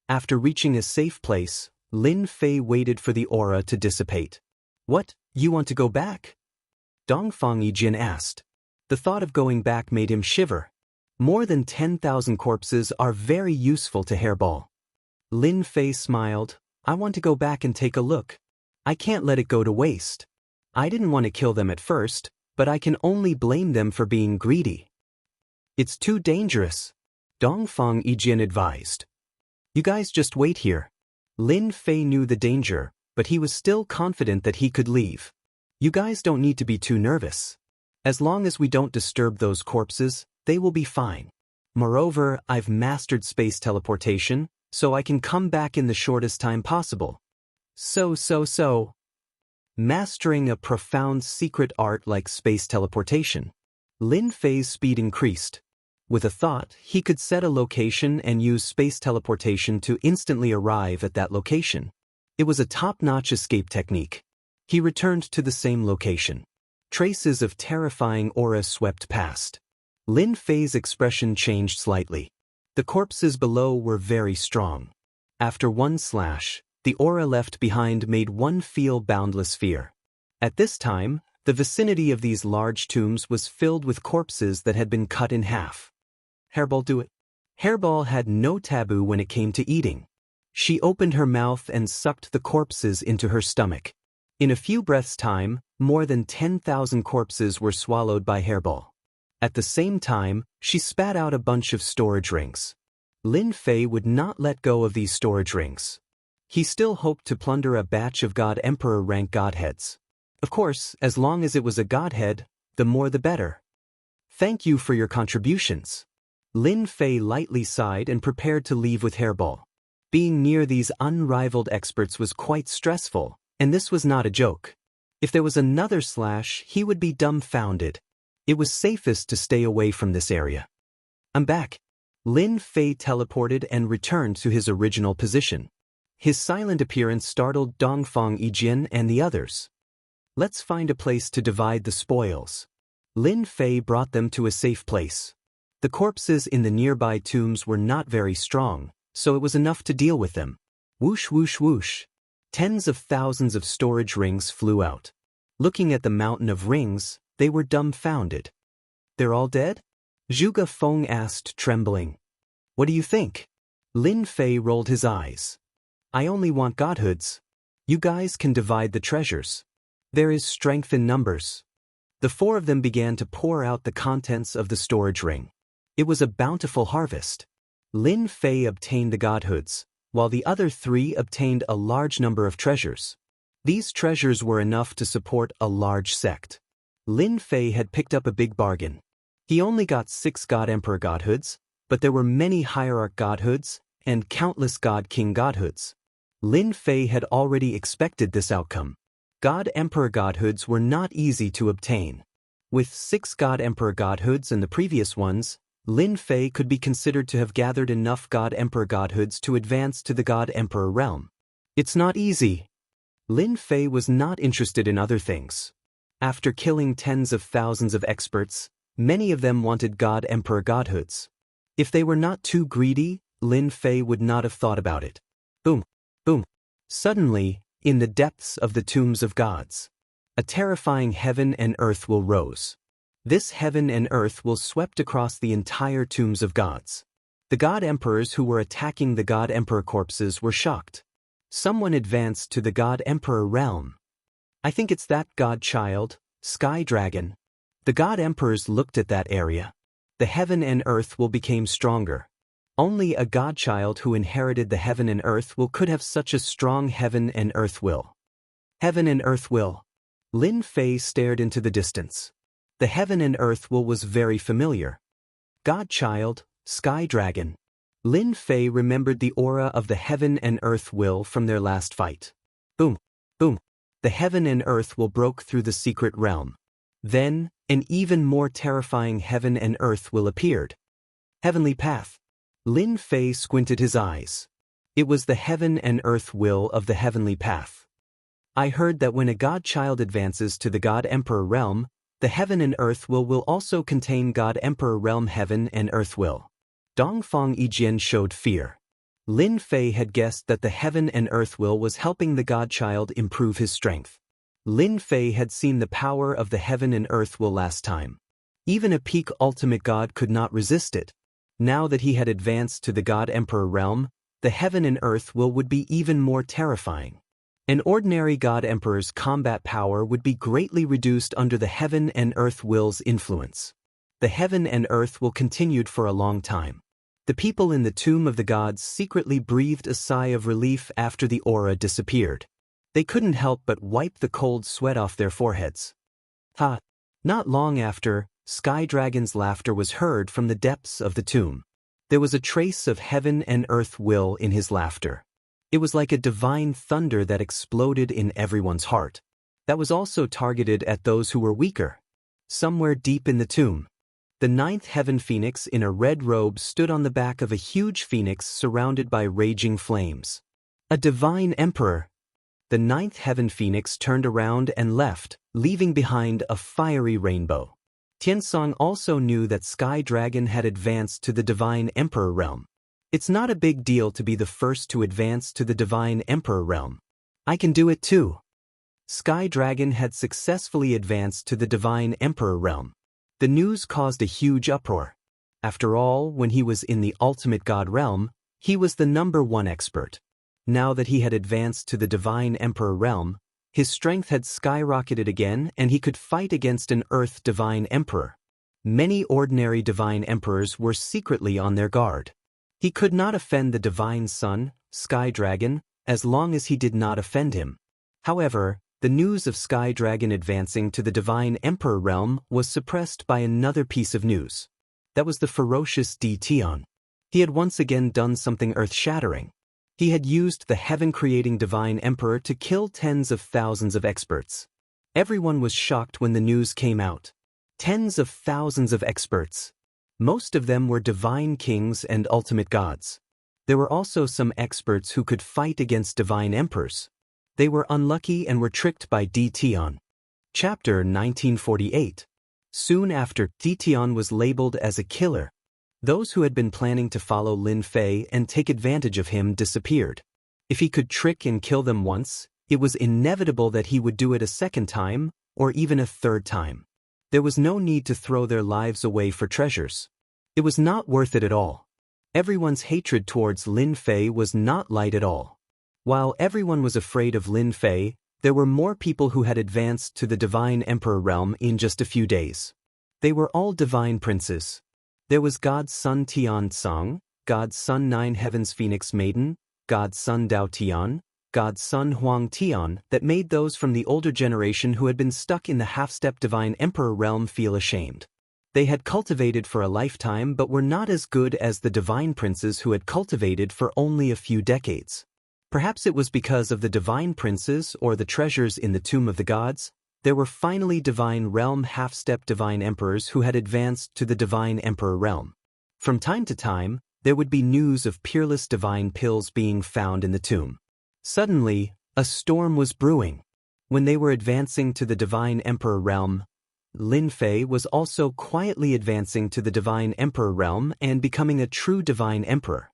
After reaching a safe place, Lin Fei waited for the aura to dissipate. What, you want to go back? Dongfang Yijin asked. The thought of going back made him shiver. More than 10,000 corpses are very useful to Hairball. Lin Fei smiled. I want to go back and take a look. I can't let it go to waste. I didn't want to kill them at first, but I can only blame them for being greedy. It's too dangerous, Dongfang Yijin advised. You guys just wait here. Lin Fei knew the danger, but he was still confident that he could leave. You guys don't need to be too nervous. As long as we don't disturb those corpses, they will be fine. Moreover, I've mastered space teleportation, so I can come back in the shortest time possible. So. Mastering a profound secret art like space teleportation. Lin Fei's speed increased. With a thought, he could set a location and use space teleportation to instantly arrive at that location. It was a top-notch escape technique. He returned to the same location. Traces of terrifying aura swept past. Lin Fei's expression changed slightly. The corpses below were very strong. After one slash, the aura left behind made one feel boundless fear. At this time, the vicinity of these large tombs was filled with corpses that had been cut in half. Hairball, do it. Hairball had no taboo when it came to eating. She opened her mouth and sucked the corpses into her stomach. In a few breaths' time, more than 10,000 corpses were swallowed by Hairball. At the same time, she spat out a bunch of storage rings. Lin Fei would not let go of these storage rings. He still hoped to plunder a batch of God Emperor rank godheads. Of course, as long as it was a godhead, the more the better. Thank you for your contributions. Lin Fei lightly sighed and prepared to leave with Hairball. Being near these unrivaled experts was quite stressful, and this was not a joke. If there was another slash, he would be dumbfounded. It was safest to stay away from this area. I'm back. Lin Fei teleported and returned to his original position. His silent appearance startled Dongfang Yijin and the others. Let's find a place to divide the spoils. Lin Fei brought them to a safe place. The corpses in the nearby tombs were not very strong, so it was enough to deal with them. Whoosh whoosh whoosh. Tens of thousands of storage rings flew out. Looking at the mountain of rings, they were dumbfounded. They're all dead? Zhuge Feng asked, trembling. What do you think? Lin Fei rolled his eyes. I only want godhoods. You guys can divide the treasures. There is strength in numbers. The four of them began to pour out the contents of the storage ring. It was a bountiful harvest. Lin Fei obtained the godhoods, while the other three obtained a large number of treasures. These treasures were enough to support a large sect. Lin Fei had picked up a big bargain. He only got 6 God Emperor godhoods, but there were many Hierarch godhoods and countless God King godhoods. Lin Fei had already expected this outcome. God Emperor godhoods were not easy to obtain. With 6 God Emperor godhoods and the previous ones, Lin Fei could be considered to have gathered enough God Emperor godhoods to advance to the God Emperor realm. It's not easy. Lin Fei was not interested in other things. After killing tens of thousands of experts, many of them wanted God Emperor godhoods. If they were not too greedy, Lin Fei would not have thought about it. Boom, boom. Suddenly, in the depths of the tombs of gods, a terrifying heaven and earth will rose. This heaven and earth will swept across the entire tombs of gods. The God Emperors who were attacking the God Emperor corpses were shocked. Someone advanced to the God Emperor realm. I think it's that God Child, Sky Dragon. The God Emperors looked at that area. The heaven and earth will become stronger. Only a God Child who inherited the heaven and earth will could have such a strong heaven and earth will. Heaven and earth will. Lin Fei stared into the distance. The heaven and earth will was very familiar. God Child, Sky Dragon. Lin Fei remembered the aura of the heaven and earth will from their last fight. Boom, boom. The heaven and earth will broke through the secret realm. Then, an even more terrifying heaven and earth will appeared. Heavenly path. Lin Fei squinted his eyes. It was the heaven and earth will of the heavenly path. I heard that when a God Child advances to the God Emperor realm, the heaven and earth will also contain God Emperor realm heaven and earth will. Dongfang Yijian showed fear. Lin Fei had guessed that the heaven and earth will was helping the God Child improve his strength. Lin Fei had seen the power of the heaven and earth will last time. Even a peak ultimate god could not resist it. Now that he had advanced to the God Emperor realm, the heaven and earth will would be even more terrifying. An ordinary God Emperor's combat power would be greatly reduced under the heaven and earth will's influence. The heaven and earth will continued for a long time. The people in the tomb of the gods secretly breathed a sigh of relief after the aura disappeared. They couldn't help but wipe the cold sweat off their foreheads. Ha! Not long after, Sky Dragon's laughter was heard from the depths of the tomb. There was a trace of heaven and earth will in his laughter. It was like a divine thunder that exploded in everyone's heart. That was also targeted at those who were weaker. Somewhere deep in the tomb, the ninth heaven phoenix in a red robe stood on the back of a huge phoenix surrounded by raging flames. A divine emperor. The ninth heaven phoenix turned around and left, leaving behind a fiery rainbow. Tiansong also knew that Sky Dragon had advanced to the divine emperor realm. It's not a big deal to be the first to advance to the divine emperor realm. I can do it too. Sky Dragon had successfully advanced to the divine emperor realm. The news caused a huge uproar. After all, when he was in the ultimate god realm, he was the #1 expert. Now that he had advanced to the divine emperor realm, his strength had skyrocketed again and he could fight against an earth divine emperor. Many ordinary divine emperors were secretly on their guard. He could not offend the divine son, Sky Dragon, as long as he did not offend him. However, the news of Sky Dragon advancing to the divine emperor realm was suppressed by another piece of news. That was the ferocious Tion. He had once again done something earth-shattering. He had used the heaven-creating divine emperor to kill tens of thousands of experts. Everyone was shocked when the news came out. Tens of thousands of experts. Most of them were divine kings and ultimate gods. There were also some experts who could fight against divine emperors. They were unlucky and were tricked by Tion. Chapter 1948. Soon after, Tion was labeled as a killer. Those who had been planning to follow Lin Fei and take advantage of him disappeared. If he could trick and kill them once, it was inevitable that he would do it a second time, or even a third time. There was no need to throw their lives away for treasures. It was not worth it at all. Everyone's hatred towards Lin Fei was not light at all. While everyone was afraid of Lin Fei, there were more people who had advanced to the divine emperor realm in just a few days. They were all divine princes. There was God's son Tiansong, God's son Nine Heavens Phoenix Maiden, God's son Dao Tian, God's son Huang Tian, that made those from the older generation who had been stuck in the half-step divine emperor realm feel ashamed. They had cultivated for a lifetime but were not as good as the divine princes who had cultivated for only a few decades. Perhaps it was because of the divine princes or the treasures in the tomb of the gods. There were finally divine realm half-step divine emperors who had advanced to the divine emperor realm. From time to time, there would be news of peerless divine pills being found in the tomb. Suddenly, a storm was brewing. When they were advancing to the divine emperor realm, Lin Fei was also quietly advancing to the divine emperor realm and becoming a true divine emperor.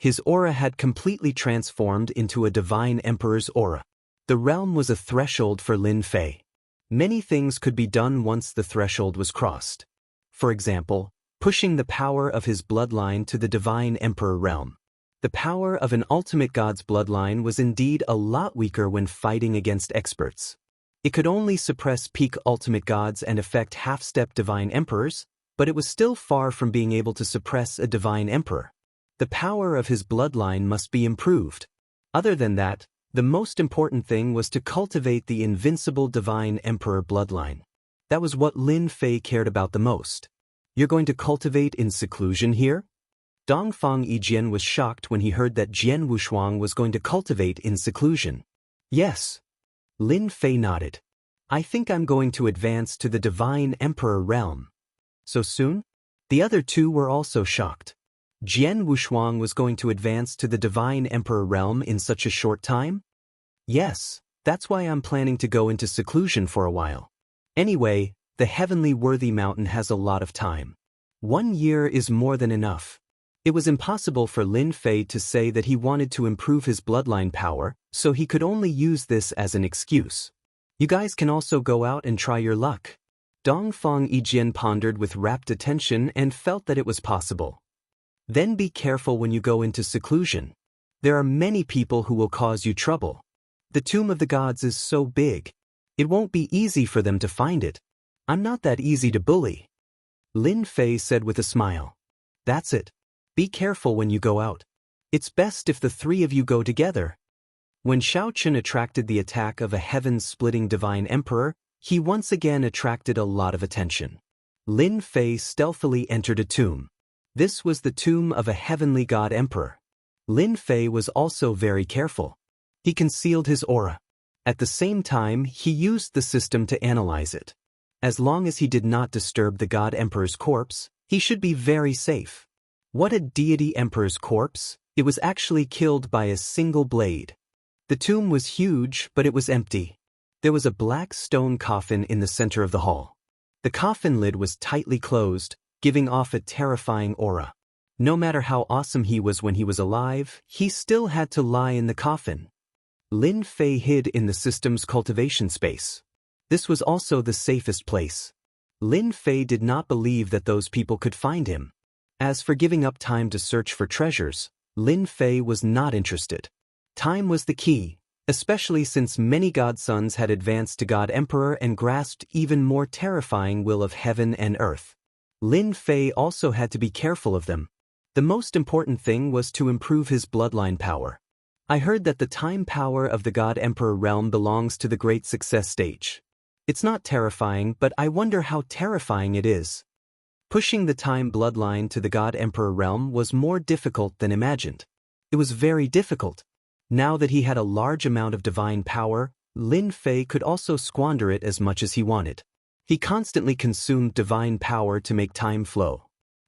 His aura had completely transformed into a divine emperor's aura. The realm was a threshold for Lin Fei. Many things could be done once the threshold was crossed. For example, pushing the power of his bloodline to the divine emperor realm. The power of an ultimate god's bloodline was indeed a lot weaker when fighting against experts. It could only suppress peak ultimate gods and affect half-step divine emperors, but it was still far from being able to suppress a divine emperor. The power of his bloodline must be improved. Other than that, the most important thing was to cultivate the invincible divine emperor bloodline. That was what Lin Fei cared about the most. You're going to cultivate in seclusion here? Dongfang Yijian was shocked when he heard that Jian Wushuang was going to cultivate in seclusion. Yes. Lin Fei nodded. I think I'm going to advance to the divine emperor realm. So soon? The other two were also shocked. Jian Wushuang was going to advance to the divine emperor realm in such a short time? Yes, that's why I'm planning to go into seclusion for a while. Anyway, the heavenly worthy mountain has a lot of time. 1 year is more than enough. It was impossible for Lin Fei to say that he wanted to improve his bloodline power, so he could only use this as an excuse. You guys can also go out and try your luck. Dongfang Yijian pondered with rapt attention and felt that it was possible. Then be careful when you go into seclusion. There are many people who will cause you trouble. The tomb of the gods is so big. It won't be easy for them to find it. I'm not that easy to bully. Lin Fei said with a smile. That's it. Be careful when you go out. It's best if the three of you go together. When Shao Chun attracted the attack of a heaven-splitting divine emperor, he once again attracted a lot of attention. Lin Fei stealthily entered a tomb. This was the tomb of a heavenly god emperor. Lin Fei was also very careful. He concealed his aura. At the same time, he used the system to analyze it. As long as he did not disturb the god emperor's corpse, he should be very safe. What a deity emperor's corpse! It was actually killed by a single blade. The tomb was huge, but it was empty. There was a black stone coffin in the center of the hall. The coffin lid was tightly closed, giving off a terrifying aura. No matter how awesome he was when he was alive, he still had to lie in the coffin. Lin Fei hid in the system's cultivation space. This was also the safest place. Lin Fei did not believe that those people could find him. As for giving up time to search for treasures, Lin Fei was not interested. Time was the key, especially since many godsons had advanced to God Emperor and grasped even more terrifying will of heaven and earth. Lin Fei also had to be careful of them. The most important thing was to improve his bloodline power. I heard that the time power of the God Emperor realm belongs to the Great Success stage. It's not terrifying, but I wonder how terrifying it is. Pushing the time bloodline to the God Emperor realm was more difficult than imagined. It was very difficult. Now that he had a large amount of divine power, Lin Fei could also squander it as much as he wanted. He constantly consumed divine power to make time flow.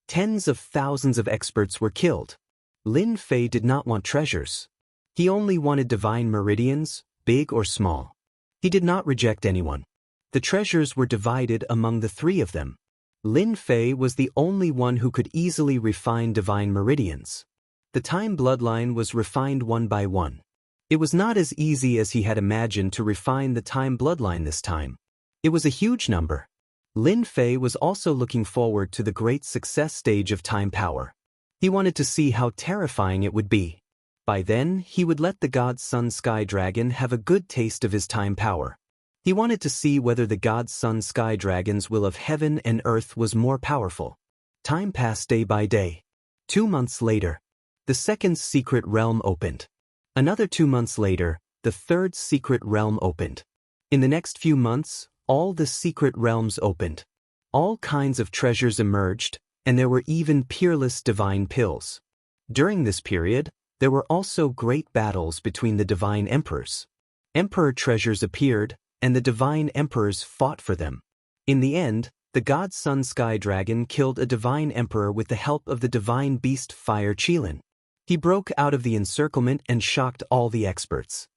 Tens of thousands of experts were killed. Lin Fei did not want treasures. He only wanted divine meridians, big or small. He did not reject anyone. The treasures were divided among the three of them. Lin Fei was the only one who could easily refine divine meridians. The time bloodline was refined one by one. It was not as easy as he had imagined to refine the time bloodline this time. It was a huge number. Lin Fei was also looking forward to the Great Success stage of time power. He wanted to see how terrifying it would be. By then, he would let the god Sun Sky Dragon have a good taste of his time power. He wanted to see whether the god Sun Sky Dragon's will of heaven and earth was more powerful. Time passed day by day. 2 months later, the second secret realm opened. Another 2 months later, the third secret realm opened. In the next few months, all the secret realms opened. All kinds of treasures emerged, and there were even peerless divine pills. During this period, there were also great battles between the divine emperors. Emperor treasures appeared, and the divine emperors fought for them. In the end, the god Sun Sky Dragon killed a divine emperor with the help of the divine beast Fire Qilin. He broke out of the encirclement and shocked all the experts.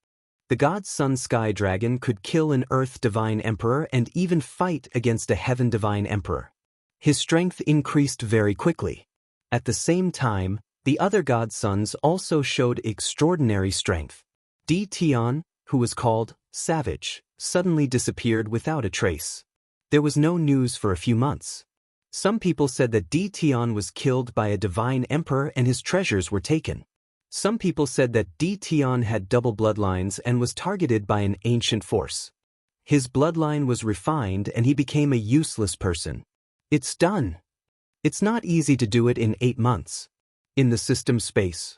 The god Sun Sky Dragon could kill an earth divine emperor and even fight against a heaven divine emperor. His strength increased very quickly. At the same time, the other godsons also showed extraordinary strength. Di Tian, who was called Savage, suddenly disappeared without a trace. There was no news for a few months. Some people said that Di Tian was killed by a divine emperor and his treasures were taken. Some people said that Di Tian had double bloodlines and was targeted by an ancient force. His bloodline was refined and he became a useless person. It's done. It's not easy to do it in 8 months. In the system space,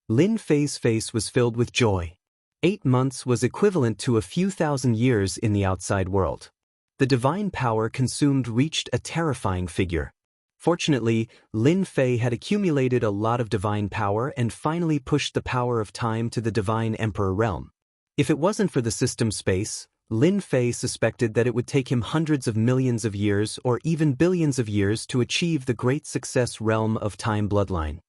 Lin Fei's face was filled with joy. 8 months was equivalent to a few thousand years in the outside world. The divine power consumed reached a terrifying figure. Fortunately, Lin Fei had accumulated a lot of divine power and finally pushed the power of time to the divine emperor realm. If it wasn't for the system space, Lin Fei suspected that it would take him hundreds of millions of years or even billions of years to achieve the great success realm of time bloodline.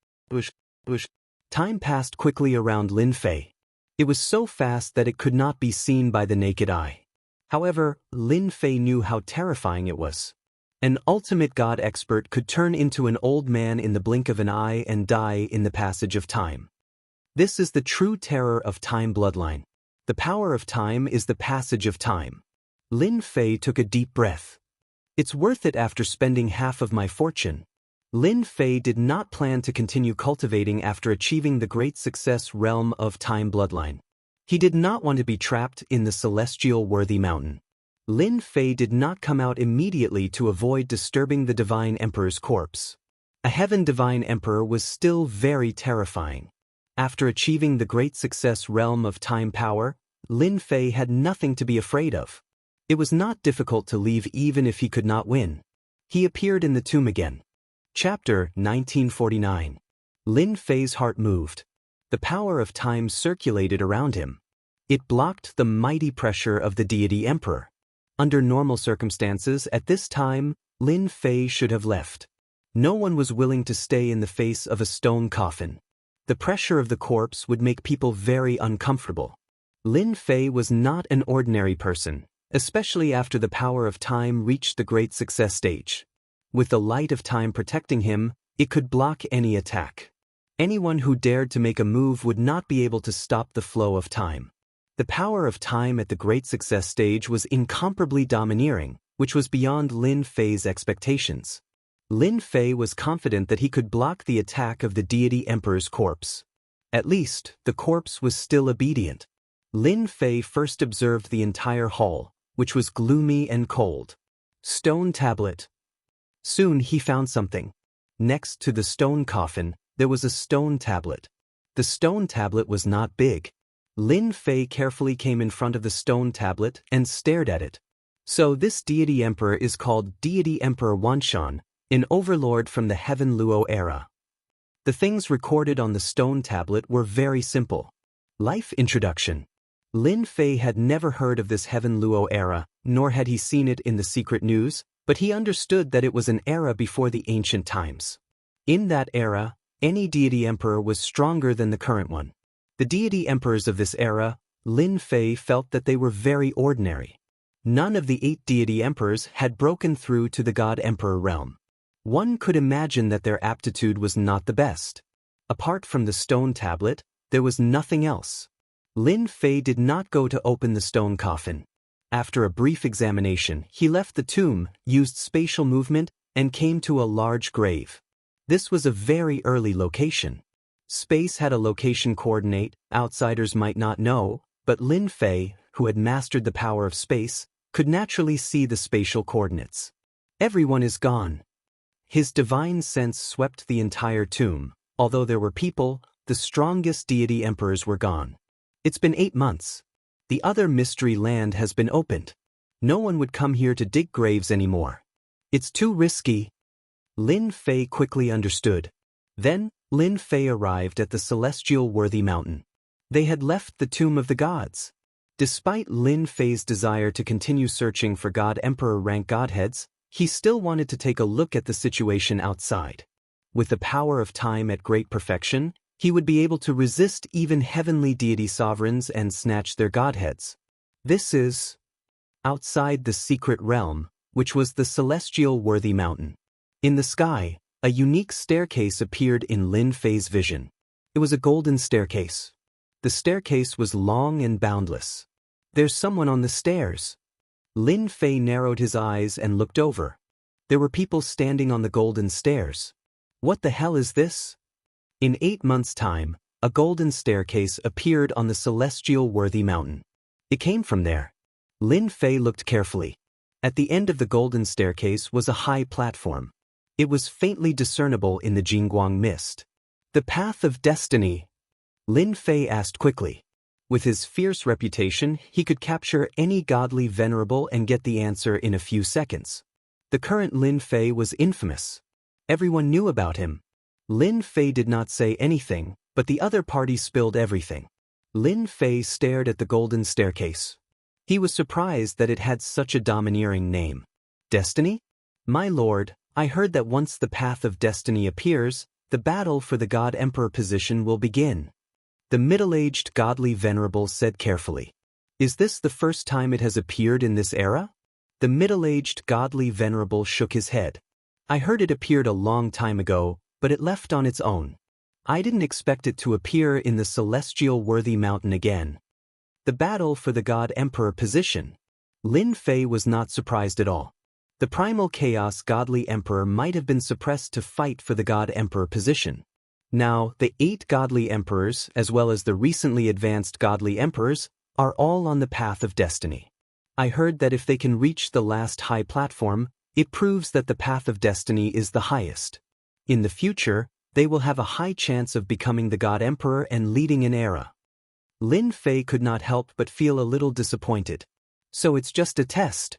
Time passed quickly around Lin Fei. It was so fast that it could not be seen by the naked eye. However, Lin Fei knew how terrifying it was. An ultimate god expert could turn into an old man in the blink of an eye and die in the passage of time. This is the true terror of time bloodline. The power of time is the passage of time. Lin Fei took a deep breath. It's worth it after spending half of my fortune. Lin Fei did not plan to continue cultivating after achieving the great success realm of time bloodline. He did not want to be trapped in the celestial worthy mountain. Lin Fei did not come out immediately to avoid disturbing the divine emperor's corpse. A heaven divine emperor was still very terrifying. After achieving the great success realm of time power, Lin Fei had nothing to be afraid of. It was not difficult to leave even if he could not win. He appeared in the tomb again. Chapter 1949. Lin Fei's heart moved. The power of time circulated around him. It blocked the mighty pressure of the deity emperor. Under normal circumstances at this time, Lin Fei should have left. No one was willing to stay in the face of a stone coffin. The pressure of the corpse would make people very uncomfortable. Lin Fei was not an ordinary person, especially after the power of time reached the great success stage. With the light of time protecting him, it could block any attack. Anyone who dared to make a move would not be able to stop the flow of time. The power of time at the great success stage was incomparably domineering, which was beyond Lin Fei's expectations. Lin Fei was confident that he could block the attack of the deity emperor's corpse. At least, the corpse was still obedient. Lin Fei first observed the entire hall, which was gloomy and cold. Stone tablet. Soon he found something. Next to the stone coffin, there was a stone tablet. The stone tablet was not big. Lin Fei carefully came in front of the stone tablet and stared at it. So this deity emperor is called Deity Emperor Wanshan, an overlord from the Heaven Luo era. The things recorded on the stone tablet were very simple. Life introduction. Lin Fei had never heard of this Heaven Luo era, nor had he seen it in the secret news, but he understood that it was an era before the ancient times. In that era, any deity emperor was stronger than the current one. The deity emperors of this era, Lin Fei felt that they were very ordinary. None of the 8 deity emperors had broken through to the god emperor realm. One could imagine that their aptitude was not the best. Apart from the stone tablet, there was nothing else. Lin Fei did not go to open the stone coffin. After a brief examination, he left the tomb, used spatial movement, and came to a large grave. This was a very early location. Space had a location coordinate outsiders might not know, but Lin Fei, who had mastered the power of space, could naturally see the spatial coordinates. Everyone is gone. His divine sense swept the entire tomb. Although there were people, the strongest deity emperors were gone. It's been 8 months. The other mystery land has been opened. No one would come here to dig graves anymore. It's too risky. Lin Fei quickly understood. Then, Lin Fei arrived at the celestial worthy mountain. They had left the tomb of the gods. Despite Lin Fei's desire to continue searching for God Emperor rank godheads, he still wanted to take a look at the situation outside. With the power of time at great perfection, he would be able to resist even heavenly deity sovereigns and snatch their godheads. This is outside the secret realm, which was the celestial worthy mountain. In the sky, a unique staircase appeared in Lin Fei's vision. It was a golden staircase. The staircase was long and boundless. There's someone on the stairs. Lin Fei narrowed his eyes and looked over. There were people standing on the golden stairs. What the hell is this? In 8 months' time, a golden staircase appeared on the celestial worthy mountain. It came from there. Lin Fei looked carefully. At the end of the golden staircase was a high platform. It was faintly discernible in the Jingguang mist. The path of destiny? Lin Fei asked quickly. With his fierce reputation, he could capture any godly venerable and get the answer in a few seconds. The current Lin Fei was infamous. Everyone knew about him. Lin Fei did not say anything, but the other party spilled everything. Lin Fei stared at the golden staircase. He was surprised that it had such a domineering name. Destiny? My lord, I heard that once the path of destiny appears, the battle for the God Emperor position will begin. The middle-aged godly venerable said carefully. Is this the first time it has appeared in this era? The middle-aged godly venerable shook his head. I heard it appeared a long time ago, but it left on its own. I didn't expect it to appear in the celestial worthy mountain again. The battle for the God Emperor position. Lin Fei was not surprised at all. The primal chaos godly emperor might have been suppressed to fight for the God Emperor position. Now, the 8 godly emperors, as well as the recently advanced godly emperors, are all on the path of destiny. I heard that if they can reach the last high platform, it proves that the path of destiny is the highest. In the future, they will have a high chance of becoming the God Emperor and leading an era. Lin Fei could not help but feel a little disappointed. So it's just a test.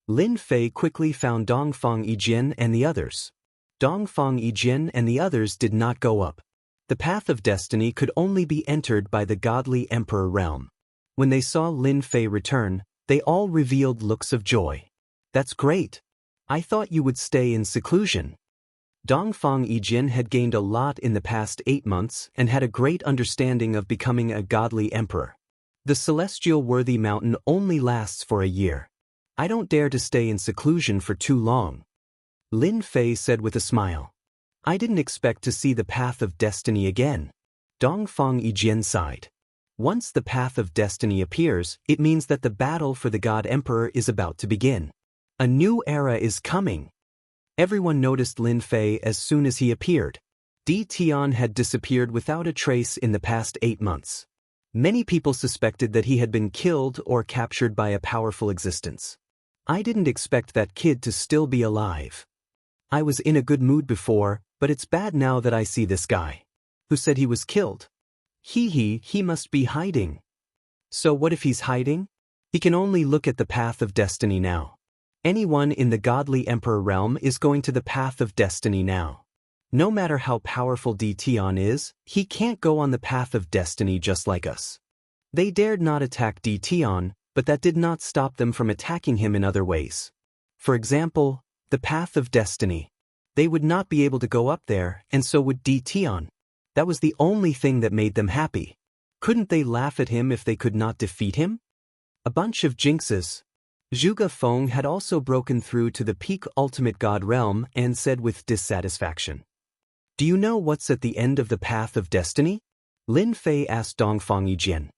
Lin Fei quickly found Dongfang Yijin and the others. Dongfang Yijin and the others did not go up. The path of destiny could only be entered by the godly emperor realm. When they saw Lin Fei return, they all revealed looks of joy. That's great. I thought you would stay in seclusion. Dongfang Yijin had gained a lot in the past 8 months and had a great understanding of becoming a godly emperor. The celestial worthy mountain only lasts for a year. I don't dare to stay in seclusion for too long. Lin Fei said with a smile. I didn't expect to see the path of destiny again. Dongfang Yijin sighed. Once the path of destiny appears, it means that the battle for the God Emperor is about to begin. A new era is coming. Everyone noticed Lin Fei as soon as he appeared. Di Tian had disappeared without a trace in the past 8 months. Many people suspected that he had been killed or captured by a powerful existence. I didn't expect that kid to still be alive. I was in a good mood before, but it's bad now that I see this guy. Who said he was killed? He must be hiding. So what if he's hiding? He can only look at the path of destiny now. Anyone in the godly emperor realm is going to the path of destiny now. No matter how powerful Di Tian is, he can't go on the path of destiny just like us. They dared not attack Di Tian, but that did not stop them from attacking him in other ways. For example, the path of destiny. They would not be able to go up there, and so would Di Tian. That was the only thing that made them happy. Couldn't they laugh at him if they could not defeat him? A bunch of jinxes. Zhuge Feng had also broken through to the peak ultimate god realm and said with dissatisfaction. Do you know what's at the end of the path of destiny? Lin Fei asked Dongfang Yijin.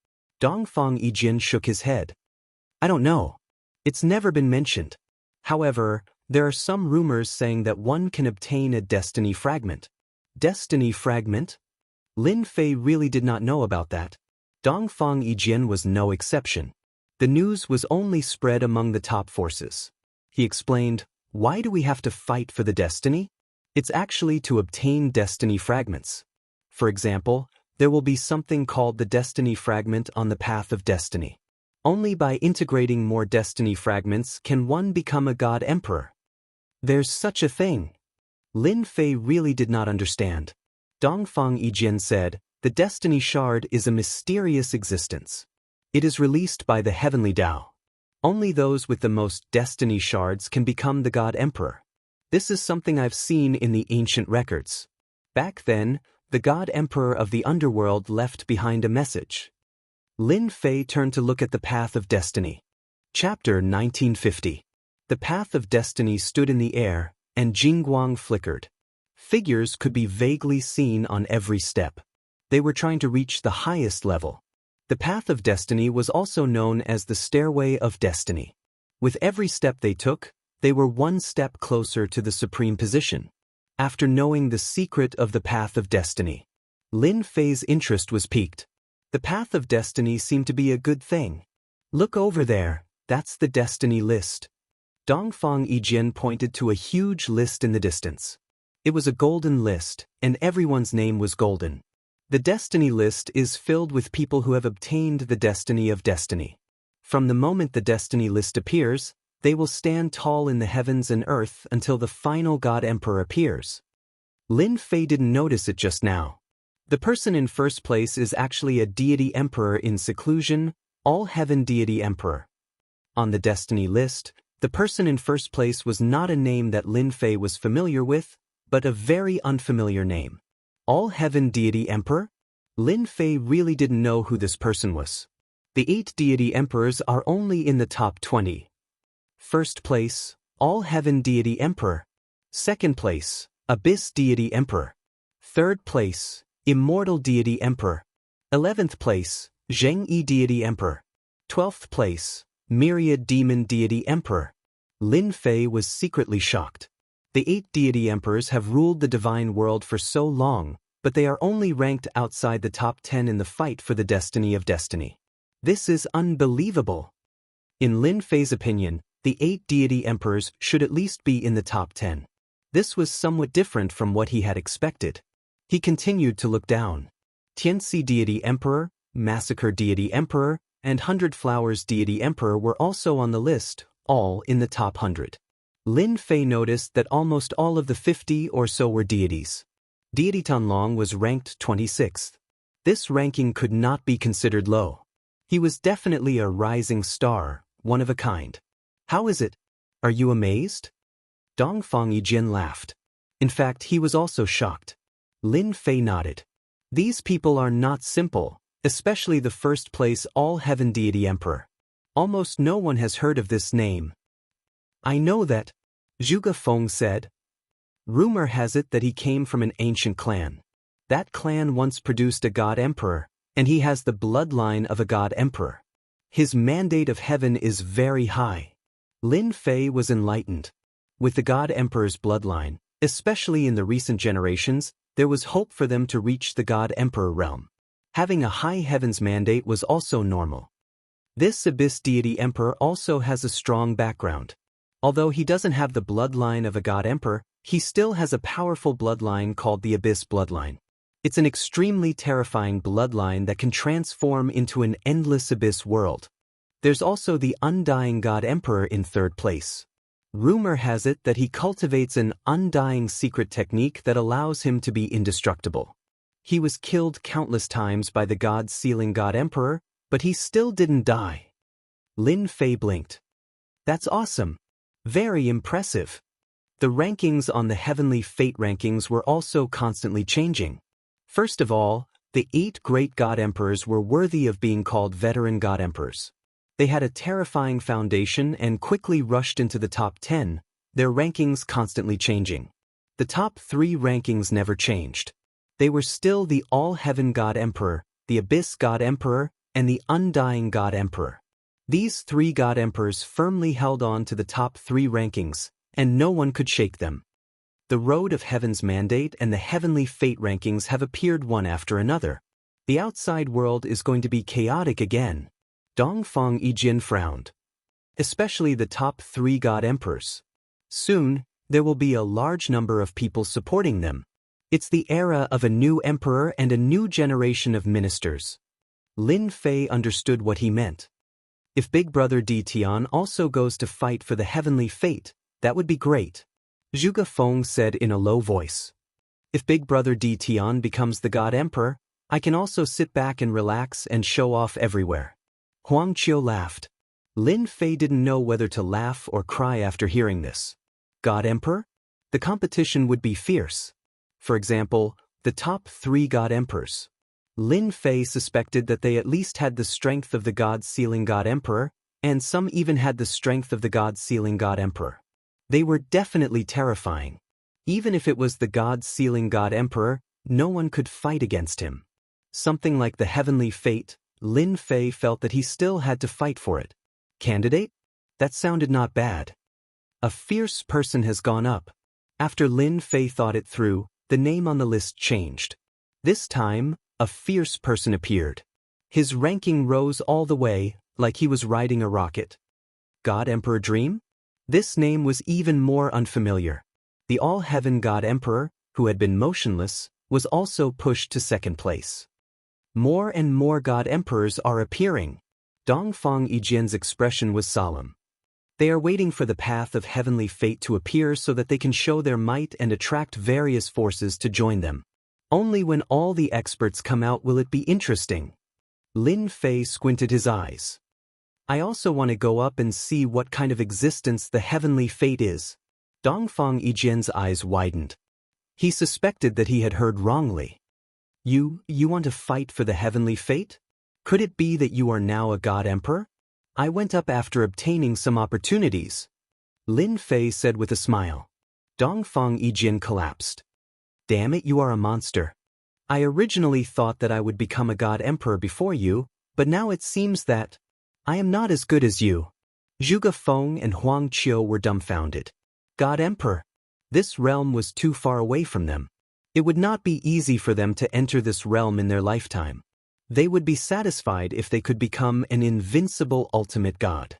Dongfang Yijin shook his head. I don't know. It's never been mentioned. However, there are some rumors saying that one can obtain a destiny fragment. Destiny fragment? Lin Fei really did not know about that. Dongfang Yijin was no exception. The news was only spread among the top forces. He explained, why do we have to fight for the destiny? It's actually to obtain destiny fragments. For example, there will be something called the destiny fragment on the path of destiny. Only by integrating more destiny fragments can one become a god emperor. There's such a thing. Lin Fei really did not understand. Dongfang Yijin said, the destiny shard is a mysterious existence. It is released by the heavenly Tao. Only those with the most destiny shards can become the God Emperor. This is something I've seen in the ancient records. Back then, the God Emperor of the underworld left behind a message. Lin Fei turned to look at the path of destiny. Chapter 1950. The path of destiny stood in the air, and Jingguang flickered. Figures could be vaguely seen on every step. They were trying to reach the highest level. The path of destiny was also known as the stairway of destiny. With every step they took, They were one step closer to the supreme position. After knowing the secret of the path of destiny, Lin Fei's interest was piqued. The path of destiny seemed to be a good thing. Look over there, that's the destiny list. Dongfang Yijian pointed to a huge list in the distance. It was a golden list, and everyone's name was golden. The destiny list is filled with people who have obtained the destiny of destiny. From the moment the destiny list appears, they will stand tall in the heavens and earth until the final God Emperor appears. Lin Fei didn't notice it just now. The person in first place is actually a deity emperor in seclusion, all-heaven deity emperor. On the destiny list, the person in first place was not a name that Lin Fei was familiar with, but a very unfamiliar name. All-heaven deity emperor? Lin Fei really didn't know who this person was. The 8 deity emperors are only in the top 20. First place, all-heaven deity emperor. Second place, abyss deity emperor. Third place, immortal deity emperor. 11th place, Zheng-Yi deity emperor. 12th place, myriad demon deity emperor. Lin Fei was secretly shocked. The 8 deity emperors have ruled the divine world for so long, but they are only ranked outside the top 10 in the fight for the destiny of destiny. This is unbelievable. In Lin Fei's opinion, the 8 deity emperors should at least be in the top 10. This was somewhat different from what he had expected. He continued to look down. Tianxi deity emperor, massacre deity emperor, and 100 flowers deity emperor were also on the list, all in the top 100. Lin Fei noticed that almost all of the 50 or so were deities. Deity Tanlong was ranked 26th. This ranking could not be considered low. He was definitely a rising star, one of a kind. How is it? Are you amazed? Dongfang Yijian laughed. In fact, he was also shocked. Lin Fei nodded. These people are not simple, especially the first place all-heaven deity emperor. Almost no one has heard of this name. I know that, Zhuge Feng said. Rumor has it that he came from an ancient clan. That clan once produced a god emperor, and he has the bloodline of a god emperor. His mandate of heaven is very high. Lin Fei was enlightened. With the god emperor's bloodline, especially in the recent generations, there was hope for them to reach the god emperor realm. Having a high heavens mandate was also normal. This abyss deity emperor also has a strong background. Although he doesn't have the bloodline of a god emperor, he still has a powerful bloodline called the abyss bloodline. It's an extremely terrifying bloodline that can transform into an endless abyss world. There's also the undying god emperor in third place. Rumor has it that he cultivates an undying secret technique that allows him to be indestructible. He was killed countless times by the god-sealing god emperor, but he still didn't die. Lin Fei blinked. That's awesome. Very impressive. The rankings on the heavenly fate rankings were also constantly changing. First of all, the 8 great god emperors were worthy of being called veteran god emperors. They had a terrifying foundation and quickly rushed into the top 10, their rankings constantly changing. The top 3 rankings never changed. They were still the all-heaven god emperor, the abyss god emperor, and the undying god emperor. These 3 god emperors firmly held on to the top 3 rankings, and no one could shake them. The road of heaven's mandate and the heavenly fate rankings have appeared one after another. The outside world is going to be chaotic again. Dongfang Yijian frowned. Especially the top 3 god emperors. Soon, there will be a large number of people supporting them. It's the era of a new emperor and a new generation of ministers. Lin Fei understood what he meant. If Big Brother Di Tian also goes to fight for the heavenly fate, that would be great. Zhuge Feng said in a low voice. If Big Brother Di Tian becomes the god emperor, I can also sit back and relax and show off everywhere. Huang Qiu laughed. Lin Fei didn't know whether to laugh or cry after hearing this. God Emperor? The competition would be fierce. For example, the top 3 god emperors. Lin Fei suspected that they at least had the strength of the god-sealing god emperor, and some even had the strength of the god-sealing god emperor. They were definitely terrifying. Even if it was the god-sealing god emperor, no one could fight against him. Something like the heavenly fate, Lin Fei felt that he still had to fight for it. Candidate? That sounded not bad. A fierce person has gone up. After Lin Fei thought it through, the name on the list changed. This time, a fierce person appeared. His ranking rose all the way, like he was riding a rocket. God Emperor Dream? This name was even more unfamiliar. The All-Heaven God Emperor, who had been motionless, was also pushed to second place. More and more God Emperors are appearing. Dongfang Yijian's expression was solemn. They are waiting for the path of heavenly fate to appear so that they can show their might and attract various forces to join them. Only when all the experts come out will it be interesting. Lin Fei squinted his eyes. I also want to go up and see what kind of existence the heavenly fate is. Dongfang Yijian's eyes widened. He suspected that he had heard wrongly. You want to fight for the heavenly fate? Could it be that you are now a God Emperor? I went up after obtaining some opportunities. Lin Fei said with a smile. Dongfang Yijian collapsed. Damn it, you are a monster. I originally thought that I would become a God Emperor before you, but now it seems that I am not as good as you. Zhuge Feng and Huang Qiu were dumbfounded. God Emperor? This realm was too far away from them. It would not be easy for them to enter this realm in their lifetime. They would be satisfied if they could become an invincible ultimate god.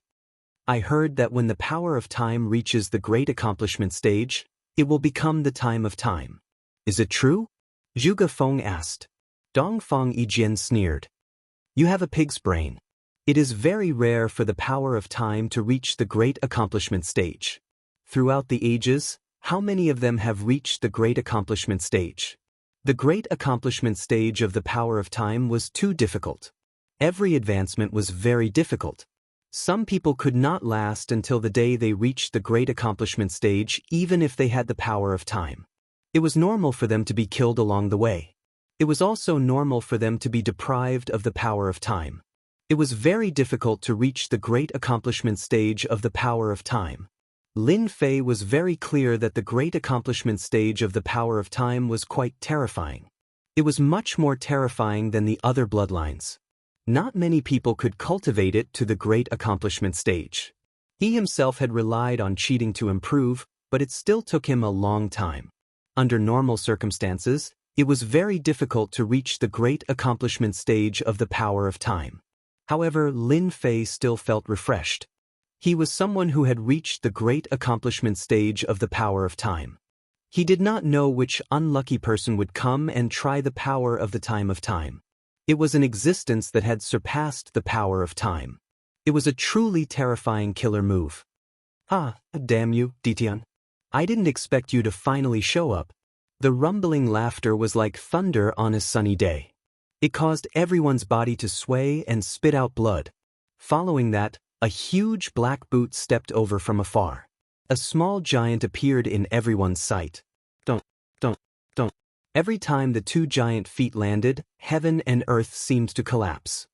I heard that when the power of time reaches the great accomplishment stage, it will become the time of time. Is it true? Zhuge Feng asked. Dongfang Yijian sneered. You have a pig's brain. It is very rare for the power of time to reach the great accomplishment stage. Throughout the ages, how many of them have reached the great accomplishment stage? The great accomplishment stage of the power of time was too difficult. Every advancement was very difficult. Some people could not last until the day they reached the great accomplishment stage even if they had the power of time. It was normal for them to be killed along the way. It was also normal for them to be deprived of the power of time. It was very difficult to reach the great accomplishment stage of the power of time. Lin Fei was very clear that the great accomplishment stage of the power of time was quite terrifying. It was much more terrifying than the other bloodlines. Not many people could cultivate it to the great accomplishment stage. He himself had relied on cheating to improve, but it still took him a long time. Under normal circumstances, it was very difficult to reach the great accomplishment stage of the power of time. However, Lin Fei still felt refreshed. He was someone who had reached the great accomplishment stage of the power of time. He did not know which unlucky person would come and try the power of the time of time. It was an existence that had surpassed the power of time. It was a truly terrifying killer move. Ah, damn you, Ditian. I didn't expect you to finally show up. The rumbling laughter was like thunder on a sunny day. It caused everyone's body to sway and spit out blood. Following that, a huge black boot stepped over from afar. A small giant appeared in everyone's sight. Don't. Every time the two giant feet landed, heaven and earth seemed to collapse.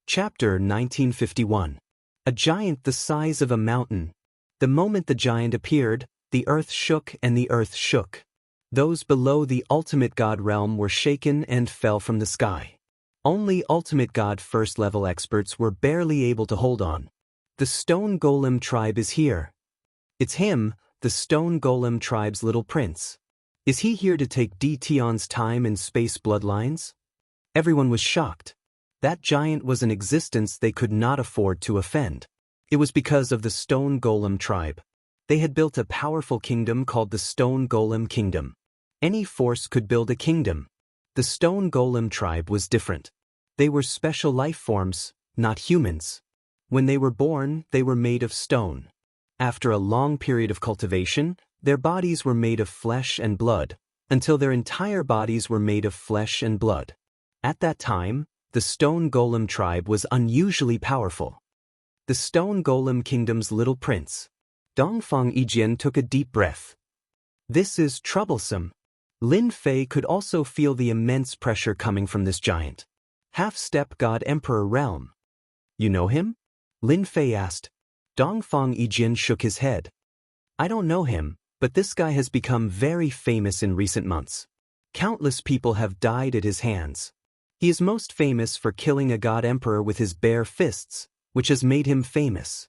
Chapter 1951. A giant the size of a mountain. The moment the giant appeared, the earth shook and the earth shook. Those below the ultimate god realm were shaken and fell from the sky. Only ultimate god first-level experts were barely able to hold on. The Stone Golem tribe is here. It's him, the Stone Golem tribe's little prince. Is he here to take Tion's time in space bloodlines? Everyone was shocked. That giant was an existence they could not afford to offend. It was because of the Stone Golem tribe. They had built a powerful kingdom called the Stone Golem Kingdom. Any force could build a kingdom. The Stone Golem tribe was different. They were special life forms, not humans. When they were born, they were made of stone. After a long period of cultivation, their bodies were made of flesh and blood, until their entire bodies were made of flesh and blood. At that time, the Stone Golem tribe was unusually powerful. The Stone Golem Kingdom's little prince. Dongfang Yijian took a deep breath. This is troublesome. Lin Fei could also feel the immense pressure coming from this giant. Half-step God Emperor realm. You know him? Lin Fei asked. Dongfang Yijian shook his head. I don't know him, but this guy has become very famous in recent months. Countless people have died at his hands. He is most famous for killing a god emperor with his bare fists, which has made him famous.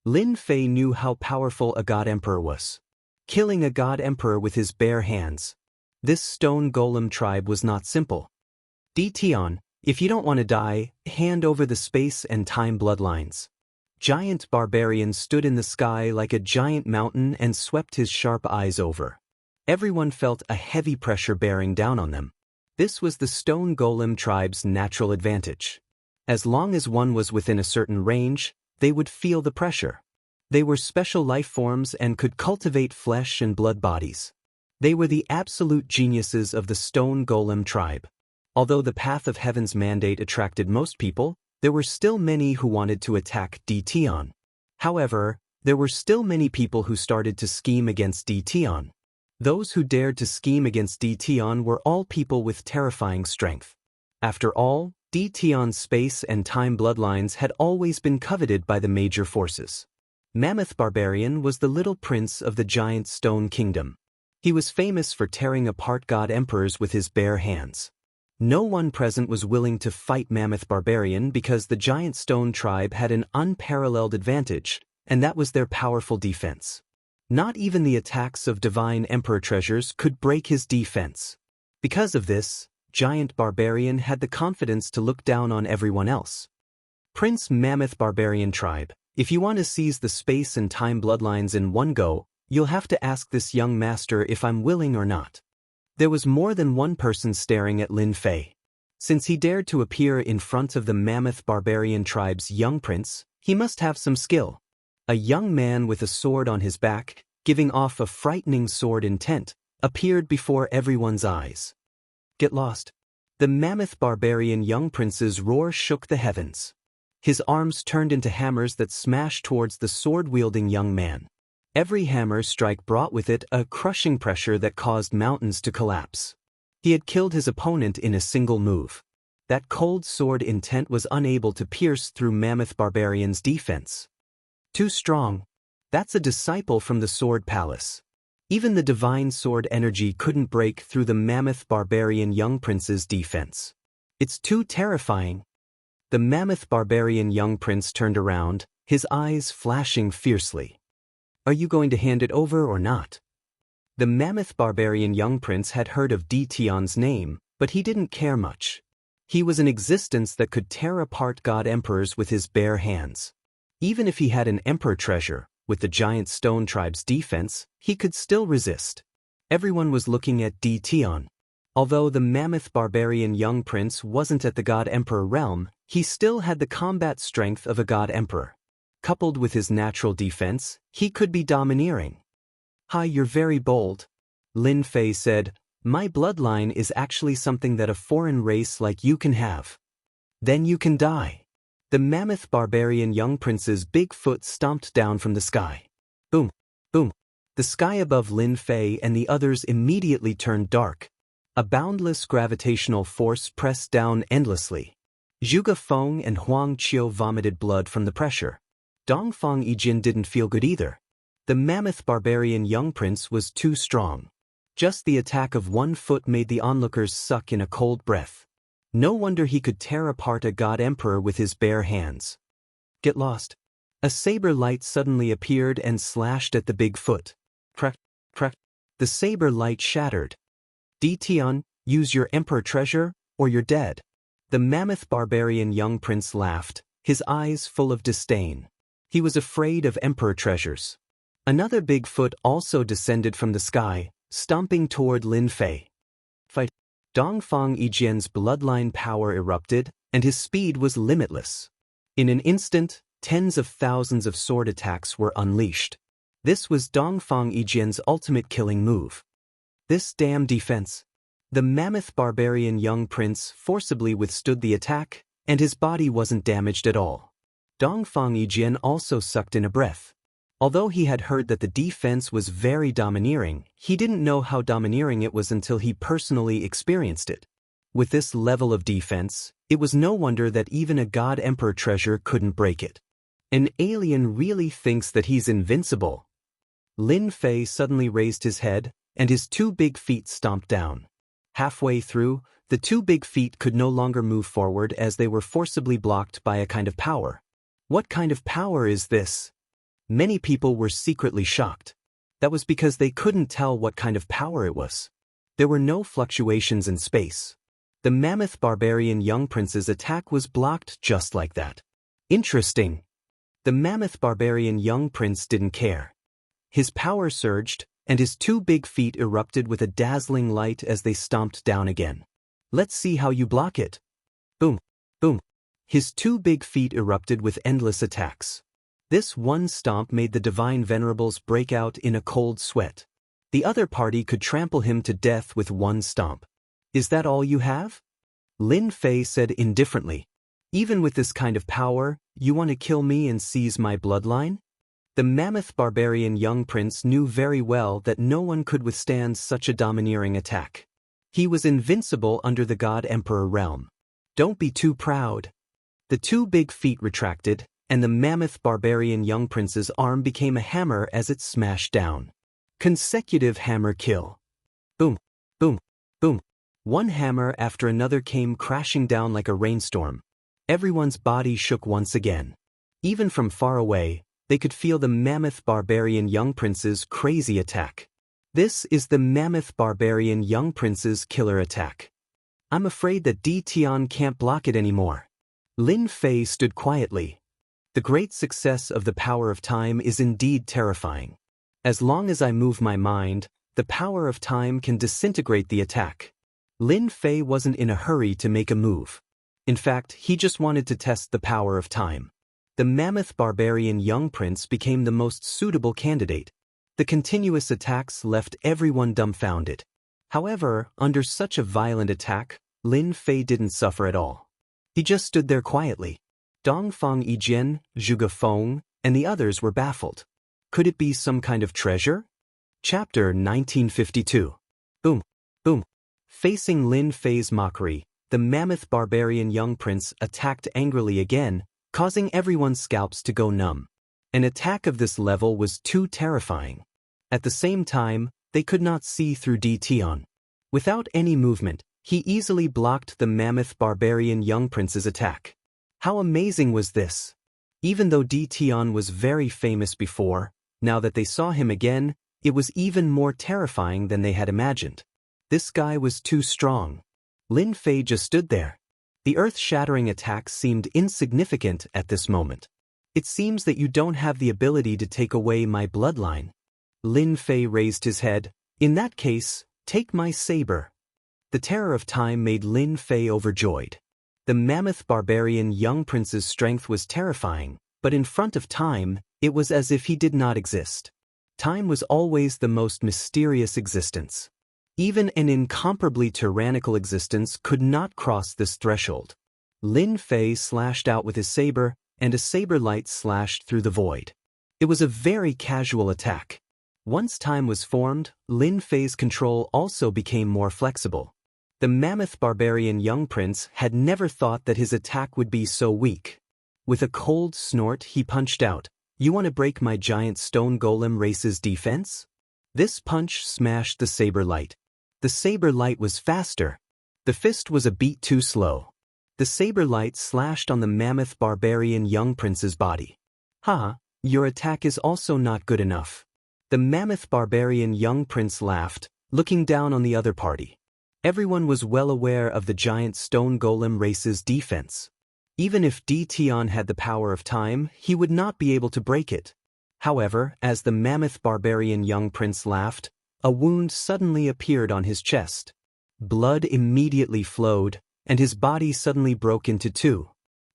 Lin Fei knew how powerful a god emperor was. Killing a god emperor with his bare hands. This stone golem tribe was not simple. Tion, if you don't want to die, hand over the space and time bloodlines. Giant Barbarian stood in the sky like a giant mountain and swept his sharp eyes over. Everyone felt a heavy pressure bearing down on them. This was the stone golem tribe's natural advantage. As long as one was within a certain range, they would feel the pressure. They were special life forms and could cultivate flesh and blood bodies. They were the absolute geniuses of the stone golem tribe. Although the path of heaven's mandate attracted most people, there were still many who wanted to attack Tion. However, there were still many people who started to scheme against Tion. Those who dared to scheme against Tion were all people with terrifying strength. After all, Tion's space and time bloodlines had always been coveted by the major forces. Mammoth Barbarian was the little prince of the giant stone kingdom. He was famous for tearing apart god emperors with his bare hands. No one present was willing to fight Mammoth Barbarian because the giant stone tribe had an unparalleled advantage, and that was their powerful defense. Not even the attacks of divine emperor treasures could break his defense. Because of this, Giant Barbarian had the confidence to look down on everyone else. Prince Mammoth Barbarian tribe, if you want to seize the space and time bloodlines in one go, you'll have to ask this young master if I'm willing or not. There was more than one person staring at Lin Fei. Since he dared to appear in front of the Mammoth Barbarian tribe's young prince, he must have some skill. A young man with a sword on his back, giving off a frightening sword intent, appeared before everyone's eyes. Get lost. The Mammoth Barbarian young prince's roar shook the heavens. His arms turned into hammers that smashed towards the sword-wielding young man. Every hammer strike brought with it a crushing pressure that caused mountains to collapse. He had killed his opponent in a single move. That cold sword intent was unable to pierce through Mammoth Barbarian's defense. Too strong. That's a disciple from the Sword Palace. Even the divine sword energy couldn't break through the Mammoth Barbarian young prince's defense. It's too terrifying. The Mammoth Barbarian young prince turned around, his eyes flashing fiercely. Are you going to hand it over or not? The Mammoth Barbarian young prince had heard of Tion's name, but he didn't care much. He was an existence that could tear apart god emperors with his bare hands. Even if he had an emperor treasure, with the giant stone tribe's defense, he could still resist. Everyone was looking at Tion. Although the Mammoth Barbarian young prince wasn't at the god emperor realm, he still had the combat strength of a god emperor. Coupled with his natural defense, he could be domineering. Hi, you're very bold. Lin Fei said, my bloodline is actually something that a foreign race like you can have. Then you can die. The Mammoth Barbarian young prince's big foot stomped down from the sky. Boom, boom. The sky above Lin Fei and the others immediately turned dark. A boundless gravitational force pressed down endlessly. Zhuge Feng and Huang Qiu vomited blood from the pressure. Dongfang Yijin didn't feel good either. The Mammoth Barbarian young prince was too strong. Just the attack of one foot made the onlookers suck in a cold breath. No wonder he could tear apart a god emperor with his bare hands. Get lost. A saber light suddenly appeared and slashed at the big foot. Crack, crack. The saber light shattered. Tion, use your emperor treasure, or you're dead. The Mammoth Barbarian young prince laughed, his eyes full of disdain. He was afraid of emperor treasures. Another big foot also descended from the sky, stomping toward Lin Fei. Fight. Dongfang Yijin's bloodline power erupted, and his speed was limitless. In an instant, tens of thousands of sword attacks were unleashed. This was Dongfang Yijin's ultimate killing move. This damn defense. The Mammoth Barbarian young prince forcibly withstood the attack, and his body wasn't damaged at all. Dongfang Yijin also sucked in a breath. Although he had heard that the defense was very domineering, he didn't know how domineering it was until he personally experienced it. With this level of defense, it was no wonder that even a god emperor treasure couldn't break it. An alien really thinks that he's invincible. Lin Fei suddenly raised his head, and his two big feet stomped down. Halfway through, the two big feet could no longer move forward as they were forcibly blocked by a kind of power. What kind of power is this? Many people were secretly shocked. That was because they couldn't tell what kind of power it was. There were no fluctuations in space. The mammoth barbarian young prince's attack was blocked just like that. Interesting. The mammoth barbarian young prince didn't care. His power surged, and his two big feet erupted with a dazzling light as they stomped down again. Let's see how you block it. Boom, boom. His two big feet erupted with endless attacks. This one stomp made the divine venerables break out in a cold sweat. The other party could trample him to death with one stomp. Is that all you have? Lin Fei said indifferently. Even with this kind of power, you want to kill me and seize my bloodline? The mammoth barbarian young prince knew very well that no one could withstand such a domineering attack. He was invincible under the God-Emperor realm. Don't be too proud. The two big feet retracted, and the mammoth barbarian young prince's arm became a hammer as it smashed down. Consecutive hammer kill. Boom, boom, boom. One hammer after another came crashing down like a rainstorm. Everyone's body shook once again. Even from far away, they could feel the mammoth barbarian young prince's crazy attack. This is the mammoth barbarian young prince's killer attack. I'm afraid that Di Tian can't block it anymore. Lin Fei stood quietly. The great success of the power of time is indeed terrifying. As long as I move my mind, the power of time can disintegrate the attack. Lin Fei wasn't in a hurry to make a move. In fact, he just wanted to test the power of time. The mammoth barbarian young prince became the most suitable candidate. The continuous attacks left everyone dumbfounded. However, under such a violent attack, Lin Fei didn't suffer at all. He just stood there quietly. Dongfang Yijian, Zhuge Feng, and the others were baffled. Could it be some kind of treasure? Chapter 1952. Boom, boom. Facing Lin Fei's mockery, the mammoth barbarian young prince attacked angrily again, causing everyone's scalps to go numb. An attack of this level was too terrifying. At the same time, they could not see through Di Tian. Without any movement, he easily blocked the mammoth barbarian young prince's attack. How amazing was this? Even though Di Tian was very famous before, now that they saw him again, it was even more terrifying than they had imagined. This guy was too strong. Lin Fei just stood there. The earth-shattering attack seemed insignificant at this moment. It seems that you don't have the ability to take away my bloodline. Lin Fei raised his head. In that case, take my saber. The terror of time made Lin Fei overjoyed. The mammoth barbarian young prince's strength was terrifying, but in front of time, it was as if he did not exist. Time was always the most mysterious existence. Even an incomparably tyrannical existence could not cross this threshold. Lin Fei slashed out with his saber, and a saber light slashed through the void. It was a very casual attack. Once time was formed, Lin Fei's control also became more flexible. The mammoth barbarian young prince had never thought that his attack would be so weak. With a cold snort, he punched out. You want to break my giant stone golem race's defense? This punch smashed the saber light. The saber light was faster. The fist was a beat too slow. The saber light slashed on the mammoth barbarian young prince's body. Haha, your attack is also not good enough. The mammoth barbarian young prince laughed, looking down on the other party. Everyone was well aware of the giant stone golem race's defense. Even if Di Tian had the power of time, he would not be able to break it. However, as the mammoth barbarian young prince laughed, a wound suddenly appeared on his chest. Blood immediately flowed, and his body suddenly broke into two.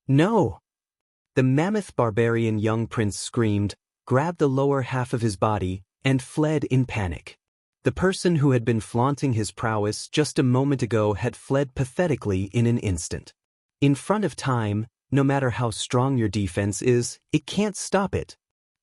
No! The mammoth barbarian young prince screamed, grabbed the lower half of his body, and fled in panic. The person who had been flaunting his prowess just a moment ago had fled pathetically in an instant. In front of time, no matter how strong your defense is, it can't stop it.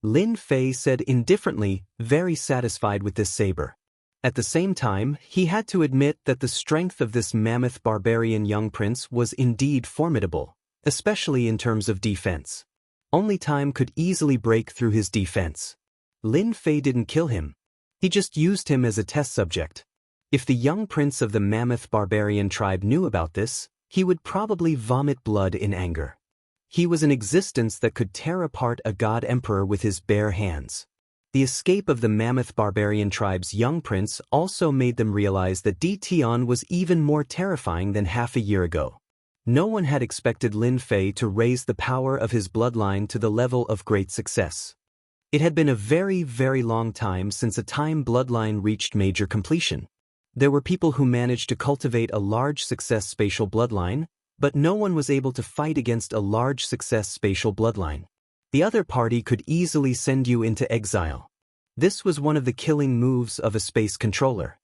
Lin Fei said indifferently, very satisfied with this saber. At the same time, he had to admit that the strength of this mammoth barbarian young prince was indeed formidable, especially in terms of defense. Only time could easily break through his defense. Lin Fei didn't kill him. He just used him as a test subject. If the young prince of the mammoth barbarian tribe knew about this, he would probably vomit blood in anger. He was an existence that could tear apart a god emperor with his bare hands. The escape of the mammoth barbarian tribe's young prince also made them realize that Tion was even more terrifying than half a year ago. No one had expected Lin Fei to raise the power of his bloodline to the level of great success. It had been a very, very long time since a time bloodline reached major completion. There were people who managed to cultivate a large success spatial bloodline, but no one was able to fight against a large success spatial bloodline. The other party could easily send you into exile. This was one of the killing moves of a space controller.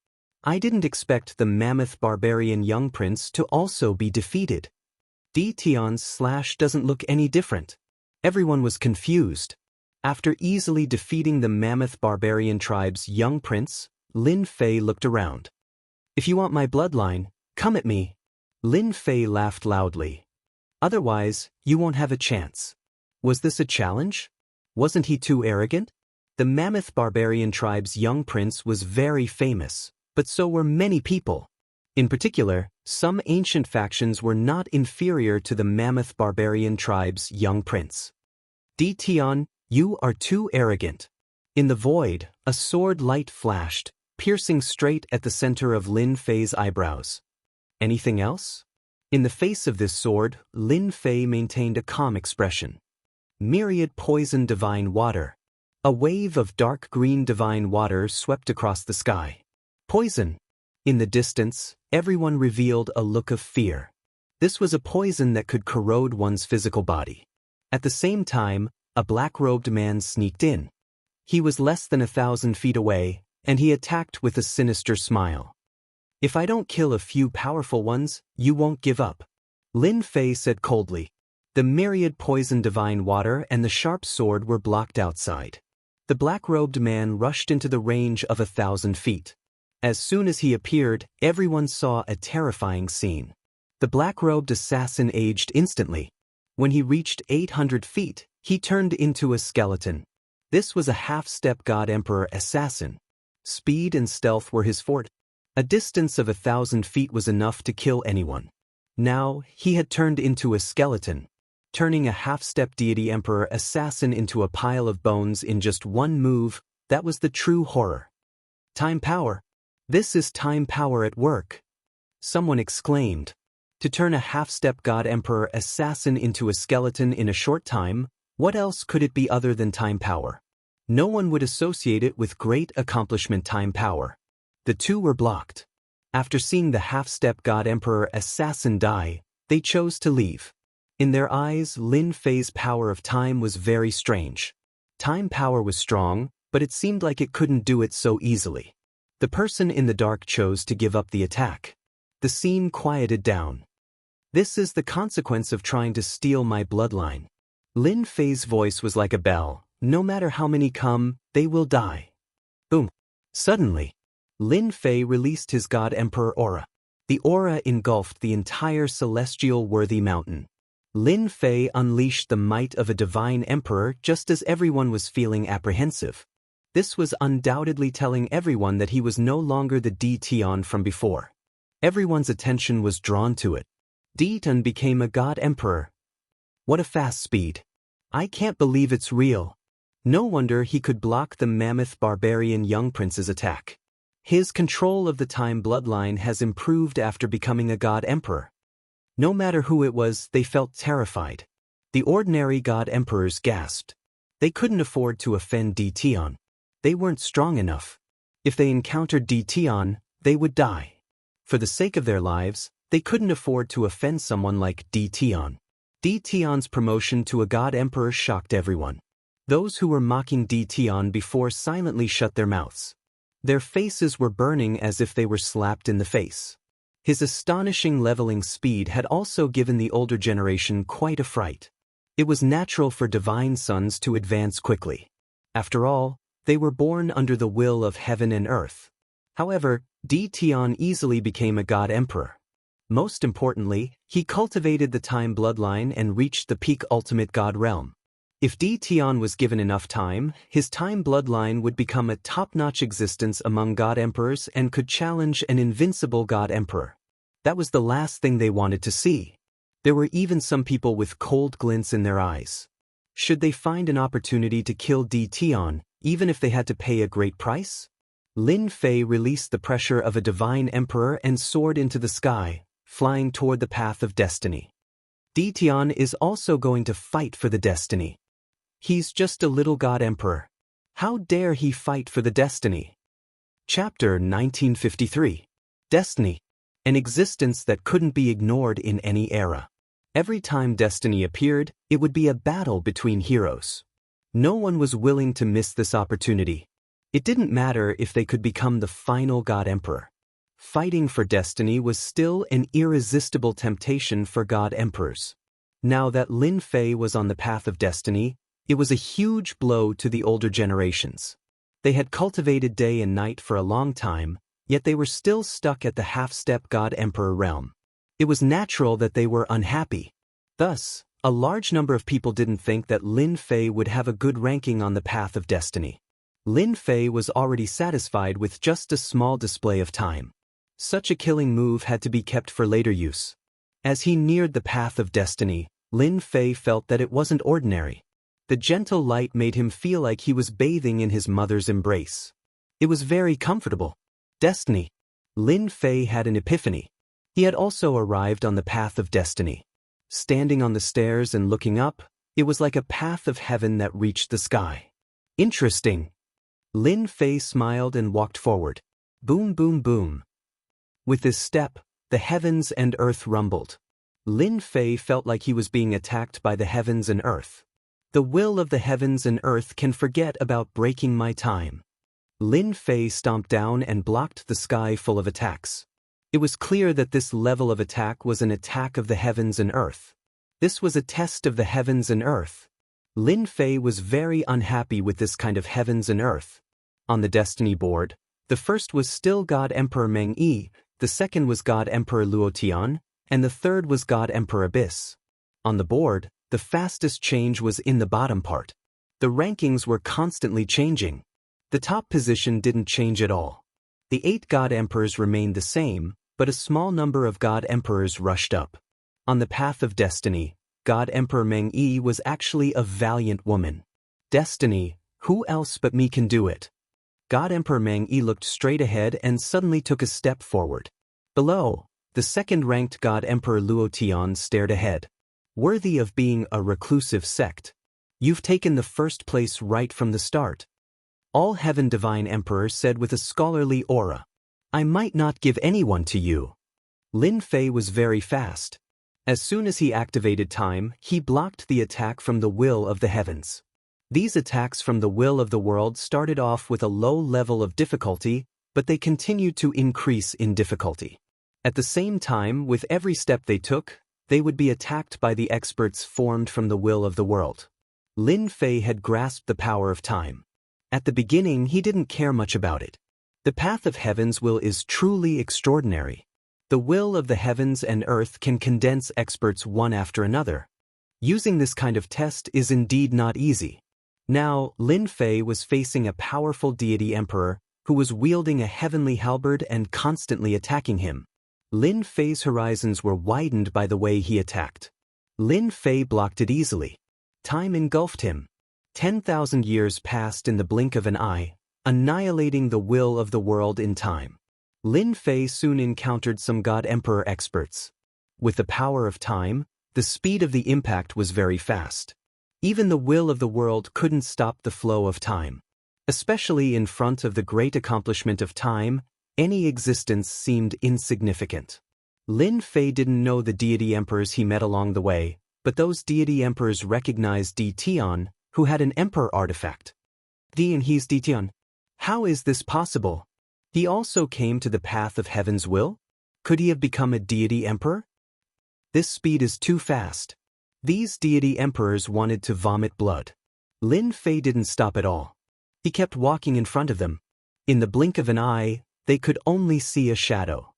I didn't expect the mammoth barbarian young prince to also be defeated. Tion's slash doesn't look any different. Everyone was confused. After easily defeating the mammoth barbarian tribe's young prince, Lin Fei looked around. If you want my bloodline, come at me. Lin Fei laughed loudly. Otherwise, you won't have a chance. Was this a challenge? Wasn't he too arrogant? The mammoth barbarian tribe's young prince was very famous, but so were many people. In particular, some ancient factions were not inferior to the mammoth barbarian tribe's young prince. Tion, you are too arrogant. In the void, a sword light flashed, piercing straight at the center of Lin Fei's eyebrows. Anything else? In the face of this sword, Lin Fei maintained a calm expression. Myriad poison divine water. A wave of dark green divine water swept across the sky. Poison. In the distance, everyone revealed a look of fear. This was a poison that could corrode one's physical body. At the same time, a black-robed man sneaked in. He was less than 1,000 feet away, and he attacked with a sinister smile. If I don't kill a few powerful ones, you won't give up. Lin Fei said coldly. The myriad poison divine water and the sharp sword were blocked outside. The black-robed man rushed into the range of 1,000 feet. As soon as he appeared, everyone saw a terrifying scene. The black-robed assassin aged instantly. When he reached 800 feet, he turned into a skeleton. This was a half-step god emperor assassin. Speed and stealth were his forte. A distance of 1,000 feet was enough to kill anyone. Now, he had turned into a skeleton. Turning a half-step deity emperor assassin into a pile of bones in just one move, that was the true horror. Time power. This is time power at work. Someone exclaimed. To turn a half-step god emperor assassin into a skeleton in a short time, what else could it be other than time power? No one would associate it with great accomplishment time power. The two were blocked. After seeing the half-step god emperor assassin die, they chose to leave. In their eyes, Lin Fei's power of time was very strange. Time power was strong, but it seemed like it couldn't do it so easily. The person in the dark chose to give up the attack. The scene quieted down. This is the consequence of trying to steal my bloodline. Lin Fei's voice was like a bell. No matter how many come, they will die. Boom. Suddenly, Lin Fei released his god emperor aura. The aura engulfed the entire celestial worthy mountain. Lin Fei unleashed the might of a divine emperor just as everyone was feeling apprehensive. This was undoubtedly telling everyone that he was no longer the Tion from before. Everyone's attention was drawn to it. Tion became a god emperor. What a fast speed. I can't believe it's real. No wonder he could block the mammoth barbarian young prince's attack. His control of the time bloodline has improved after becoming a god emperor. No matter who it was, they felt terrified. The ordinary god emperors gasped. They couldn't afford to offend Tion. They weren't strong enough. If they encountered Tion, they would die. For the sake of their lives, they couldn't afford to offend someone like Tion. Tion's promotion to a god emperor shocked everyone. Those who were mocking Tion before silently shut their mouths. Their faces were burning as if they were slapped in the face. His astonishing leveling speed had also given the older generation quite a fright. It was natural for divine sons to advance quickly. After all, they were born under the will of heaven and earth. However, Tion easily became a god emperor. Most importantly, he cultivated the time bloodline and reached the peak ultimate god realm. If Tion was given enough time, his time bloodline would become a top-notch existence among god emperors and could challenge an invincible god emperor. That was the last thing they wanted to see. There were even some people with cold glints in their eyes. Should they find an opportunity to kill Di Tian, even if they had to pay a great price? Lin Fei released the pressure of a divine emperor and soared into the sky, flying toward the path of destiny. Di Tian is also going to fight for the destiny. He's just a little god emperor. How dare he fight for the destiny? Chapter 1953. Destiny. An existence that couldn't be ignored in any era. Every time destiny appeared, it would be a battle between heroes. No one was willing to miss this opportunity. It didn't matter if they could become the final god emperor. Fighting for destiny was still an irresistible temptation for god emperors. Now that Lin Fei was on the path of destiny, it was a huge blow to the older generations. They had cultivated day and night for a long time, yet they were still stuck at the half-step god-emperor realm. It was natural that they were unhappy. Thus, a large number of people didn't think that Lin Fei would have a good ranking on the path of destiny. Lin Fei was already satisfied with just a small display of time. Such a killing move had to be kept for later use. As he neared the path of destiny, Lin Fei felt that it wasn't ordinary. The gentle light made him feel like he was bathing in his mother's embrace. It was very comfortable. Destiny. Lin Fei had an epiphany. He had also arrived on the path of destiny. Standing on the stairs and looking up, it was like a path of heaven that reached the sky. Interesting. Lin Fei smiled and walked forward. Boom, boom, boom. With his step, the heavens and earth rumbled. Lin Fei felt like he was being attacked by the heavens and earth. The will of the heavens and earth can forget about breaking my time. Lin Fei stomped down and blocked the sky full of attacks. It was clear that this level of attack was an attack of the heavens and earth. This was a test of the heavens and earth. Lin Fei was very unhappy with this kind of heavens and earth. On the destiny board, the first was still God Emperor Meng Yi, the second was God Emperor Luo Tian, and the third was God Emperor Abyss. On the board, the fastest change was in the bottom part. The rankings were constantly changing. The top position didn't change at all. The 8 god emperors remained the same, but a small number of god emperors rushed up. On the path of destiny, God Emperor Meng Yi was actually a valiant woman. Destiny, who else but me can do it? God Emperor Meng Yi looked straight ahead and suddenly took a step forward. Below, the second-ranked God Emperor Luo Tian stared ahead. Worthy of being a reclusive sect. You've taken the first place right from the start. All Heaven Divine Emperor said with a scholarly aura. I might not give anyone to you. Lin Fei was very fast. As soon as he activated time, he blocked the attack from the will of the heavens. These attacks from the will of the world started off with a low level of difficulty, but they continued to increase in difficulty. At the same time, with every step they took, they would be attacked by the experts formed from the will of the world. Lin Fei had grasped the power of time. At the beginning, he didn't care much about it. The path of heaven's will is truly extraordinary. The will of the heavens and earth can condense experts one after another. Using this kind of test is indeed not easy. Now, Lin Fei was facing a powerful deity emperor who was wielding a heavenly halberd and constantly attacking him. Lin Fei's horizons were widened by the way he attacked. Lin Fei blocked it easily. Time engulfed him. 10,000 years passed in the blink of an eye, annihilating the will of the world in time. Lin Fei soon encountered some God Emperor experts. With the power of time, the speed of the impact was very fast. Even the will of the world couldn't stop the flow of time. Especially in front of the great accomplishment of time, any existence seemed insignificant. Lin Fei didn't know the deity emperors he met along the way, but those deity emperors recognized Di Tian, who had an emperor artifact. He's Di Tian. How is this possible? He also came to the path of heaven's will? Could he have become a deity emperor? This speed is too fast. These deity emperors wanted to vomit blood. Lin Fei didn't stop at all. He kept walking in front of them. In the blink of an eye, they could only see a shadow.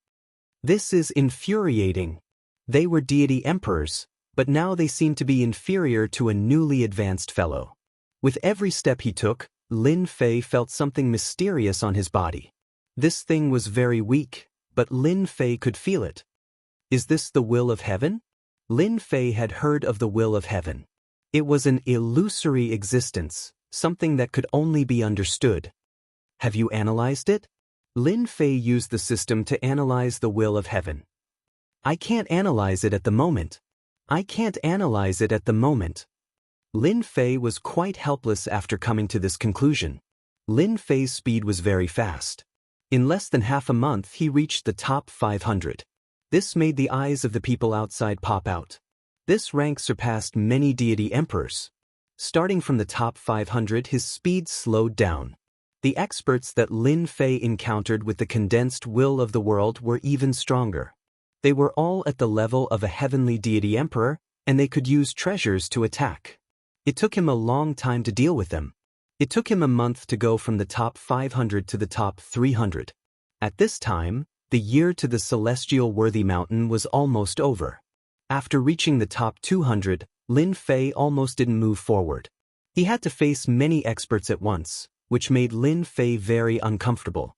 This is infuriating. They were deity emperors, but now they seemed to be inferior to a newly advanced fellow. With every step he took, Lin Fei felt something mysterious on his body. This thing was very weak, but Lin Fei could feel it. Is this the will of heaven? Lin Fei had heard of the will of heaven. It was an illusory existence, something that could only be understood. Have you analyzed it? Lin Fei used the system to analyze the will of heaven. I can't analyze it at the moment. I can't analyze it at the moment. Lin Fei was quite helpless after coming to this conclusion. Lin Fei's speed was very fast. In less than half a month he reached the top 500. This made the eyes of the people outside pop out. This rank surpassed many deity emperors. Starting from the top 500, his speed slowed down. The experts that Lin Fei encountered with the condensed will of the world were even stronger. They were all at the level of a heavenly deity emperor, and they could use treasures to attack. It took him a long time to deal with them. It took him a month to go from the top 500 to the top 300. At this time, the year to the celestial worthy mountain was almost over. After reaching the top 200, Lin Fei almost didn't move forward. He had to face many experts at once, which made Lin Fei very uncomfortable.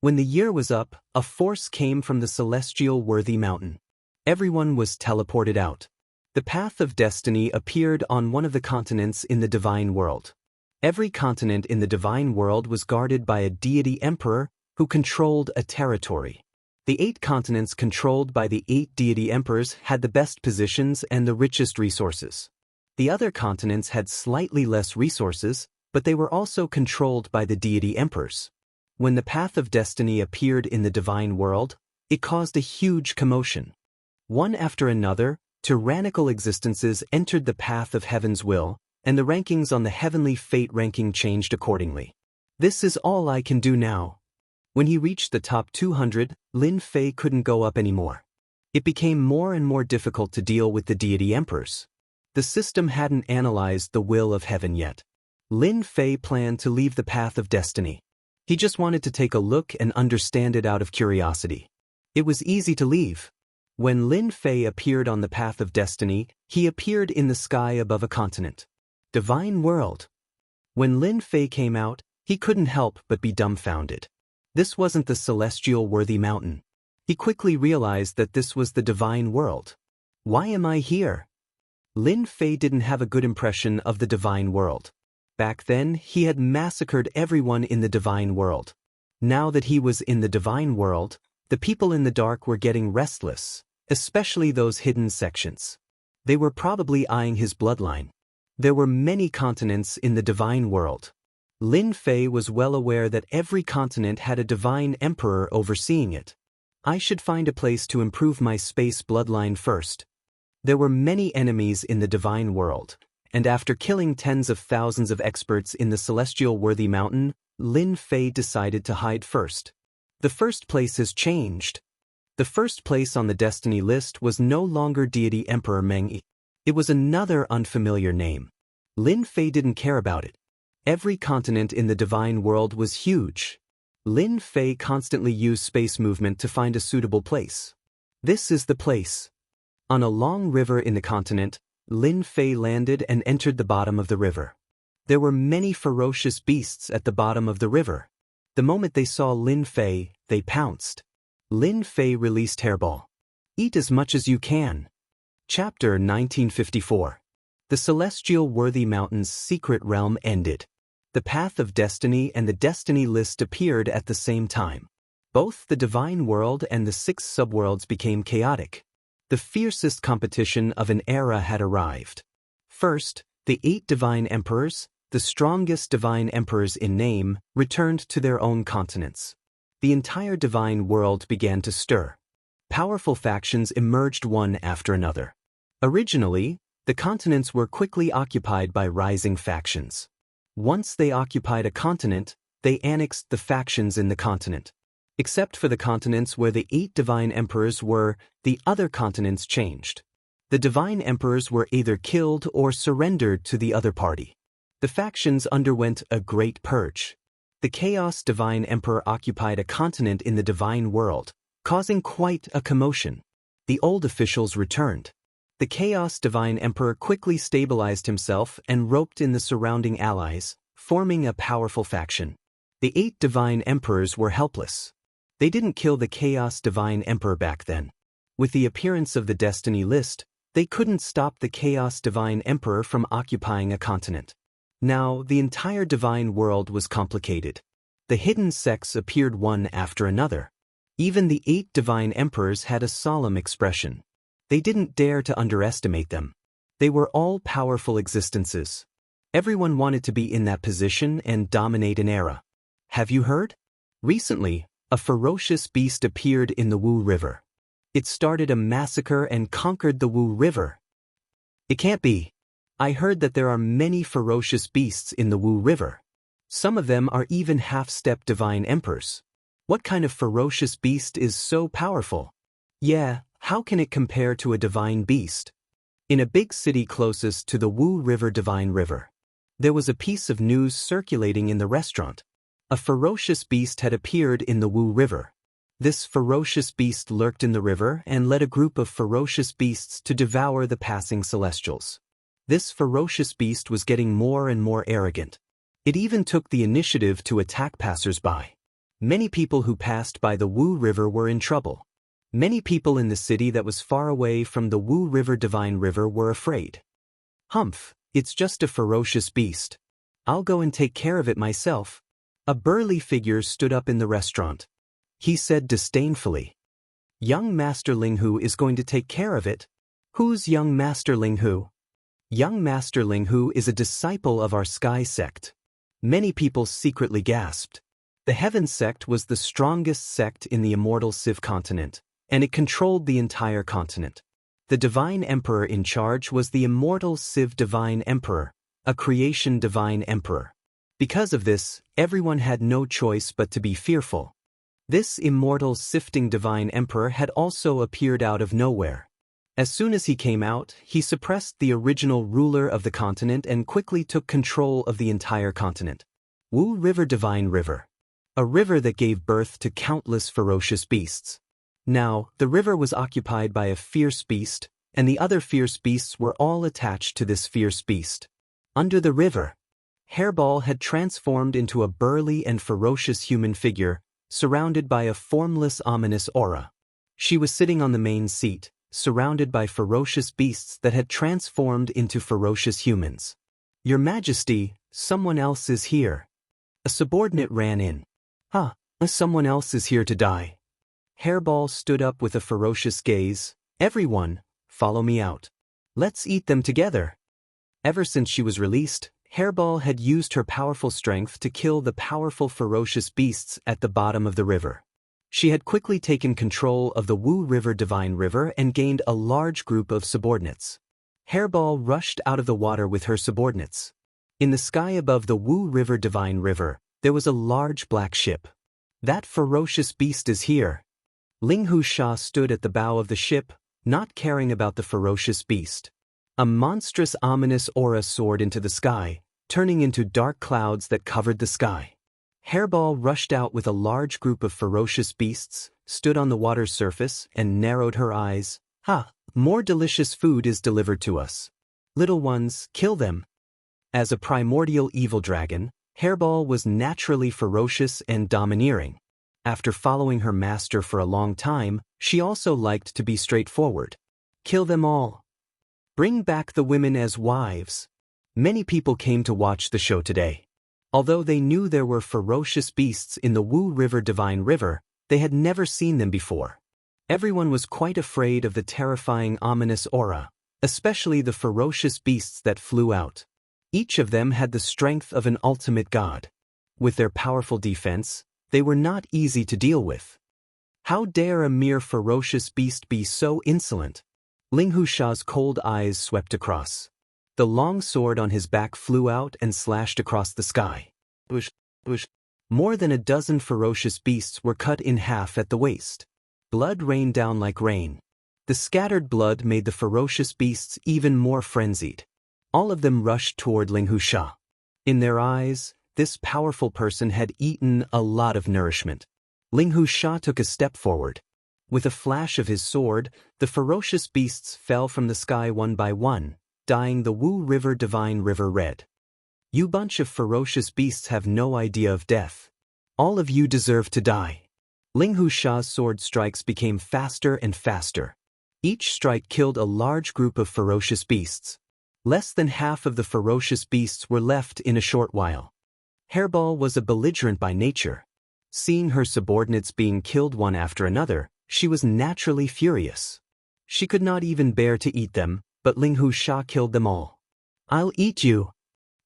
When the year was up, a force came from the celestial worthy mountain. Everyone was teleported out. The path of destiny appeared on one of the continents in the divine world. Every continent in the divine world was guarded by a deity emperor who controlled a territory. The 8 continents controlled by the 8 deity emperors had the best positions and the richest resources. The other continents had slightly less resources, but they were also controlled by the deity emperors. When the path of destiny appeared in the divine world, it caused a huge commotion. One after another, tyrannical existences entered the path of heaven's will, and the rankings on the heavenly fate ranking changed accordingly. This is all I can do now. When he reached the top 200, Lin Fei couldn't go up anymore. It became more and more difficult to deal with the deity emperors. The system hadn't analyzed the will of heaven yet. Lin Fei planned to leave the path of destiny. He just wanted to take a look and understand it out of curiosity. It was easy to leave. When Lin Fei appeared on the path of destiny, he appeared in the sky above a continent. Divine world. When Lin Fei came out, he couldn't help but be dumbfounded. This wasn't the celestial worthy mountain. He quickly realized that this was the divine world. Why am I here? Lin Fei didn't have a good impression of the divine world. Back then, he had massacred everyone in the divine world. Now that he was in the divine world, the people in the dark were getting restless, especially those hidden sections. They were probably eyeing his bloodline. There were many continents in the divine world. Lin Fei was well aware that every continent had a divine emperor overseeing it. I should find a place to improve my space bloodline first. There were many enemies in the divine world, and after killing tens of thousands of experts in the celestial worthy mountain, Lin Fei decided to hide first. The first place has changed. The first place on the destiny list was no longer deity Emperor Meng Yi. It was another unfamiliar name. Lin Fei didn't care about it. Every continent in the divine world was huge. Lin Fei constantly used space movement to find a suitable place. This is the place. On a long river in the continent, Lin Fei landed and entered the bottom of the river. There were many ferocious beasts at the bottom of the river. The moment they saw Lin Fei, they pounced. Lin Fei released Hairball. Eat as much as you can. Chapter 1954. The Celestial Worthy Mountain's secret realm ended. The Path of Destiny and the Destiny List appeared at the same time. Both the Divine World and the 6 subworlds became chaotic. The fiercest competition of an era had arrived. First, the 8 Divine Emperors, the strongest Divine Emperors in name, returned to their own continents. The entire Divine World began to stir. Powerful factions emerged one after another. Originally, the continents were quickly occupied by rising factions. Once they occupied a continent, they annexed the factions in the continent. Except for the continents where the 8 Divine Emperors were, the other continents changed. The Divine Emperors were either killed or surrendered to the other party. The factions underwent a great purge. The Chaos Divine Emperor occupied a continent in the Divine World, causing quite a commotion. The old officials returned. The Chaos Divine Emperor quickly stabilized himself and roped in the surrounding allies, forming a powerful faction. The 8 Divine Emperors were helpless. They didn't kill the Chaos Divine Emperor back then. With the appearance of the Destiny List, they couldn't stop the Chaos Divine Emperor from occupying a continent. Now, the entire divine world was complicated. The hidden sects appeared one after another. Even the 8 divine emperors had a solemn expression. They didn't dare to underestimate them. They were all powerful existences. Everyone wanted to be in that position and dominate an era. Have you heard? Recently, a ferocious beast appeared in the Wu River. It started a massacre and conquered the Wu River. It can't be. I heard that there are many ferocious beasts in the Wu River. Some of them are even half-step divine emperors. What kind of ferocious beast is so powerful? Yeah, how can it compare to a divine beast? In a big city closest to the Wu River Divine River, there was a piece of news circulating in the restaurant. A ferocious beast had appeared in the Wu River. This ferocious beast lurked in the river and led a group of ferocious beasts to devour the passing celestials. This ferocious beast was getting more and more arrogant. It even took the initiative to attack passers-by. Many people who passed by the Wu River were in trouble. Many people in the city that was far away from the Wu River Divine River were afraid. Humph, it's just a ferocious beast. I'll go and take care of it myself. A burly figure stood up in the restaurant. He said disdainfully, "Young Master Linghu is going to take care of it." Who's young Master Linghu? Young Master Linghu is a disciple of our Sky sect. Many people secretly gasped. The Heaven sect was the strongest sect in the immortal Civ continent, and it controlled the entire continent. The Divine Emperor in charge was the immortal Civ Divine Emperor, a creation Divine Emperor. Because of this, everyone had no choice but to be fearful. This immortal sifting Divine Emperor had also appeared out of nowhere. As soon as he came out, he suppressed the original ruler of the continent and quickly took control of the entire continent. Wu River Divine River. A river that gave birth to countless ferocious beasts. Now, the river was occupied by a fierce beast, and the other fierce beasts were all attached to this fierce beast. Under the river, Hairball had transformed into a burly and ferocious human figure, surrounded by a formless ominous aura. She was sitting on the main seat, surrounded by ferocious beasts that had transformed into ferocious humans. "Your Majesty, someone else is here." A subordinate ran in. Someone else is here to die." Hairball stood up with a ferocious gaze. "Everyone, follow me out. Let's eat them together." Ever since she was released, Hairball had used her powerful strength to kill the powerful ferocious beasts at the bottom of the river. She had quickly taken control of the Wu River Divine River and gained a large group of subordinates. Hairball rushed out of the water with her subordinates. In the sky above the Wu River Divine River, there was a large black ship. "That ferocious beast is here." Linghu Sha stood at the bow of the ship, not caring about the ferocious beast. A monstrous ominous aura soared into the sky, turning into dark clouds that covered the sky. Hairball rushed out with a large group of ferocious beasts, stood on the water's surface, and narrowed her eyes. More delicious food is delivered to us. Little ones, kill them." As a primordial evil dragon, Hairball was naturally ferocious and domineering. After following her master for a long time, she also liked to be straightforward. "Kill them all. Bring back the women as wives." Many people came to watch the show today. Although they knew there were ferocious beasts in the Wu River Divine River, they had never seen them before. Everyone was quite afraid of the terrifying ominous aura, especially the ferocious beasts that flew out. Each of them had the strength of an ultimate god. With their powerful defense, they were not easy to deal with. How dare a mere ferocious beast be so insolent? Linghu Sha's cold eyes swept across. The long sword on his back flew out and slashed across the sky. More than a dozen ferocious beasts were cut in half at the waist. Blood rained down like rain. The scattered blood made the ferocious beasts even more frenzied. All of them rushed toward Linghu Sha. In their eyes, this powerful person had eaten a lot of nourishment. Linghu Sha took a step forward. With a flash of his sword, the ferocious beasts fell from the sky one by one, dyeing the Wu River Divine River red. "You bunch of ferocious beasts have no idea of death. All of you deserve to die." Linghu Sha's sword strikes became faster and faster. Each strike killed a large group of ferocious beasts. Less than half of the ferocious beasts were left in a short while. Hairball was a belligerent by nature. Seeing her subordinates being killed one after another, she was naturally furious. She could not even bear to eat them, but Ling Hu Sha killed them all. "I'll eat you!"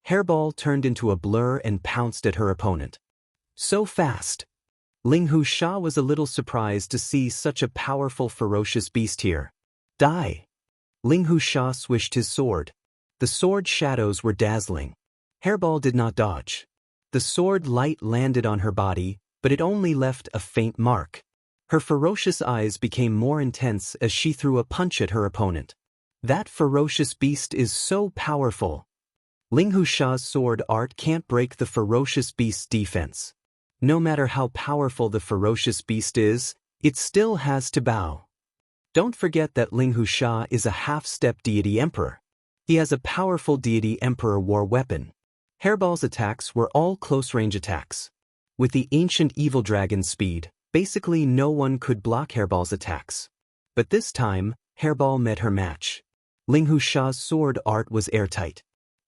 Hairball turned into a blur and pounced at her opponent. So fast! Ling Hu Sha was a little surprised to see such a powerful ferocious beast here. "Die!" Ling Hu Sha swished his sword. The sword shadows were dazzling. Hairball did not dodge. The sword light landed on her body, but it only left a faint mark. Her ferocious eyes became more intense as she threw a punch at her opponent. That ferocious beast is so powerful. Ling Hu Sha's sword art can't break the ferocious beast's defense. No matter how powerful the ferocious beast is, it still has to bow. Don't forget that Ling Hu Sha is a half-step deity emperor. He has a powerful deity emperor war weapon. Hairball's attacks were all close-range attacks. With the ancient evil dragon's speed, basically no one could block Hairball's attacks. But this time, Hairball met her match. Ling Hu Sha's sword art was airtight.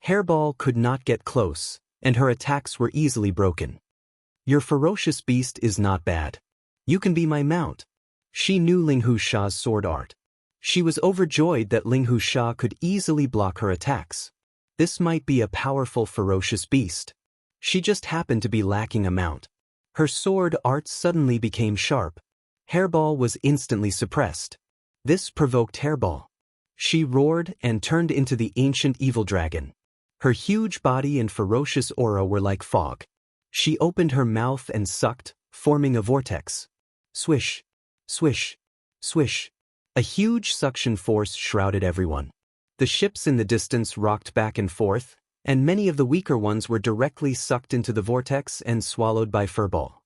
Hairball could not get close, and her attacks were easily broken. "Your ferocious beast is not bad. You can be my mount." She knew Ling Hu Sha's sword art. She was overjoyed that Ling Hu Sha could easily block her attacks. This might be a powerful ferocious beast. She just happened to be lacking a mount. Her sword art suddenly became sharp. Hairball was instantly suppressed. This provoked Hairball. She roared and turned into the ancient evil dragon. Her huge body and ferocious aura were like fog. She opened her mouth and sucked, forming a vortex. Swish, swish, swish. A huge suction force shrouded everyone. The ships in the distance rocked back and forth, and many of the weaker ones were directly sucked into the vortex and swallowed by Furball.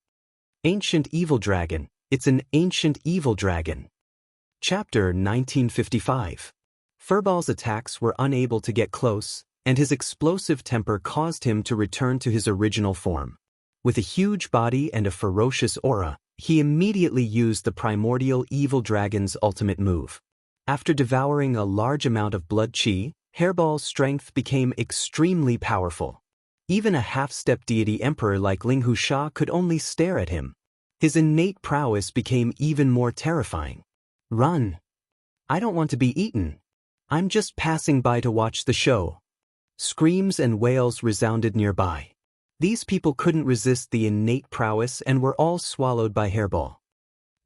Ancient Evil Dragon. It's an ancient evil dragon. Chapter 1955. Furball's attacks were unable to get close, and his explosive temper caused him to return to his original form. With a huge body and a ferocious aura, he immediately used the primordial evil dragon's ultimate move. After devouring a large amount of blood chi, Hairball's strength became extremely powerful. Even a half-step deity emperor like Ling Hu Sha could only stare at him. His innate prowess became even more terrifying. "Run! I don't want to be eaten. I'm just passing by to watch the show." Screams and wails resounded nearby. These people couldn't resist the innate prowess and were all swallowed by Hairball.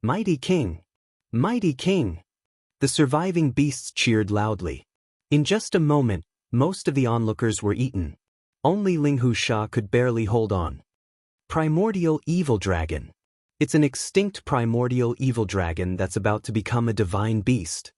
"Mighty King! Mighty King!" The surviving beasts cheered loudly. In just a moment, most of the onlookers were eaten. Only Ling Hu Sha could barely hold on. Primordial Evil Dragon. It's an extinct primordial evil dragon that's about to become a divine beast.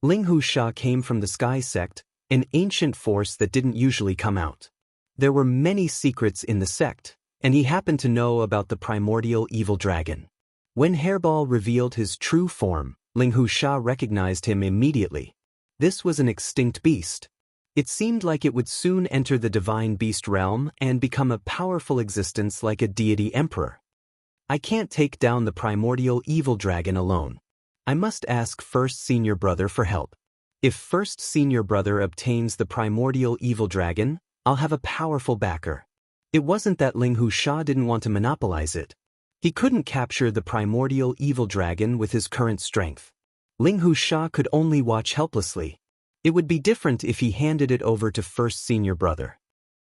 Ling Hu Sha came from the Sky Sect, an ancient force that didn't usually come out. There were many secrets in the sect, and he happened to know about the primordial evil dragon. When Hairball revealed his true form, Ling Hu Sha recognized him immediately. This was an extinct beast. It seemed like it would soon enter the divine beast realm and become a powerful existence like a deity emperor. "I can't take down the primordial evil dragon alone. I must ask First Senior Brother for help. If First Senior Brother obtains the primordial evil dragon, I'll have a powerful backer." It wasn't that Ling Hu Sha didn't want to monopolize it. He couldn't capture the primordial evil dragon with his current strength. Ling Hu Sha could only watch helplessly. It would be different if he handed it over to First Senior Brother.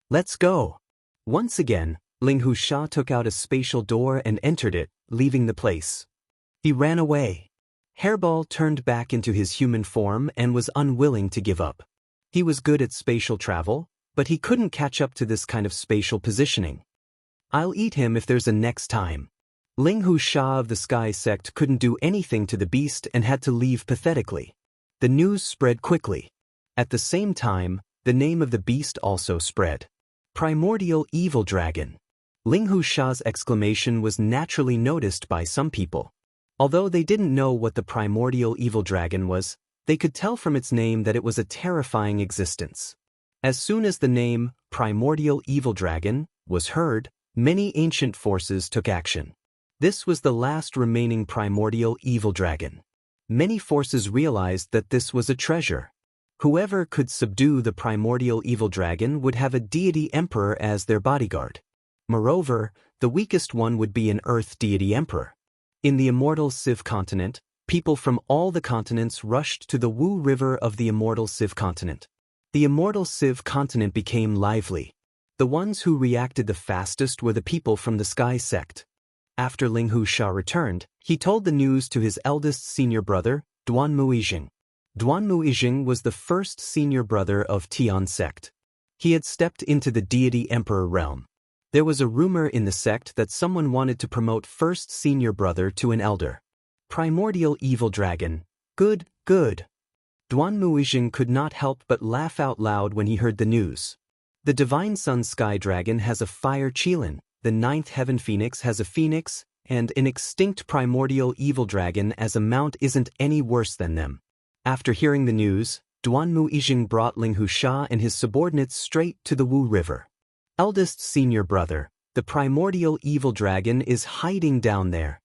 "Let's go." Once again, Ling Hu Sha took out a spatial door and entered it, leaving the place. He ran away. Hairball turned back into his human form and was unwilling to give up. He was good at spatial travel, but he couldn't catch up to this kind of spatial positioning. "I'll eat him if there's a next time." Ling Hu Sha of the Sky Sect couldn't do anything to the beast and had to leave pathetically. The news spread quickly. At the same time, the name of the beast also spread. Primordial Evil Dragon. Ling Hu Sha's exclamation was naturally noticed by some people. Although they didn't know what the primordial evil dragon was, they could tell from its name that it was a terrifying existence. As soon as the name, Primordial Evil Dragon, was heard, many ancient forces took action. This was the last remaining primordial evil dragon. Many forces realized that this was a treasure. Whoever could subdue the primordial evil dragon would have a deity emperor as their bodyguard. Moreover, the weakest one would be an earth deity emperor. In the immortal Civ continent, people from all the continents rushed to the Wu River of the immortal Civ continent. The immortal Civ continent became lively. The ones who reacted the fastest were the people from the Sky sect. After Ling Husha returned, he told the news to his eldest senior brother, Duan Muijing. Duan Muijing was the first senior brother of Tian sect. He had stepped into the deity emperor realm. There was a rumor in the sect that someone wanted to promote first senior brother to an elder. Primordial evil dragon. Good, good. Duan Muijing could not help but laugh out loud when he heard the news. The divine sun sky dragon has a fire qilin, the ninth heaven phoenix has a phoenix, and an extinct primordial evil dragon as a mount isn't any worse than them. After hearing the news, Duan Muijing brought Ling Husha and his subordinates straight to the Wu River. Eldest senior brother, the primordial evil dragon is hiding down there.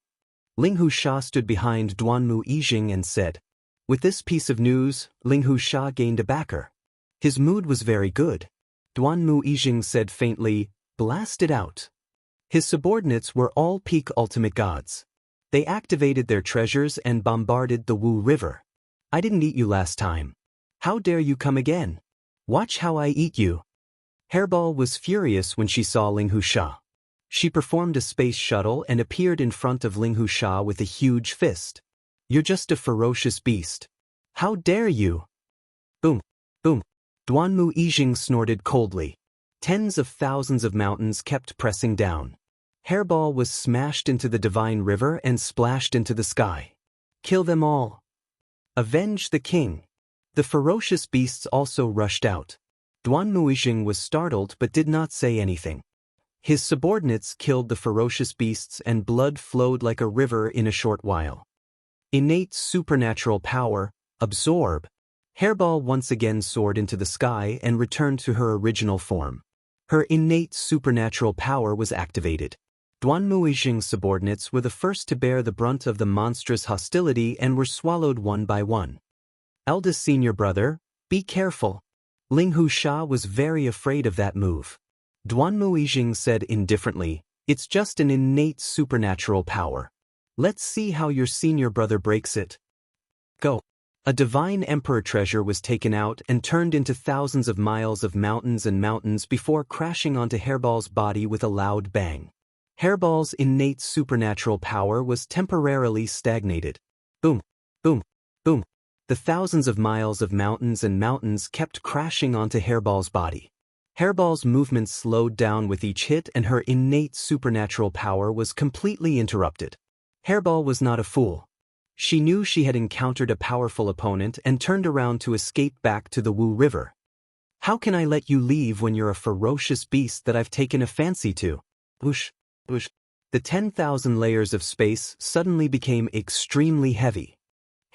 Ling Husha stood behind Duan Muijing and said. With this piece of news, Ling Husha gained a backer. His mood was very good. Duan Muijing said faintly, blast it out. His subordinates were all peak ultimate gods. They activated their treasures and bombarded the Wu River. I didn't eat you last time. How dare you come again? Watch how I eat you. Hairball was furious when she saw Ling Husha. She performed a space shuttle and appeared in front of Ling Husha with a huge fist. You're just a ferocious beast. How dare you? Boom, boom. Duan Muijing snorted coldly. Tens of thousands of mountains kept pressing down. Hairball was smashed into the divine river and splashed into the sky. Kill them all. Avenge the king. The ferocious beasts also rushed out. Duan Muijing was startled but did not say anything. His subordinates killed the ferocious beasts and blood flowed like a river in a short while. Innate supernatural power, absorb. Hairball once again soared into the sky and returned to her original form. Her innate supernatural power was activated. Duan Muijing's subordinates were the first to bear the brunt of the monstrous hostility and were swallowed one by one. Eldest senior brother, be careful. Ling Husha was very afraid of that move. Duan Muijing said indifferently, it's just an innate supernatural power. Let's see how your senior brother breaks it. Go. A divine emperor treasure was taken out and turned into thousands of miles of mountains and mountains before crashing onto Hairball's body with a loud bang. Hairball's innate supernatural power was temporarily stagnated. Boom, boom, boom. The thousands of miles of mountains and mountains kept crashing onto Hairball's body. Hairball's movements slowed down with each hit and her innate supernatural power was completely interrupted. Hairball was not a fool. She knew she had encountered a powerful opponent and turned around to escape back to the Wu River. How can I let you leave when you're a ferocious beast that I've taken a fancy to? Whoosh, whoosh. The 10,000 layers of space suddenly became extremely heavy.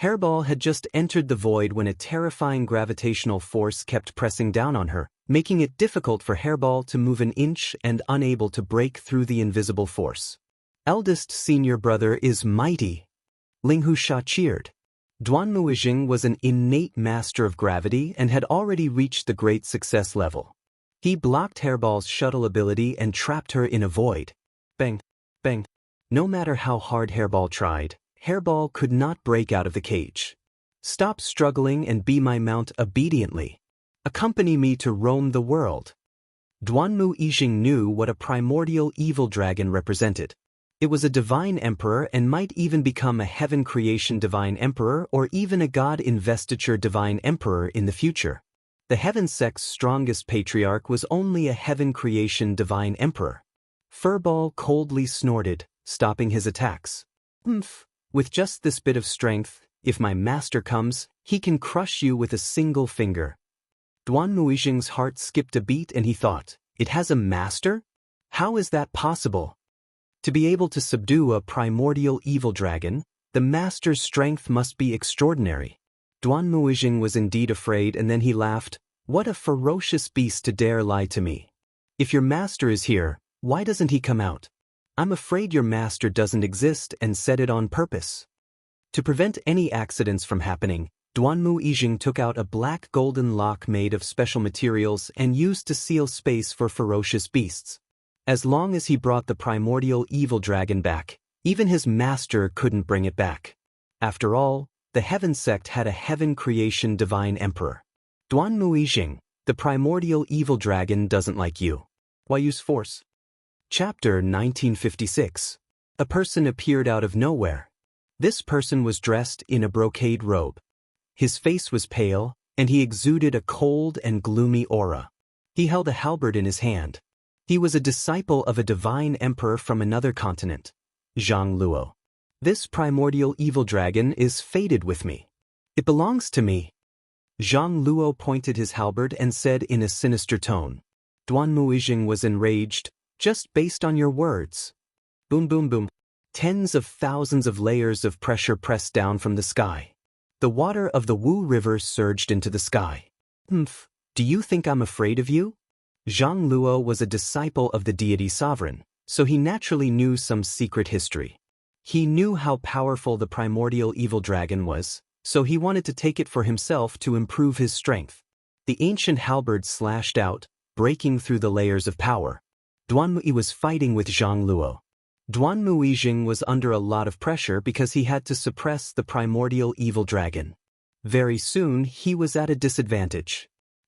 Hairball had just entered the void when a terrifying gravitational force kept pressing down on her, making it difficult for Hairball to move an inch and unable to break through the invisible force. Eldest senior brother is mighty. Ling Husha cheered. Duan Muijing was an innate master of gravity and had already reached the great success level. He blocked Hairball's shuttle ability and trapped her in a void. Bang, bang. No matter how hard Hairball tried, Hairball could not break out of the cage. Stop struggling and be my mount obediently. Accompany me to roam the world. Duan Muijing knew what a primordial evil dragon represented. It was a divine emperor and might even become a heaven creation divine emperor or even a god investiture divine emperor in the future. The heaven sect's strongest patriarch was only a heaven creation divine emperor. Furball coldly snorted, stopping his attacks. With just this bit of strength, if my master comes, he can crush you with a single finger. Duan Muijing's heart skipped a beat and he thought, it has a master? How is that possible? To be able to subdue a primordial evil dragon, the master's strength must be extraordinary. Duan Muijing was indeed afraid and then he laughed, what a ferocious beast to dare lie to me. If your master is here, why doesn't he come out? I'm afraid your master doesn't exist and said it on purpose. To prevent any accidents from happening, Duanmu Yijing took out a black golden lock made of special materials and used to seal space for ferocious beasts. As long as he brought the primordial evil dragon back, even his master couldn't bring it back. After all, the Heaven sect had a heaven creation divine emperor. Duanmu Yijing, the primordial evil dragon doesn't like you. Why use force? Chapter 1956. A person appeared out of nowhere. This person was dressed in a brocade robe. His face was pale, and he exuded a cold and gloomy aura. He held a halberd in his hand. He was a disciple of a divine emperor from another continent, Zhang Luo. This primordial evil dragon is fated with me. It belongs to me. Zhang Luo pointed his halberd and said in a sinister tone. Duanmu Yijing was enraged, just based on your words. Boom boom boom. Tens of thousands of layers of pressure pressed down from the sky. The water of the Wu River surged into the sky. Humph, do you think I'm afraid of you? Zhang Luo was a disciple of the deity sovereign, so he naturally knew some secret history. He knew how powerful the primordial evil dragon was, so he wanted to take it for himself to improve his strength. The ancient halberd slashed out, breaking through the layers of power. Duanmu was fighting with Zhang Luo. Duanmu Yijing was under a lot of pressure because he had to suppress the primordial evil dragon. Very soon he was at a disadvantage.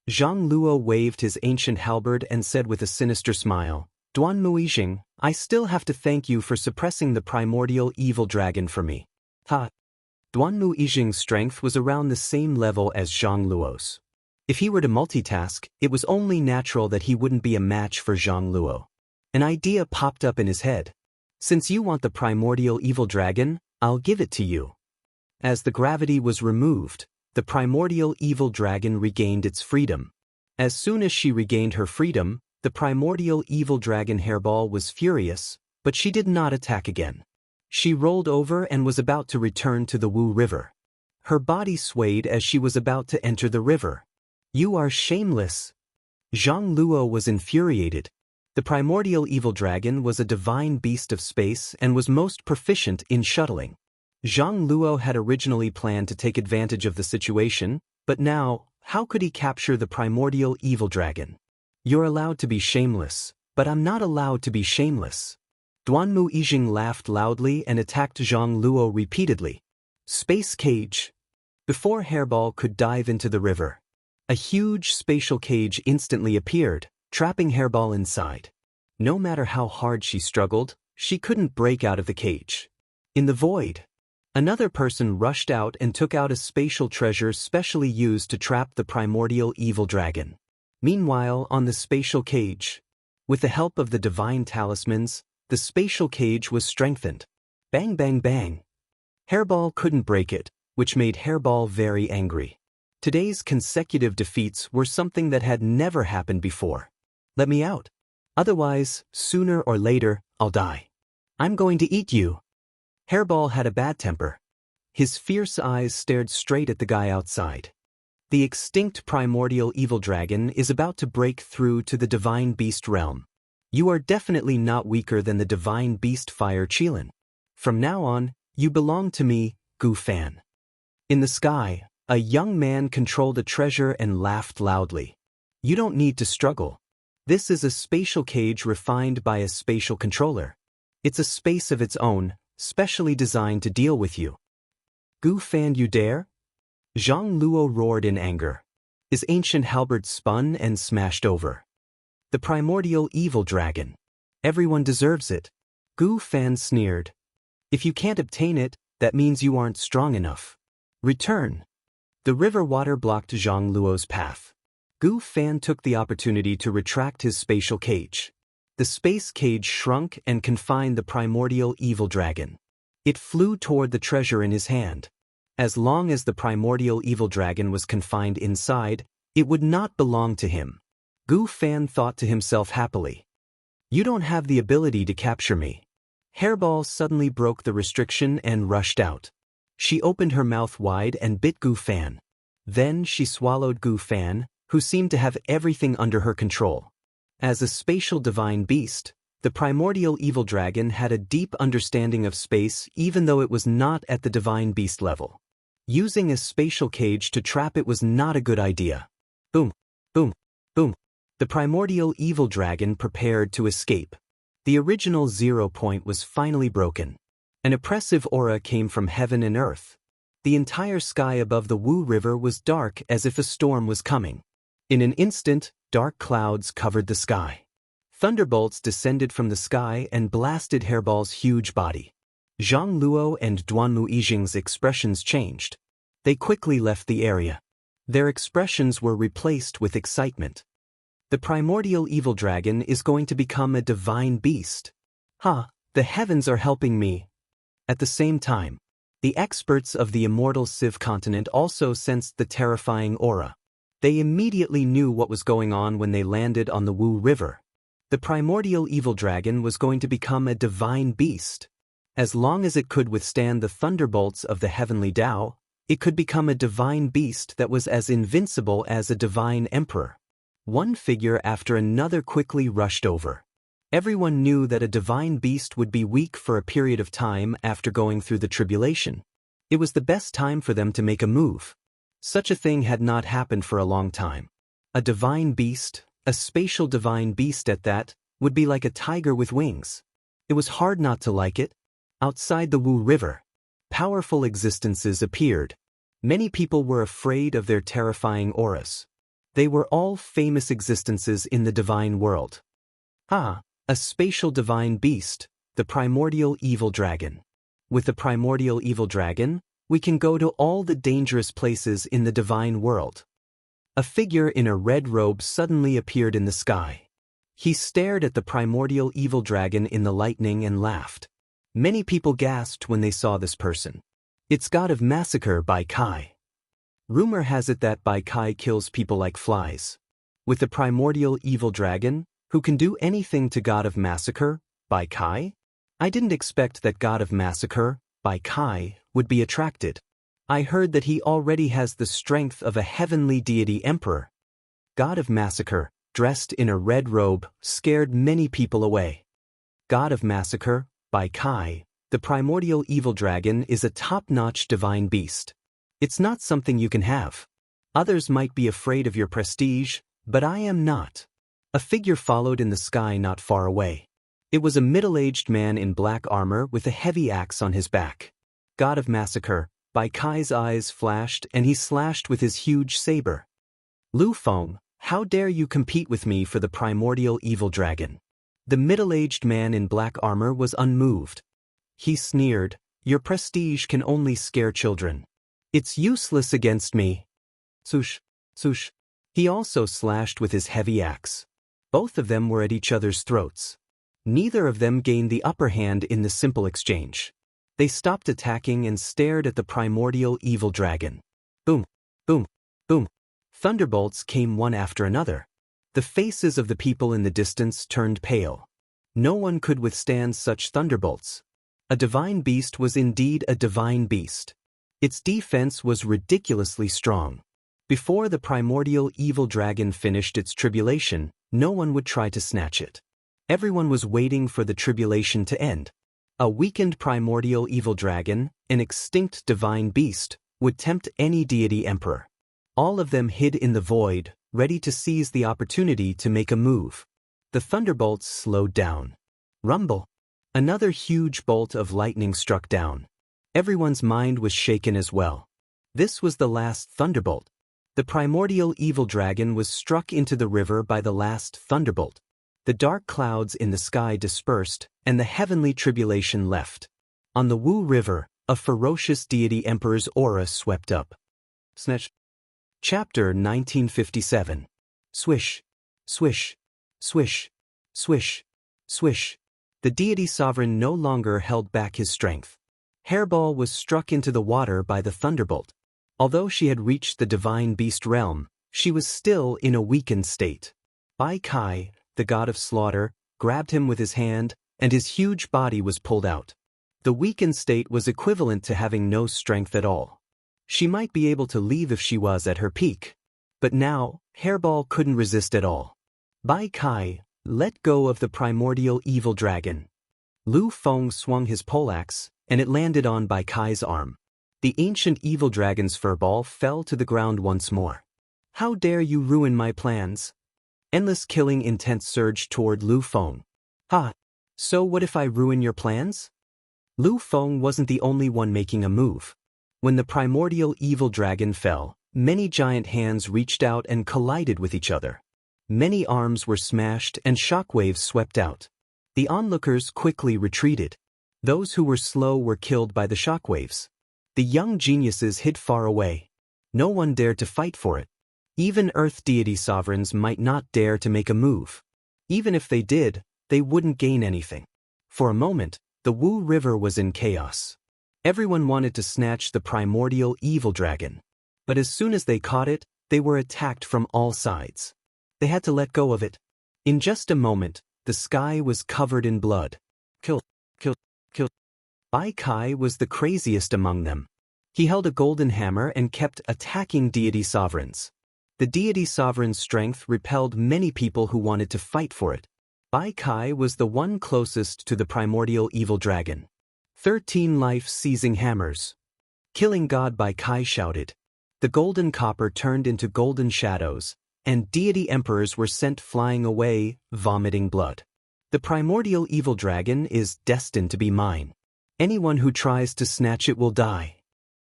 Zhang Luo waved his ancient halberd and said with a sinister smile, Duanmu Yijing, I still have to thank you for suppressing the primordial evil dragon for me. Ha! Duanmu Yijing's strength was around the same level as Zhang Luo's. If he were to multitask, it was only natural that he wouldn't be a match for Zhang Luo. An idea popped up in his head. Since you want the primordial evil dragon, I'll give it to you. As the gravity was removed, the primordial evil dragon regained its freedom. As soon as she regained her freedom, the primordial evil dragon hairball was furious, but she did not attack again. She rolled over and was about to return to the Wu River. Her body swayed as she was about to enter the river. You are shameless. Zhang Luo was infuriated. The primordial evil dragon was a divine beast of space and was most proficient in shuttling. Zhang Luo had originally planned to take advantage of the situation, but now, how could he capture the primordial evil dragon? You're allowed to be shameless, but I'm not allowed to be shameless. Duanmu Yijing laughed loudly and attacked Zhang Luo repeatedly. Space cage. Before Hairball could dive into the river, a huge spatial cage instantly appeared, trapping Hairball inside. No matter how hard she struggled, she couldn't break out of the cage. In the void, another person rushed out and took out a spatial treasure specially used to trap the primordial evil dragon. Meanwhile, on the spatial cage, with the help of the divine talismans, the spatial cage was strengthened. Bang bang bang. Hairball couldn't break it, which made Hairball very angry. Today's consecutive defeats were something that had never happened before. Let me out. Otherwise, sooner or later, I'll die. I'm going to eat you. Hairball had a bad temper. His fierce eyes stared straight at the guy outside. The extinct primordial evil dragon is about to break through to the divine beast realm. You are definitely not weaker than the divine beast Fire Qilin. From now on, you belong to me, Gu Fan. In the sky, a young man controlled a treasure and laughed loudly. You don't need to struggle. This is a spatial cage refined by a spatial controller. It's a space of its own, specially designed to deal with you. Gu Fan, you dare? Zhang Luo roared in anger. His ancient halberd spun and smashed over. The primordial evil dragon. Everyone deserves it. Gu Fan sneered. If you can't obtain it, that means you aren't strong enough. Return. The river water blocked Zhang Luo's path. Gu Fan took the opportunity to retract his spatial cage. The space cage shrunk and confined the primordial evil dragon. It flew toward the treasure in his hand. As long as the primordial evil dragon was confined inside, it would not belong to him. Gu Fan thought to himself happily. You don't have the ability to capture me. Hairball suddenly broke the restriction and rushed out. She opened her mouth wide and bit Gu Fan. Then she swallowed Gu Fan, who seemed to have everything under her control. As a spatial divine beast, The primordial evil dragon had a deep understanding of space even though it was not at the divine beast level. Using a spatial cage to trap it was not a good idea. Boom, boom, boom. The primordial evil dragon prepared to escape. The original 0 point was finally broken. An oppressive aura came from heaven and earth. The entire sky above the Wu River was dark as if a storm was coming. In an instant, dark clouds covered the sky. Thunderbolts descended from the sky and blasted Hairball's huge body. Zhang Luo and Duanmu Yijing's expressions changed. They quickly left the area. Their expressions were replaced with excitement. The primordial evil dragon is going to become a divine beast. The heavens are helping me. At the same time, the experts of the immortal Civ continent also sensed the terrifying aura. They immediately knew what was going on when they landed on the Wu River. The primordial evil dragon was going to become a divine beast. As long as it could withstand the thunderbolts of the heavenly Tao, it could become a divine beast that was as invincible as a divine emperor. One figure after another quickly rushed over. Everyone knew that a divine beast would be weak for a period of time after going through the tribulation. It was the best time for them to make a move. Such a thing had not happened for a long time. A divine beast, a spatial divine beast at that, would be like a tiger with wings. It was hard not to like it. Outside the Wu River, powerful existences appeared. Many people were afraid of their terrifying auras. They were all famous existences in the divine world. A spatial divine beast, the primordial evil dragon. With the primordial evil dragon, we can go to all the dangerous places in the divine world. A figure in a red robe suddenly appeared in the sky. He stared at the primordial evil dragon in the lightning and laughed. Many people gasped when they saw this person. It's God of Massacre Bai Kai. Rumor has it that Bai Kai kills people like flies. With the primordial evil dragon, who can do anything to God of Massacre, Bai Kai? I didn't expect that God of Massacre, Bai Kai, would be attracted. I heard that he already has the strength of a heavenly deity emperor. God of Massacre, dressed in a red robe, scared many people away. God of Massacre, Bai Kai, the primordial evil dragon is a top-notch divine beast. It's not something you can have. Others might be afraid of your prestige, but I am not. A figure followed in the sky not far away. It was a middle-aged man in black armor with a heavy axe on his back. God of Massacre, Bai Kai's eyes flashed and he slashed with his huge saber. Lu Feng, how dare you compete with me for the primordial evil dragon? The middle-aged man in black armor was unmoved. He sneered, your prestige can only scare children. It's useless against me. Swoosh, swoosh. He also slashed with his heavy axe. Both of them were at each other's throats. Neither of them gained the upper hand in the simple exchange. They stopped attacking and stared at the primordial evil dragon. Boom, boom, boom. Thunderbolts came one after another. The faces of the people in the distance turned pale. No one could withstand such thunderbolts. A divine beast was indeed a divine beast. Its defense was ridiculously strong. Before the primordial evil dragon finished its tribulation, no one would try to snatch it. Everyone was waiting for the tribulation to end. A weakened primordial evil dragon, an extinct divine beast, would tempt any deity emperor. All of them hid in the void, ready to seize the opportunity to make a move. The thunderbolts slowed down. Rumble. Another huge bolt of lightning struck down. Everyone's mind was shaken as well. This was the last thunderbolt. The primordial evil dragon was struck into the river by the last thunderbolt. The dark clouds in the sky dispersed, and the heavenly tribulation left. On the Wu River, a ferocious deity emperor's aura swept up. Snatch. Chapter 1957. Swish, swish, swish, swish, swish. The deity sovereign no longer held back his strength. Hairball was struck into the water by the thunderbolt. Although she had reached the divine beast realm, she was still in a weakened state. Bai Kai, the god of slaughter, grabbed him with his hand, and his huge body was pulled out. The weakened state was equivalent to having no strength at all. She might be able to leave if she was at her peak. But now, Hairball couldn't resist at all. Bai Kai, Let go of the primordial evil dragon. Lu Feng swung his poleaxe, and it landed on Bai Kai's arm. The ancient evil dragon's furball fell to the ground once more. How dare you ruin my plans? Endless killing intent surged toward Lu Feng. Ha! So what if I ruin your plans? Lu Feng wasn't the only one making a move. When the primordial evil dragon fell, many giant hands reached out and collided with each other. Many arms were smashed and shockwaves swept out. The onlookers quickly retreated. Those who were slow were killed by the shockwaves. The young geniuses hid far away. No one dared to fight for it. Even Earth deity sovereigns might not dare to make a move. Even if they did, they wouldn't gain anything. For a moment, the Wu River was in chaos. Everyone wanted to snatch the primordial evil dragon. But as soon as they caught it, they were attacked from all sides. They had to let go of it. In just a moment, the sky was covered in blood. Kill, kill, kill. Bai Kai was the craziest among them. He held a golden hammer and kept attacking deity sovereigns. The deity sovereign's strength repelled many people who wanted to fight for it. Bai Kai was the one closest to the primordial evil dragon. 13 life-seizing hammers. Killing God, Bai Kai shouted. The golden copper turned into golden shadows, and deity emperors were sent flying away, vomiting blood. The primordial evil dragon is destined to be mine. Anyone who tries to snatch it will die.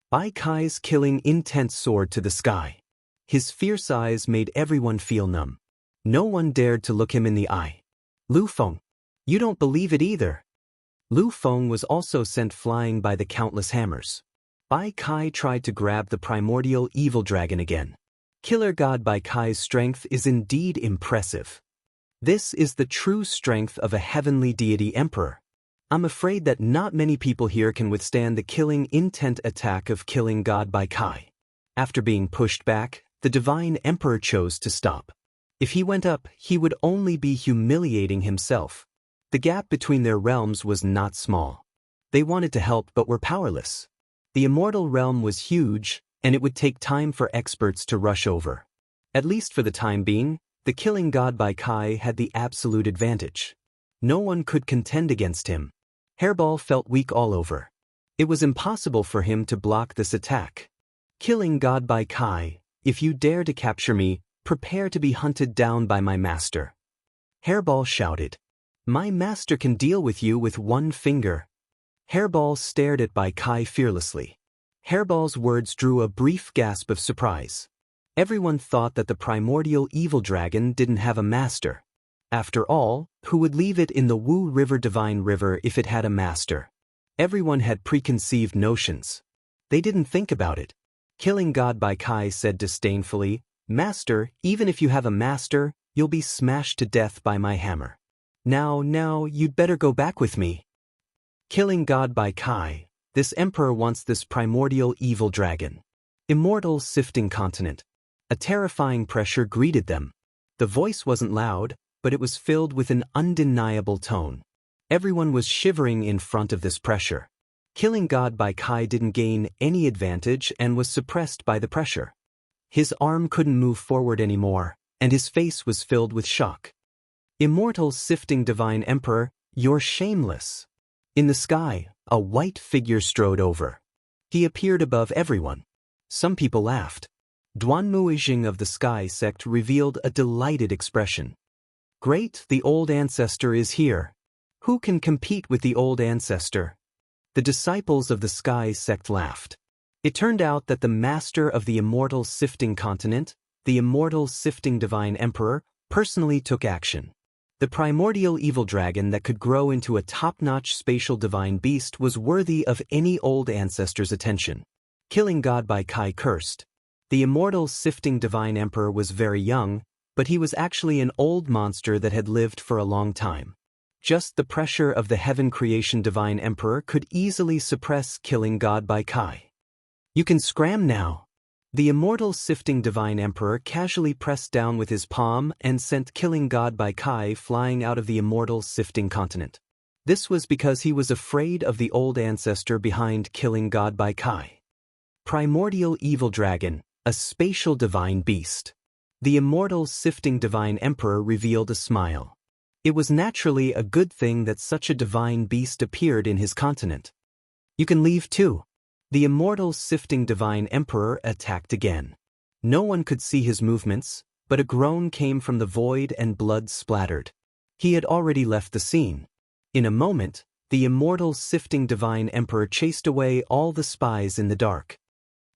Bai Kai's killing intent soared to the sky. His fierce eyes made everyone feel numb. No one dared to look him in the eye. Lu Feng, you don't believe it either. Lu Feng was also sent flying by the countless hammers. Bai Kai tried to grab the primordial evil dragon again. Killer God Bai Kai's strength is indeed impressive. This is the true strength of a heavenly deity emperor. I'm afraid that not many people here can withstand the killing intent attack of Killing God Bai Kai. After being pushed back, the divine emperor chose to stop. If he went up, he would only be humiliating himself. The gap between their realms was not small. They wanted to help but were powerless. The immortal realm was huge, and it would take time for experts to rush over. At least for the time being, the Killing God Bai Kai had the absolute advantage. No one could contend against him. Hairball felt weak all over. It was impossible for him to block this attack. Killing God Bai Kai, if you dare to capture me, prepare to be hunted down by my master. Hairball shouted. My master can deal with you with one finger. Hairball stared at Bai Kai fearlessly. Hairball's words drew a brief gasp of surprise. Everyone thought that the primordial evil dragon didn't have a master. After all, who would leave it in the Wu River Divine River if it had a master? Everyone had preconceived notions. They didn't think about it. Killing God Bai Kai said disdainfully, Master, even if you have a master, you'll be smashed to death by my hammer. Now, you'd better go back with me. Killing God Bai Kai, this emperor wants this primordial evil dragon. Immortal sifting continent. A terrifying pressure greeted them. The voice wasn't loud, but it was filled with an undeniable tone. Everyone was shivering in front of this pressure. Killing God Bai Kai didn't gain any advantage and was suppressed by the pressure. His arm couldn't move forward anymore, and his face was filled with shock. Immortal sifting divine emperor, you're shameless. In the sky, a white figure strode over. He appeared above everyone. Some people laughed. Duanmuijing of the Sky sect revealed a delighted expression. Great, the old ancestor is here. Who can compete with the old ancestor? The disciples of the Sky sect laughed. It turned out that the master of the immortal sifting continent, the immortal sifting divine emperor, personally took action. The primordial evil dragon that could grow into a top-notch spatial divine beast was worthy of any old ancestor's attention. Killing God Bai Kai cursed. The immortal sifting divine emperor was very young, but he was actually an old monster that had lived for a long time. Just the pressure of the heaven creation divine emperor could easily suppress Killing God Bai Kai. You can scram now. The immortal sifting divine emperor casually pressed down with his palm and sent Killing God Bai Kai flying out of the immortal sifting continent. This was because he was afraid of the old ancestor behind Killing God Bai Kai. Primordial evil dragon, a spatial divine beast. The immortal sifting divine emperor revealed a smile. It was naturally a good thing that such a divine beast appeared in his continent. You can leave too. The immortal sifting divine emperor attacked again. No one could see his movements, but a groan came from the void and blood splattered. He had already left the scene. In a moment, the immortal sifting divine emperor chased away all the spies in the dark.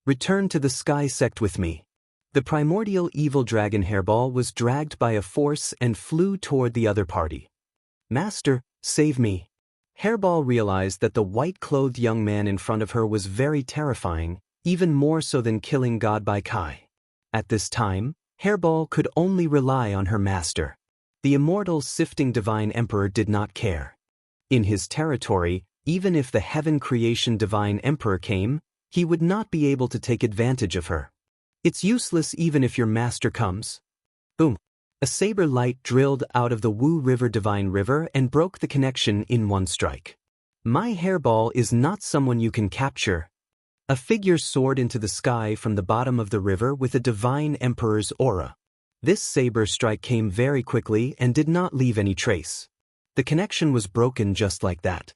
Return to the sky sect with me. The primordial evil dragon Hairball was dragged by a force and flew toward the other party. Master, save me. Hairball realized that the white-clothed young man in front of her was very terrifying, even more so than killing God by Kai. At this time, Hairball could only rely on her master. The immortal sifting divine emperor did not care. In his territory, even if the heaven creation divine emperor came, he would not be able to take advantage of her. It's useless even if your master comes. Boom. A saber light drilled out of the Wu River divine river and broke the connection in one strike. My Hairball is not someone you can capture. A figure soared into the sky from the bottom of the river with a divine emperor's aura. This saber strike came very quickly and did not leave any trace. The connection was broken just like that.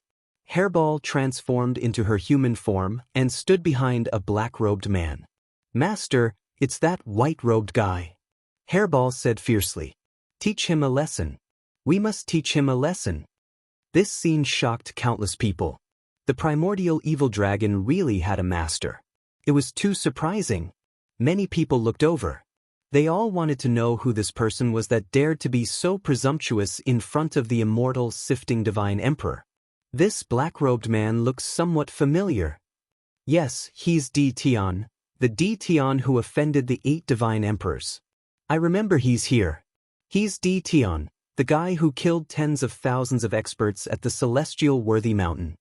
Hairball transformed into her human form and stood behind a black-robed man. Master, it's that white-robed guy. Hairball said fiercely. Teach him a lesson. We must teach him a lesson. This scene shocked countless people. The primordial evil dragon really had a master. It was too surprising. Many people looked over. They all wanted to know who this person was that dared to be so presumptuous in front of the immortal sifting divine emperor. This black-robed man looks somewhat familiar. Yes, he's Di Tian, the Di Tian who offended the 8 divine emperors. I remember he's here. He's Di Tian, the guy who killed tens of thousands of experts at the celestial worthy mountain.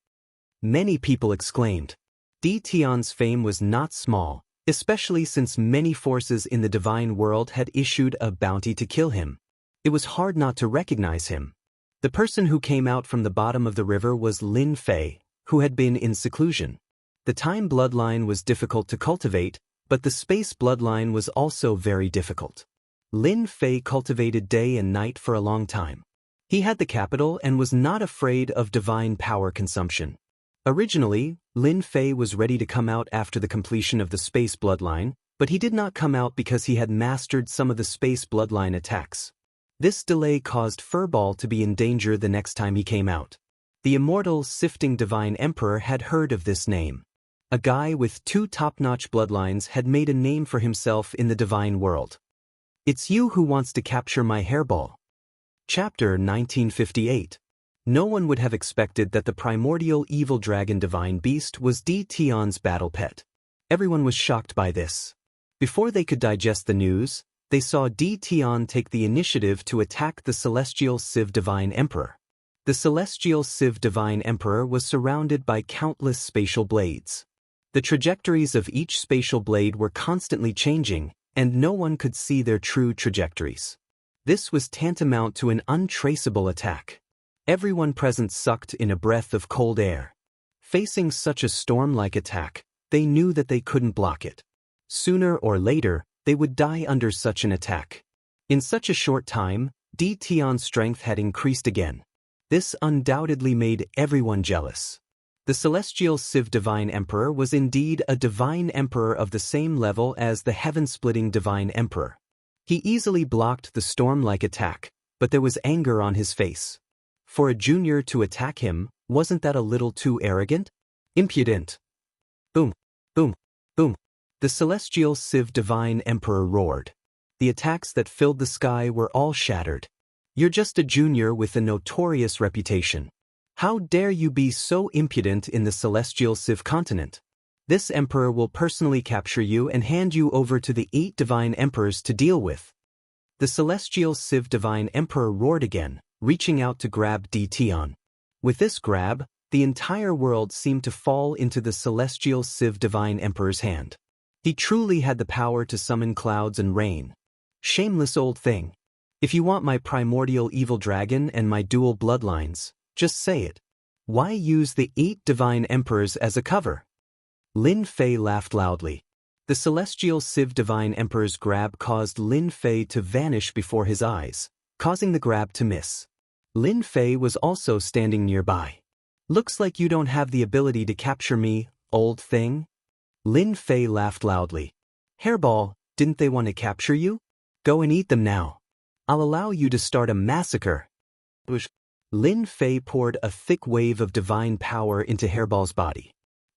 Many people exclaimed. Di Tian's fame was not small, especially since many forces in the divine world had issued a bounty to kill him. It was hard not to recognize him. The person who came out from the bottom of the river was Lin Fei, who had been in seclusion. The time bloodline was difficult to cultivate, but the space bloodline was also very difficult. Lin Fei cultivated day and night for a long time. He had the capital and was not afraid of divine power consumption. Originally, Lin Fei was ready to come out after the completion of the space bloodline, but he did not come out because he had mastered some of the space bloodline attacks. This delay caused Furball to be in danger the next time he came out. The immortal sifting divine emperor had heard of this name. A guy with 2 top-notch bloodlines had made a name for himself in the divine world. It's you who wants to capture my Hairball. Chapter 1958. No one would have expected that the primordial evil dragon divine beast was Di Tian's battle pet. Everyone was shocked by this. Before they could digest the news, they saw Di Tian take the initiative to attack the celestial Civ divine emperor. The celestial Civ divine emperor was surrounded by countless spatial blades. The trajectories of each spatial blade were constantly changing, and no one could see their true trajectories. This was tantamount to an untraceable attack. Everyone present sucked in a breath of cold air. Facing such a storm-like attack, they knew that they couldn't block it. Sooner or later, they would die under such an attack. In such a short time, Di Tian's strength had increased again. This undoubtedly made everyone jealous. The celestial Civ divine emperor was indeed a divine emperor of the same level as the heaven-splitting divine emperor. He easily blocked the storm-like attack, but there was anger on his face. For a junior to attack him, wasn't that a little too arrogant? Impudent. Boom, boom, boom. The celestial Civ divine emperor roared. The attacks that filled the sky were all shattered. You're just a junior with a notorious reputation. How dare you be so impudent in the celestial Civ continent? This emperor will personally capture you and hand you over to the 8 divine emperors to deal with. The celestial Civ divine emperor roared again, reaching out to grab Di Tian. With this grab, the entire world seemed to fall into the celestial Civ divine emperor's hand. He truly had the power to summon clouds and rain. Shameless old thing. If you want my primordial evil dragon and my dual bloodlines, just say it. Why use the 8 divine emperors as a cover? Lin Fei laughed loudly. The celestial Civ divine emperor's grab caused Lin Fei to vanish before his eyes, causing the grab to miss. Lin Fei was also standing nearby. Looks like you don't have the ability to capture me, old thing. Lin Fei laughed loudly. Hairball, didn't they want to capture you? Go and eat them now. I'll allow you to start a massacre. Lin Fei poured a thick wave of divine power into Hairball's body.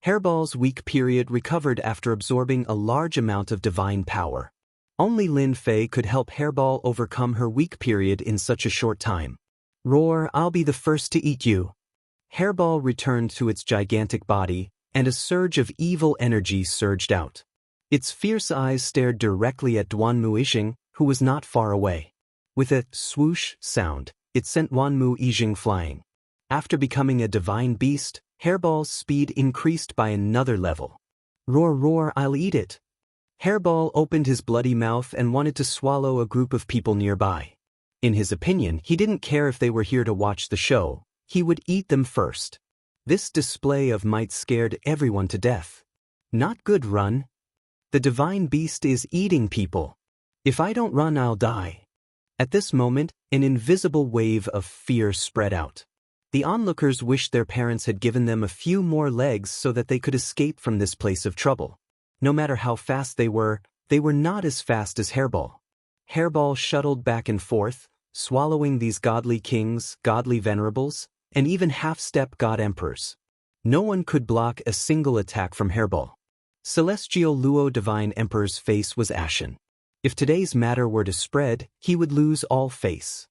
Hairball's weak period recovered after absorbing a large amount of divine power. Only Lin Fei could help Hairball overcome her weak period in such a short time. Roar, I'll be the first to eat you. Hairball returned to its gigantic body, and a surge of evil energy surged out. Its fierce eyes stared directly at Duanmu Yijing, who was not far away. With a swoosh sound, it sent Duanmu Yijing flying. After becoming a divine beast, Hairball's speed increased by another level. Roar, roar, I'll eat it. Hairball opened his bloody mouth and wanted to swallow a group of people nearby. In his opinion, he didn't care if they were here to watch the show, he would eat them first. This display of might scared everyone to death. Not good, run. The divine beast is eating people. If I don't run, I'll die. At this moment, an invisible wave of fear spread out. The onlookers wished their parents had given them a few more legs so that they could escape from this place of trouble. No matter how fast they were not as fast as Hairball. Hairball shuttled back and forth, swallowing these godly kings, godly venerables, and even half-step god emperors. No one could block a single attack from Hairball. Celestial Luo Divine Emperor's face was ashen. If today's matter were to spread, he would lose all face.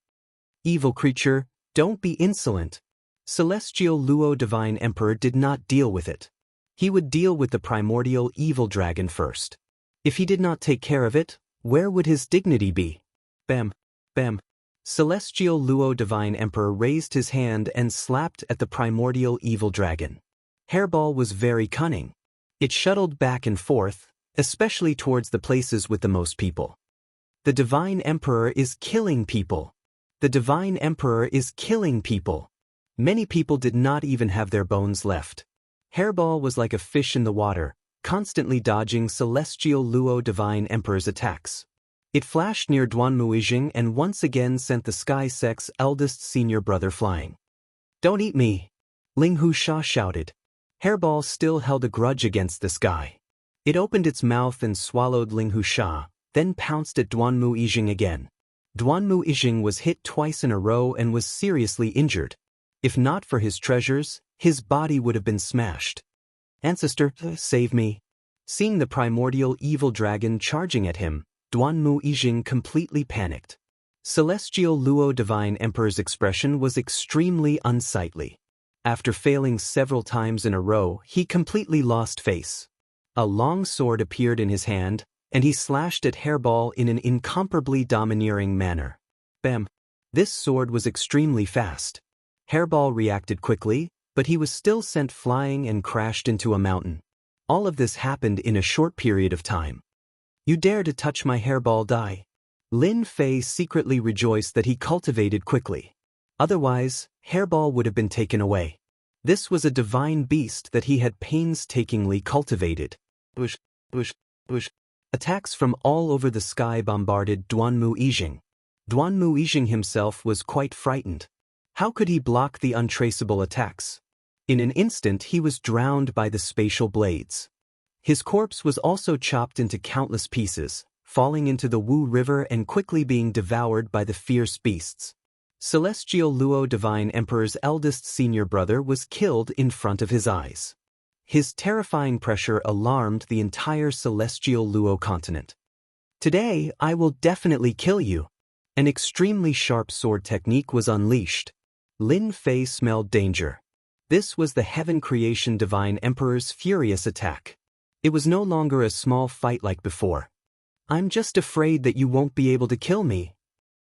Evil creature, don't be insolent. Celestial Luo Divine Emperor did not deal with it. He would deal with the primordial evil dragon first. If he did not take care of it, where would his dignity be? Bam, bam. Celestial Luo Divine Emperor raised his hand and slapped at the primordial evil dragon. Hairball was very cunning. It shuttled back and forth, especially towards the places with the most people. The Divine Emperor is killing people. The Divine Emperor is killing people. Many people did not even have their bones left. Hairball was like a fish in the water, constantly dodging Celestial Luo Divine Emperor's attacks. It flashed near Duanmu Yijing and once again sent the Sky Sect's eldest senior brother flying. Don't eat me! Ling Husha shouted. Hairball still held a grudge against this guy. It opened its mouth and swallowed Ling Husha, then pounced at Duanmu Yijing again. Duanmu Yijing was hit twice in a row and was seriously injured. If not for his treasures, his body would have been smashed. Ancestor, save me. Seeing the primordial evil dragon charging at him, Duanmu Yijing completely panicked. Celestial Luo Divine Emperor's expression was extremely unsightly. After failing several times in a row, he completely lost face. A long sword appeared in his hand, and he slashed at Hairball in an incomparably domineering manner. Bam! This sword was extremely fast. Hairball reacted quickly, but he was still sent flying and crashed into a mountain. All of this happened in a short period of time. You dare to touch my Hairball, die. Lin Fei secretly rejoiced that he cultivated quickly. Otherwise, Hairball would have been taken away. This was a divine beast that he had painstakingly cultivated. Bush. Attacks from all over the sky bombarded Duanmu Yijing. Duanmu Yijing himself was quite frightened. How could he block the untraceable attacks? In an instant he was drowned by the spatial blades. His corpse was also chopped into countless pieces, falling into the Wu River and quickly being devoured by the fierce beasts. Celestial Luo Divine Emperor's eldest senior brother was killed in front of his eyes. His terrifying pressure alarmed the entire Celestial Luo continent. Today, I will definitely kill you. An extremely sharp sword technique was unleashed. Lin Fei smelled danger. This was the Heaven Creation Divine Emperor's furious attack. It was no longer a small fight like before. I'm just afraid that you won't be able to kill me.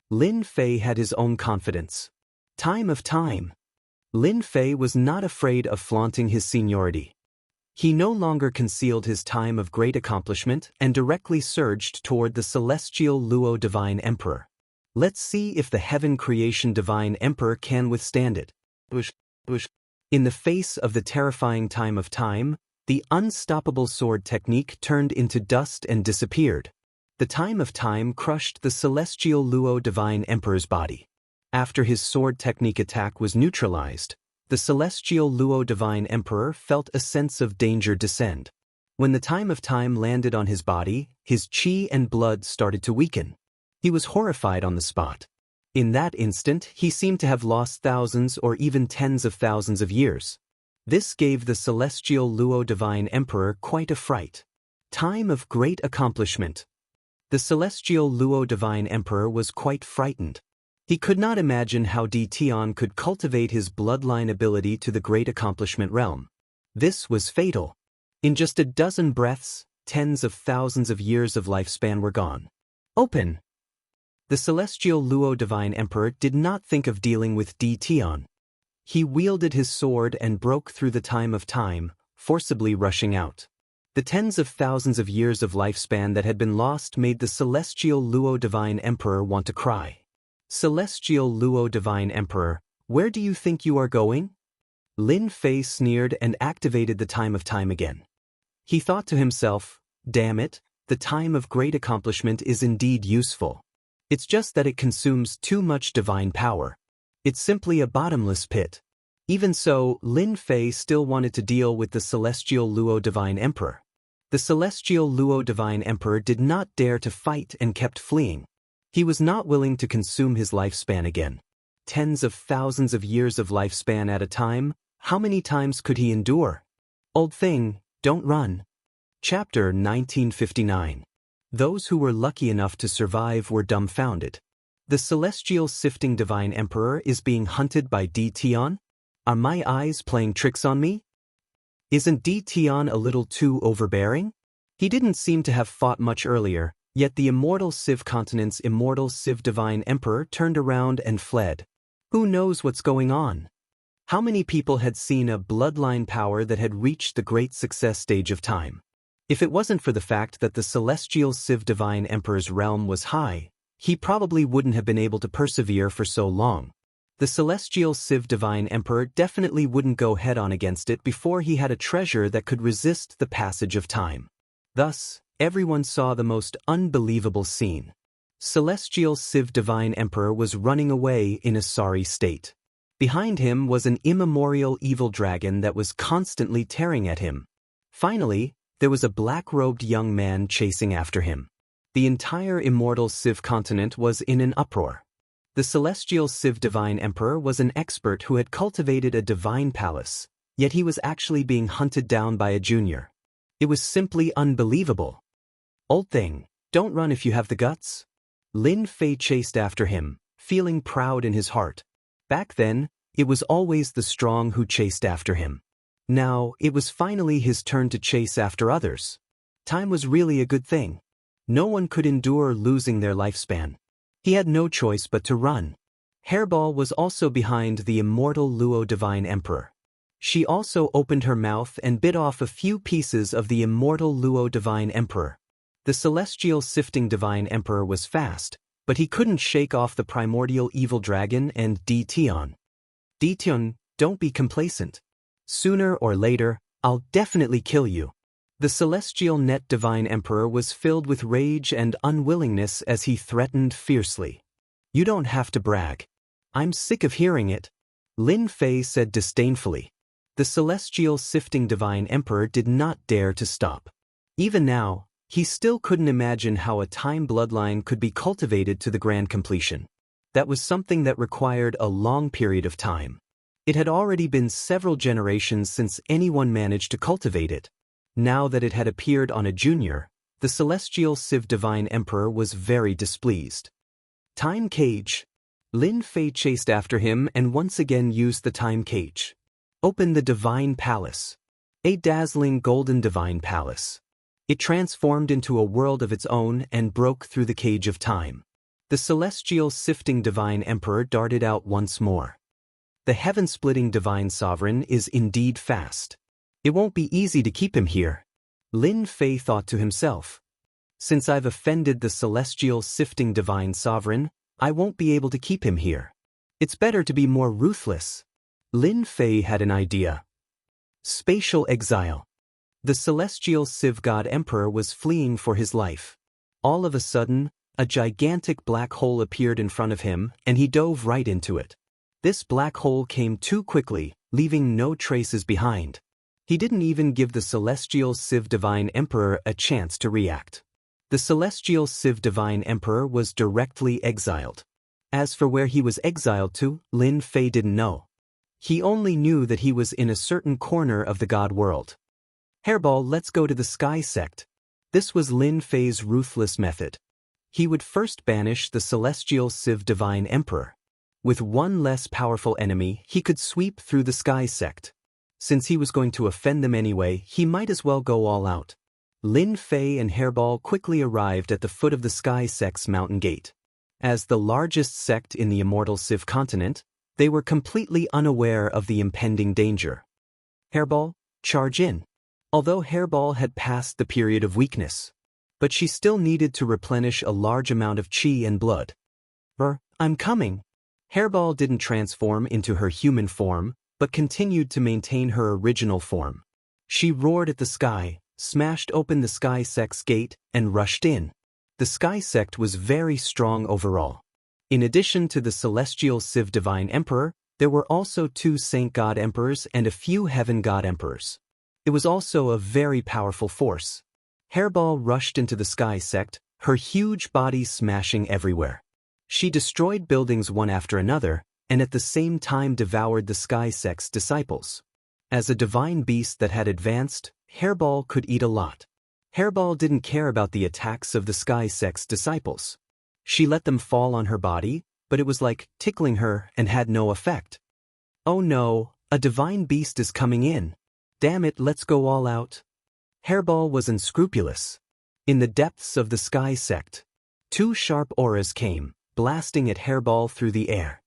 Lin Fei had his own confidence. Time of time. Lin Fei was not afraid of flaunting his seniority. He no longer concealed his time of great accomplishment and directly surged toward the Celestial Luo Divine Emperor. Let's see if the Heaven Creation Divine Emperor can withstand it. In the face of the terrifying time of time, the unstoppable sword technique turned into dust and disappeared. The time of time crushed the Celestial Luo Divine Emperor's body. After his sword technique attack was neutralized, the celestial Luo Divine Emperor felt a sense of danger descend. When the time of time landed on his body, his chi and blood started to weaken. He was horrified on the spot. In that instant, he seemed to have lost thousands or even tens of thousands of years. This gave the celestial Luo Divine Emperor quite a fright. Time of great accomplishment. The celestial Luo Divine Emperor was quite frightened. He could not imagine how Tian could cultivate his bloodline ability to the great accomplishment realm. This was fatal. In just a dozen breaths, tens of thousands of years of lifespan were gone. Open! The celestial Luo Divine Emperor did not think of dealing with Tian. He wielded his sword and broke through the time of time, forcibly rushing out. The tens of thousands of years of lifespan that had been lost made the celestial Luo Divine Emperor want to cry. Celestial Luo Divine Emperor, where do you think you are going? Lin Fei sneered and activated the time of time again. He thought to himself, damn it, the time of great accomplishment is indeed useful. It's just that it consumes too much divine power. It's simply a bottomless pit. Even so, Lin Fei still wanted to deal with the celestial Luo Divine Emperor. The celestial Luo Divine Emperor did not dare to fight and kept fleeing. He was not willing to consume his lifespan again. Tens of thousands of years of lifespan at a time, how many times could he endure? Old thing, don't run. Chapter 1959. Those who were lucky enough to survive were dumbfounded. The celestial sifting divine emperor is being hunted by Tian? Are my eyes playing tricks on me? Isn't Tian a little too overbearing? He didn't seem to have fought much earlier, yet the immortal Civ continent's immortal Civ divine emperor turned around and fled. Who knows what's going on? How many people had seen a bloodline power that had reached the great success stage of time? If it wasn't for the fact that the celestial Civ divine emperor's realm was high, he probably wouldn't have been able to persevere for so long. The celestial Civ divine emperor definitely wouldn't go head-on against it before he had a treasure that could resist the passage of time. Thus, everyone saw the most unbelievable scene. Celestial Civ divine emperor was running away in a sorry state. Behind him was an immemorial evil dragon that was constantly tearing at him. Finally, there was a black-robed young man chasing after him. The entire immortal Civ continent was in an uproar. The celestial Civ divine emperor was an expert who had cultivated a divine palace, yet he was actually being hunted down by a junior. It was simply unbelievable. Old thing, don't run if you have the guts. Lin Fei chased after him, feeling proud in his heart. Back then, it was always the strong who chased after him. Now, it was finally his turn to chase after others. Time was really a good thing. No one could endure losing their lifespan. He had no choice but to run. Hairball was also behind the immortal Luo Divine Emperor. She also opened her mouth and bit off a few pieces of the immortal Luo Divine Emperor. The celestial sifting Divine Emperor was fast, but he couldn't shake off the primordial evil dragon and Tian. Tian, don't be complacent. Sooner or later, I'll definitely kill you. The celestial net divine emperor was filled with rage and unwillingness as he threatened fiercely. You don't have to brag. I'm sick of hearing it. Lin Fei said disdainfully. The celestial sifting divine emperor did not dare to stop. Even now, he still couldn't imagine how a time bloodline could be cultivated to the grand completion. That was something that required a long period of time. It had already been several generations since anyone managed to cultivate it. Now that it had appeared on a junior, the celestial Civ divine emperor was very displeased. Time cage. Lin Fei chased after him and once again used the time cage. Open the divine palace. A dazzling golden divine palace. It transformed into a world of its own and broke through the cage of time. The celestial sifting divine emperor darted out once more. The heaven-splitting divine sovereign is indeed fast. It won't be easy to keep him here. Lin Fei thought to himself. Since I've offended the celestial sifting divine sovereign, I won't be able to keep him here. It's better to be more ruthless. Lin Fei had an idea. Spatial exile. The celestial Civ god emperor was fleeing for his life. All of a sudden, A gigantic black hole appeared in front of him, and he dove right into it. This black hole came too quickly, leaving no traces behind. He didn't even give the Celestial Civ Divine Emperor a chance to react. The Celestial Civ Divine Emperor was directly exiled. As for where he was exiled to, Lin Fei didn't know. He only knew that he was in a certain corner of the God world. Hairball, let's go to the Sky Sect. This was Lin Fei's ruthless method. He would first banish the Celestial Civ Divine Emperor. With one less powerful enemy, he could sweep through the Sky Sect. Since he was going to offend them anyway, he might as well go all out. Lin Fei and Hairball quickly arrived at the foot of the Sky Sect's mountain gate. As the largest sect in the immortal Civ continent, they were completely unaware of the impending danger. Hairball, charge in. Although Hairball had passed the period of weakness, but she still needed to replenish a large amount of chi and blood. I'm coming. Hairball didn't transform into her human form, but continued to maintain her original form. She roared at the sky, smashed open the Sky Sect's gate, and rushed in. The Sky Sect was very strong overall. In addition to the Celestial Civ Divine Emperor, there were also 2 Saint God Emperors and a few Heaven God Emperors. It was also a very powerful force. Hairball rushed into the Sky Sect, her huge body smashing everywhere. She destroyed buildings one after another, and at the same time devoured the Sky Sect's disciples. As a divine beast that had advanced, Hairball could eat a lot. Hairball didn't care about the attacks of the Sky Sect's disciples. She let them fall on her body, but it was like tickling her and had no effect. Oh no, a divine beast is coming in. Damn it, let's go all out. Hairball was unscrupulous. In the depths of the Sky Sect, 2 sharp auras came, blasting at Hairball through the air.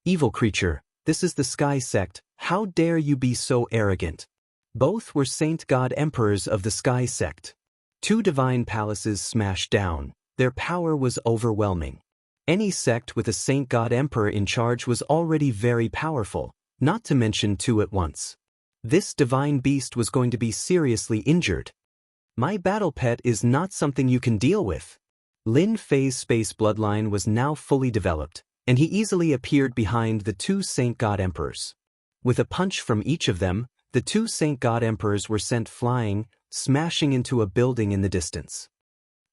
Evil creature, this is the Sky Sect, how dare you be so arrogant? Both were Saint God Emperors of the Sky Sect. 2 divine palaces smashed down. Their power was overwhelming. Any sect with a Saint God Emperor in charge was already very powerful, not to mention 2 at once. This divine beast was going to be seriously injured. My battle pet is not something you can deal with. Lin Fei's space bloodline was now fully developed, and he easily appeared behind the 2 Saint God Emperors. With a punch from each of them, the 2 Saint God Emperors were sent flying, smashing into a building in the distance.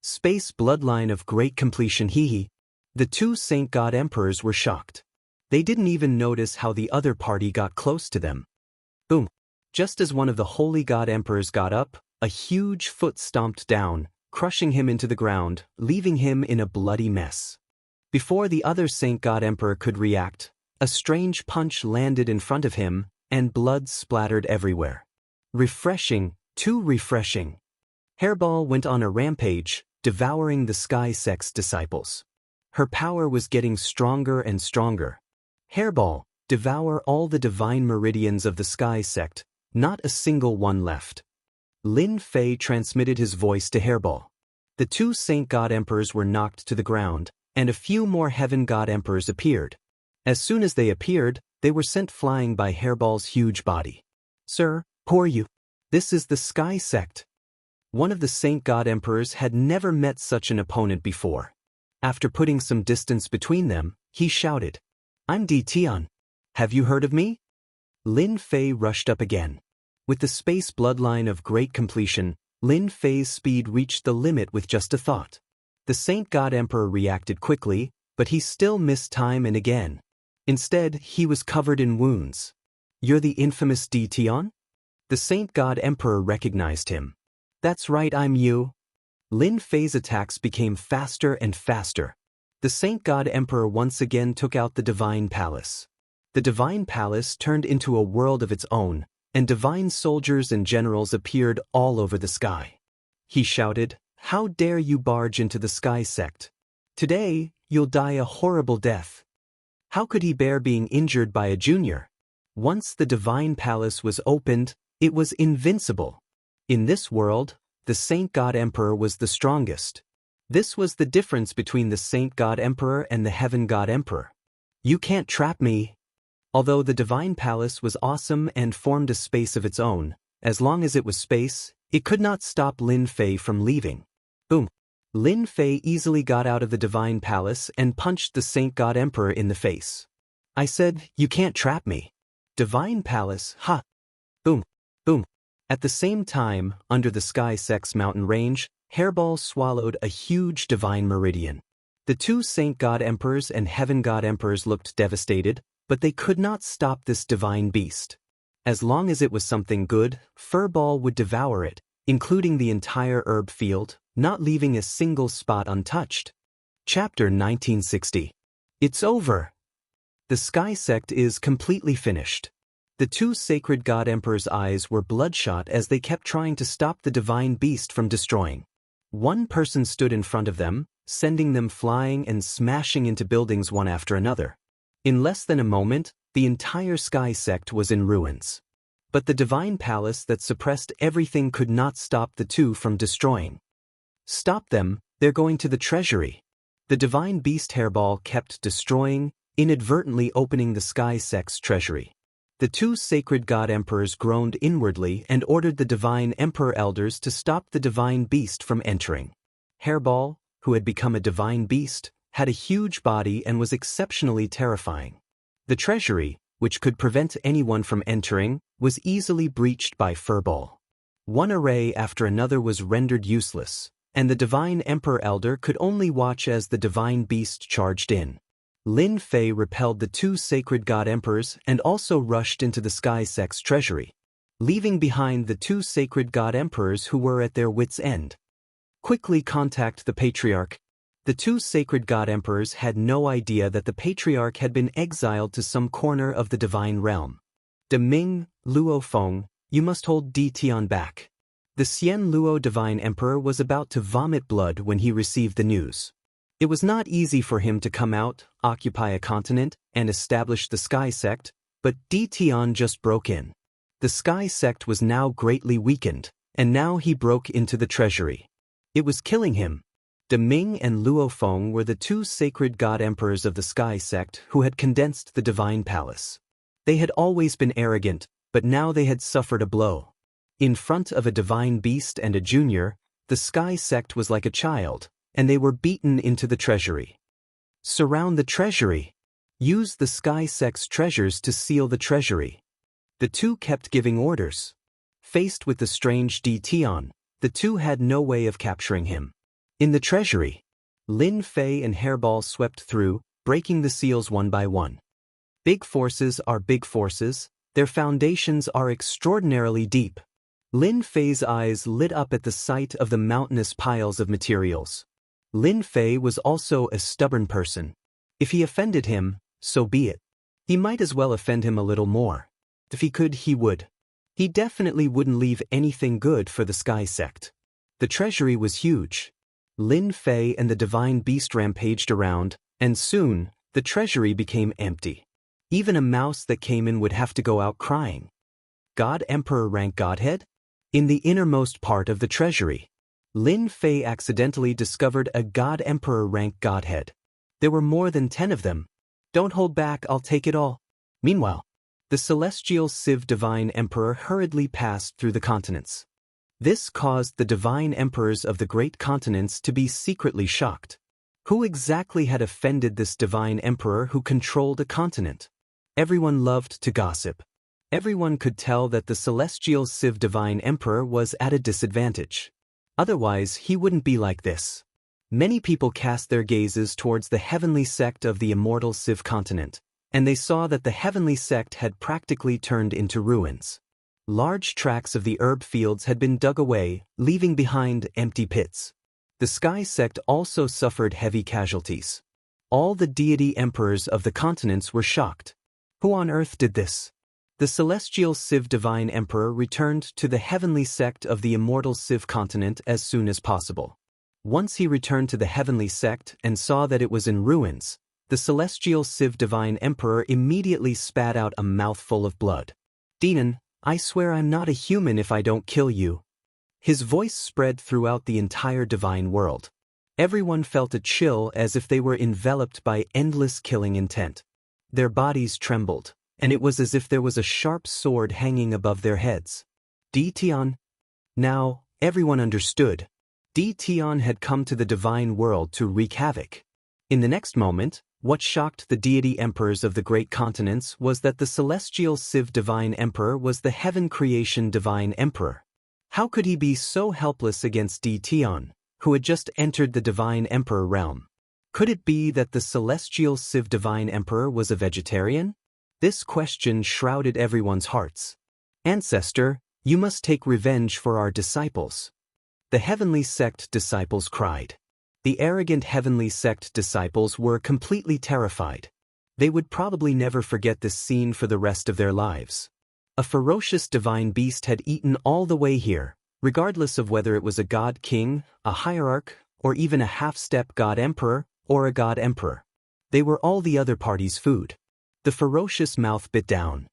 Space bloodline of great completion, hee. The 2 Saint God Emperors were shocked. They didn't even notice how the other party got close to them. Boom. Just as one of the Holy God Emperors got up, a huge foot stomped down, crushing him into the ground, leaving him in a bloody mess. Before the other Saint God Emperor could react, a strange punch landed in front of him, and blood splattered everywhere. Refreshing, too refreshing. Hairball went on a rampage, devouring the Sky Sect's disciples. Her power was getting stronger and stronger. Hairball, devour all the divine meridians of the Sky Sect, not a single one left. Lin Fei transmitted his voice to Hairball. The 2 Saint God Emperors were knocked to the ground, and a few more Heaven God Emperors appeared. As soon as they appeared, they were sent flying by Hairball's huge body. Sir, who are you? This is the Sky Sect. One of the Saint God Emperors had never met such an opponent before. After putting some distance between them, he shouted, I'm Di Tian. Have you heard of me? Lin Fei rushed up again. With the space bloodline of great completion, Lin Fei's speed reached the limit with just a thought. The Saint God Emperor reacted quickly, but he still missed time and again. Instead, he was covered in wounds. You're the infamous Di Tian? The Saint God Emperor recognized him. That's right, I'm you. Lin Fei's attacks became faster and faster. The Saint God Emperor once again took out the Divine Palace. The Divine Palace turned into a world of its own, and divine soldiers and generals appeared all over the sky. He shouted, How dare you barge into the Sky Sect? Today, you'll die a horrible death. How could he bear being injured by a junior? Once the Divine Palace was opened, it was invincible. In this world, the Saint God Emperor was the strongest. This was the difference between the Saint God Emperor and the Heaven God Emperor. You can't trap me. Although the Divine Palace was awesome and formed a space of its own, as long as it was space, it could not stop Lin Fei from leaving. Boom. Lin Fei easily got out of the divine palace and punched the Saint God Emperor in the face. I said, "You can't trap me." Divine palace, ha! Boom, boom. At the same time, under the Sky Sex mountain range, Hairball swallowed a huge divine meridian. The two Saint God Emperors and Heaven God Emperors looked devastated, but they could not stop this divine beast. As long as it was something good, Furball would devour it, including the entire herb field, not leaving a single spot untouched. Chapter 1960. It's over. The Sky Sect is completely finished. The two Sacred God Emperors' eyes were bloodshot as they kept trying to stop the divine beast from destroying. One person stood in front of them, sending them flying and smashing into buildings one after another. In less than a moment, the entire Sky Sect was in ruins. But the divine palace that suppressed everything could not stop the two from destroying. Stop them, they're going to the treasury. The divine beast Hairball kept destroying, inadvertently opening the Sky Sect's treasury. The two Sacred God Emperors groaned inwardly and ordered the divine Emperor Elders to stop the divine beast from entering. Hairball, who had become a divine beast, had a huge body and was exceptionally terrifying. The treasury, which could prevent anyone from entering, was easily breached by Furball. One array after another was rendered useless, and the divine Emperor Elder could only watch as the divine beast charged in. Lin Fei repelled the two Sacred God Emperors and also rushed into the Sky Sect's treasury, leaving behind the two Sacred God Emperors who were at their wits' end. Quickly contact the Patriarch. The two Sacred God Emperors had no idea that the Patriarch had been exiled to some corner of the divine realm. De Ming, Luo Feng, you must hold Di Tian back. The Xian Luo Divine Emperor was about to vomit blood when he received the news. It was not easy for him to come out, occupy a continent, and establish the Sky Sect, but Di Tian just broke in. The Sky Sect was now greatly weakened, and now he broke into the treasury. It was killing him. De Ming and Luo Feng were the two Sacred God Emperors of the Sky Sect who had condensed the divine palace. They had always been arrogant, but now they had suffered a blow. In front of a divine beast and a junior, the Sky Sect was like a child, and they were beaten into the treasury. Surround the treasury. Use the Sky Sect's treasures to seal the treasury. The two kept giving orders. Faced with the strange Di Tian, the two had no way of capturing him. In the treasury, Lin Fei and Hairball swept through, breaking the seals one by one. Big forces are big forces, their foundations are extraordinarily deep. Lin Fei's eyes lit up at the sight of the mountainous piles of materials. Lin Fei was also a stubborn person. If he offended him, so be it. He might as well offend him a little more. If he could, he would. He definitely wouldn't leave anything good for the Sky Sect. The treasury was huge. Lin Fei and the divine beast rampaged around, and soon, the treasury became empty. Even a mouse that came in would have to go out crying. God Emperor rank Godhead? In the innermost part of the treasury, Lin Fei accidentally discovered a God Emperor rank Godhead. There were more than 10 of them. Don't hold back, I'll take it all. Meanwhile, the celestial Civ Divine Emperor hurriedly passed through the continents. This caused the divine emperors of the great continents to be secretly shocked. Who exactly had offended this divine emperor who controlled a continent? Everyone loved to gossip. Everyone could tell that the celestial Civ Divine Emperor was at a disadvantage. Otherwise, he wouldn't be like this. Many people cast their gazes towards the heavenly sect of the immortal Civ continent, and they saw that the heavenly sect had practically turned into ruins. Large tracts of the herb fields had been dug away, leaving behind empty pits. The Sky Sect also suffered heavy casualties. All the deity emperors of the continents were shocked. Who on earth did this? The celestial Civ Divine Emperor returned to the heavenly sect of the immortal Civ continent as soon as possible. Once he returned to the heavenly sect and saw that it was in ruins, the celestial Civ Divine Emperor immediately spat out a mouthful of blood. "Demon, I swear I'm not a human if I don't kill you." His voice spread throughout the entire divine world. Everyone felt a chill as if they were enveloped by endless killing intent. Their bodies trembled, and it was as if there was a sharp sword hanging above their heads. Di Tian. Now, everyone understood. Tion had come to the divine world to wreak havoc. In the next moment, what shocked the deity emperors of the great continents was that the celestial Civ divine emperor was the heaven creation divine emperor. How could he be so helpless against Tion, who had just entered the divine emperor realm? Could it be that the celestial Civ divine emperor was a vegetarian? This question shrouded everyone's hearts. Ancestor, you must take revenge for our disciples. The heavenly sect disciples cried. The arrogant heavenly sect disciples were completely terrified. They would probably never forget this scene for the rest of their lives. A ferocious divine beast had eaten all the way here, regardless of whether it was a god king, a hierarch, or even a half-step god emperor, or a god emperor. They were all the other party's food. The ferocious mouth bit down.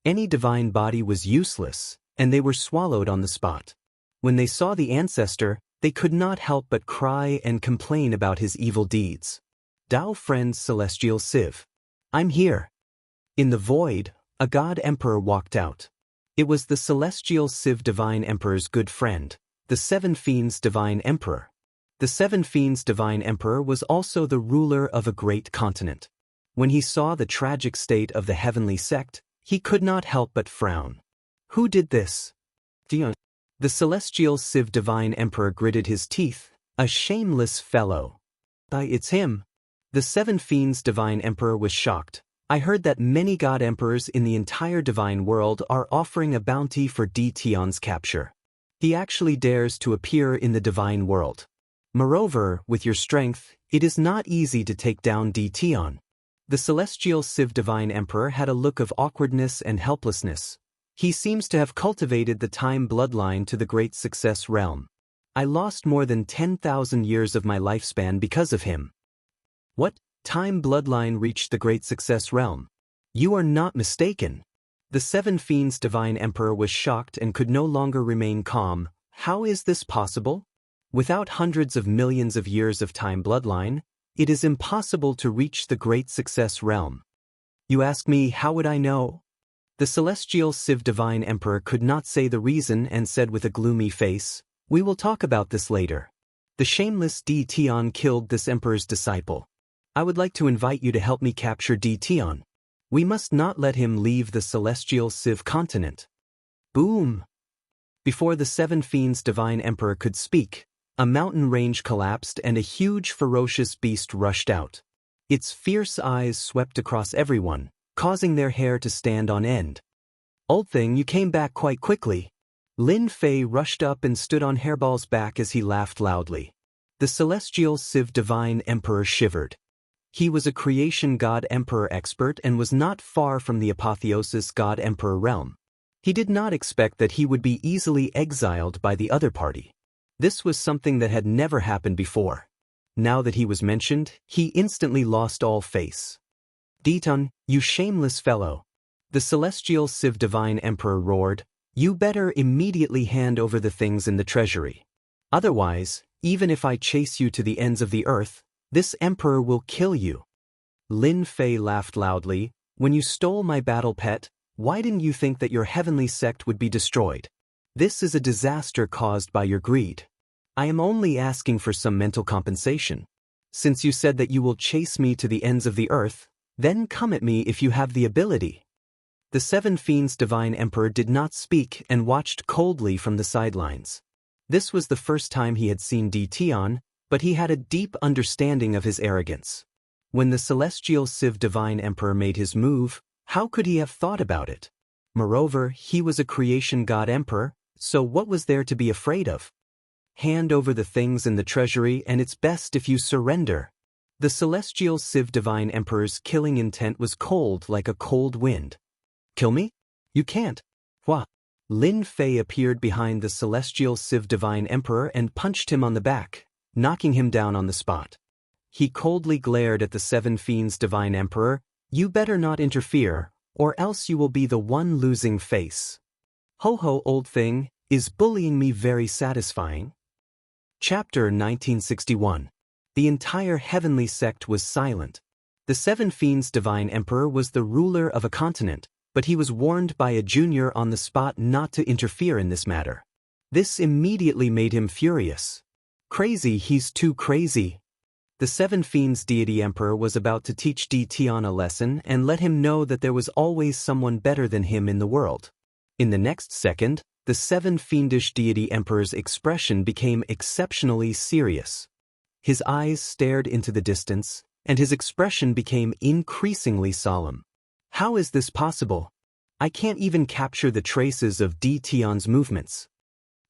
Any divine body was useless, and they were swallowed on the spot. When they saw the ancestor, they could not help but cry and complain about his evil deeds. Dao friend celestial Civ. I'm here. In the void, a god emperor walked out. It was the celestial Civ divine emperor's good friend, the Seven Fiends divine emperor. The Seven Fiends divine emperor was also the ruler of a great continent. When he saw the tragic state of the heavenly sect, he could not help but frown. Who did this? Tion. The celestial Civ divine emperor gritted his teeth. A shameless fellow. It's him. The Seven Fiends divine emperor was shocked. I heard that many god emperors in the entire divine world are offering a bounty for Tion's capture. He actually dares to appear in the divine world. Moreover, with your strength, it is not easy to take down Tion. The celestial Civ divine emperor had a look of awkwardness and helplessness. He seems to have cultivated the time bloodline to the great success realm. I lost more than 10,000 years of my lifespan because of him. What? Time bloodline reached the great success realm? You are not mistaken. The Seven Fiends divine emperor was shocked and could no longer remain calm. How is this possible? Without hundreds of millions of years of time bloodline, it is impossible to reach the great success realm. You ask me, how would I know? The celestial Civ divine emperor could not say the reason and said with a gloomy face, we will talk about this later. The shameless Tion killed this emperor's disciple. I would like to invite you to help me capture Tion. We must not let him leave the celestial Civ continent. Boom! Before the Seven Fiends divine emperor could speak, a mountain range collapsed and a huge ferocious beast rushed out. Its fierce eyes swept across everyone, causing their hair to stand on end. Old thing, you came back quite quickly. Lin Fei rushed up and stood on Hairball's back as he laughed loudly. The celestial Civ divine emperor shivered. He was a creation god emperor expert and was not far from the apotheosis god emperor realm. He did not expect that he would be easily exiled by the other party. This was something that had never happened before. Now that he was mentioned, he instantly lost all face. Tion, you shameless fellow. The celestial Civ divine emperor roared, you better immediately hand over the things in the treasury. Otherwise, even if I chase you to the ends of the earth, this emperor will kill you. Lin Fei laughed loudly, when you stole my battle pet, why didn't you think that your heavenly sect would be destroyed? This is a disaster caused by your greed. I am only asking for some mental compensation. Since you said that you will chase me to the ends of the earth, then come at me if you have the ability. The Seven Fiends divine emperor did not speak and watched coldly from the sidelines. This was the first time he had seen Tion, but he had a deep understanding of his arrogance. When the celestial Civ divine emperor made his move, how could he have thought about it? Moreover, he was a creation god emperor, so what was there to be afraid of? Hand over the things in the treasury and it's best if you surrender. The celestial Civ divine emperor's killing intent was cold like a cold wind. Kill me? You can't. What? Lin Fei appeared behind the celestial Civ divine emperor and punched him on the back, knocking him down on the spot. He coldly glared at the Seven Fiends divine emperor, you better not interfere, or else you will be the one losing face. Ho ho, old thing, is bullying me very satisfying? Chapter 1961. The entire heavenly sect was silent. The Seven Fiends divine emperor was the ruler of a continent, but he was warned by a junior on the spot not to interfere in this matter. This immediately made him furious. Crazy, he's too crazy. The Seven Fiends Deity Emperor was about to teach Di Tian a lesson and let him know that there was always someone better than him in the world. In the next second, the Seven Fiendish Deity Emperor's expression became exceptionally serious. His eyes stared into the distance, and his expression became increasingly solemn. How is this possible? I can't even capture the traces of Di Tian's movements.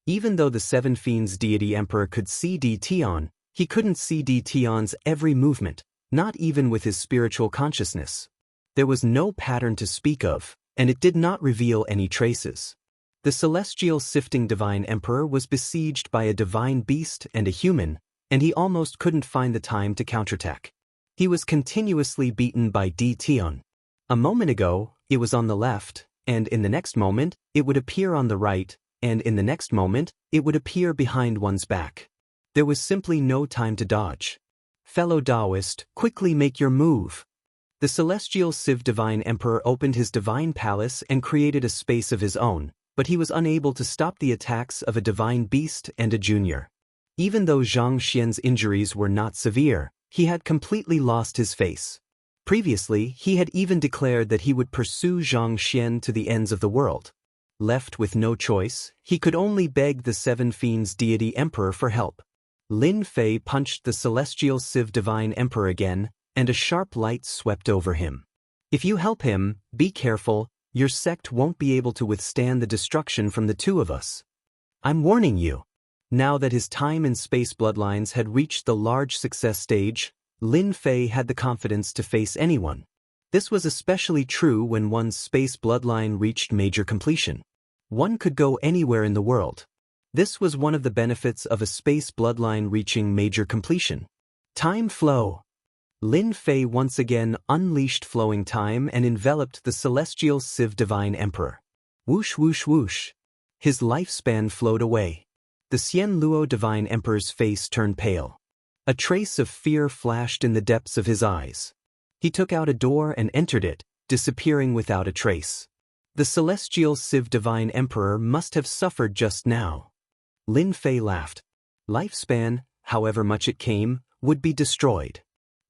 Even though the Seven Fiends Deity Emperor could see Di Tian, he couldn't see Di Tian's every movement, not even with his spiritual consciousness. There was no pattern to speak of, and it did not reveal any traces. The celestial sifting divine emperor was besieged by a divine beast and a human, and he almost couldn't find the time to counterattack. He was continuously beaten by Di Tian. A moment ago, it was on the left, and in the next moment, it would appear on the right, and in the next moment, it would appear behind one's back. There was simply no time to dodge. Fellow Taoist, quickly make your move. The celestial Civ Divine Emperor opened his divine palace and created a space of his own, but he was unable to stop the attacks of a divine beast and a junior. Even though Zhang Xian's injuries were not severe, he had completely lost his face. Previously, he had even declared that he would pursue Zhang Xian to the ends of the world. Left with no choice, he could only beg the Seven Fiends Deity Emperor for help. Lin Fei punched the celestial Civ Divine Emperor again, and a sharp light swept over him. If you help him, be careful, your sect won't be able to withstand the destruction from the two of us. I'm warning you. Now that his time and space bloodlines had reached the large success stage, Lin Fei had the confidence to face anyone. This was especially true when one's space bloodline reached major completion. One could go anywhere in the world. This was one of the benefits of a space bloodline reaching major completion. Time flow. Lin Fei once again unleashed flowing time and enveloped the celestial Civ Divine Emperor. Whoosh whoosh whoosh. His lifespan flowed away. The Xian Luo Divine Emperor's face turned pale. A trace of fear flashed in the depths of his eyes. He took out a door and entered it, disappearing without a trace. The celestial Civ Divine Emperor must have suffered just now. Lin Fei laughed. Lifespan, however much it came, would be destroyed.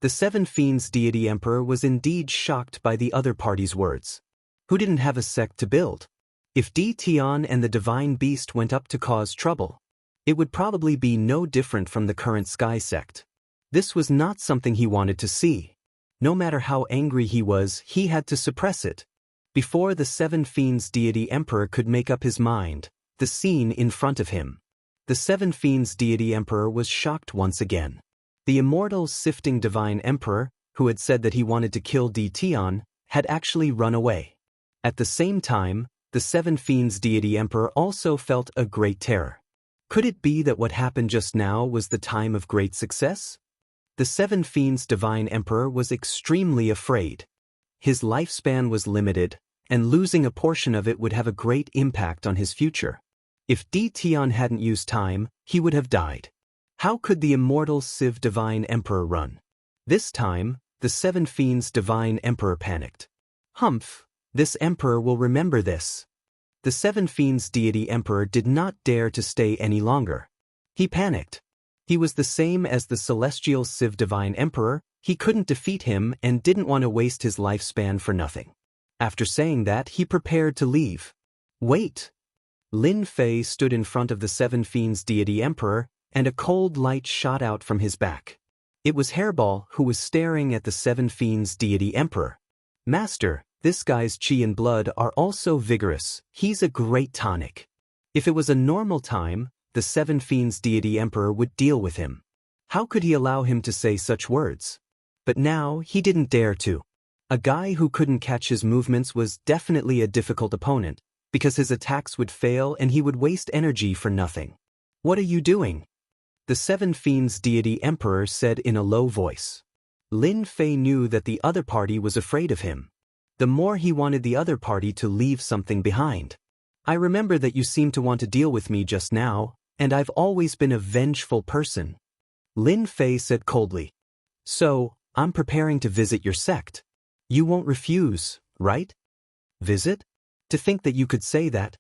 The Seven Fiends Deity Emperor was indeed shocked by the other party's words. Who didn't have a sect to build? If Di Tian and the Divine Beast went up to cause trouble, it would probably be no different from the current Sky sect. This was not something he wanted to see. No matter how angry he was, he had to suppress it. Before the Seven Fiends Deity Emperor could make up his mind, the scene in front of him. The Seven Fiends Deity Emperor was shocked once again. The immortal sifting divine emperor, who had said that he wanted to kill Di Tian, had actually run away. At the same time, the Seven Fiends Deity Emperor also felt a great terror. Could it be that what happened just now was the time of great success? The Seven Fiends Divine Emperor was extremely afraid. His lifespan was limited, and losing a portion of it would have a great impact on his future. If Di Tian hadn't used time, he would have died. How could the immortal Civ Divine Emperor run? This time, the Seven Fiends Divine Emperor panicked. Humph, this emperor will remember this. The Seven Fiends Deity Emperor did not dare to stay any longer. He panicked. He was the same as the celestial Civ Divine Emperor, he couldn't defeat him and didn't want to waste his lifespan for nothing. After saying that, he prepared to leave. Wait! Lin Fei stood in front of the Seven Fiends Deity Emperor, and a cold light shot out from his back. It was Hairball who was staring at the Seven Fiends Deity Emperor. Master, this guy's chi and blood are also vigorous, he's a great tonic. If it was a normal time, the Seven Fiends Deity Emperor would deal with him. How could he allow him to say such words? But now, he didn't dare to. A guy who couldn't catch his movements was definitely a difficult opponent, because his attacks would fail and he would waste energy for nothing. What are you doing? The Seven Fiends Deity Emperor said in a low voice. Lin Fei knew that the other party was afraid of him. The more he wanted the other party to leave something behind. I remember that you seemed to want to deal with me just now, and I've always been a vengeful person. Lin Fei said coldly. So, I'm preparing to visit your sect. You won't refuse, right? Visit? To think that you could say that.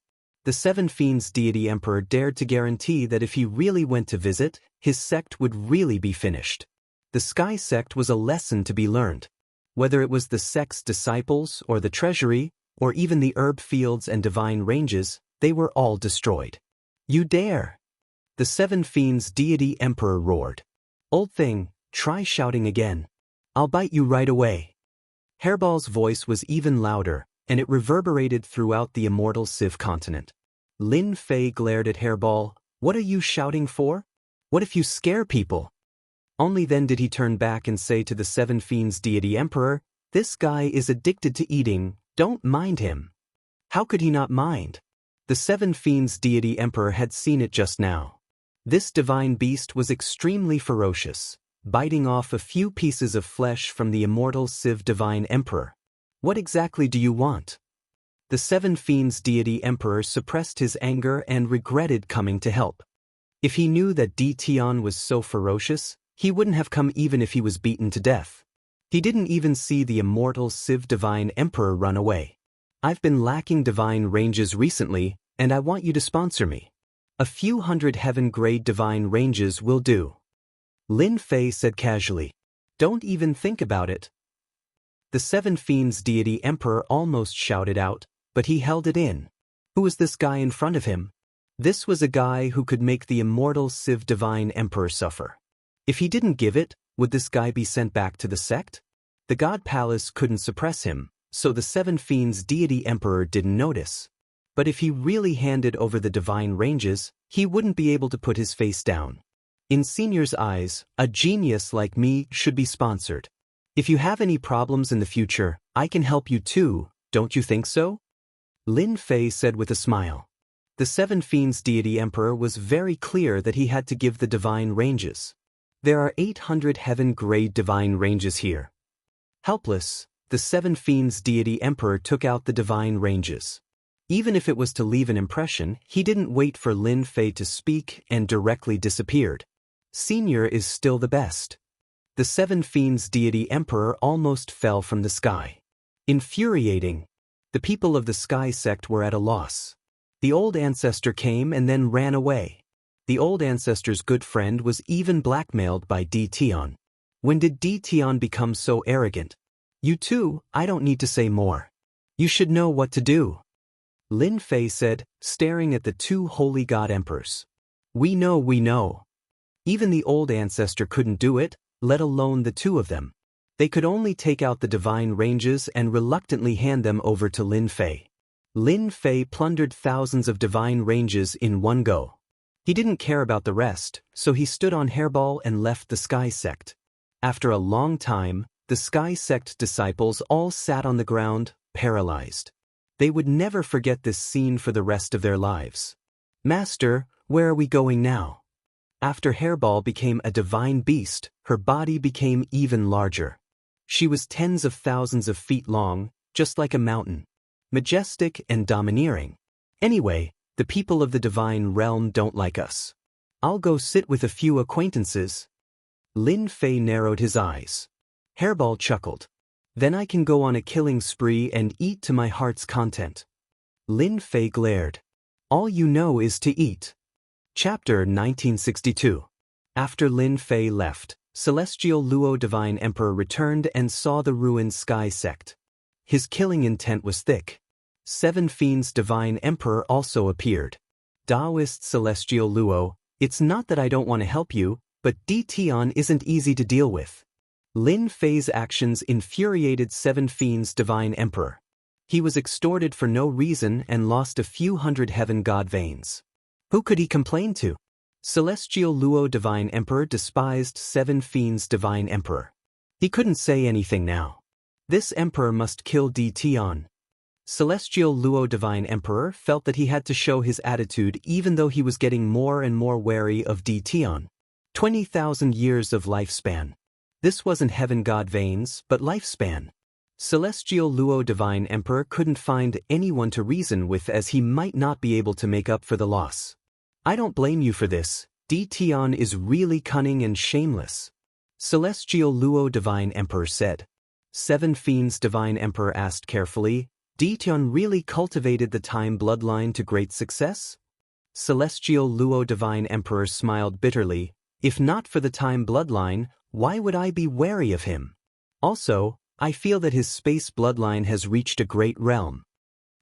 The Seven Fiends deity emperor dared to guarantee that if he really went to visit, his sect would really be finished. The Sky Sect was a lesson to be learned. Whether it was the sect's disciples or the treasury, or even the herb fields and divine ranges, they were all destroyed. You dare! The Seven Fiends deity emperor roared. Old thing, try shouting again. I'll bite you right away. Hairball's voice was even louder, and it reverberated throughout the immortal Civ continent. Lin Fei glared at Hairball. What are you shouting for? What if you scare people? Only then did he turn back and say to the Seven Fiends deity emperor, this guy is addicted to eating, don't mind him. How could he not mind? The Seven Fiends deity emperor had seen it just now. This divine beast was extremely ferocious, biting off a few pieces of flesh from the immortal Civ divine emperor. What exactly do you want? The Seven Fiends deity emperor suppressed his anger and regretted coming to help. If he knew that Tion was so ferocious, he wouldn't have come even if he was beaten to death. He didn't even see the immortal Civ divine emperor run away. I've been lacking divine ranges recently, and I want you to sponsor me. A few hundred heaven-grade divine ranges will do. Lin Fei said casually. Don't even think about it. The Seven Fiends deity emperor almost shouted out, but he held it in. Who was this guy in front of him? This was a guy who could make the immortal Civ divine emperor suffer. If he didn't give it, would this guy be sent back to the sect? The God Palace couldn't suppress him, so the Seven Fiends deity emperor didn't notice. But if he really handed over the divine ranges, he wouldn't be able to put his face down. In Senior's eyes, a genius like me should be sponsored. If you have any problems in the future, I can help you too, don't you think so? Lin Fei said with a smile. The Seven Fiends deity emperor was very clear that he had to give the divine ranges. There are 800 heaven-grade divine ranges here. Helpless, the Seven Fiends deity emperor took out the divine ranges. Even if it was to leave an impression, he didn't wait for Lin Fei to speak and directly disappeared. Senior is still the best. The Seven Fiends deity emperor almost fell from the sky. Infuriating. The people of the Sky Sect were at a loss. The old ancestor came and then ran away. The old ancestor's good friend was even blackmailed by Tion. When did Tion become so arrogant? You too, I don't need to say more. You should know what to do. Lin Fei said, staring at the two holy god emperors. We know. Even the old ancestor couldn't do it, let alone the two of them. They could only take out the divine ranges and reluctantly hand them over to Lin Fei. Lin Fei plundered thousands of divine ranges in one go. He didn't care about the rest, so he stood on Hairball and left the Sky Sect. After a long time, the Sky Sect disciples all sat on the ground, paralyzed. They would never forget this scene for the rest of their lives. Master, where are we going now? After Hairball became a divine beast, her body became even larger. She was tens of thousands of feet long, just like a mountain. Majestic and domineering. Anyway, the people of the divine realm don't like us. I'll go sit with a few acquaintances. Lin Fei narrowed his eyes. Hairball chuckled. Then I can go on a killing spree and eat to my heart's content. Lin Fei glared. All you know is to eat. Chapter 1962. After Lin Fei left, Celestial Luo Divine Emperor returned and saw the ruined Sky Sect. His killing intent was thick. Seven Fiends Divine Emperor also appeared. Taoist Celestial Luo, it's not that I don't want to help you, but Tion isn't easy to deal with. Lin Fei's actions infuriated Seven Fiends Divine Emperor. He was extorted for no reason and lost a few hundred heaven god veins. Who could he complain to? Celestial Luo Divine Emperor despised Seven Fiends Divine Emperor. He couldn't say anything now. This emperor must kill Tion. Celestial Luo Divine Emperor felt that he had to show his attitude even though he was getting more and more wary of Tion. 20,000 years of lifespan. This wasn't heaven god veins, but lifespan. Celestial Luo Divine Emperor couldn't find anyone to reason with as he might not be able to make up for the loss. I don't blame you for this, Tion is really cunning and shameless. Celestial Luo Divine Emperor said. Seven Fiends Divine Emperor asked carefully, Dition really cultivated the Time bloodline to great success? Celestial Luo Divine Emperor smiled bitterly. If not for the Time bloodline, why would I be wary of him? Also, I feel that his space bloodline has reached a great realm.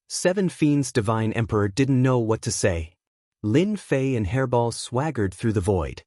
Seven Fiends Divine Emperor didn't know what to say. Lin Fei and Hairball swaggered through the void.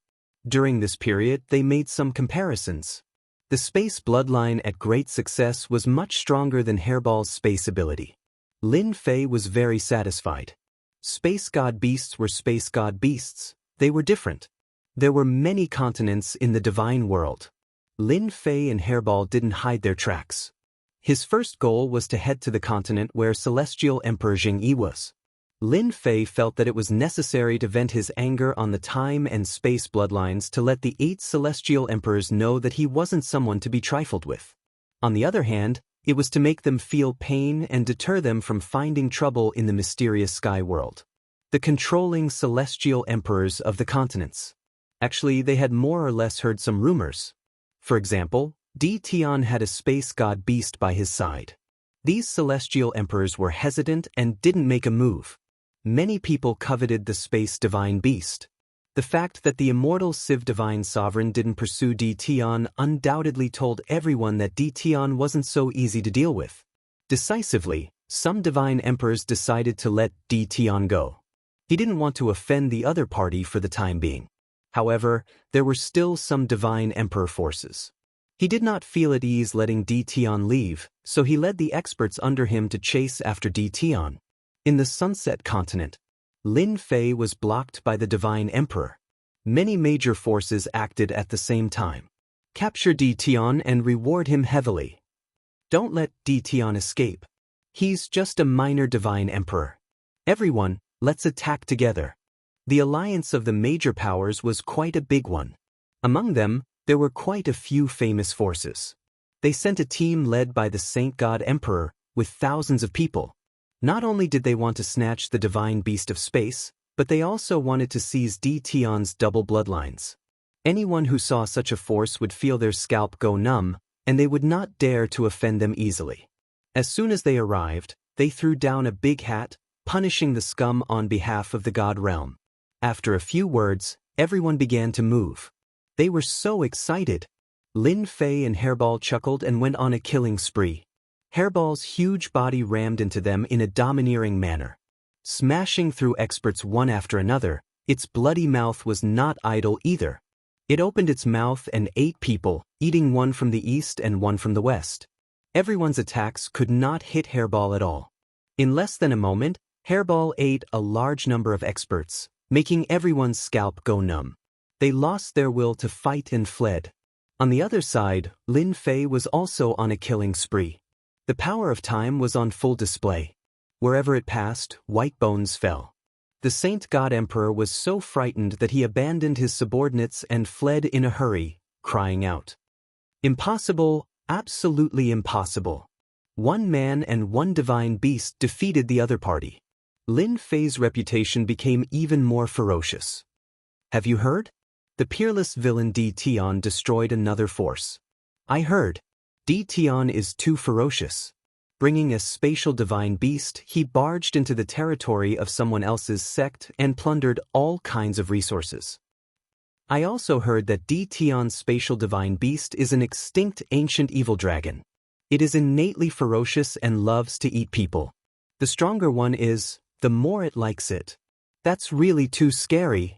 During this period, they made some comparisons. The space bloodline at great success was much stronger than Hairball's space ability. Lin Fei was very satisfied. Space god beasts were space god beasts. They were different. There were many continents in the divine world. Lin Fei and Hairball didn't hide their tracks. His first goal was to head to the continent where Celestial Emperor Jingyi was. Lin Fei felt that it was necessary to vent his anger on the time and space bloodlines to let the 8 Celestial Emperors know that he wasn't someone to be trifled with. On the other hand, it was to make them feel pain and deter them from finding trouble in the mysterious sky world. The controlling Celestial Emperors of the continents. Actually, they had more or less heard some rumors. For example, Dition had a space god beast by his side. These Celestial Emperors were hesitant and didn't make a move. Many people coveted the space divine beast. The fact that the immortal Civ Divine Sovereign didn't pursue Dition undoubtedly told everyone that Dition wasn't so easy to deal with. Decisively, some divine emperors decided to let Dition go. He didn't want to offend the other party for the time being. However, there were still some divine emperor forces. He did not feel at ease letting Dition leave, so he led the experts under him to chase after Dition. In the Sunset Continent, Lin Fei was blocked by the Divine Emperor. Many major forces acted at the same time. Capture Dition and reward him heavily. Don't let Dition escape. He's just a minor Divine Emperor. Everyone, let's attack together. The alliance of the major powers was quite a big one. Among them, there were quite a few famous forces. They sent a team led by the Saint God Emperor, with thousands of people. Not only did they want to snatch the divine beast of space, but they also wanted to seize Dition's double bloodlines. Anyone who saw such a force would feel their scalp go numb, and they would not dare to offend them easily. As soon as they arrived, they threw down a big hat, punishing the scum on behalf of the God realm. After a few words, everyone began to move. They were so excited. Lin Fei and Hairball chuckled and went on a killing spree. Hairball's huge body rammed into them in a domineering manner. Smashing through experts one after another, its bloody mouth was not idle either. It opened its mouth and ate people, eating one from the east and one from the west. Everyone's attacks could not hit Hairball at all. In less than a moment, Hairball ate a large number of experts, making everyone's scalp go numb. They lost their will to fight and fled. On the other side, Lin Fei was also on a killing spree. The power of time was on full display. Wherever it passed, white bones fell. The Saint God Emperor was so frightened that he abandoned his subordinates and fled in a hurry, crying out, "Impossible, absolutely impossible." One man and one divine beast defeated the other party. Lin Fei's reputation became even more ferocious. Have you heard? The peerless villain Dition destroyed another force. I heard. Dition is too ferocious. Bringing a spatial divine beast, he barged into the territory of someone else's sect and plundered all kinds of resources. I also heard that Dition's spatial divine beast is an extinct ancient evil dragon. It is innately ferocious and loves to eat people. The stronger one is, the more it likes it. That's really too scary.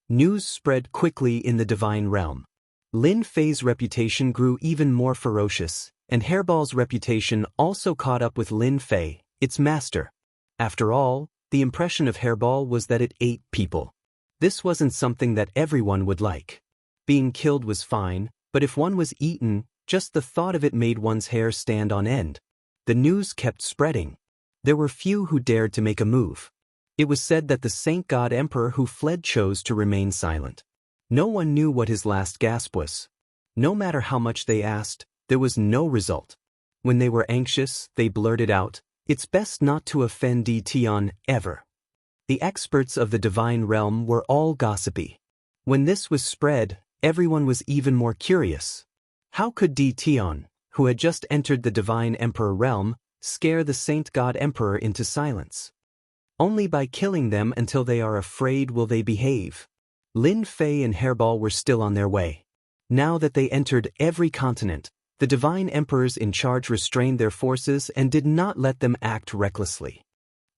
News spread quickly in the divine realm. Lin Fei's reputation grew even more ferocious, and Hairball's reputation also caught up with Lin Fei, its master. After all, the impression of Hairball was that it ate people. This wasn't something that everyone would like. Being killed was fine, but if one was eaten, just the thought of it made one's hair stand on end. The news kept spreading. There were few who dared to make a move. It was said that the Saint God Emperor who fled chose to remain silent. No one knew what his last gasp was. No matter how much they asked, there was no result. When they were anxious, they blurted out, "It's best not to offend Dition ever." The experts of the divine realm were all gossipy. When this was spread, everyone was even more curious. How could Dition, who had just entered the divine emperor realm, scare the Saint God Emperor into silence. Only by killing them until they are afraid will they behave. Lin Fei and Hairball were still on their way. Now that they entered every continent, the divine emperors in charge restrained their forces and did not let them act recklessly.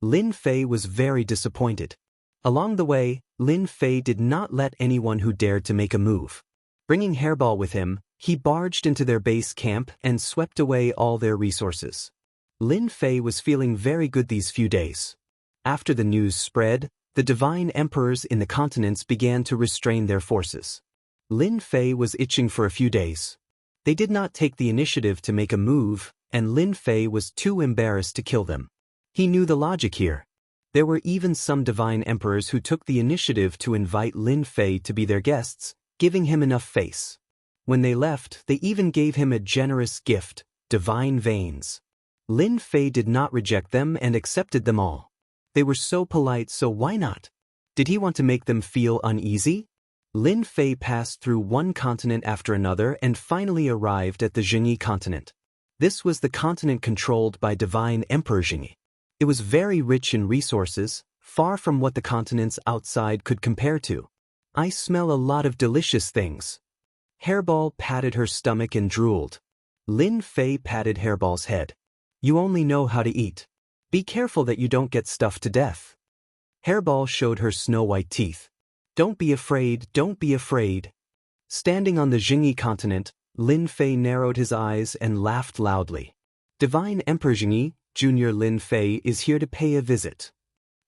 Lin Fei was very disappointed. Along the way, Lin Fei did not let anyone who dared to make a move. Bringing Hairball with him, he barged into their base camp and swept away all their resources. Lin Fei was feeling very good these few days. After the news spread, the divine emperors in the continents began to restrain their forces. Lin Fei was itching for a few days. They did not take the initiative to make a move, and Lin Fei was too embarrassed to kill them. He knew the logic here. There were even some divine emperors who took the initiative to invite Lin Fei to be their guests, giving him enough face. When they left, they even gave him a generous gift, divine veins. Lin Fei did not reject them and accepted them all. They were so polite, so why not? Did he want to make them feel uneasy? Lin Fei passed through one continent after another and finally arrived at the Jingyi continent. This was the continent controlled by divine Emperor Jingyi. It was very rich in resources, far from what the continents outside could compare to. I smell a lot of delicious things. Hairball patted her stomach and drooled. Lin Fei patted Hairball's head. You only know how to eat. Be careful that you don't get stuffed to death. Hairball showed her snow-white teeth. Don't be afraid, don't be afraid. Standing on the Jingyi continent, Lin Fei narrowed his eyes and laughed loudly. Divine Emperor Jingyi, Junior Lin Fei is here to pay a visit.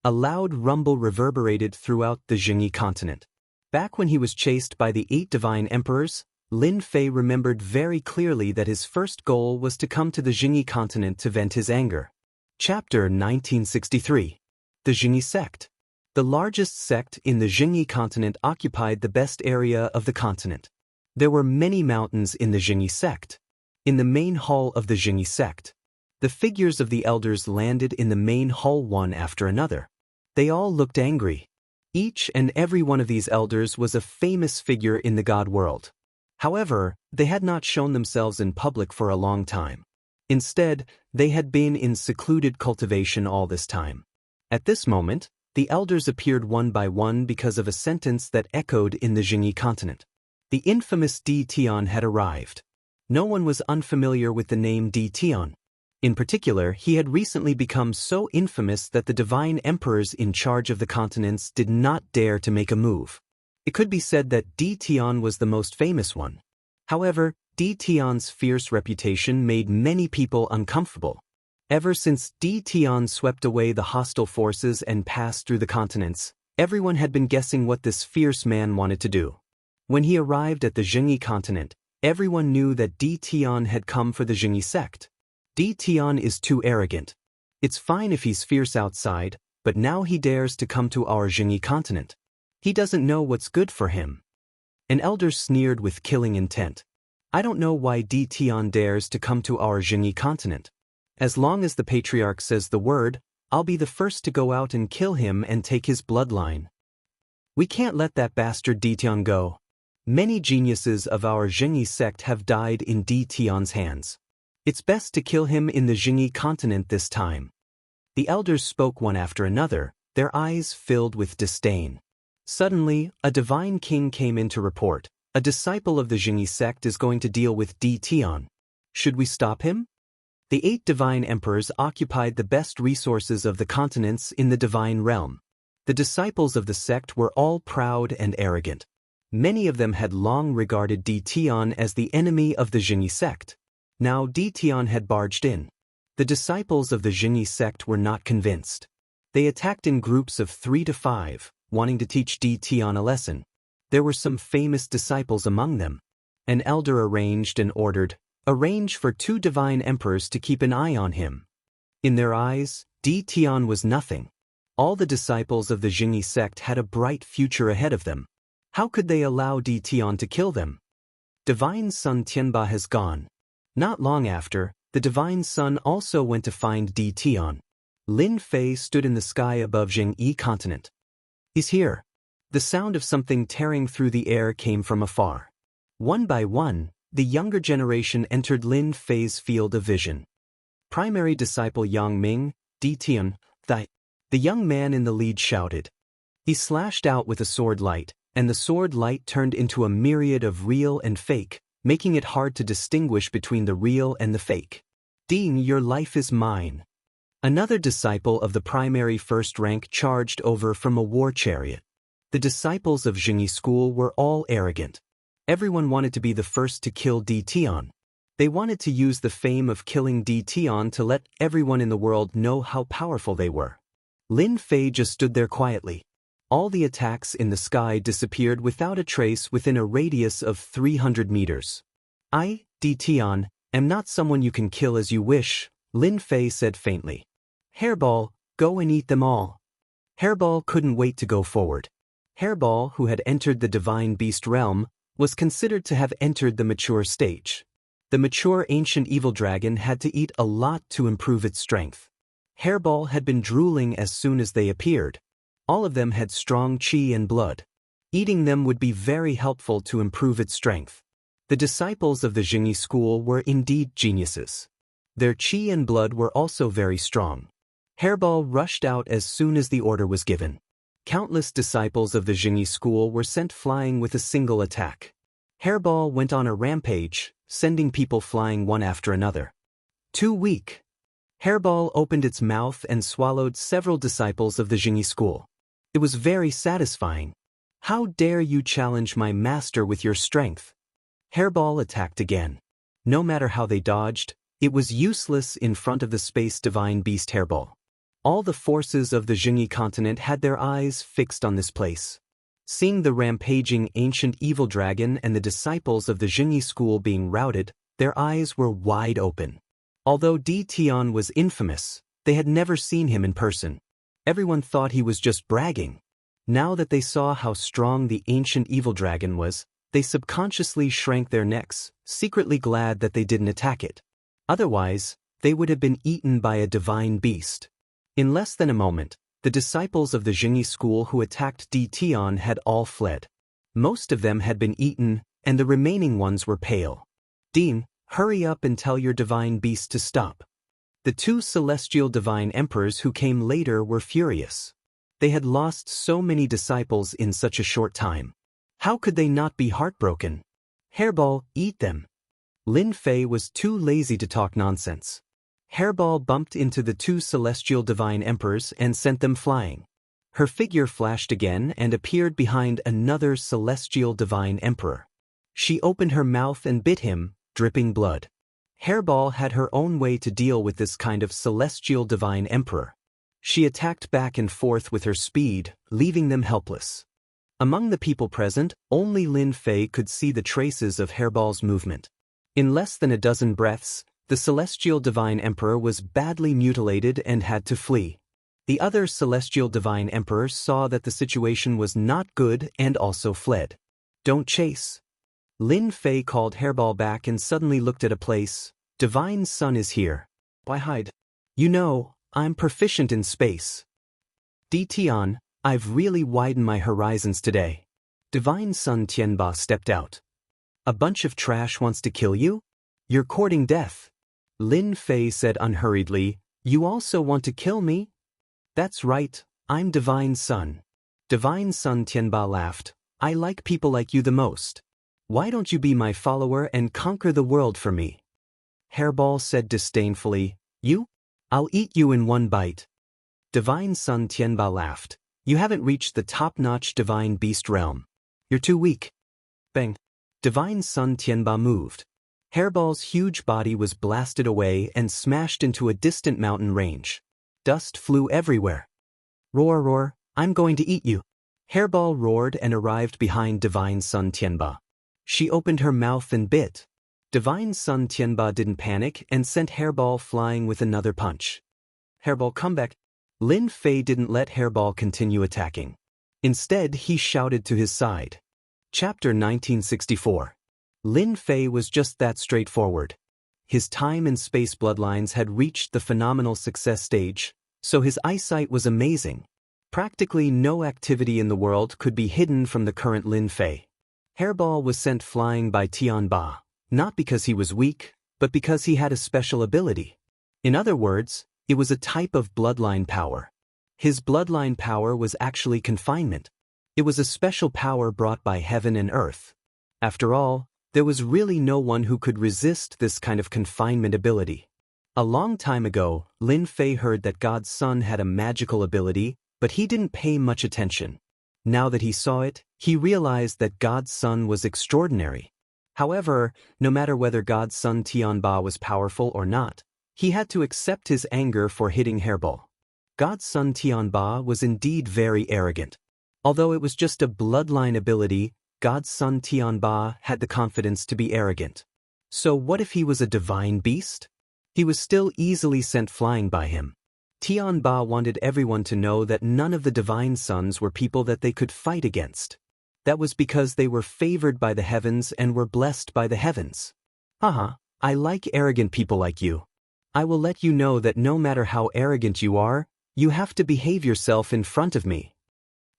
A loud rumble reverberated throughout the Jingyi continent. Back when he was chased by the 8 divine emperors, Lin Fei remembered very clearly that his first goal was to come to the Jingyi continent to vent his anger. Chapter 1963. The Jingyi Sect. The largest sect in the Jingyi continent occupied the best area of the continent. There were many mountains in the Jingyi sect. In the main hall of the Jingyi sect, the figures of the elders landed in the main hall one after another. They all looked angry. Each and every one of these elders was a famous figure in the god world. However, they had not shown themselves in public for a long time. Instead, they had been in secluded cultivation all this time. At this moment, the elders appeared one by one because of a sentence that echoed in the Jingyi continent. The infamous Di Tian had arrived. No one was unfamiliar with the name Di Tian. In particular, he had recently become so infamous that the divine emperors in charge of the continents did not dare to make a move. It could be said that Di Tian was the most famous one. However, Di Tian's fierce reputation made many people uncomfortable. Ever since Di Tian swept away the hostile forces and passed through the continents, everyone had been guessing what this fierce man wanted to do. When he arrived at the Jingyi continent, everyone knew that Di Tian had come for the Jingyi sect. Di Tian is too arrogant. It's fine if he's fierce outside, but now he dares to come to our Jingyi continent. He doesn't know what's good for him. An elder sneered with killing intent. I don't know why Di Tian dares to come to our Jingyi continent. As long as the patriarch says the word, I'll be the first to go out and kill him and take his bloodline. We can't let that bastard Di Tian go. Many geniuses of our Jingyi sect have died in Di Tian's hands. It's best to kill him in the Jingyi continent this time. The elders spoke one after another, their eyes filled with disdain. Suddenly, a divine king came in to report. A disciple of the Jingyi sect is going to deal with Di Tian. Should we stop him? The 8 divine emperors occupied the best resources of the continents in the divine realm. The disciples of the sect were all proud and arrogant. Many of them had long regarded Di Tian as the enemy of the Jingyi sect. Now Di Tian had barged in. The disciples of the Jingyi sect were not convinced. They attacked in groups of 3 to 5, wanting to teach Di Tian a lesson. There were some famous disciples among them. An elder arranged and ordered, arrange for 2 divine emperors to keep an eye on him. In their eyes, Di Tian was nothing. All the disciples of the Jingyi sect had a bright future ahead of them. How could they allow Di Tian to kill them? Divine Son Tianba has gone. Not long after, the divine sun also went to find Di Tian. Lin Fei stood in the sky above Jingyi continent. He's here. The sound of something tearing through the air came from afar. One by one, the younger generation entered Lin Fei's field of vision. Primary disciple Yang Ming, Di Tian, the young man in the lead shouted. He slashed out with a sword light, and the sword light turned into a myriad of real and fake, making it hard to distinguish between the real and the fake. Ding, your life is mine. Another disciple of the primary first rank charged over from a war chariot. The disciples of Jingyi school were all arrogant. Everyone wanted to be the first to kill Di Tian. They wanted to use the fame of killing Di Tian to let everyone in the world know how powerful they were. Lin Fei just stood there quietly. All the attacks in the sky disappeared without a trace within a radius of 300 meters. I, Di Tian, am not someone you can kill as you wish, Lin Fei said faintly. Hairball, go and eat them all. Hairball couldn't wait to go forward. Hairball, who had entered the divine beast realm, was considered to have entered the mature stage. The mature ancient evil dragon had to eat a lot to improve its strength. Hairball had been drooling as soon as they appeared. All of them had strong qi and blood. Eating them would be very helpful to improve its strength. The disciples of the Jingyi school were indeed geniuses. Their qi and blood were also very strong. Hairball rushed out as soon as the order was given. Countless disciples of the Jingyi school were sent flying with a single attack. Hairball went on a rampage, sending people flying one after another. Too weak. Hairball opened its mouth and swallowed several disciples of the Jingyi school. It was very satisfying. How dare you challenge my master with your strength? Hairball attacked again. No matter how they dodged, it was useless in front of the space divine beast Hairball. All the forces of the Jingyi continent had their eyes fixed on this place. Seeing the rampaging ancient evil dragon and the disciples of the Jingyi school being routed, their eyes were wide open. Although Di Tian was infamous, they had never seen him in person. Everyone thought he was just bragging. Now that they saw how strong the ancient evil dragon was, they subconsciously shrank their necks, secretly glad that they didn't attack it. Otherwise, they would have been eaten by a divine beast. In less than a moment, the disciples of the Jingyi school who attacked Di Tian had all fled. Most of them had been eaten, and the remaining ones were pale. Dean, hurry up and tell your divine beast to stop. The two celestial divine emperors who came later were furious. They had lost so many disciples in such a short time. How could they not be heartbroken? Hairball, eat them. Lin Fei was too lazy to talk nonsense. Hairball bumped into the two celestial divine emperors and sent them flying. Her figure flashed again and appeared behind another celestial divine emperor. She opened her mouth and bit him, dripping blood. Hairball had her own way to deal with this kind of celestial divine emperor. She attacked back and forth with her speed, leaving them helpless. Among the people present, only Lin Fei could see the traces of Hairball's movement. In less than a dozen breaths, the celestial divine emperor was badly mutilated and had to flee. The other celestial divine emperor saw that the situation was not good and also fled. Don't chase. Lin Fei called Hairball back and suddenly looked at a place. Divine Sun is here. Why hide? You know, I'm proficient in space. Di Tian, I've really widened my horizons today. Divine Sun Tianba stepped out. A bunch of trash wants to kill you? You're courting death. Lin Fei said unhurriedly, you also want to kill me? That's right, I'm Divine Sun. Divine Sun Tianba laughed. I like people like you the most. Why don't you be my follower and conquer the world for me? Hairball said disdainfully, you? I'll eat you in one bite. Divine Sun Tianba laughed. You haven't reached the top-notch divine beast realm. You're too weak. Bang. Divine Sun Tianba moved. Hairball's huge body was blasted away and smashed into a distant mountain range. Dust flew everywhere. Roar, roar, I'm going to eat you. Hairball roared and arrived behind Divine Sun Tianba. She opened her mouth and bit. Divine Sun Tianba didn't panic and sent Hairball flying with another punch. Hairball, come back. Lin Fei didn't let Hairball continue attacking. Instead, he shouted to his side. Chapter 1964. Lin Fei was just that straightforward. His time and space bloodlines had reached the phenomenal success stage, so his eyesight was amazing. Practically no activity in the world could be hidden from the current Lin Fei. Hairball was sent flying by Tianba, not because he was weak, but because he had a special ability. In other words, it was a type of bloodline power. His bloodline power was actually confinement. It was a special power brought by heaven and earth. After all, there was really no one who could resist this kind of confinement ability. A long time ago, Lin Fei heard that God's son had a magical ability, but he didn't pay much attention. Now that he saw it, he realized that God's son was extraordinary. However, no matter whether God's son Tianba was powerful or not, he had to accept his anger for hitting Hairball. God's son Tianba was indeed very arrogant. Although it was just a bloodline ability, God's son Tianba had the confidence to be arrogant. So what if he was a divine beast? He was still easily sent flying by him. Tianba wanted everyone to know that none of the divine sons were people that they could fight against. That was because they were favored by the heavens and were blessed by the heavens. Haha, I like arrogant people like you. I will let you know that no matter how arrogant you are, you have to behave yourself in front of me.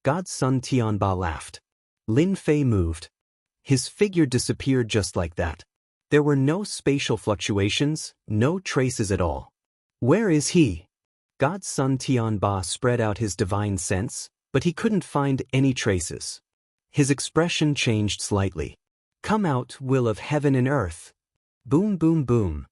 God's son Tianba laughed. Lin Fei moved. His figure disappeared just like that. There were no spatial fluctuations, no traces at all. Where is he? God's son Tianba spread out his divine sense, but he couldn't find any traces. His expression changed slightly. Come out, will of heaven and earth. Boom, boom, boom.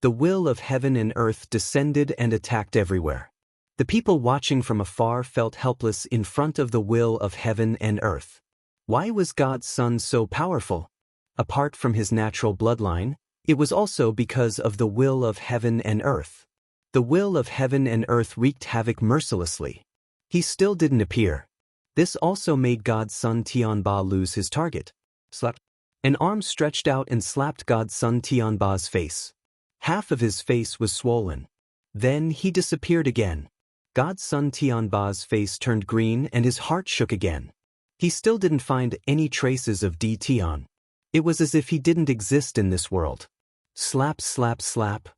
The will of heaven and earth descended and attacked everywhere. The people watching from afar felt helpless in front of the will of heaven and earth. Why was God's son so powerful? Apart from his natural bloodline, it was also because of the will of heaven and earth. The will of heaven and earth wreaked havoc mercilessly. He still didn't appear. This also made God's son Tianba lose his target. Slap. An arm stretched out and slapped God's son Tianba's face. Half of his face was swollen. Then he disappeared again. God's son Tianba's face turned green and his heart shook again. He still didn't find any traces of Di Tian. It was as if he didn't exist in this world. Slap, slap, slap.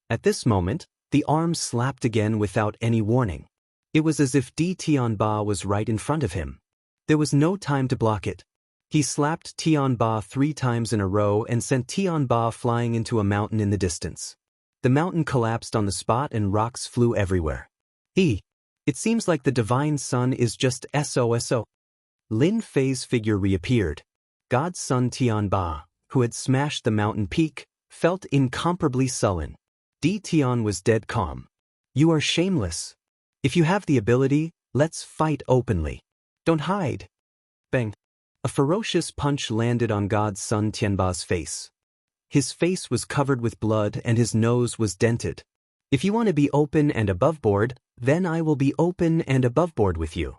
At this moment, the arm slapped again without any warning. It was as if Di Tianba was right in front of him. There was no time to block it. He slapped Tianba 3 times in a row and sent Tianba flying into a mountain in the distance. The mountain collapsed on the spot and rocks flew everywhere. It seems like the divine son is just SOSO. Lin Fei's figure reappeared. God's son Tianba, who had smashed the mountain peak, felt incomparably sullen. Di Tian was dead calm. You are shameless. If you have the ability, let's fight openly. Don't hide. Bang. A ferocious punch landed on God's son Tianba's face. His face was covered with blood and his nose was dented. If you want to be open and above board, then I will be open and above board with you.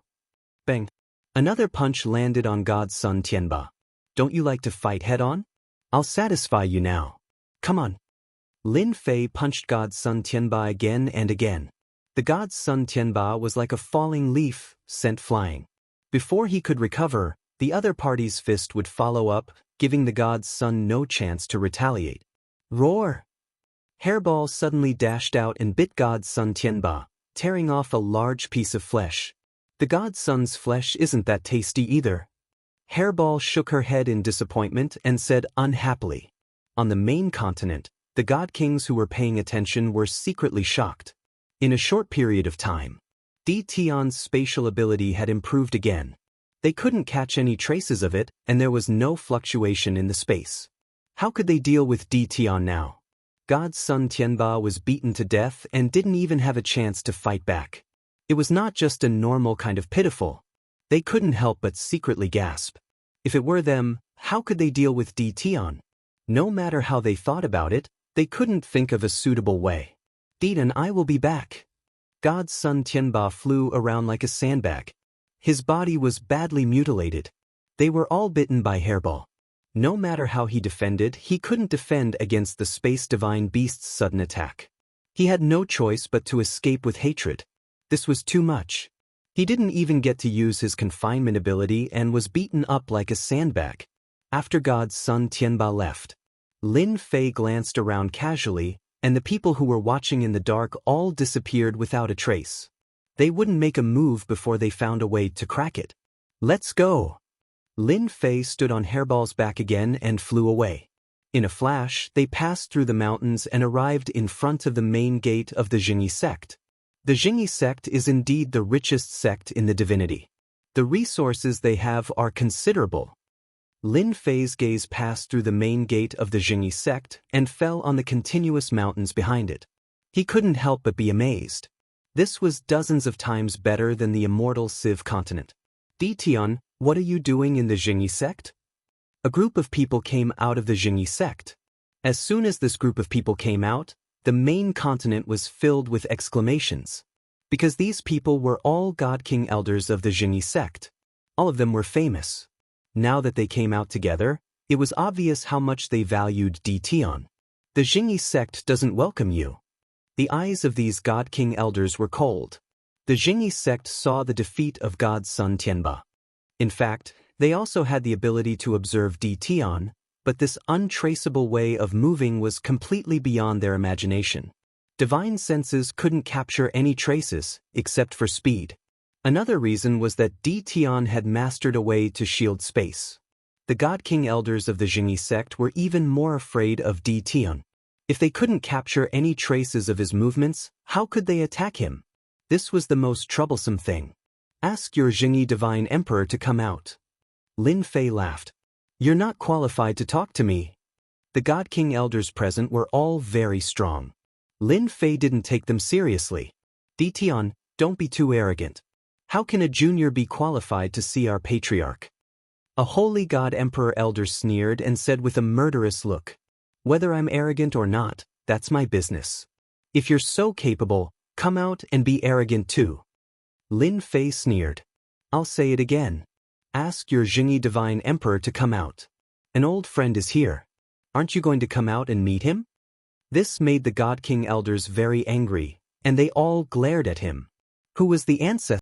Bang. Another punch landed on God's son Tianba. Don't you like to fight head-on? I'll satisfy you now. Come on. Lin Fei punched God's son Tianba again and again. The God's son Tianba was like a falling leaf, sent flying. Before he could recover, the other party's fist would follow up, giving the God's son no chance to retaliate. Roar! Hairball suddenly dashed out and bit God's son Tianba, tearing off a large piece of flesh. The God's son's flesh isn't that tasty either. Hairball shook her head in disappointment and said unhappily. On the main continent, the God Kings who were paying attention were secretly shocked. In a short period of time, Di Tian's spatial ability had improved again. They couldn't catch any traces of it, and there was no fluctuation in the space. How could they deal with Di Tian now? God's son Tianba was beaten to death and didn't even have a chance to fight back. It was not just a normal kind of pitiful. They couldn't help but secretly gasp. If it were them, how could they deal with Di Tian? No matter how they thought about it, they couldn't think of a suitable way. Di and I will be back. God's son Tianba flew around like a sandbag. His body was badly mutilated. They were all bitten by Hairball. No matter how he defended, he couldn't defend against the space divine beast's sudden attack. He had no choice but to escape with hatred. This was too much. He didn't even get to use his confinement ability and was beaten up like a sandbag. After God's son Tianba left, Lin Fei glanced around casually, and the people who were watching in the dark all disappeared without a trace. They wouldn't make a move before they found a way to crack it. Let's go! Lin Fei stood on Hairball's back again and flew away. In a flash, they passed through the mountains and arrived in front of the main gate of the Jingyi sect. The Jingyi sect is indeed the richest sect in the divinity. The resources they have are considerable. Lin Fei's gaze passed through the main gate of the Jingyi sect and fell on the continuous mountains behind it. He couldn't help but be amazed. This was dozens of times better than the immortal Civ continent. Di Tian, what are you doing in the Jingyi sect? A group of people came out of the Jingyi sect. As soon as this group of people came out, the main continent was filled with exclamations. Because these people were all God King elders of the Jingyi sect. All of them were famous. Now that they came out together, it was obvious how much they valued Di Tian. The Jingyi sect doesn't welcome you. The eyes of these God King elders were cold. The Jingyi sect saw the defeat of God's son Tianba. In fact, they also had the ability to observe Di Tian, but this untraceable way of moving was completely beyond their imagination. Divine senses couldn't capture any traces, except for speed. Another reason was that Di Tian had mastered a way to shield space. The God King elders of the Jingyi sect were even more afraid of Di Tian. If they couldn't capture any traces of his movements, how could they attack him? This was the most troublesome thing. Ask your Jingyi Divine Emperor to come out. Lin Fei laughed. You're not qualified to talk to me. The God King elders present were all very strong. Lin Fei didn't take them seriously. Di Tian, don't be too arrogant. How can a junior be qualified to see our patriarch? A holy God Emperor elder sneered and said with a murderous look. Whether I'm arrogant or not, that's my business. If you're so capable, come out and be arrogant too. Lin Fei sneered. I'll say it again. Ask your Jingyi Divine Emperor to come out. An old friend is here. Aren't you going to come out and meet him? This made the God King elders very angry, and they all glared at him. Who was the ancestor?